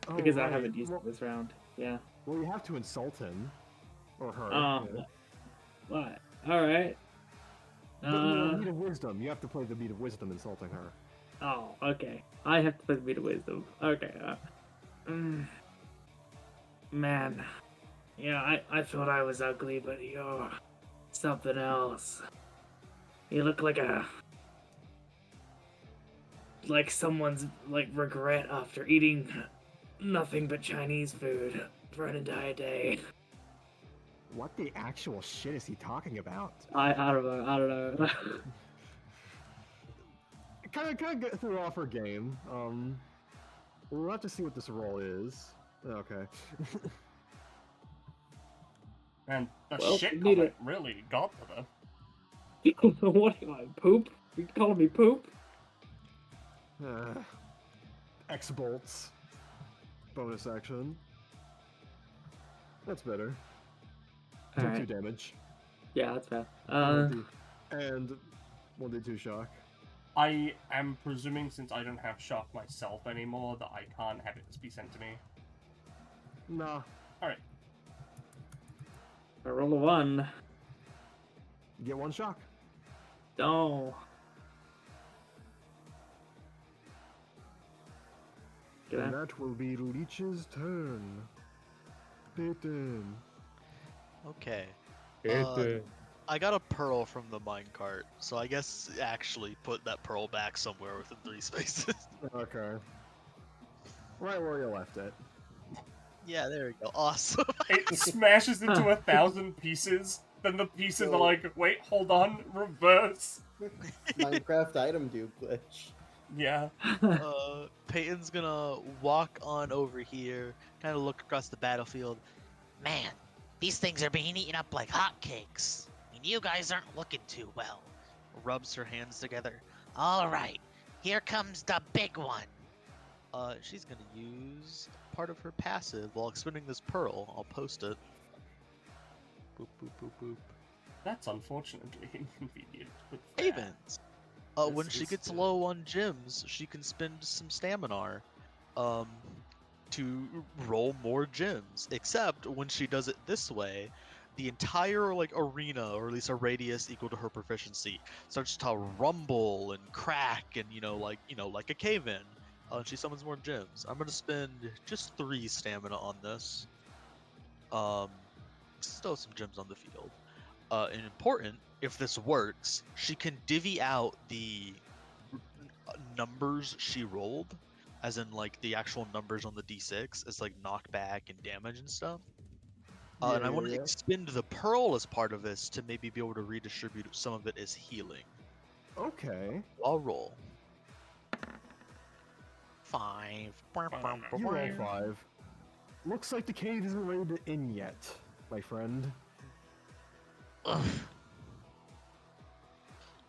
Oh, Because I right. haven't used well, it this round. Yeah. Well, you have to insult him. Or her. Oh. yeah. What? Alright. The meat of wisdom. You have to play the meat of wisdom insulting her. Oh, okay. I have to play the meat of wisdom. Okay. Man. Yeah, I thought I was ugly, but you're something else. You look like someone's regret after eating nothing but Chinese food for an entire day. What the actual shit is he talking about? I don't know. Kind of get through off her game. We'll have to see what this roll is. Okay. And the Well, shit we need comment really got to them. What do I poop? You calling me poop? X bolts. Bonus action. That's better. Take 2 Alright. damage. Yeah, that's fair. And 1d2 shock. I am presuming, since I don't have shock myself anymore, that I can't have it be sent to me. Nah. Alright. I roll a 1. Get 1 shock. Oh. Get And out. that will be Leech's turn. Peyton. Okay. I got a pearl from the minecart, so I guess actually put that pearl back somewhere within 3 spaces. Okay. Right where you left it. Yeah, there we go. Awesome. It smashes into 1,000 pieces. Then the pieces So- are like, wait, hold on, reverse. Minecraft item dupe glitch. Yeah. Peyton's gonna walk on over here, kind of look across the battlefield. Man, these things are being eaten up like hotcakes. I mean, you guys aren't looking too well. Rubs her hands together. All right, here comes the big one. She's gonna use part of her passive while expending this pearl. I'll post it. Boop boop boop boop. That's unfortunately inconvenient. but fair. Havens. When This she is gets good. low on gems, she can spend some stamina, to roll more gems. Except when she does it this way, the entire like arena, or at least a radius equal to her proficiency, starts to rumble and crack, and like a cave-in. She summons more gems. I'm gonna spend just 3 stamina on this. Still some gems on the field. And important, if this works, she can divvy out the numbers she rolled, as in like the actual numbers on the d6, as like knockback and damage and stuff. And I want to expend the pearl as part of this to maybe be able to redistribute some of it as healing. Okay. I'll roll. 5. You roll 5. Looks like the cave isn't ready to in yet, my friend. Ugh.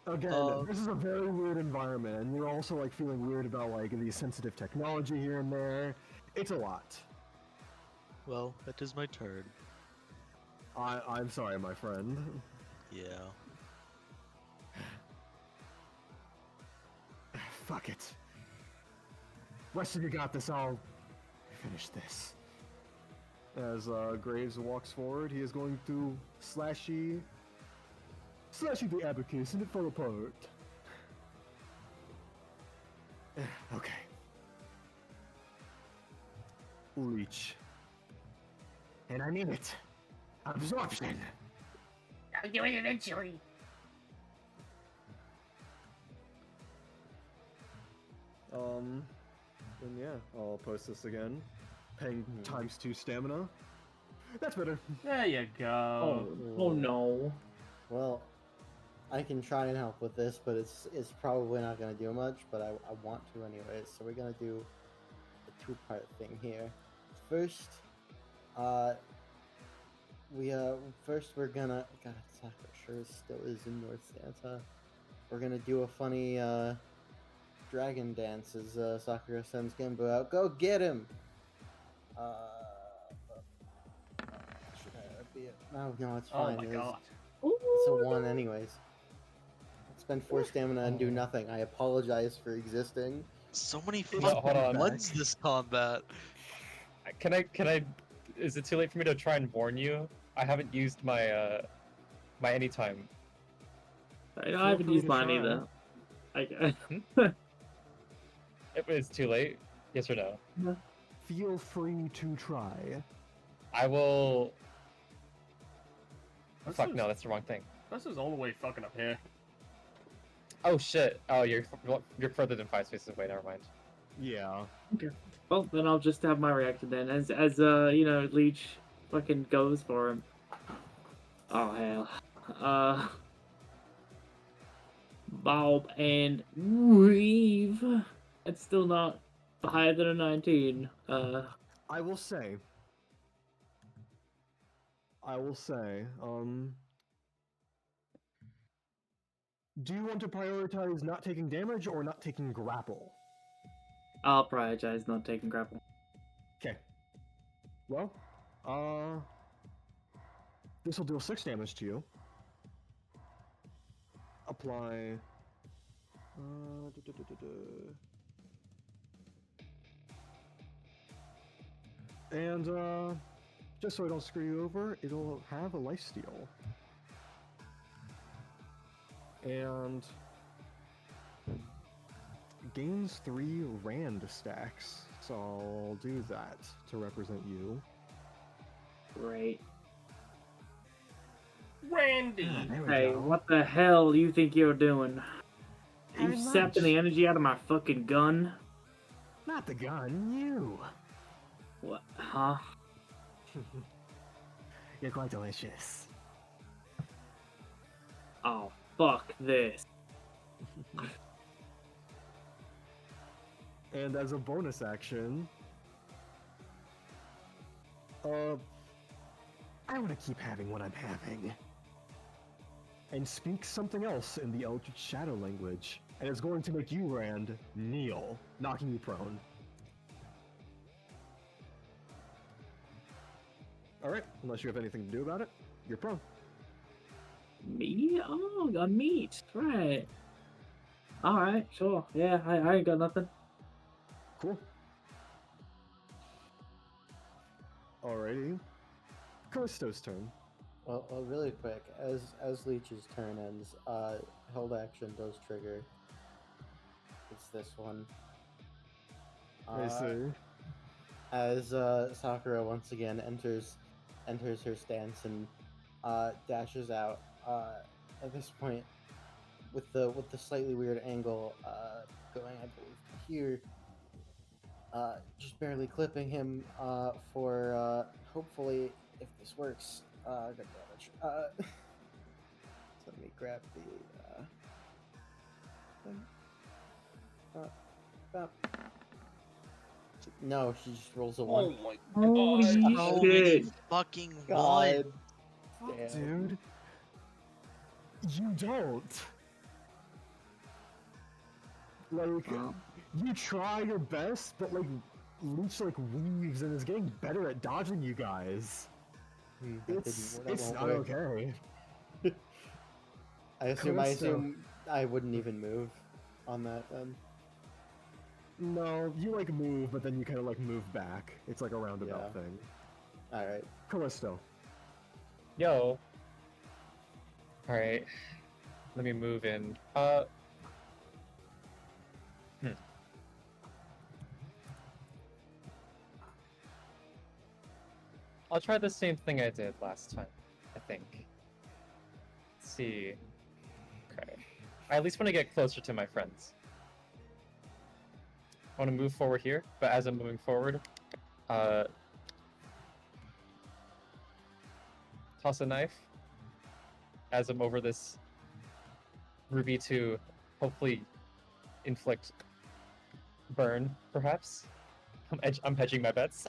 Again, this is a very weird environment, and you're also like feeling weird about like the sensitive technology here and there. It's a lot. Well, that is my turn. I'm sorry, my friend. Yeah. Fuck it. Rest of you got this. I'll finish this. As Graves walks forward, he is going to slashy the abacus, and it fell apart. Okay. Leech. And I mean it. Absorption. I'll do it eventually. And yeah, I'll post this again. Paying ×2 stamina. That's better. There you go. Oh no. Well, I can try and help with this, but it's probably not going to do much, but I want to anyways. So we're going to do a 2-part thing here. First, we're gonna, God, Sakura sure still is in North Santa. We're gonna do a funny dragon dance as Sakura sends Genbo out. Go get him! Should I be it? Oh no, it's Oh fine. my god. It's a 1 anyways. Spend 4 stamina and do nothing. I apologize for existing. So many No, fucking hold on. ones this combat. Can I? Is it too late for me to try and warn you? I haven't used my my anytime. I haven't free used to mine try. either. It was too late. Yes or no? Feel free to try. I will. This Fuck is- no, that's the wrong thing. This is all the way fucking up here. Oh shit! Oh, you're further than 5 spaces away. Never mind. Yeah. Well, then I'll just have my reaction then, as Leech fucking goes for him. Oh hell. Bob and Reeve. It's still not higher than a 19. I will say, do you want to prioritize not taking damage or not taking grapple? I'll prioritize not taking grapple. Okay. Well, this will deal 6 damage to you. Apply. And just so I don't screw you over, it'll have a lifesteal. And gains 3 Rand stacks. So I'll do that to represent you. Great. Randy! There we Hey, go. what the hell you think you're doing? You Not sapping the energy out of my fucking gun? Not the gun, you. What? Huh? You're quite delicious. Oh, fuck this. And as a bonus action, I want to keep having what I'm having. And speak something else in the Eldritch Shadow language. And it's going to make you, Rand, kneel, knocking you prone. Alright, unless you have anything to do about it, you're prone. Me? Oh, got meat. Right. Alright, sure. Yeah, I ain't got nothing. Cool. Alrighty. Callisto's turn. Well, really quick, as Leech's turn ends, held action does trigger. It's this one. I see. As Sakura once again enters her stance and dashes out. At this point, with the slightly weird angle going, I believe, here, just barely clipping him for hopefully, if this works, good damage. So let me grab the thing. No, she just rolls a one. Oh my Holy god. Oh, shit. you fucking God. won. Damn. Dude. You don't. Like, you try your best, but like, Leech like weaves and is getting better at dodging you guys. It's not okay. I assume Callisto. I wouldn't even move on that then. No, you like move, but then you kind of like move back. It's like a roundabout Yeah. thing. Alright. Callisto. Yo. Alright. Let me move in. I'll try the same thing I did last time, I think. Let's see. Okay. I at least want to get closer to my friends. I want to move forward here, but as I'm moving forward, toss a knife as I'm over this ruby to hopefully inflict burn, perhaps. I'm hedging my bets.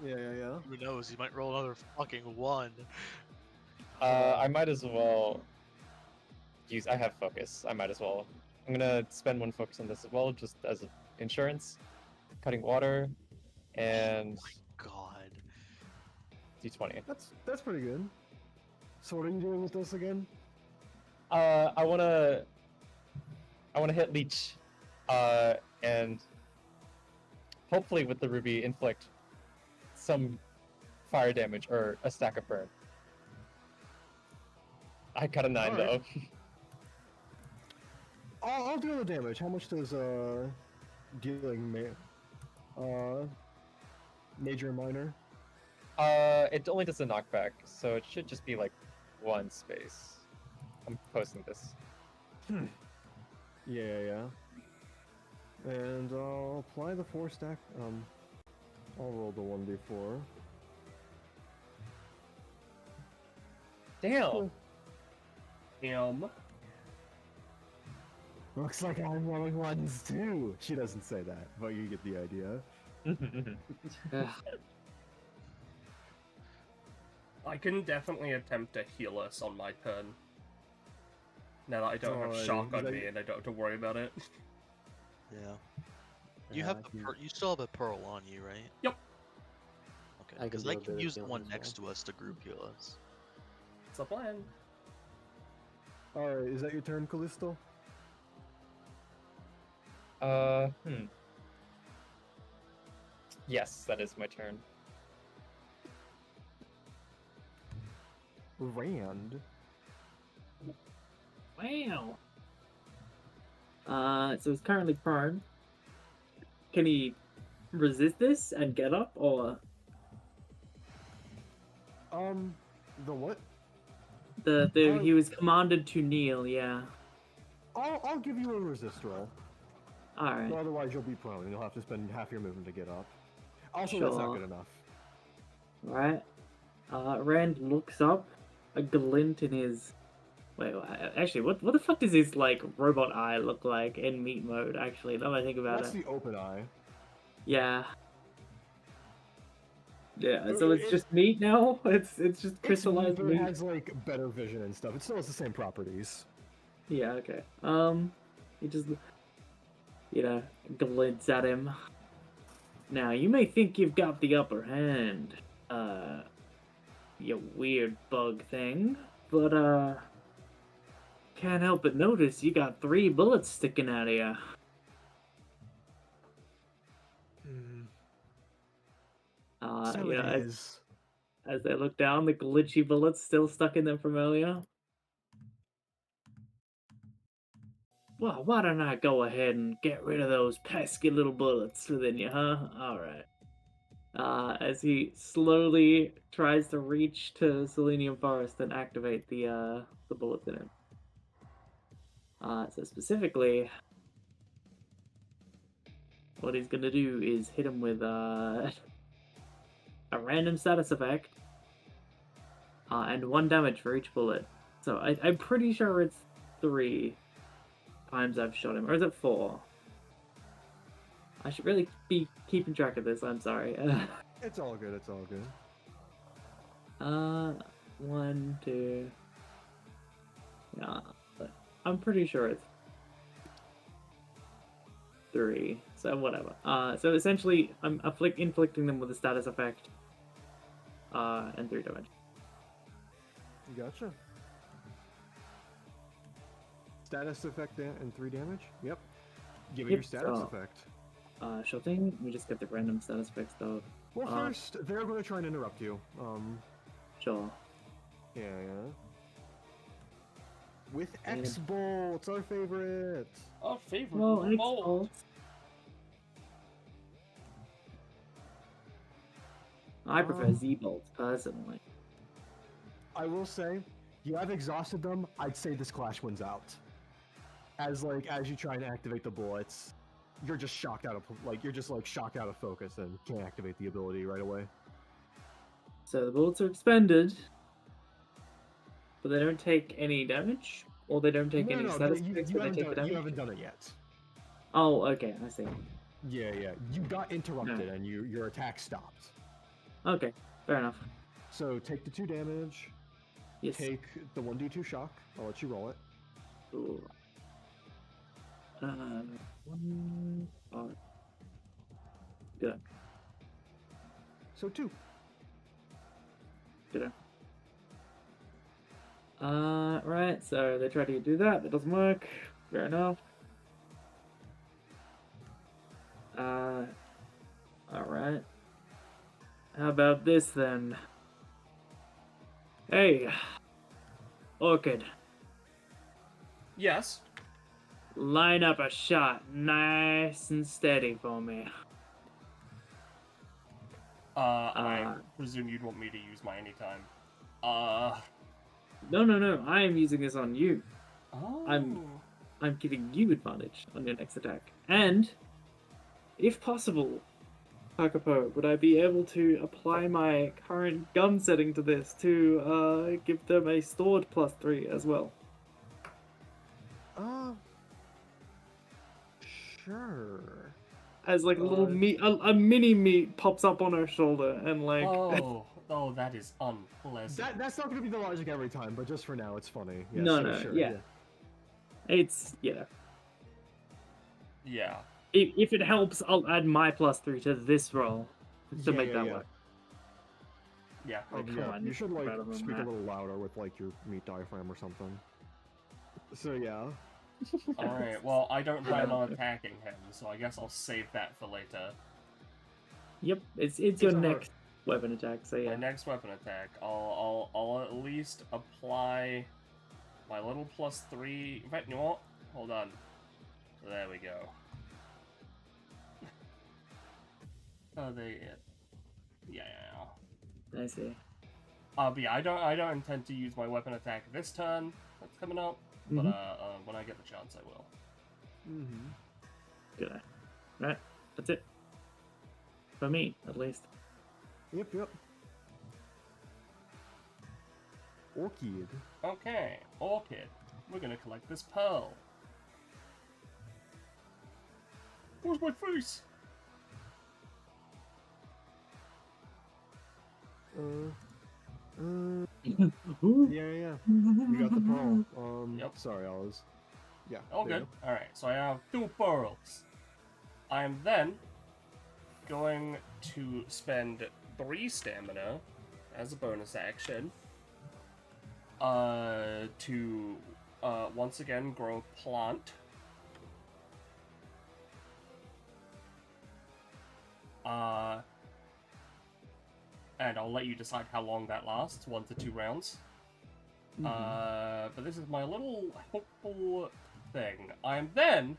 Yeah. Who knows? He might roll another fucking one. I might as well use. I have focus. I might as well. I'm gonna spend one focus on this as well, just as insurance. Cutting water, and God. D20. That's pretty good. So what are you doing with this again? I wanna hit leech, and hopefully with the ruby inflict some fire damage or a stack of burn. I got a 9 Alright. though. I'll deal the damage. How much does dealing major and minor? It only does a knockback, so it should just be like one space. I'm posting this. Yeah. And I'll apply the 4 stack. I'll roll the 1d4. Damn. Damn. Looks like I'm rolling ones too. She doesn't say that, but you get the idea. I can definitely attempt to heal us on my turn. Now that I don't have Alrighty, shock on is that- me and I don't have to worry about it. Yeah. You Yeah, have I the can- you still have a pearl on you, right? Yep. Okay. I can Because do I a can bit of use the healing one as next to us to group heal us. It's a plan. Alright, is that your turn, Callisto? Yes, that is my turn. Rand. Wow. So it's currently prone. Can he resist this and get up, or The what? he was commanded to kneel? Yeah. I'll give you a resist roll. All right. But otherwise, you'll be prone, and you'll have to spend half your movement to get up. Also, that's not Sure. good enough. Right. Rand looks up a glint in his. Wait, actually, what the fuck does his like robot eye look like in meat mode? Actually, now that I think about That's it. the open eye. Yeah. Yeah. So it's just meat now. It's just It's crystallized but it meat. has like better vision and stuff. It still has the same properties. Yeah. Okay. He just glints at him. Now you may think you've got the upper hand, you weird bug thing, but can't help but notice you got 3 bullets sticking out of you. So You know, it is. as they look down, the glitchy bullets still stuck in them from earlier. Well, why don't I go ahead and get rid of those pesky little bullets within you, huh? Alright. As he slowly tries to reach to Selenium Forest and activate the bullets in it. So specifically, what he's gonna do is hit him with a random status effect, and 1 damage for each bullet. So I'm pretty sure it's 3 times I've shot him, or is it 4? I should really be keeping track of this. I'm sorry. It's all good. It's all good. 1, 2. Yeah, but I'm pretty sure it's 3. So whatever. So essentially, I'm inflicting them with a status effect. And 3 damage. Gotcha. Status effect and 3 damage? Yep. Give it your status effect. Sure thing. Let me just get the random status effect stuff. Well, first, they're going to try and interrupt you. Sure. Yeah. With X-Bolts, our favorite. Our favorite Well, bolt. I prefer Z-bolts personally. I will say, you have exhausted them. I'd say this clash wins out. As you try and activate the bullets, you're just shocked out of shocked out of focus and can't activate the ability right away. So the bullets are expended, but they don't take any damage, or they don't take any status effects, but they take the damage. You haven't done it yet. Oh, okay, I see. Yeah. You got interrupted and your attack stopped. Okay, fair enough. So take the 2 damage. Yes. Take the 1d2 shock. I'll let you roll it. Ooh. 1, 5. Good. So 2. Good. Right, so they try to do that, it doesn't work. Fair enough. Alright. How about this then? Hey, Orchid, Yes. line up a shot nice and steady for me. I presume you'd want me to use my anytime. No, I am using this on you. Oh. I'm giving you advantage on your next attack. And, if possible, Kakapo, would I be able to apply my current gun setting to this to give them a stored +3 as well? Sure. As like a little meat, a mini meat pops up on her shoulder and like. Oh, that is unpleasant. That's not going to be the logic every time, but just for now, it's funny. Yeah, No, sure, yeah. It's Yeah. If it helps, I'll add my +3 to this roll to make that work. Yeah. Oh, come on, you should better than speak a that. little louder with your meat diaphragm or something. So yeah. Alright, well, I don't plan on attacking him, so I guess I'll save that for later. Yep, it's your next weapon attack. So yeah. My next weapon attack, I'll at least apply my little +3. In fact, you know what? Hold on. There we go. Oh, yeah. I see. But yeah, I don't intend to use my weapon attack this turn. That's coming up. But when I get the chance, I will. Good. Right, that's it. For me, at least. Yep. Orchid. Okay, Orchid. We're gonna collect this pearl. Where's my face? Ooh. Yeah. You got the pearl. Yep. Sorry, I was. Yeah. All there you good. Alright, so I have 2 pearls. I am then going to spend 3 stamina as a bonus action to once again grow a plant. And I'll let you decide how long that lasts, 1 to 2 rounds. But this is my little hopeful thing. I'm then,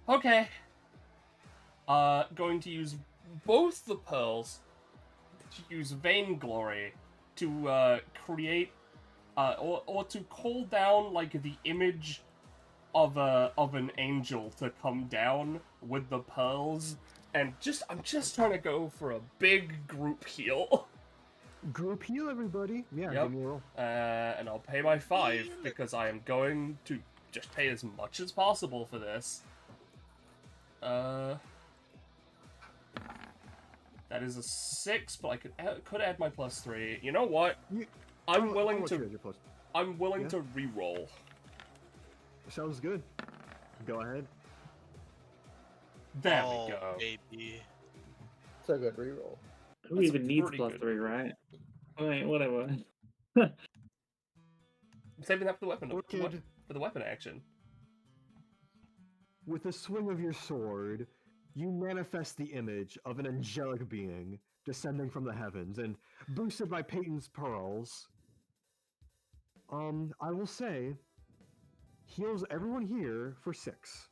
okay, going to use both the pearls to use Vainglory to create, or to call down like the image of an angel to come down with the pearls, and I'm just trying to go for a big group heal. Group heal, everybody. Yeah, Yep. give me a roll. And I'll pay my 5 because I am going to just pay as much as possible for this. That is a 6, but I could add my +3. You know what? I'm willing How much to. is your plus? I'm willing Yeah? to re-roll. Sounds good. Go ahead. There Oh, we go. baby. It's a good reroll. Who That's even needs pretty plus good. 3, right? Alright, whatever. I'm saving that for the weapon. Orchid. For the weapon action. With a swing of your sword, you manifest the image of an angelic being descending from the heavens, and boosted by Peyton's pearls, I will say, heals everyone here for 6.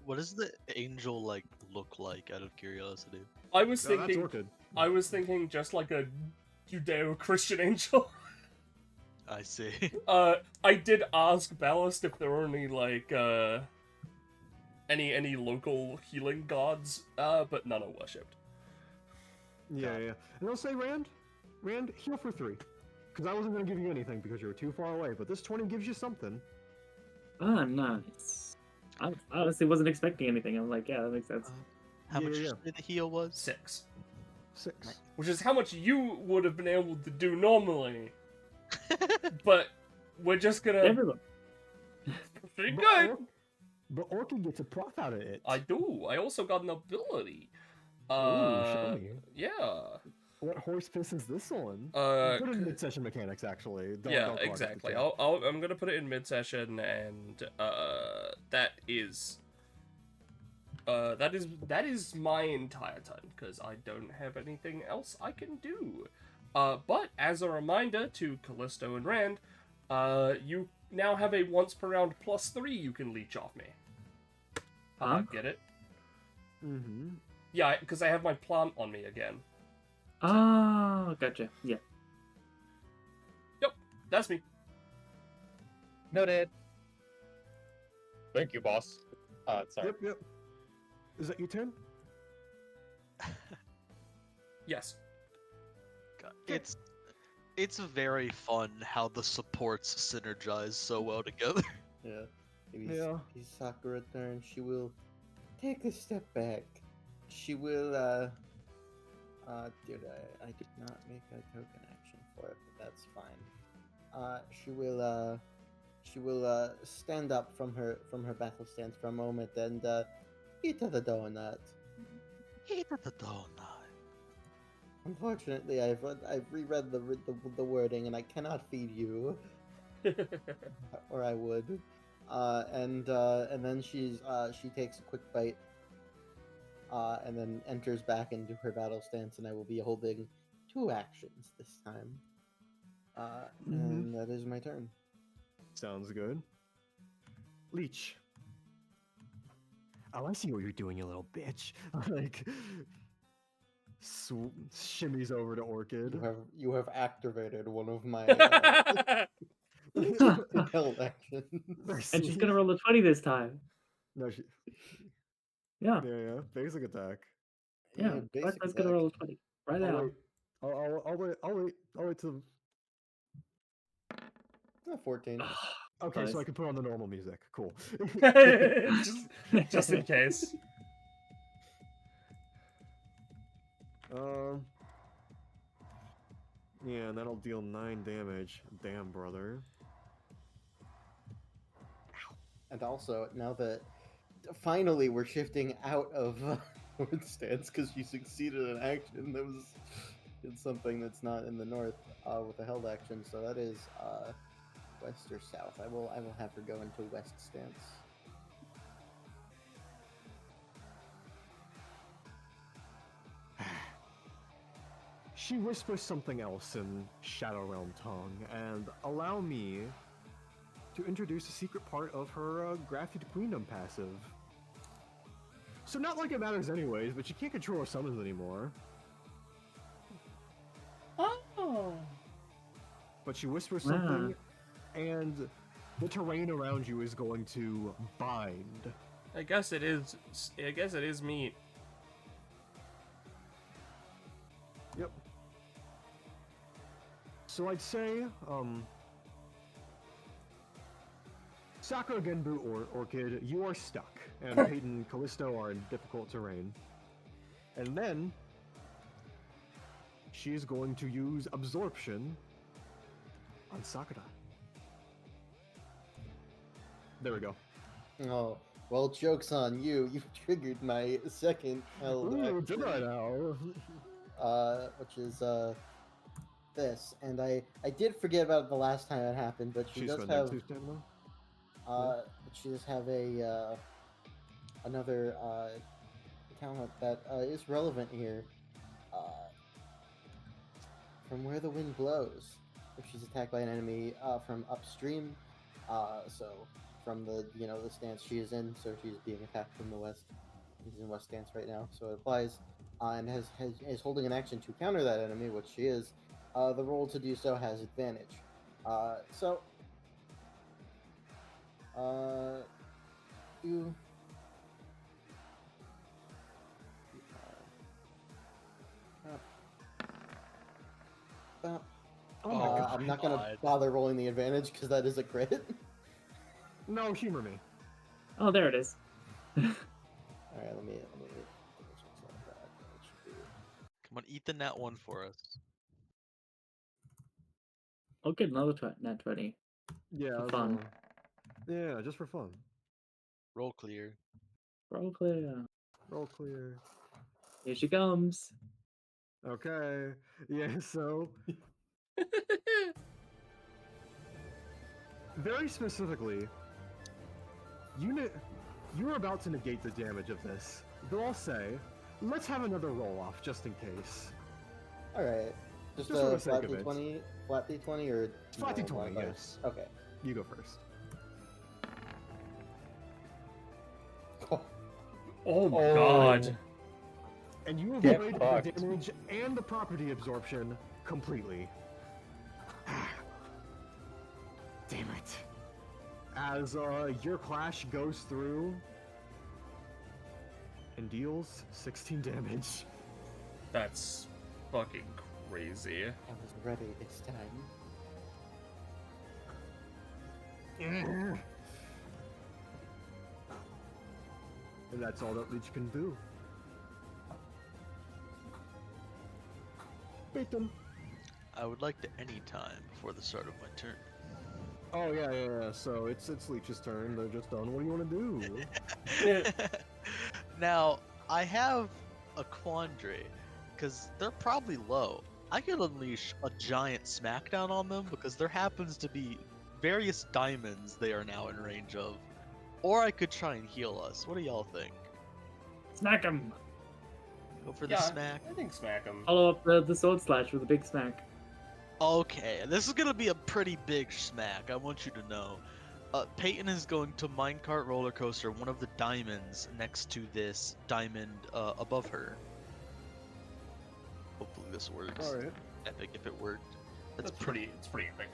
What does the angel like look like? Out of curiosity. I was No, that's thinking. Orchid. I was thinking just like a Judeo-Christian angel. I see. I did ask Ballast if there were any like any local healing gods, but none are worshipped. Yeah. And I'll say, Rand, heal for 3. Because I wasn't going to give you anything because you were too far away, but this 20 gives you something. Ah, nice. I honestly wasn't expecting anything. I'm like, yeah, that makes sense. How much Yeah. did you say the heal was? 6. 6. Which is how much you would have been able to do normally. But we're just gonna... Everyone. Pretty But good! But Orchid gets a prof out of it. I do. I also got an ability. Show me. Yeah. What horse piss is this one? Put it in mid-session mechanics, actually. Yeah, don't clog up the exactly. chat. I'm gonna put it in mid-session, and that is my entire turn because I don't have anything else I can do. But as a reminder to Callisto and Rand, you now have a once per round +3 you can leech off me. Huh? Get it? Mm-hmm. Yeah, because I have my plant on me again. Oh, gotcha. Yeah. Yep, that's me. Noted. Thank you, boss. Sorry. Yep. Is that your turn? Yes. God, it's very fun how the supports synergize so well together. Yeah. Yeah. If Sakura turns, she will take a step back. She will, dude, I did not make a token action for it, but that's fine. She will stand up from her battle stance for a moment and eat the donut. Eat the donut. Unfortunately, I've reread the wording and I cannot feed you, or I would. And then she takes a quick bite, and then enters back into her battle stance, and I will be holding 2 actions this time. And that is my turn. Sounds good. Leech. Oh, I see what you're doing, you little bitch. Like, shimmies over to Orchid. You have activated one of my held actions. And she's gonna roll a 20 this time. No, Yeah. yeah. Basic attack. Yeah. Blackman's gonna roll a 20. Right now. I'll wait till. 14. Okay, so Nice. I can put on the normal music. Cool. just in case. Yeah, and that'll deal 9 damage. Damn, brother. And also, now that finally we're shifting out of north stance because you succeeded in action that was in something that's not in the north with a held action. So that is west or south. I will have her go into west stance. She whispers something else in Shadow Realm tongue, and allow me to introduce a secret part of her Grafted Queendom passive. So not like it matters anyways, but she can't control her summons anymore. Oh. But she whispers something, and the terrain around you is going to bind. I guess it is meat. Yep. So I'd say, Sakura, Genbu, or Orchid, you are stuck, and Peyton and Callisto are in difficult terrain. And then, she is going to use Absorption on Sakura. There we go. Oh, well, joke's on you. You've triggered my second held Ooh, action, did I now? which is this. And I did forget about it the last time it happened, but she She's does got have -2 stamina. she does have a another talent that is relevant here. From where the wind blows, if she's attacked by an enemy from upstream, so from the the stance she is in, so she's being attacked from the west. She's in west stance right now, so it applies, and is holding an action to counter that enemy, which she is. The roll to do so has advantage. You. Oh my god. I'm not gonna God. bother rolling the advantage because that is a crit. No, humor me. Oh, there it is. All right, let me check that. That should be- Come on, eat the nat one for us. I'll get another nat 20. Yeah, For that's fun. Yeah, just for fun. Roll clear. Roll clear. Roll clear. Here she comes. Okay. Yeah, so very specifically, you're about to negate the damage of this. Though I'll say, let's have another roll off just in case. All right, just Just for a the sake flat of it. d20, flat d20 or Flat no, D20, modifiers? yes. Okay. You go first. Oh my god. And you Get avoid the fucked. damage and the property absorption completely. Damn it. As your clash goes through and deals 16 damage. That's fucking crazy. I was ready this time. And that's all that Leech can do. Peyton. I would like to any time before the start of my turn. Oh yeah. So it's Leech's turn. They're just done. What do you want to do? Now, I have a quandary, because they're probably low. I could unleash a giant smackdown on them, because there happens to be various diamonds they are now in range of. Or I could try and heal us. What do y'all think? Smack him. Go for the Yeah, smack? I think smack him. Follow up the sword slash with a big smack. Okay, this is gonna be a pretty big smack, I want you to know. Peyton is going to minecart roller coaster one of the diamonds next to this diamond above her. Hopefully this works. Alright. Epic if it worked. It's pretty epic.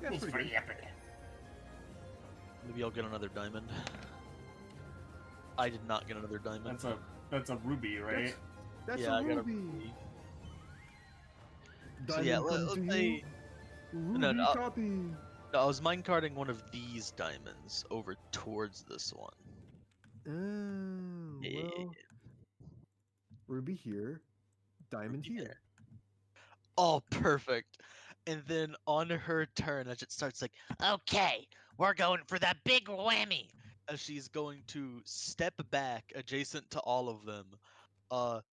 Yeah, it's pretty good. epic. Maybe I'll get another diamond. I did not get another diamond. That's a ruby, right? That's yeah, a I got a ruby. ruby. So yeah, Diamond let's come to say you. Ruby no, copy. No, I was minecarding one of these diamonds over towards this one. Oh, Yeah. well. Ruby here, diamond here. Oh, perfect. And then on her turn, as it starts like, Okay, we're going for that big whammy. as she's going to step back adjacent to all of them,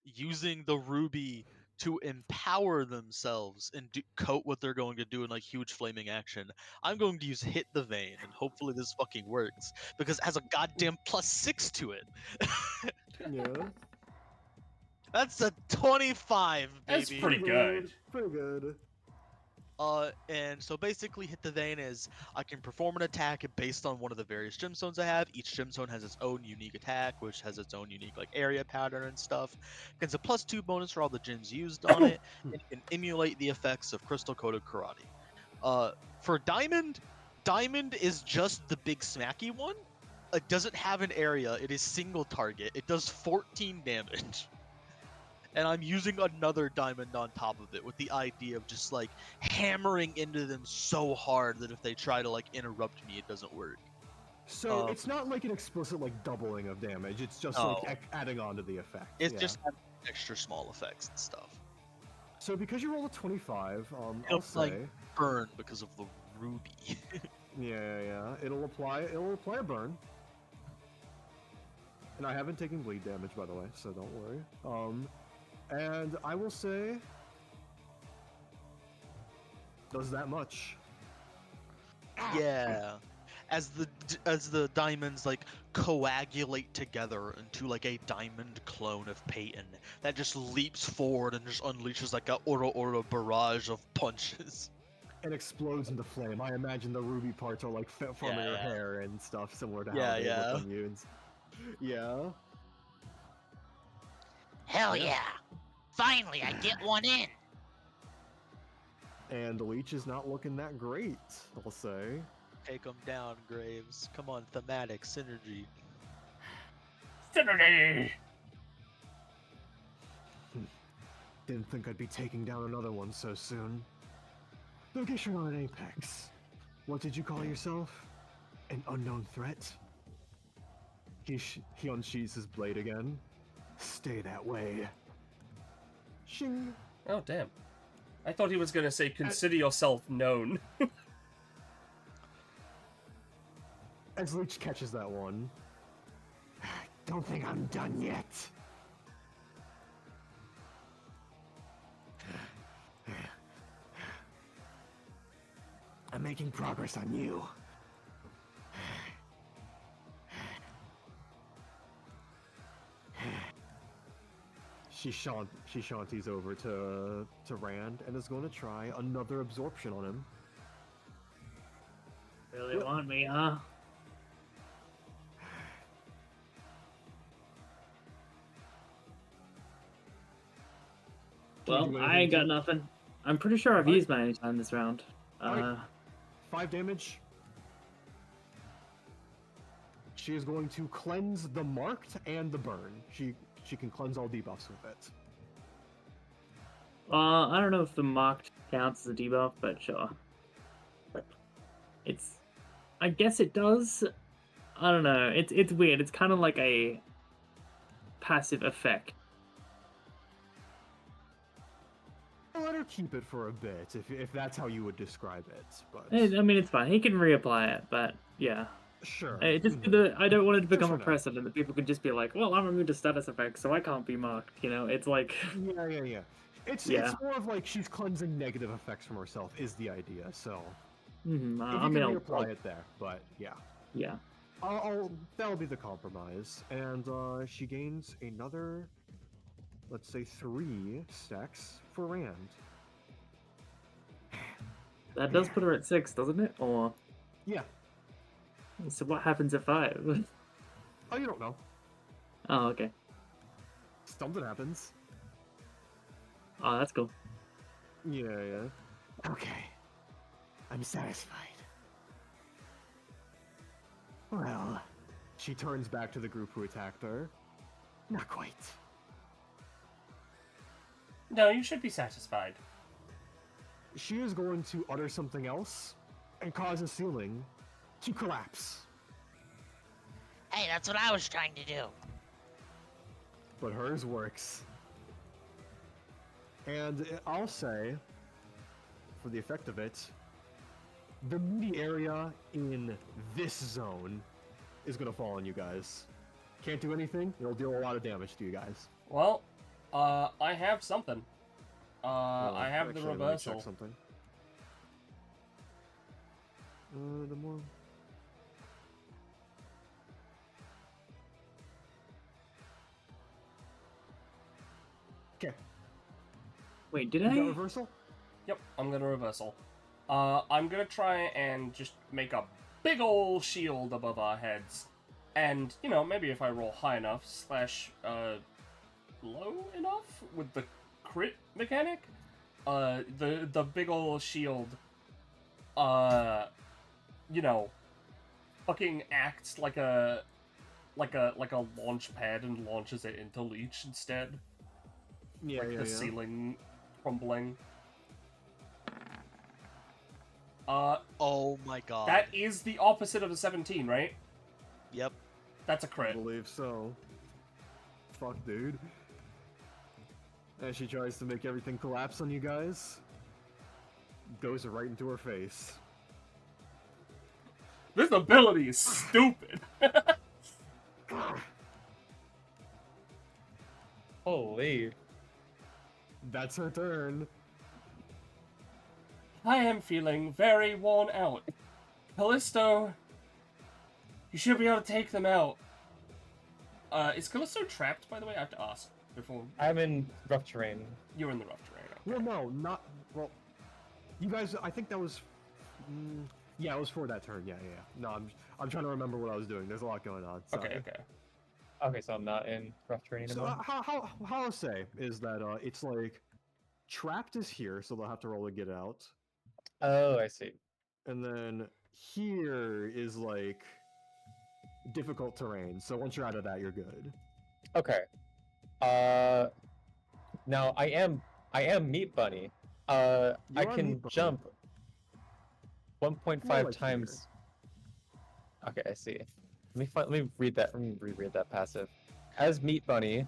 using the ruby to empower themselves and coat what they're going to do in like huge flaming action. I'm going to use hit the vein, and hopefully this fucking works because it has a goddamn +6 to it. Yeah. That's a 25, baby. That's pretty good. Pretty good. And so basically hit the vein is I can perform an attack based on one of the various gemstones I have. Each gemstone has its own unique attack, which has its own unique like area pattern and stuff. It's a +2 bonus for all the gems used on it, and it can emulate the effects of crystal coated karate. For diamond is just the big smacky one. It doesn't have an area, it is single target. It does 14 damage. And I'm using another diamond on top of it with the idea of just like hammering into them so hard that if they try to like interrupt me, it doesn't work. So it's not like an explicit like doubling of damage. It's just like adding on to the effect. It's just extra small effects and stuff. So because you roll a 25, It'll I'll say like burn because of the ruby. yeah. It'll apply a burn. And I haven't taken bleed damage, by the way, so don't worry. And I will say, does that much? Yeah. As the diamonds like coagulate together into like a diamond clone of Peyton that just leaps forward and just unleashes like a ora barrage of punches. And explodes into flame. I imagine the ruby parts are like forming her hair and stuff, similar to how they look on you. Yeah. Hell yeah! Finally, I get one in. And the leech is not looking that great, I'll say. Take them down, Graves. Come on, thematic synergy. Synergy! Didn't think I'd be taking down another one so soon. I guess you're not an apex. What did you call yourself? An unknown threat? He unsheathes his blade again. Stay that way. Shing. Oh, damn. I thought he was gonna say, consider yourself known. As Leech catches that one. Don't think I'm done yet. I'm making progress on you. She shanties over to Rand and is going to try another absorption on him. Really want me, huh? Well, I ain't got nothing. I'm pretty sure I've used mine anytime this round. 5 damage. She is going to cleanse the marked and the burn. She can cleanse all debuffs with it. I don't know if the marked counts as a debuff, but sure. I guess it does. I don't know. It's weird. It's kind of like a passive effect. I'll let her keep it for a bit, if that's how you would describe it. But I mean, it's fine. He can reapply it, but yeah. Sure. I don't want it to become a precedent that people can just be like, well, I'm immune to status effects, so I can't be marked. You know, it's like... Yeah. It's more of like she's cleansing negative effects from herself is the idea, so... Mm-hmm. If you can reapply it there, but yeah. Yeah. That'll be the compromise. And she gains another, let's say 3 stacks for Rand. That does put her at 6, doesn't it? Or... Yeah. So what happens at 5? Oh, you don't know. Oh, okay. Something happens. Oh, that's cool. Yeah. Okay. I'm satisfied. Well, she turns back to the group who attacked her. Not quite. No, you should be satisfied. She is going to utter something else, and cause the ceiling to collapse. Hey, that's what I was trying to do. But hers works. And I'll say, for the effect of it, the meaty area in this zone is gonna fall on you guys. Can't do anything, it'll deal a lot of damage to you guys. Well, I have something. I have Actually, the let me reversal. check something. The more... Okay, Wait, did you got I? reversal? Yep, I'm gonna reversal. I'm gonna try and just make a big ol' shield above our heads. And, you know, maybe if I roll high enough, / low enough with the crit mechanic, the big ol' shield, you know, fucking acts like a launch pad and launches it into Leech instead. Yeah, Like yeah, the yeah. ceiling crumbling. Oh my god. That is the opposite of a 17, right? Yep. That's a I crit. believe so. Fuck, dude. As she tries to make everything collapse on you guys, goes right into her face. This ability is stupid. Holy. That's her turn. I am feeling very worn out. Callisto, you should be able to take them out. Is Callisto trapped, by the way? I have to ask before. I'm in rough terrain. You're in the rough terrain. Well, no, not... Well, you guys, I think that was... yeah, it was for that turn, yeah. No, I'm trying to remember what I was doing. There's a lot going on. Sorry. Okay. Okay, so I'm not in rough terrain So, anymore. how I'll say is that, it's like... Trapped is here, so they'll have to roll to get out. Oh, I see. And then here is, like... difficult terrain, so once you're out of that, you're good. Okay. Now I am Meat Bunny. You I are can Meat Bunny. jump 1.5 More like times. Okay, I see. Let me read that. Let me reread that passive. As Meat Bunny,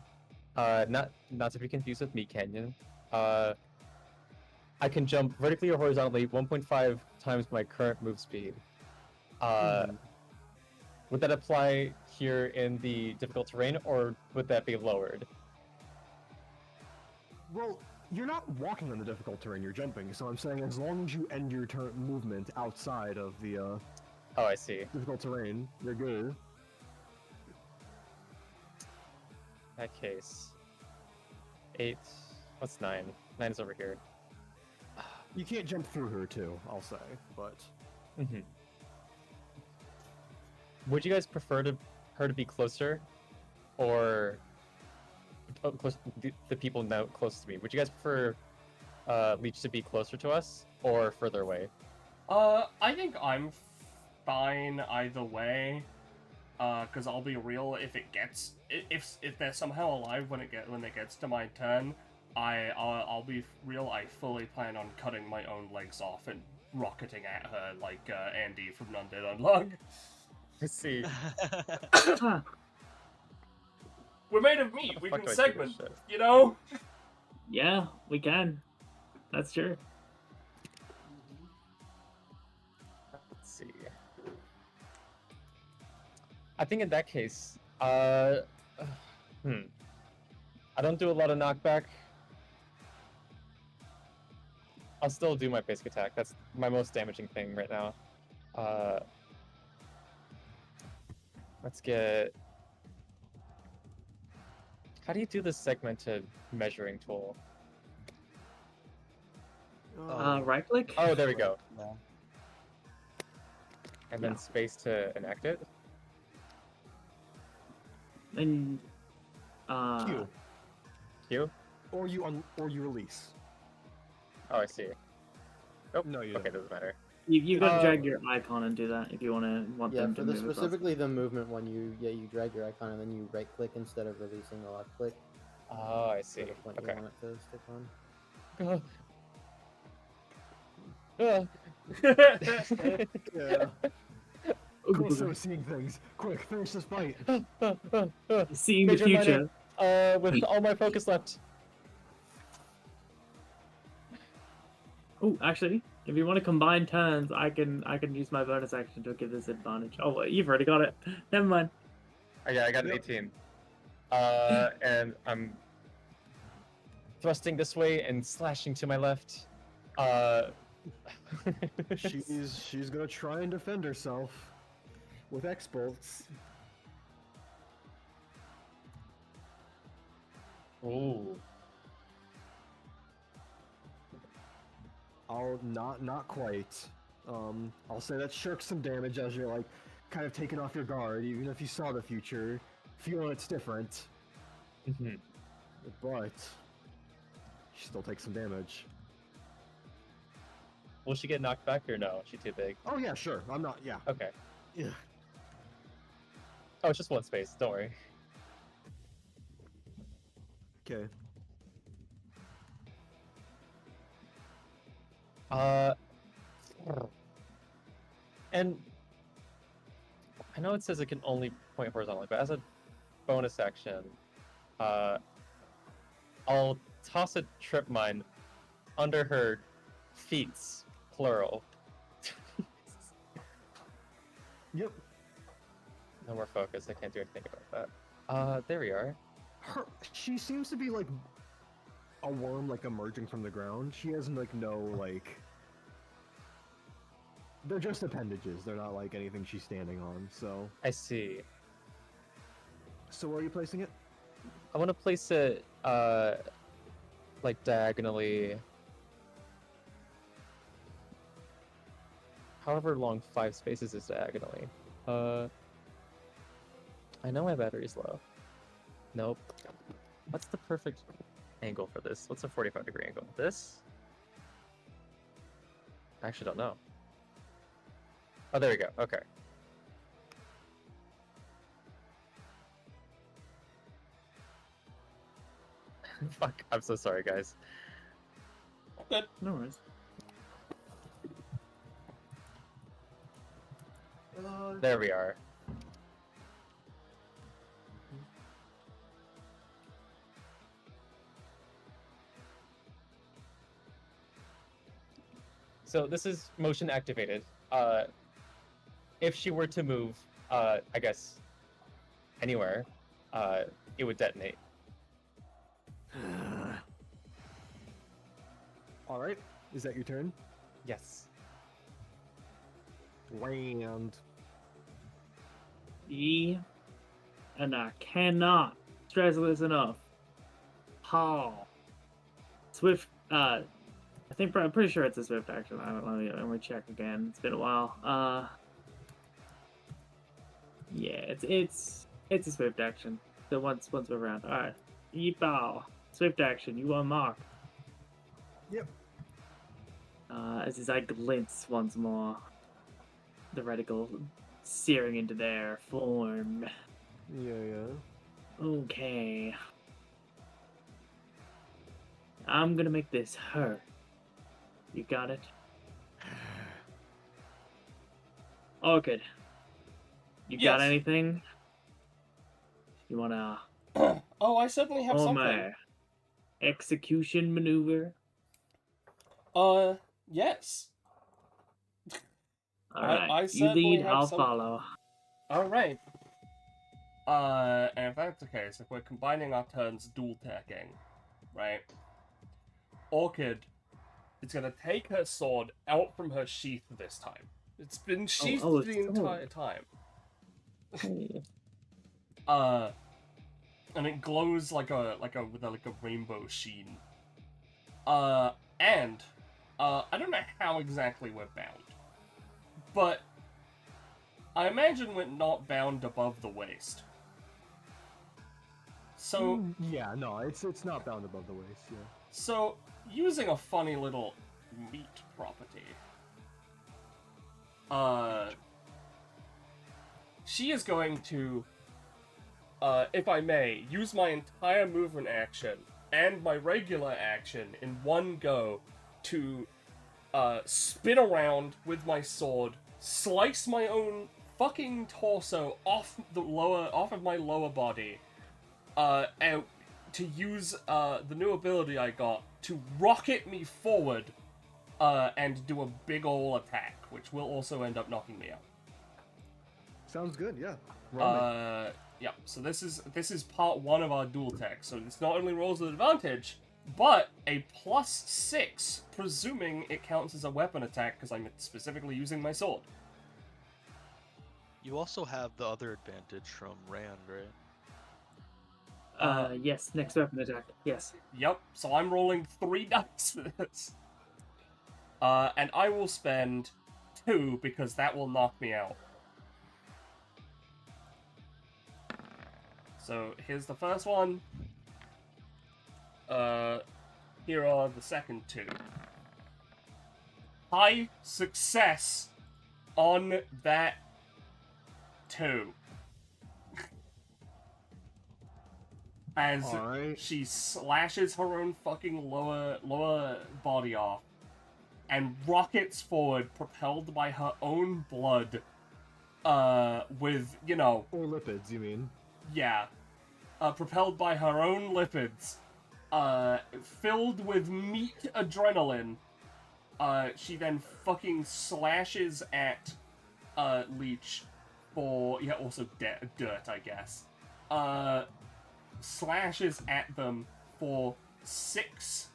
not to be confused with Meat Canyon. I can jump vertically or horizontally 1.5 times my current move speed. Would that apply here in the difficult terrain, or would that be lowered? Well, you're not walking on the difficult terrain, you're jumping, so I'm saying as long as you end your movement outside of the Oh, I see. difficult terrain, you're good. In that case, 8. What's 9? 9 is over here. You can't jump through her too, I'll say, but... Mm-hmm. Would you guys prefer her to be closer, or the people now close to me? Would you guys prefer Leech to be closer to us or further away? I think I'm fine either way. Cause I'll be real, if they're somehow alive when it gets to my turn, I'll be real. I fully plan on cutting my own legs off and rocketing at her like Andy from None Did Unlug. I see. Huh. We're made of meat. How the We fuck can do I do this segment, shit? you know. Yeah, we can. That's true. Let's see. I think in that case, I don't do a lot of knockback. I'll still do my basic attack. That's my most damaging thing right now. Let's get... How do you do the segmented measuring tool? Right click? Oh, there we go. Yeah. And then space to enact it. And Q. Q? Or you release. Oh, I see. Nope. No, you Okay, don't. doesn't matter. you can drag your icon and do that if you want Yeah, them for to the move across. specifically the movement one, you drag your icon and then you right click instead of releasing the left click. Oh, I see. For the point Okay. you want it to stick on. Yeah. Callisto is seeing things. Quick, finish this fight. Seeing the Major future. Minor, with all my focus left. Oh, actually, if you want to combine turns, I can use my bonus action to give this advantage. Oh, wait, you've already got it. Never mind. I got an Yep. 18. And I'm thrusting this way and slashing to my left. She's gonna try and defend herself with X-bolts. Ooh. I'll not quite. I'll say that shirks some damage as you're like kind of taken off your guard, even if you saw the future, feeling it's different. Mm-hmm. But she still takes some damage. Will she get knocked back or no? She's too big. Oh yeah, sure. I'm not. Yeah. Okay. Yeah. Oh, it's just one space. Don't worry. Okay. And I know it says it can only point horizontally, but as a bonus action, I'll toss a trip mine under her feet, plural. Yep. No more focus. I can't do anything about that. There we are. She seems to be like a worm, like emerging from the ground. She has like no like. They're just appendages. They're not like anything she's standing on. So. I see. So where are you placing it? I want to place it, like diagonally. However long 5 spaces is diagonally. I know my battery's low. Nope. What's the perfect angle for this? What's a 45-degree angle? This? I actually don't know. Oh, there we go. Okay. Fuck. I'm so sorry, guys. Good. No worries. There we are. So this is motion activated. If she were to move, I guess, anywhere, it would detonate. All right. Is that your turn? Yes. Land. And I cannot stress this enough. Paul. Swift, I'm pretty sure it's a swift action. Let me check again. It's been a while. Yeah, it's a swift action. So once we're around. Alright. Yeepow. Swift action, you unmark. Yep. As I glimpse once more the reticle searing into their form. Yeah. Okay. I'm gonna make this hurt. You got it? Orchid. You got Yes. anything? You wanna Oh, I certainly have something. my execution maneuver? Yes. Alright. I You certainly lead, have I'll some- follow. Alright. And if that's the case, if we're combining our turns dual attacking, right? Orchid is gonna take her sword out from her sheath this time. It's been sheathed it's the sword. entire time. And it glows like a rainbow sheen. And I don't know how exactly we're bound, but I imagine we're not bound above the waist. So Yeah, no, it's not bound above the waist. Yeah. So, using a funny little meat property, she is going to, if I may, use my entire movement action and my regular action in one go to spin around with my sword, slice my own fucking torso off of my lower body, and to use the new ability I got to rocket me forward, and do a big ol' attack, which will also end up knocking me out. Sounds good, yeah. Roll me. Yeah, so this is part 1 of our dual tech. So this not only rolls with advantage, but a +6, presuming it counts as a weapon attack because I'm specifically using my sword. You also have the other advantage from Rand, right? Yes, next weapon attack. Yes. Yep, so I'm rolling 3 dice for this. And I will spend 2 because that will knock me out. So here's the first one. Here are the second 2. High success on that 2. As Alright. she slashes her own fucking lower body off and rockets forward, propelled by her own blood, with, you know... Or lipids, you mean? Yeah. Propelled by her own lipids, filled with meat adrenaline, she then fucking slashes at, Leech for... Yeah, also dirt, I guess. Slashes at them for 6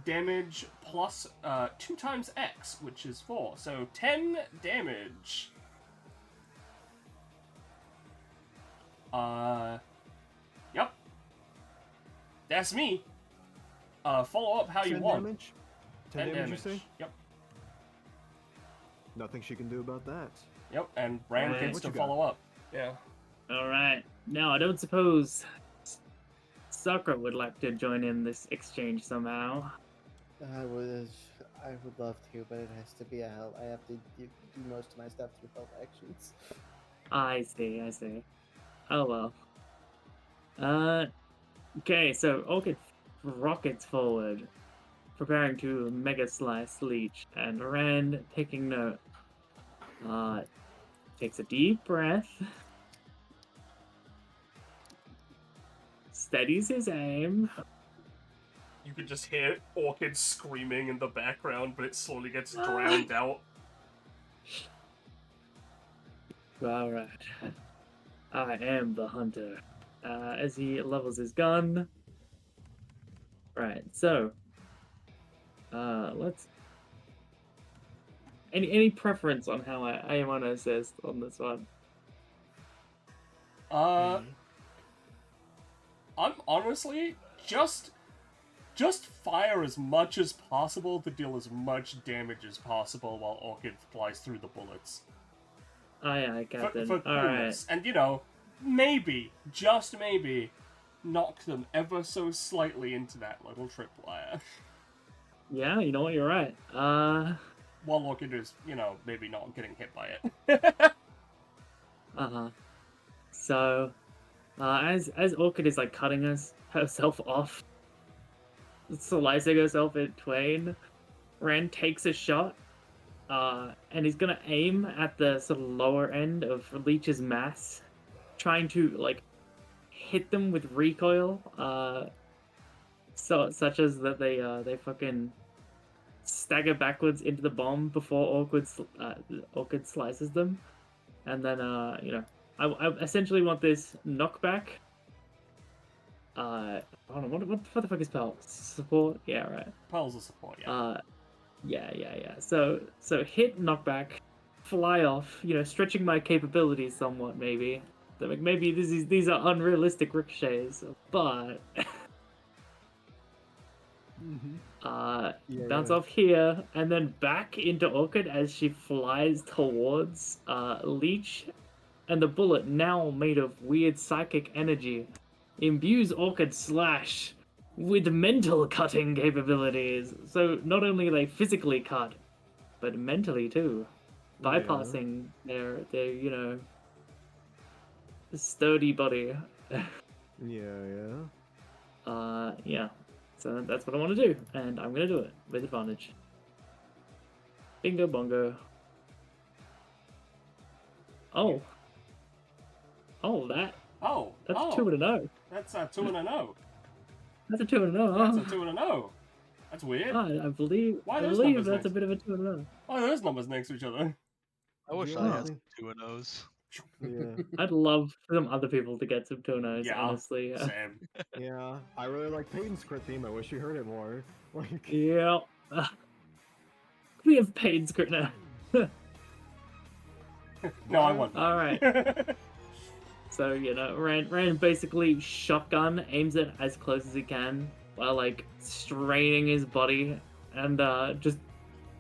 damage plus 2 times X, which is 4. So 10 damage. Yep. That's me. Follow up how you 10 want. damage? 10 damage, you say? Yep. Nothing she can do about that. Yep, and Rand Alright. gets What to you got? follow up. Yeah. Alright. Now, I don't suppose Sakura would like to join in this exchange somehow. I would love to, but it has to be a help. I have to do most of my stuff through help actions. I see. Oh well. Okay, so Orchid rockets forward, preparing to Mega Slice Leech, and Rand, taking note, takes a deep breath, steadies his aim. You could just hear Orchid screaming in the background, but it slowly gets drowned out. Alright. I am the hunter. As he levels his gun. Right, so let's any preference on how I want to assist on this one? I'm honestly just fire as much as possible to deal as much damage as possible while Orchid flies through the bullets. Aye, Captain. For coolness. And, you know, maybe, just maybe, knock them ever so slightly into that little tripwire. Yeah, you know what, you're right. While Orchid is, you know, maybe not getting hit by it. So, as Orchid is, like, cutting herself off, slicing herself in twain, Rand takes a shot, and he's gonna aim at the sort of lower end of Leech's mass, trying to, like, hit them with recoil, such as that they fucking stagger backwards into the bomb before Orchid slices them, and then, you know, I essentially want this knockback. Hold on, what the fuck is Pal? Support? Yeah, right. Pearl's a support, yeah. Yeah. So hit, knockback, fly off, you know, stretching my capabilities somewhat, maybe. So, like, maybe these are unrealistic ricochets, but bounce off here, and then back into Orchid as she flies towards Leech, and the bullet, now made of weird psychic energy, imbues Orchid Slash with mental cutting capabilities. So not only they physically cut, but mentally too, bypassing their you know, sturdy body. Yeah. Yeah. So that's what I want to do, and I'm gonna do it with advantage. Bingo bongo. Oh. Oh, that's Oh, 2 and a 0. that's a 2 and a 0. That's a 2 and a 0. That's a 2 and a 0. That's weird. I believe. Why I those believe numbers that's a next? bit of a 2 and a 0. Why are those numbers next to each other? I wish I Yeah. had some 2 and O's. Yeah, I'd love for some other people to get some 2 and 0s, Yeah, honestly. Same. yeah. I really like Peyton's crit theme. I wish you heard it more. Like, Yeah. We have Peyton's crit now. No, I want. All right. So, Rand basically shotgun aims it as close as he can while, like, straining his body and just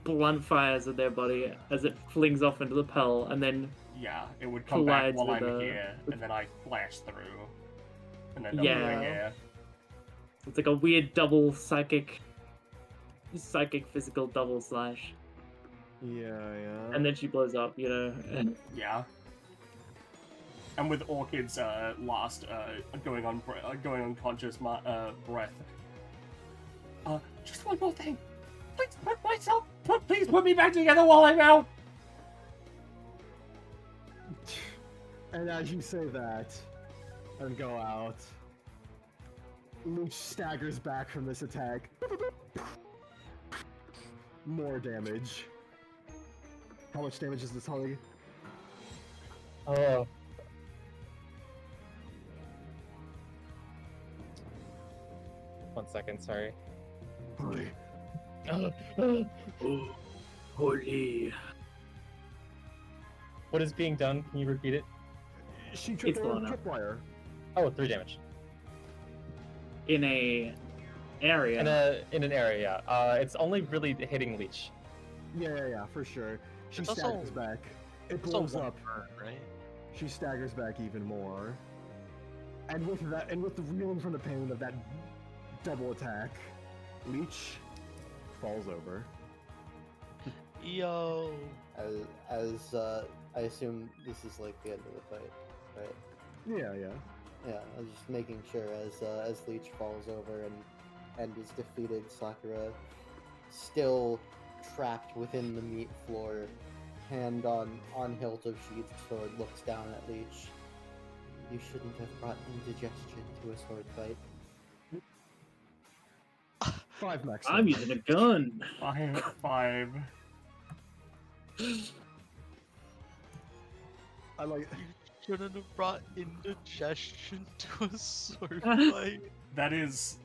blunt fires at their body as it flings off into the pearl and then Yeah, it would come back Collides while with I'm the- here, and then I flash through. And then Yeah. over here. it's like a weird double psychic physical double slash. yeah. And then she blows up, Yeah. And with Orchid's last going unconscious breath. Just one more thing. Please put me back together while I'm out. And as you say that, and go out, Luch staggers back from this attack. More damage. How much damage is this, Holi? Oh. One second, sorry. Holi. Oh, holy. What is being done? Can you repeat it? She tripped It's over blown the up. tripwire. Oh, 3 damage. In a area. In an area. It's only really hitting Leech. Yeah, for sure. She It's also- staggers back. It It's also blows one up. burn, right? She staggers back even more. And with that, and with the reeling from the pain of that double attack, Leech falls over. Yo. As I assume this is like the end of the fight, right? Yeah. Yeah, I was just making sure as Leech falls over and is defeated, Sakura, still trapped within the meat floor, hand on hilt of sheathed sword, looks down at Leech. You shouldn't have brought indigestion to a sword fight. 5 max. I'm damage. using a gun. 5. I like. Shouldn't have brought indigestion to a sword fight. That is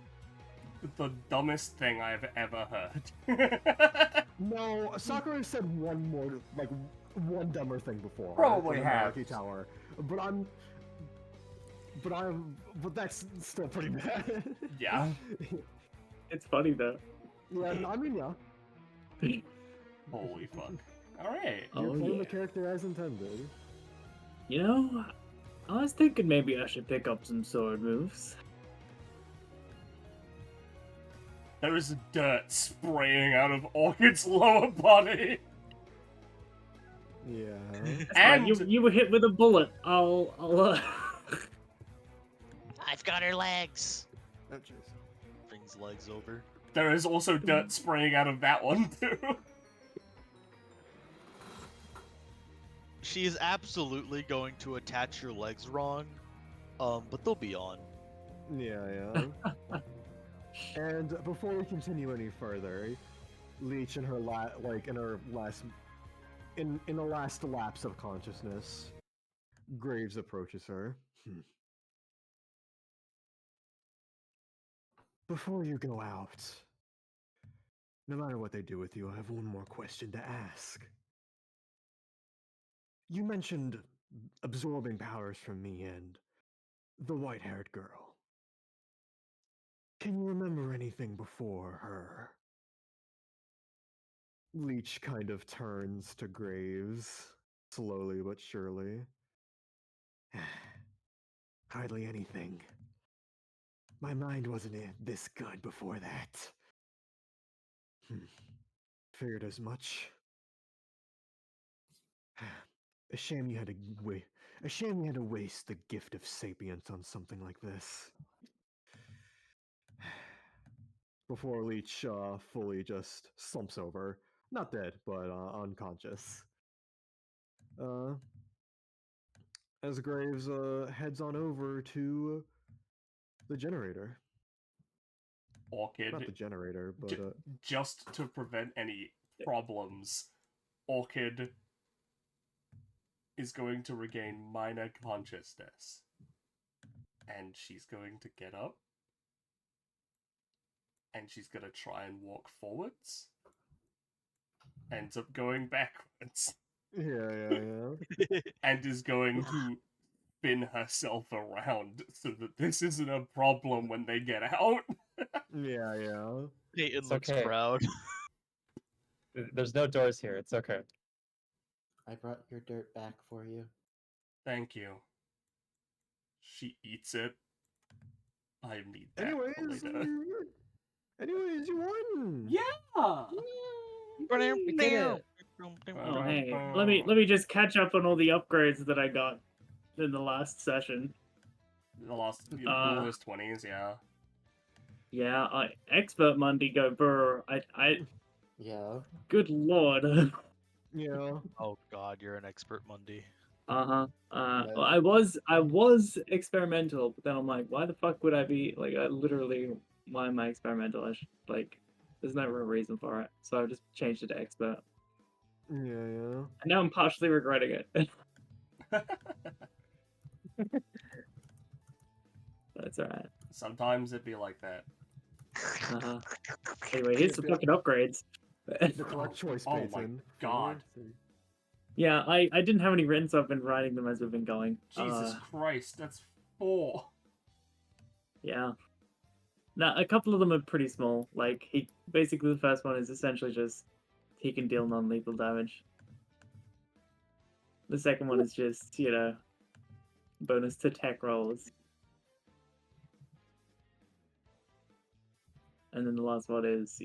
the dumbest thing I've ever heard. No, Sakura said one dumber thing before. Probably in the have. Monarchy Tower, but that's still pretty bad. Yeah. It's funny though. Yeah, I mean, yeah. Holy fuck. Alright. You're Oh, playing yeah. the character as intended. I was thinking maybe I should pick up some sword moves. There is dirt spraying out of Orchid's lower body. Yeah. That's fine, And you were hit with a bullet. I'll I've got her legs. Oh, jeez. Brings legs over. there is also dirt spraying out of that one too. She is absolutely going to attach your legs wrong, but they'll be on. Yeah. And before we continue any further, Leech in her in the last lapse of consciousness, Graves approaches her. Before you go out, no matter what they do with you, I have one more question to ask. You mentioned absorbing powers from me and the white-haired girl. Can you remember anything before her? Leech kind of turns to Graves, slowly but surely. Hardly anything. My mind wasn't this good before that. Figured as much. A shame you had to waste the gift of sapience on something like this. Before Leech fully just slumps over, Not dead, but unconscious. As Graves heads on over to the generator. Orchid, Not the generator, but just to prevent any problems, Orchid is going to regain minor consciousness. And she's going to get up. And she's going to try and walk forwards. Ends up going backwards. yeah. And is going to spin herself around so that this isn't a problem when they get out. yeah. Peyton It's looks okay. proud. There's no doors here. It's okay. I brought your dirt back for you. Thank you. She eats it. I need that Anyways, for later. you won. Yeah. We did it. Oh hey, let me just catch up on all the upgrades that I got in the last session. The last 20s, yeah. Yeah, expert Monday go burr. Yeah. Good lord. Yeah. Oh god, you're an expert Monday. Well, I was experimental, but then I'm like, why the fuck would I be like? Why am I experimental? There's no real reason for it, so I just changed it to expert. Yeah. And now I'm partially regretting it. That's alright. Sometimes it'd be like that. Anyway, here's the fucking upgrades. The correct choice, Oh Peyton. my god. Yeah, I didn't have any rinse. I've been writing them as we've been going. Jesus Christ, that's 4. Yeah. Now, a couple of them are pretty small. Like, basically the first one is essentially just he can deal non-lethal damage. The second one is just, bonus to tech rolls. And then the last one is,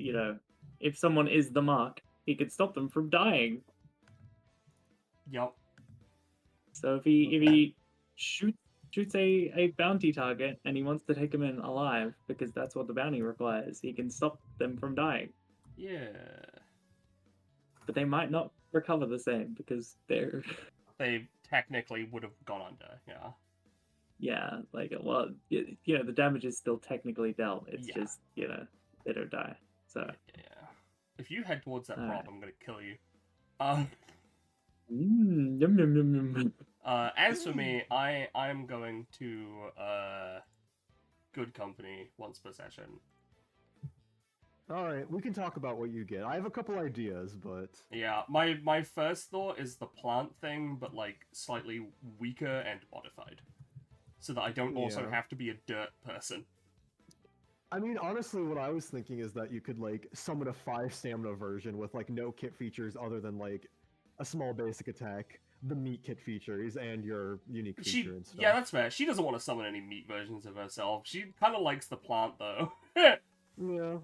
if someone is the mark, he can stop them from dying. Yup. So if he shoots a bounty target and he wants to take him in alive because that's what the bounty requires, he can stop them from dying. Yeah. But they might not recover the same because they're They technically would have gone under, yeah. yeah, the damage is still technically dealt. It's Yeah. just, they don't die. So Yeah. If you head towards that prop, Alright. I'm gonna kill you. yum, yum, yum, yum. As for me, I'm going to good company once per session. All right, we can talk about what you get. I have a couple ideas, but Yeah, my first thought is the plant thing, but like slightly weaker and modified, so that I don't also Yeah. have to be a dirt person. I mean, honestly, what I was thinking is that you could like summon a 5 stamina version with like no kit features other than like a small basic attack, the meat kit features, and your unique feature and stuff. Yeah, that's fair. She doesn't want to summon any meat versions of herself. She kind of likes the plant though. Yeah.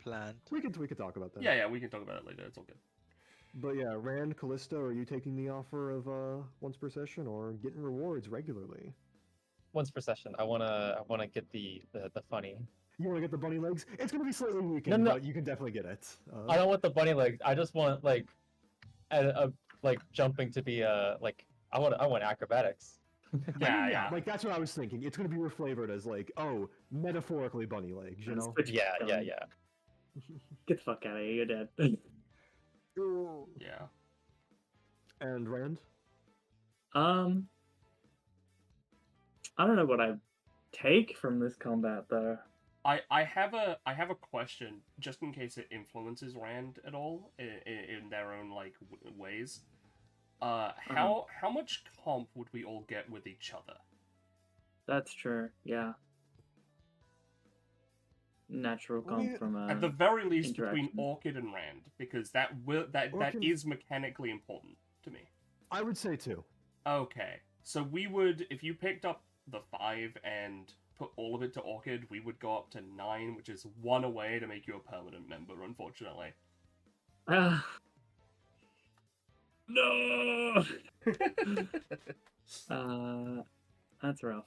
Plant. We could talk about that. Yeah, we can talk about it later. It's all good. But yeah, Rand, Callisto, are you taking the offer of once per session or getting rewards regularly? Once per session. I wanna get the funny. You want to get the bunny legs? It's gonna be slightly weakened, No. but you can definitely get it. I don't want the bunny legs. I just want like jumping to be I want acrobatics. Yeah. Like that's what I was thinking. It's gonna be reflavored as like, oh, metaphorically bunny legs, you know? Yeah. Get the fuck out of here, you're dead. Yeah. And Rand? I don't know what I take from this combat though. I have a question just in case it influences Rand at all in their own like ways. How much comp would we all get with each other? That's true. Yeah. Natural comp from at the very least between interaction. Orchid and Rand, because that Orchid- is mechanically important to me. I would say 2. Okay, so we would, if you picked up the 5 and put all of it to Orchid, we would go up to 9, which is 1 away to make you a permanent member, unfortunately. No. That's rough.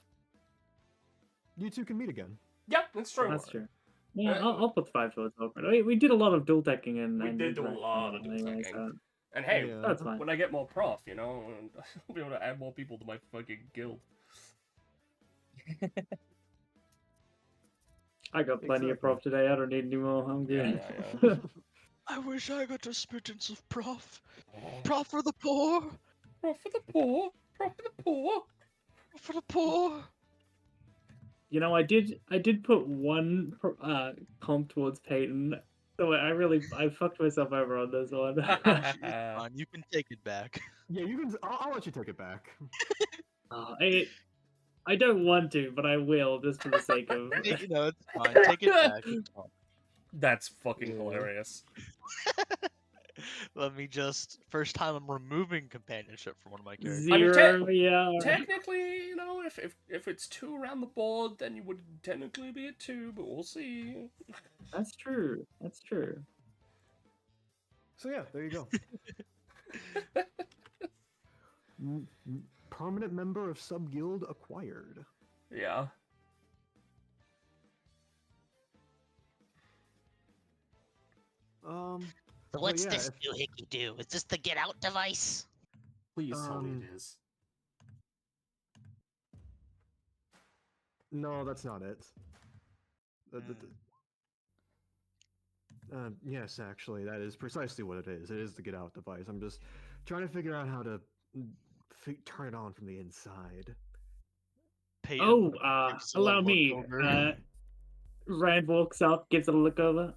You two can meet again. Yep, that's true. That's true. Yeah, I'll put 5 votes over it. We did a lot of dual teching and We did do a that lot of dual anyway, teching. so And hey, Yeah. that's fine. when I get more prof, you know, I'll be able to add more people to my fucking guild. I got plenty of Exactly. prof today. I don't need any more. I'm good. Yeah. I wish I got a smittens of prof. Prof for the poor. Prof for the poor. Prof for the poor. For the poor. You know, I did put one comp towards Peyton. So I fucked myself over on this one. It's fine. You can take it back. Yeah, you can. I'll let you take it back. I don't want to, but I will just for the sake of. You know, it's fine. Take it back. It's fine. That's fucking Yeah. hilarious. Let me just. First time I'm removing companionship from one of my characters. I mean, 0, yeah. Technically, you know, if it's 2 around the board, then you would technically be at 2, but we'll see. That's true. That's true. So yeah, there you go. Permanent member of sub guild acquired. Yeah. So but what's yeah, this if- doohickey do? Is this the get out device? Please tell me it is. No, that's not it. Yes, actually, that is precisely what it is. It is the get out device. I'm just trying to figure out how to turn it on from the inside. Peyton, Oh, gives it a allow look me. over. Rand walks up, gives it a look over.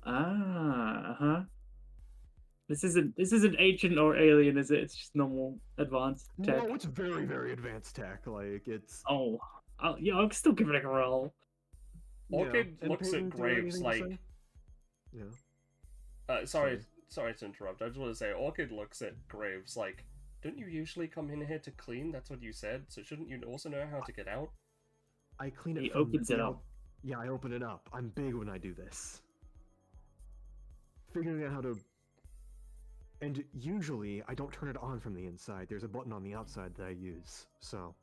This isn't ancient or alien, is it? It's just normal advanced tech. No, it's very, very advanced tech. Like it's. Oh, yeah, I'll still give it a roll. Orchid And looks Peyton, at do you have Graves anything to like. say? Yeah. Sorry to interrupt. I just want to say, Orchid looks at Graves like, don't you usually come in here to clean? That's what you said. So shouldn't you also know how to get out? I clean it. He from opens it the up. Yeah, I open it up. I'm big when I do this. Figuring out how to. And usually, I don't turn it on from the inside. There's a button on the outside that I use. So.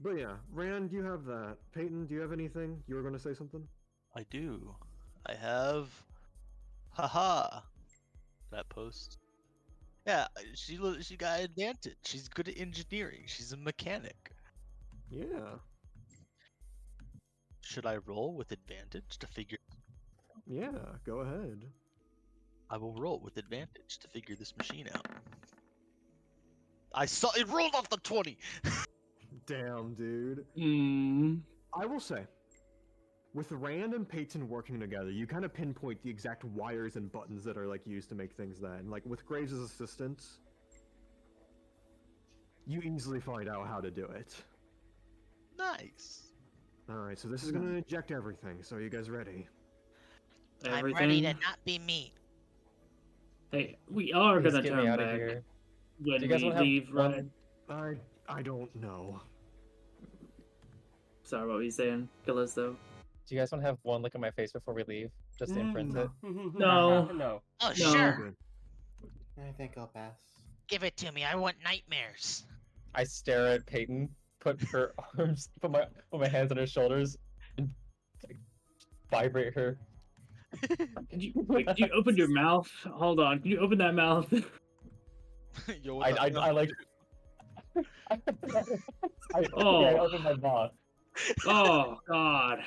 But yeah, Rand, you have that. Peyton, do you have anything? You were going to say something? I do. I have. Haha. That post. Yeah, she got advantage. She's good at engineering. She's a mechanic. Yeah. Should I roll with advantage to figure? Yeah, go ahead. I will roll with advantage to figure this machine out. I saw it rolled off the 20. Damn, dude. I will say, with Rand and Peyton working together, you kind of pinpoint the exact wires and buttons that are like used to make things that. And like with Graves' assistance, you easily find out how to do it. Nice. Alright, so this is gonna inject everything, so are you guys ready? I'm ready to not be me. Hey, we are Please gonna get me turn out of back here. when Do you guys we wanna have leave, one- right? I don't know. Sorry, what were you saying, Callisto? Do you guys want to have one look at my face before we leave, just to imprint no. it? No. No. Oh, No. sure. I think I'll pass. Give it to me. I want nightmares. I stare at Peyton, put her arms, put my hands on her shoulders, and like, vibrate her. Can you open your mouth? Hold on. Can you open that mouth? Yo, I like. I open my mouth. Oh God.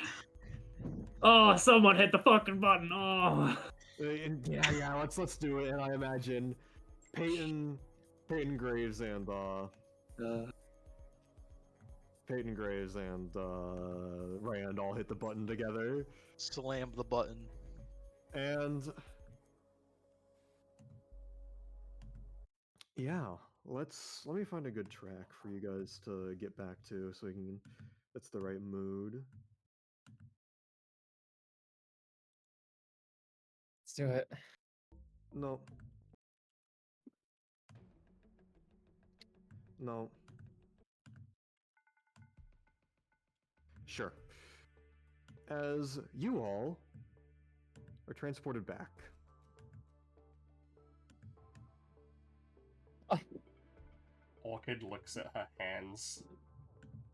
Oh, someone hit the fucking button. Oh. Yeah, let's do it. And I imagine Peyton Graves and Rand all hit the button together. Slam the button. And yeah, let me find a good track for you guys to get back to so we can that's the right mood. Let's do it. No. No. Sure. As you all are transported back. Orchid looks at her hands.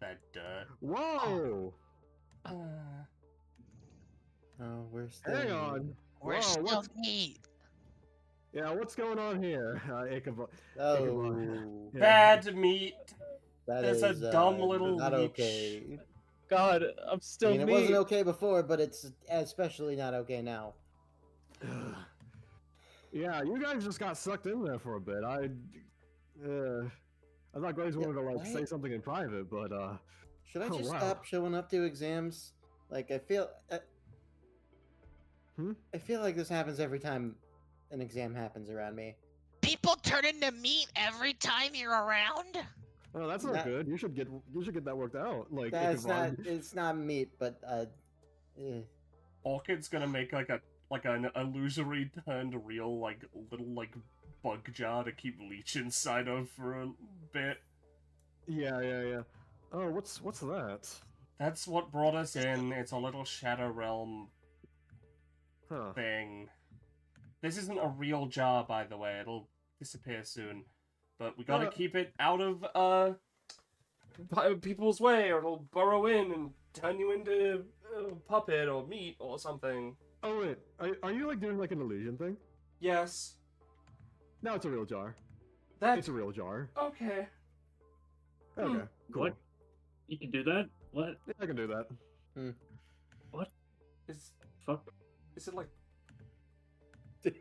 That dirt. Whoa! Oh, we're still. Hang on. We're Whoa, still what's, meat. yeah, what's going on here? Ichabod. Oh, Yeah. Bad meat. that There's is a dumb little not leech. okay. God, I'm I still mean, it me. wasn't okay before, but it's especially not okay now. Yeah, you guys just got sucked in there for a bit. I thought Graves wanted to like say what? something in private, but Should I Oh, just wow. stop showing up to exams? Like, I feel like this happens every time an exam happens around me. People turn into meat every time you're around. oh, that's not That- good. You should get that worked out. Like That's Ichabod. it's not meat, but Orchid's gonna make like an illusory turned real like little like bug jar to keep leech inside of for a bit. Yeah. Oh, what's that? That's what brought us in. It's a little Shadow Realm Huh. thing. This isn't a real jar, by the way. It'll disappear soon. But we gotta keep it out of people's way, or it'll burrow in and turn you into a puppet or meat or something. Oh wait, are you like doing like an illusion thing? Yes. No, it's a real jar. That's It's a real jar. okay. Okay, cool. What? You can do that? What? Yeah, I can do that. Is Fuck. is it like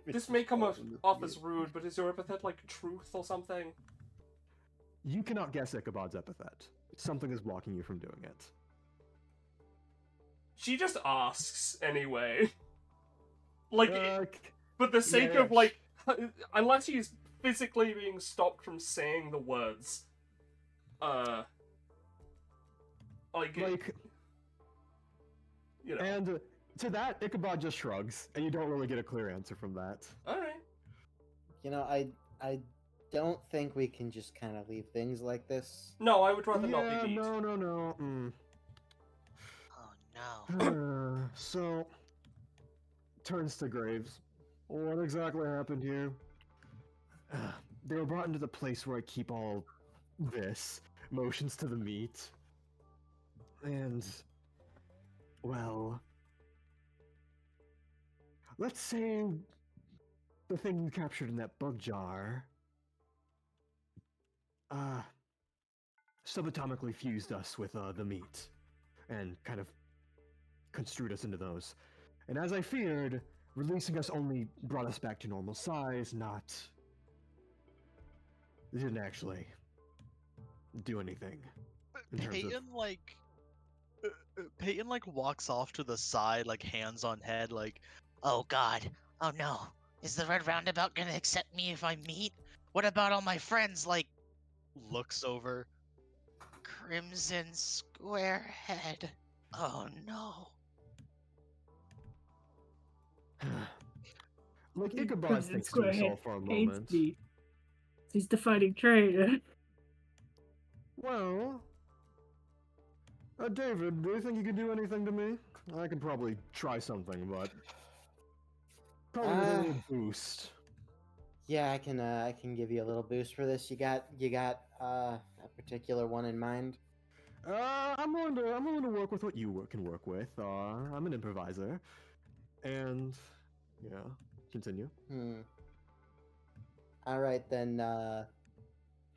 this may come off as rude, but is your epithet like truth or something? You cannot guess Ichabod's epithet. Something is blocking you from doing it. She just asks anyway. Like, K- for the sake yeah, of like, unless he's physically being stopped from saying the words, like, you know. and to that, Ichabod just shrugs, and you don't really get a clear answer from that. All right. you know, I don't think we can just kind of leave things like this. No, I would rather Yeah, not be meat. no. Oh no. So, turns to Graves. What exactly happened here? They were brought into the place where I keep all this. Motions to the meat. And, well, let's say the thing you captured in that bug jar, subatomically fused us with the meat, and kind of construed us into those. And as I feared, releasing us only brought us back to normal size, not... It didn't actually do anything. In terms of... Peyton like walks off to the side, like hands on head, like, Oh god. Oh no. Is the red roundabout gonna accept me if I'm meat? What about all my friends like looks over. Crimson Squarehead? Oh no. Like Ichabod Crimson thinks to Squarehead himself for a hates moment. me. He's defining traitor. Well, David, do you think you could do anything to me? I could probably try something, but probably with a little boost. Yeah, I can give you a little boost for this. You got a particular one in mind? I'm willing to work with what you can work with. I'm an improviser, and yeah, continue. All right then.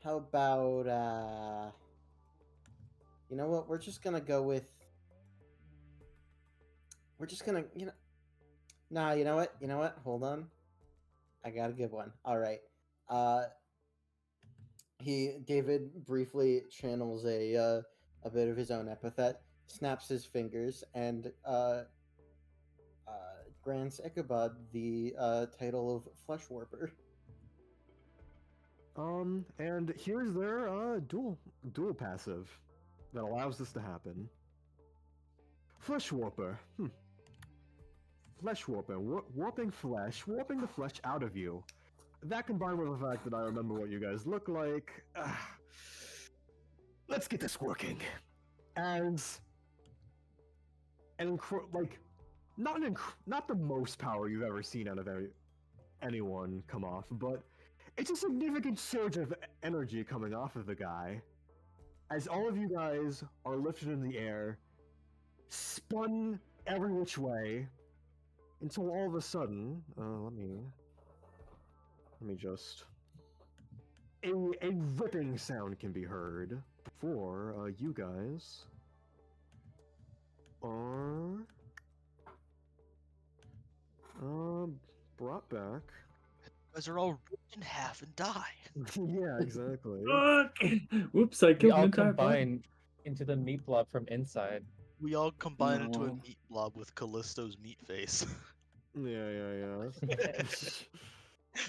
How about you know what? We're just gonna go with. We're just gonna Nah, you know what? You know what? Hold on. I got a good one. All right. David briefly channels a bit of his own epithet, snaps his fingers, and grants Ichabod the title of Flesh Warper. And here's their dual passive that allows this to happen. Flesh Warper. Flesh Warper. Warping flesh. Warping the flesh out of you. That combined with the fact that I remember what you guys look like. Let's get this working. Not the most power you've ever seen out of anyone come off, but it's a significant surge of energy coming off of the guy. As all of you guys are lifted in the air, spun every which way, until all of a sudden, let me just a ripping sound can be heard before you guys are brought back. You guys are all ripped in half and die. Yeah, exactly. Fuck! Whoops, I We killed an all entire bot. combine into the meat blob from inside. We all combine into a No. meat blob with Callisto's meat face. Yeah.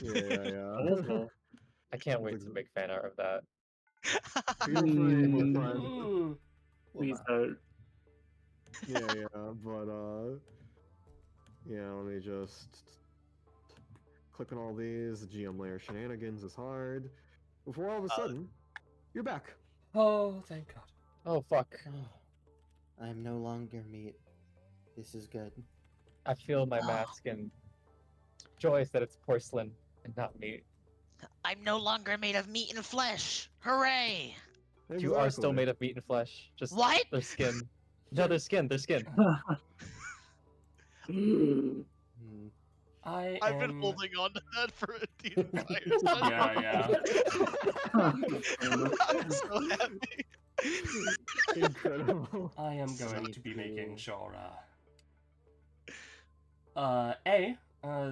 Oh. I can't wait to make fan art of that. Feel free, my Mm. friend. Mm. Please don't. Yeah, but yeah, let me just click on all these. The GM layer shenanigans is hard. Before all of a sudden, you're back. Oh, thank God. Oh fuck! I am no longer meat. This is good. I feel my mask and joyous that it's porcelain and not meat. I'm no longer made of meat and flesh. Hooray! You are still made of meat and flesh. Just What? their skin. No, their skin. Their skin. Hmm. I've been holding on to that for the entire time. Yeah. I'm so happy. Incredible. I am going to be Thank making you. sure.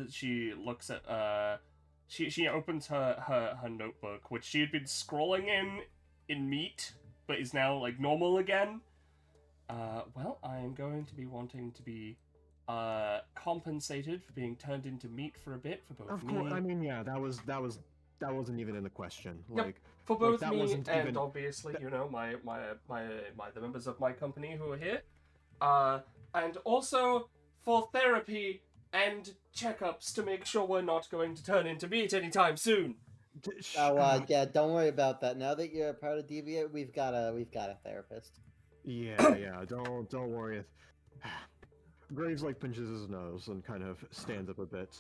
She looks at she opens her notebook, which she had been scrolling in meat, but is now like normal again. Well, I am going to be wanting to be compensated for being turned into meat for a bit for both Of me. course, I mean, yeah, that wasn't even in the question. Yep. Like, For both that me wasn't and even- obviously, you know, my the members of my company who are here, and also for therapy and checkups to make sure we're not going to turn into meat anytime soon. Oh, yeah, don't worry about that. Now that you're a part of DBA, we've got a therapist. Yeah, don't worry. Graves like pinches his nose and kind of stands up a bit.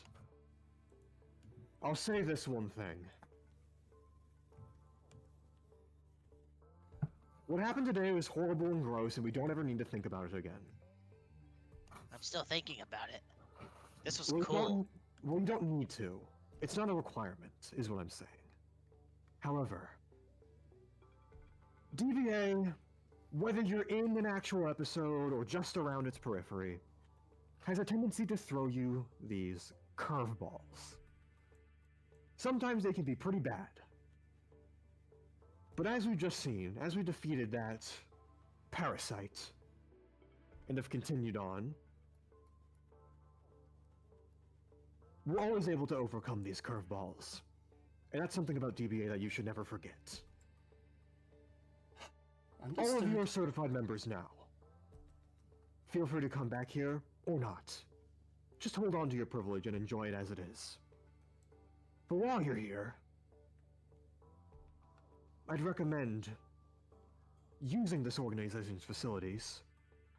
I'll say this one thing. What happened today was horrible and gross, and we don't ever need to think about it again. I'm still thinking about it. This was We cool. don't need to. It's not a requirement, is what I'm saying. However, DBA, whether you're in an actual episode or just around its periphery, has a tendency to throw you these curveballs. Sometimes they can be pretty bad. But as we've just seen, as we defeated that parasite and have continued on, we're always able to overcome these curveballs. And that's something about DBA that you should never forget. All of you are certified members now. Feel free to come back here, or not. Just hold on to your privilege and enjoy it as it is. But while you're here, I'd recommend using this organization's facilities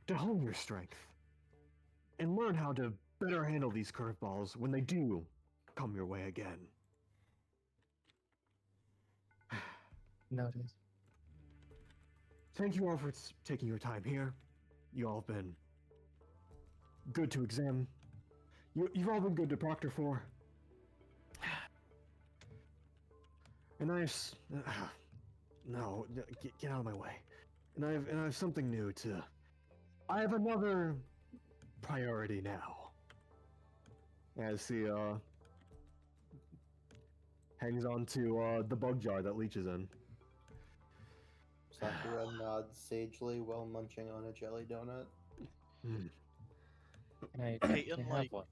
to hone your strength and learn how to better handle these curveballs when they do come your way again. Noted. Thank you all for taking your time here. You all have been good to examine. You've all been good to Proctor for. And no, get out of my way. And I have something new to. I have another priority now. As he hangs on to the bug jar that leeches in. Sakura nods sagely while munching on a jelly donut. Hmm. Can Peyton, I have like- one?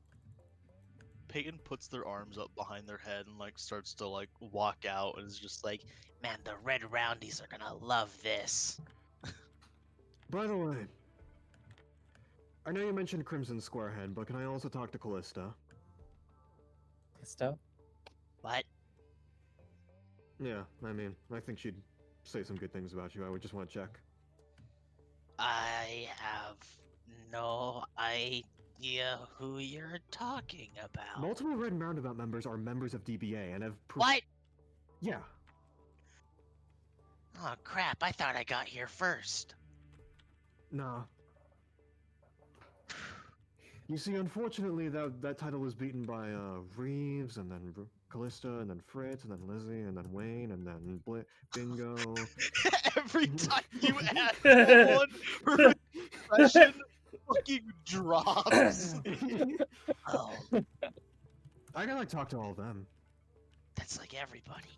Peyton puts their arms up behind their head and like starts to like walk out and is just like, Man, the red roundies are gonna love this. By the way, I know you mentioned Crimson Squarehead, but can I also talk to Callisto? Callisto? What? Yeah, I mean, I think she'd say some good things about you. I would just want to check. I have no idea who you're talking about. Multiple Red Roundabout members are members of DBA and have What? Yeah. Oh crap, I thought I got here first. Nah. You see, unfortunately, that title was beaten by Reeves, and then Callisto, and then Fritz, and then Lizzie, and then Wayne, and then Bingo. Every time you add one, her expression fucking drops. Oh, I can like talk to all of them. that's like everybody.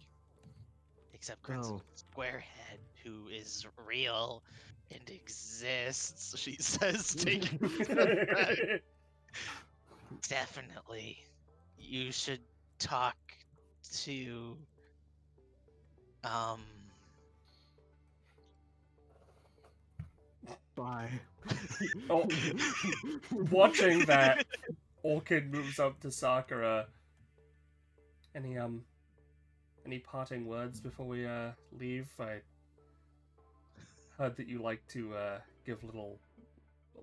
Except Crimson Oh. Squarehead, who is real and exists, she says, taking a step back. Definitely. You should talk to Bye. Oh, watching that, Orchid moves up to Sakura. Any parting words before we leave? I heard that you like to give little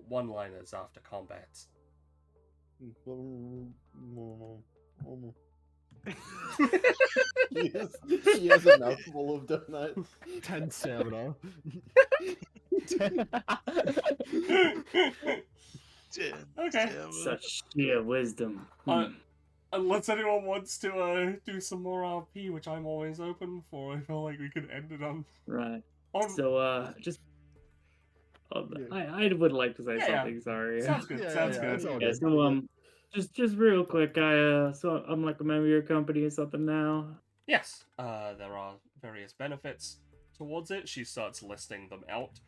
one-liners after combat. She has a mouthful of donuts. 10 stamina. Okay. Such sheer wisdom. Unless anyone wants to do some more RP, which I'm always open for, I feel like we could end it on. Right. on So, just. I would like to say Yeah. something. Sorry. Sounds good. Sounds good. It's all Yeah. good. So just real quick, so I'm like a member of your company or something now. Yes. There are various benefits towards it. She starts listing them out.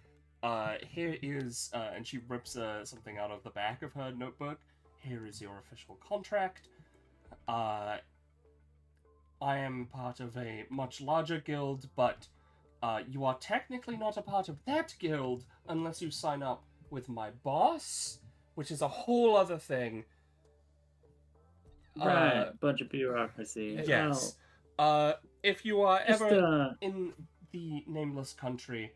Here is, and she rips something out of the back of her notebook. Here is your official contract. I am part of a much larger guild, but you are technically not a part of that guild unless you sign up with my boss, which is a whole other thing. Right. Bunch of bureaucracy. Yes. If you are Just, ever in the nameless country,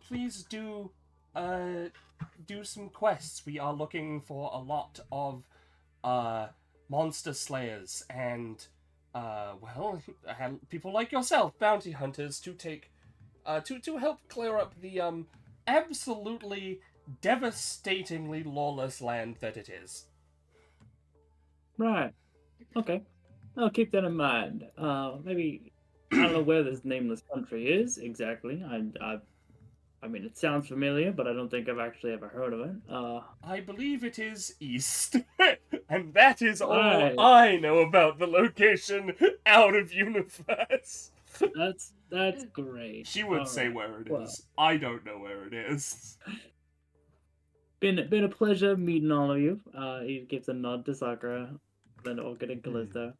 please do some quests. We are looking for a lot of monster slayers and people like yourself, bounty hunters, to take to help clear up the absolutely devastatingly lawless land that it is. Right. Okay. I'll keep that in mind. Maybe I don't know where this nameless country is exactly. I mean, it sounds familiar, but I don't think I've actually ever heard of it. I believe it is east, and that is all Right. I know about the location out of universe. That's great. She would All say right. where it is. Well. I don't know where it is. Been a pleasure meeting all of you. He gives a nod to Sakura, then to Orchid and Callisto.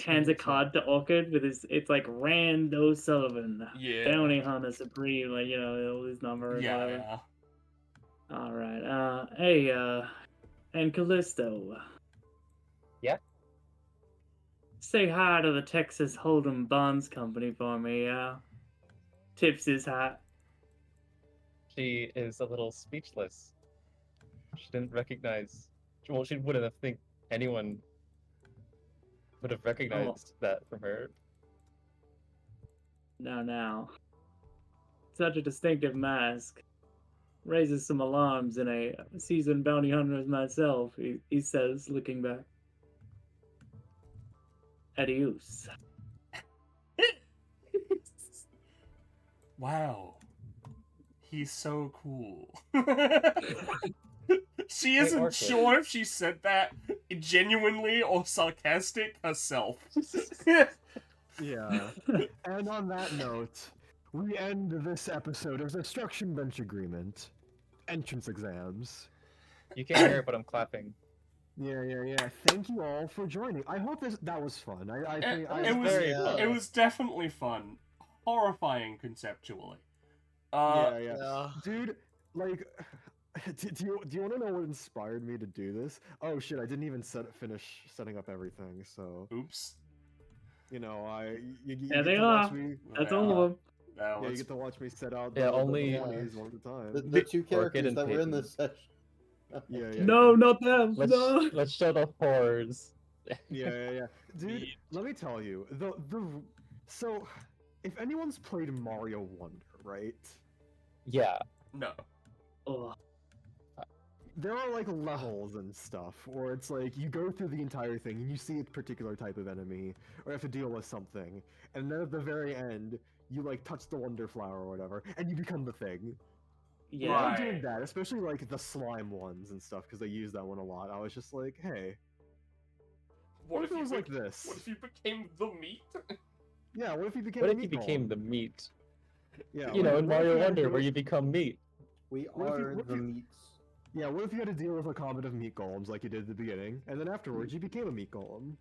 Hands a card to Orchid with it's like Rand O'Sullivan, Yeah. Bounty Hunter Supreme, like all these numbers, whatever. Yeah. All right. Hey, and Callisto. Yeah? Say hi to the Texas Hold'em Bonds Company for me. Tips his hat. She is a little speechless. She didn't recognize. Well, she wouldn't have think anyone would have recognized that from her. Now. Such a distinctive mask. Raises some alarms in a seasoned bounty hunter as myself, he says, looking back. Adios. Wow. He's so cool. She isn't Orchid. sure if she said that genuinely or sarcastic herself. Yeah. And on that note, we end this episode of Destruction Bench Agreement. Entrance exams. You can't hear it, but I'm clapping. Yeah. Thank you all for joining. I hope that was fun. I think It was definitely fun. Horrifying conceptually. Yeah. Dude, like, do you want to know what inspired me to do this? Oh shit, I didn't even finish setting up everything, so... Oops. You know, you There they get to watch are. me... That's all of them. Yeah, you get to watch me set out Yeah, the only- 20s one at a time. The two Orchid characters and that were in Peyton. this session. Yeah. No, not them. No. Let's show the horrors. Yeah. Dude, let me tell you, so if anyone's played Mario Wonder, right? Yeah. No. Oh, there are like levels and stuff, or it's like you go through the entire thing and you see a particular type of enemy, or have to deal with something, and then at the very end, you like touch the wonder flower or whatever, and you become the thing. Yeah. When I'm Right. doing that, especially like the slime ones and stuff, because they use that one a lot. I was just like, hey, what if it you was like be- this? What if you became the meat? Yeah, what if you became What a if you meat became golem? the meat? Yeah, You know, in what if Mario you had to Wonder, do- where you become meat. We What if you- are what if the you- meats. Yeah, what if you had to deal with a combat of meat golems like you did at the beginning, and then afterwards you became a meat golem?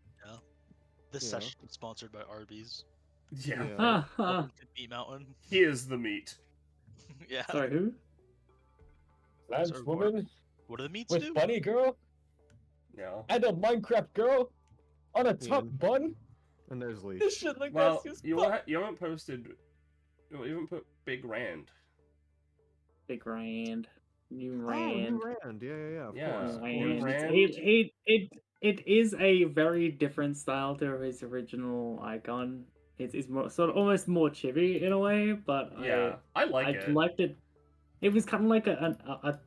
This Yeah. session is sponsored by Arby's. Yeah. Yeah. Ha ha. Welcome to Meat Mountain. Here's the meat. Yeah. Sorry, who? Lance Sorry, woman What do the meats with do? bunny girl No. and a Minecraft girl on a top Yeah. bun. And there's Leech. This shit like Well, that's you haven't posted. You haven't put Big Rand. Big Rand. New Oh, Rand. new Rand. Yeah, of Yeah. course. Of New course. Rand. It is a very different style to his original icon. It's more sort of almost more chibi in a way, but Yeah, I like I it. liked it. It was kind of like a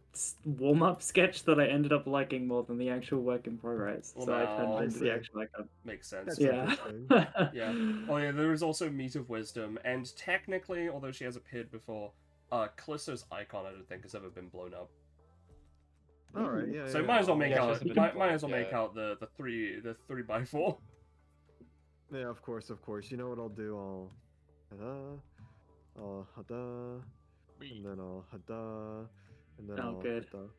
warm up sketch that I ended up liking more than the actual work in progress. Well, So I turned now- it into the I see. actual icon. Makes sense. That's Yeah. interesting. Yeah. Oh yeah, there is also Meat of Wisdom, and technically, although she has appeared before, Callisto's icon I don't think has ever been blown up. All right. Yeah. So yeah, might as well yeah. make Yeah, out she's been might as well blown, make yeah. out the 3x4. Yeah, of course, of course. You know what I'll do? I'll hada, and then I'll hada, and then Oh, I'll good. hada.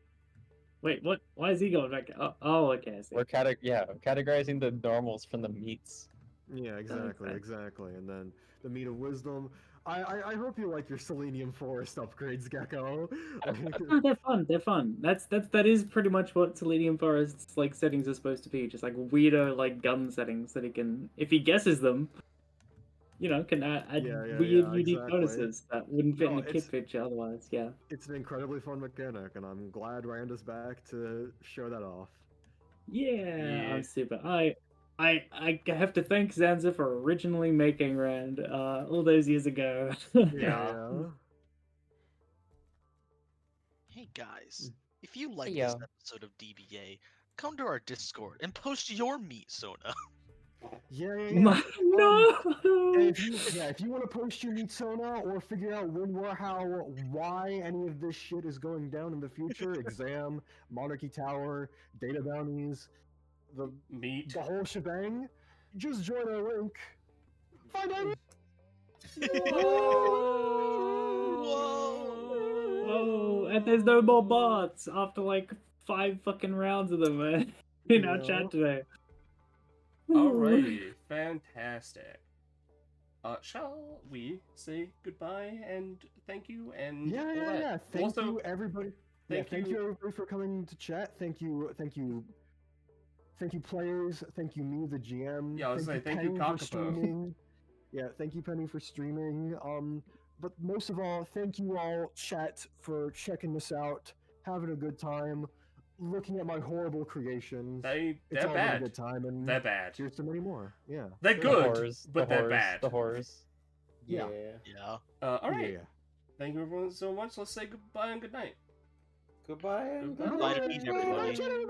Wait, what? Why is he going back? Oh, okay. I see. we're categorizing the normals from the meats. Yeah, exactly, sense. exactly. And then the meat of wisdom. I hope you like your Selenium Forest upgrades, Gecko. No, they're fun. They're fun. That is pretty much what Selenium Forest's like settings are supposed to be. Just like weirdo like gun settings that he can, if he guesses them, can add Yeah, weird, unique exactly. bonuses that wouldn't fit in No, a kit it's- picture otherwise. Yeah. It's an incredibly fun mechanic, and I'm glad Rand is back to show that off. Yeah, Yeah. I'm super. I have to thank Zanza for originally making Rand all those years ago. Yeah. Hey guys, if you like Yeah. this episode of DBA, come to our Discord and post your meat, Sona. Yeah. No. If you want to post your meat Sona or figure out when, where, how, why any of this shit is going down in the future, exam, monarchy tower, data bounties, the Meat. whole shebang, just join our link. Find out. Whoa, and there's no more bots after like 5 fucking rounds of them in our Yeah. chat today. Alrighty, fantastic. Shall we say goodbye and thank you and all that? Yeah. Thank Also, you, everybody. thank Thank you- you everybody for coming to chat. Thank you players. Thank you, me, the GM. Yeah, I was saying, thank you, Penny, Kakapo. for streaming. Yeah, thank you, Penny, for streaming. But most of all, thank you all, chat, for checking this out, having a good time, looking at my horrible creations. They're it's all been a bad. good time, and They're bad. here's to many more. Yeah. They're The good, horrors, but the they're horrors, bad. The horrors. Yeah. Yeah. Alright. Yeah. Thank you everyone so much. Let's say goodbye and good night. Goodbye. Goodbye to meat, everybody. Night-night.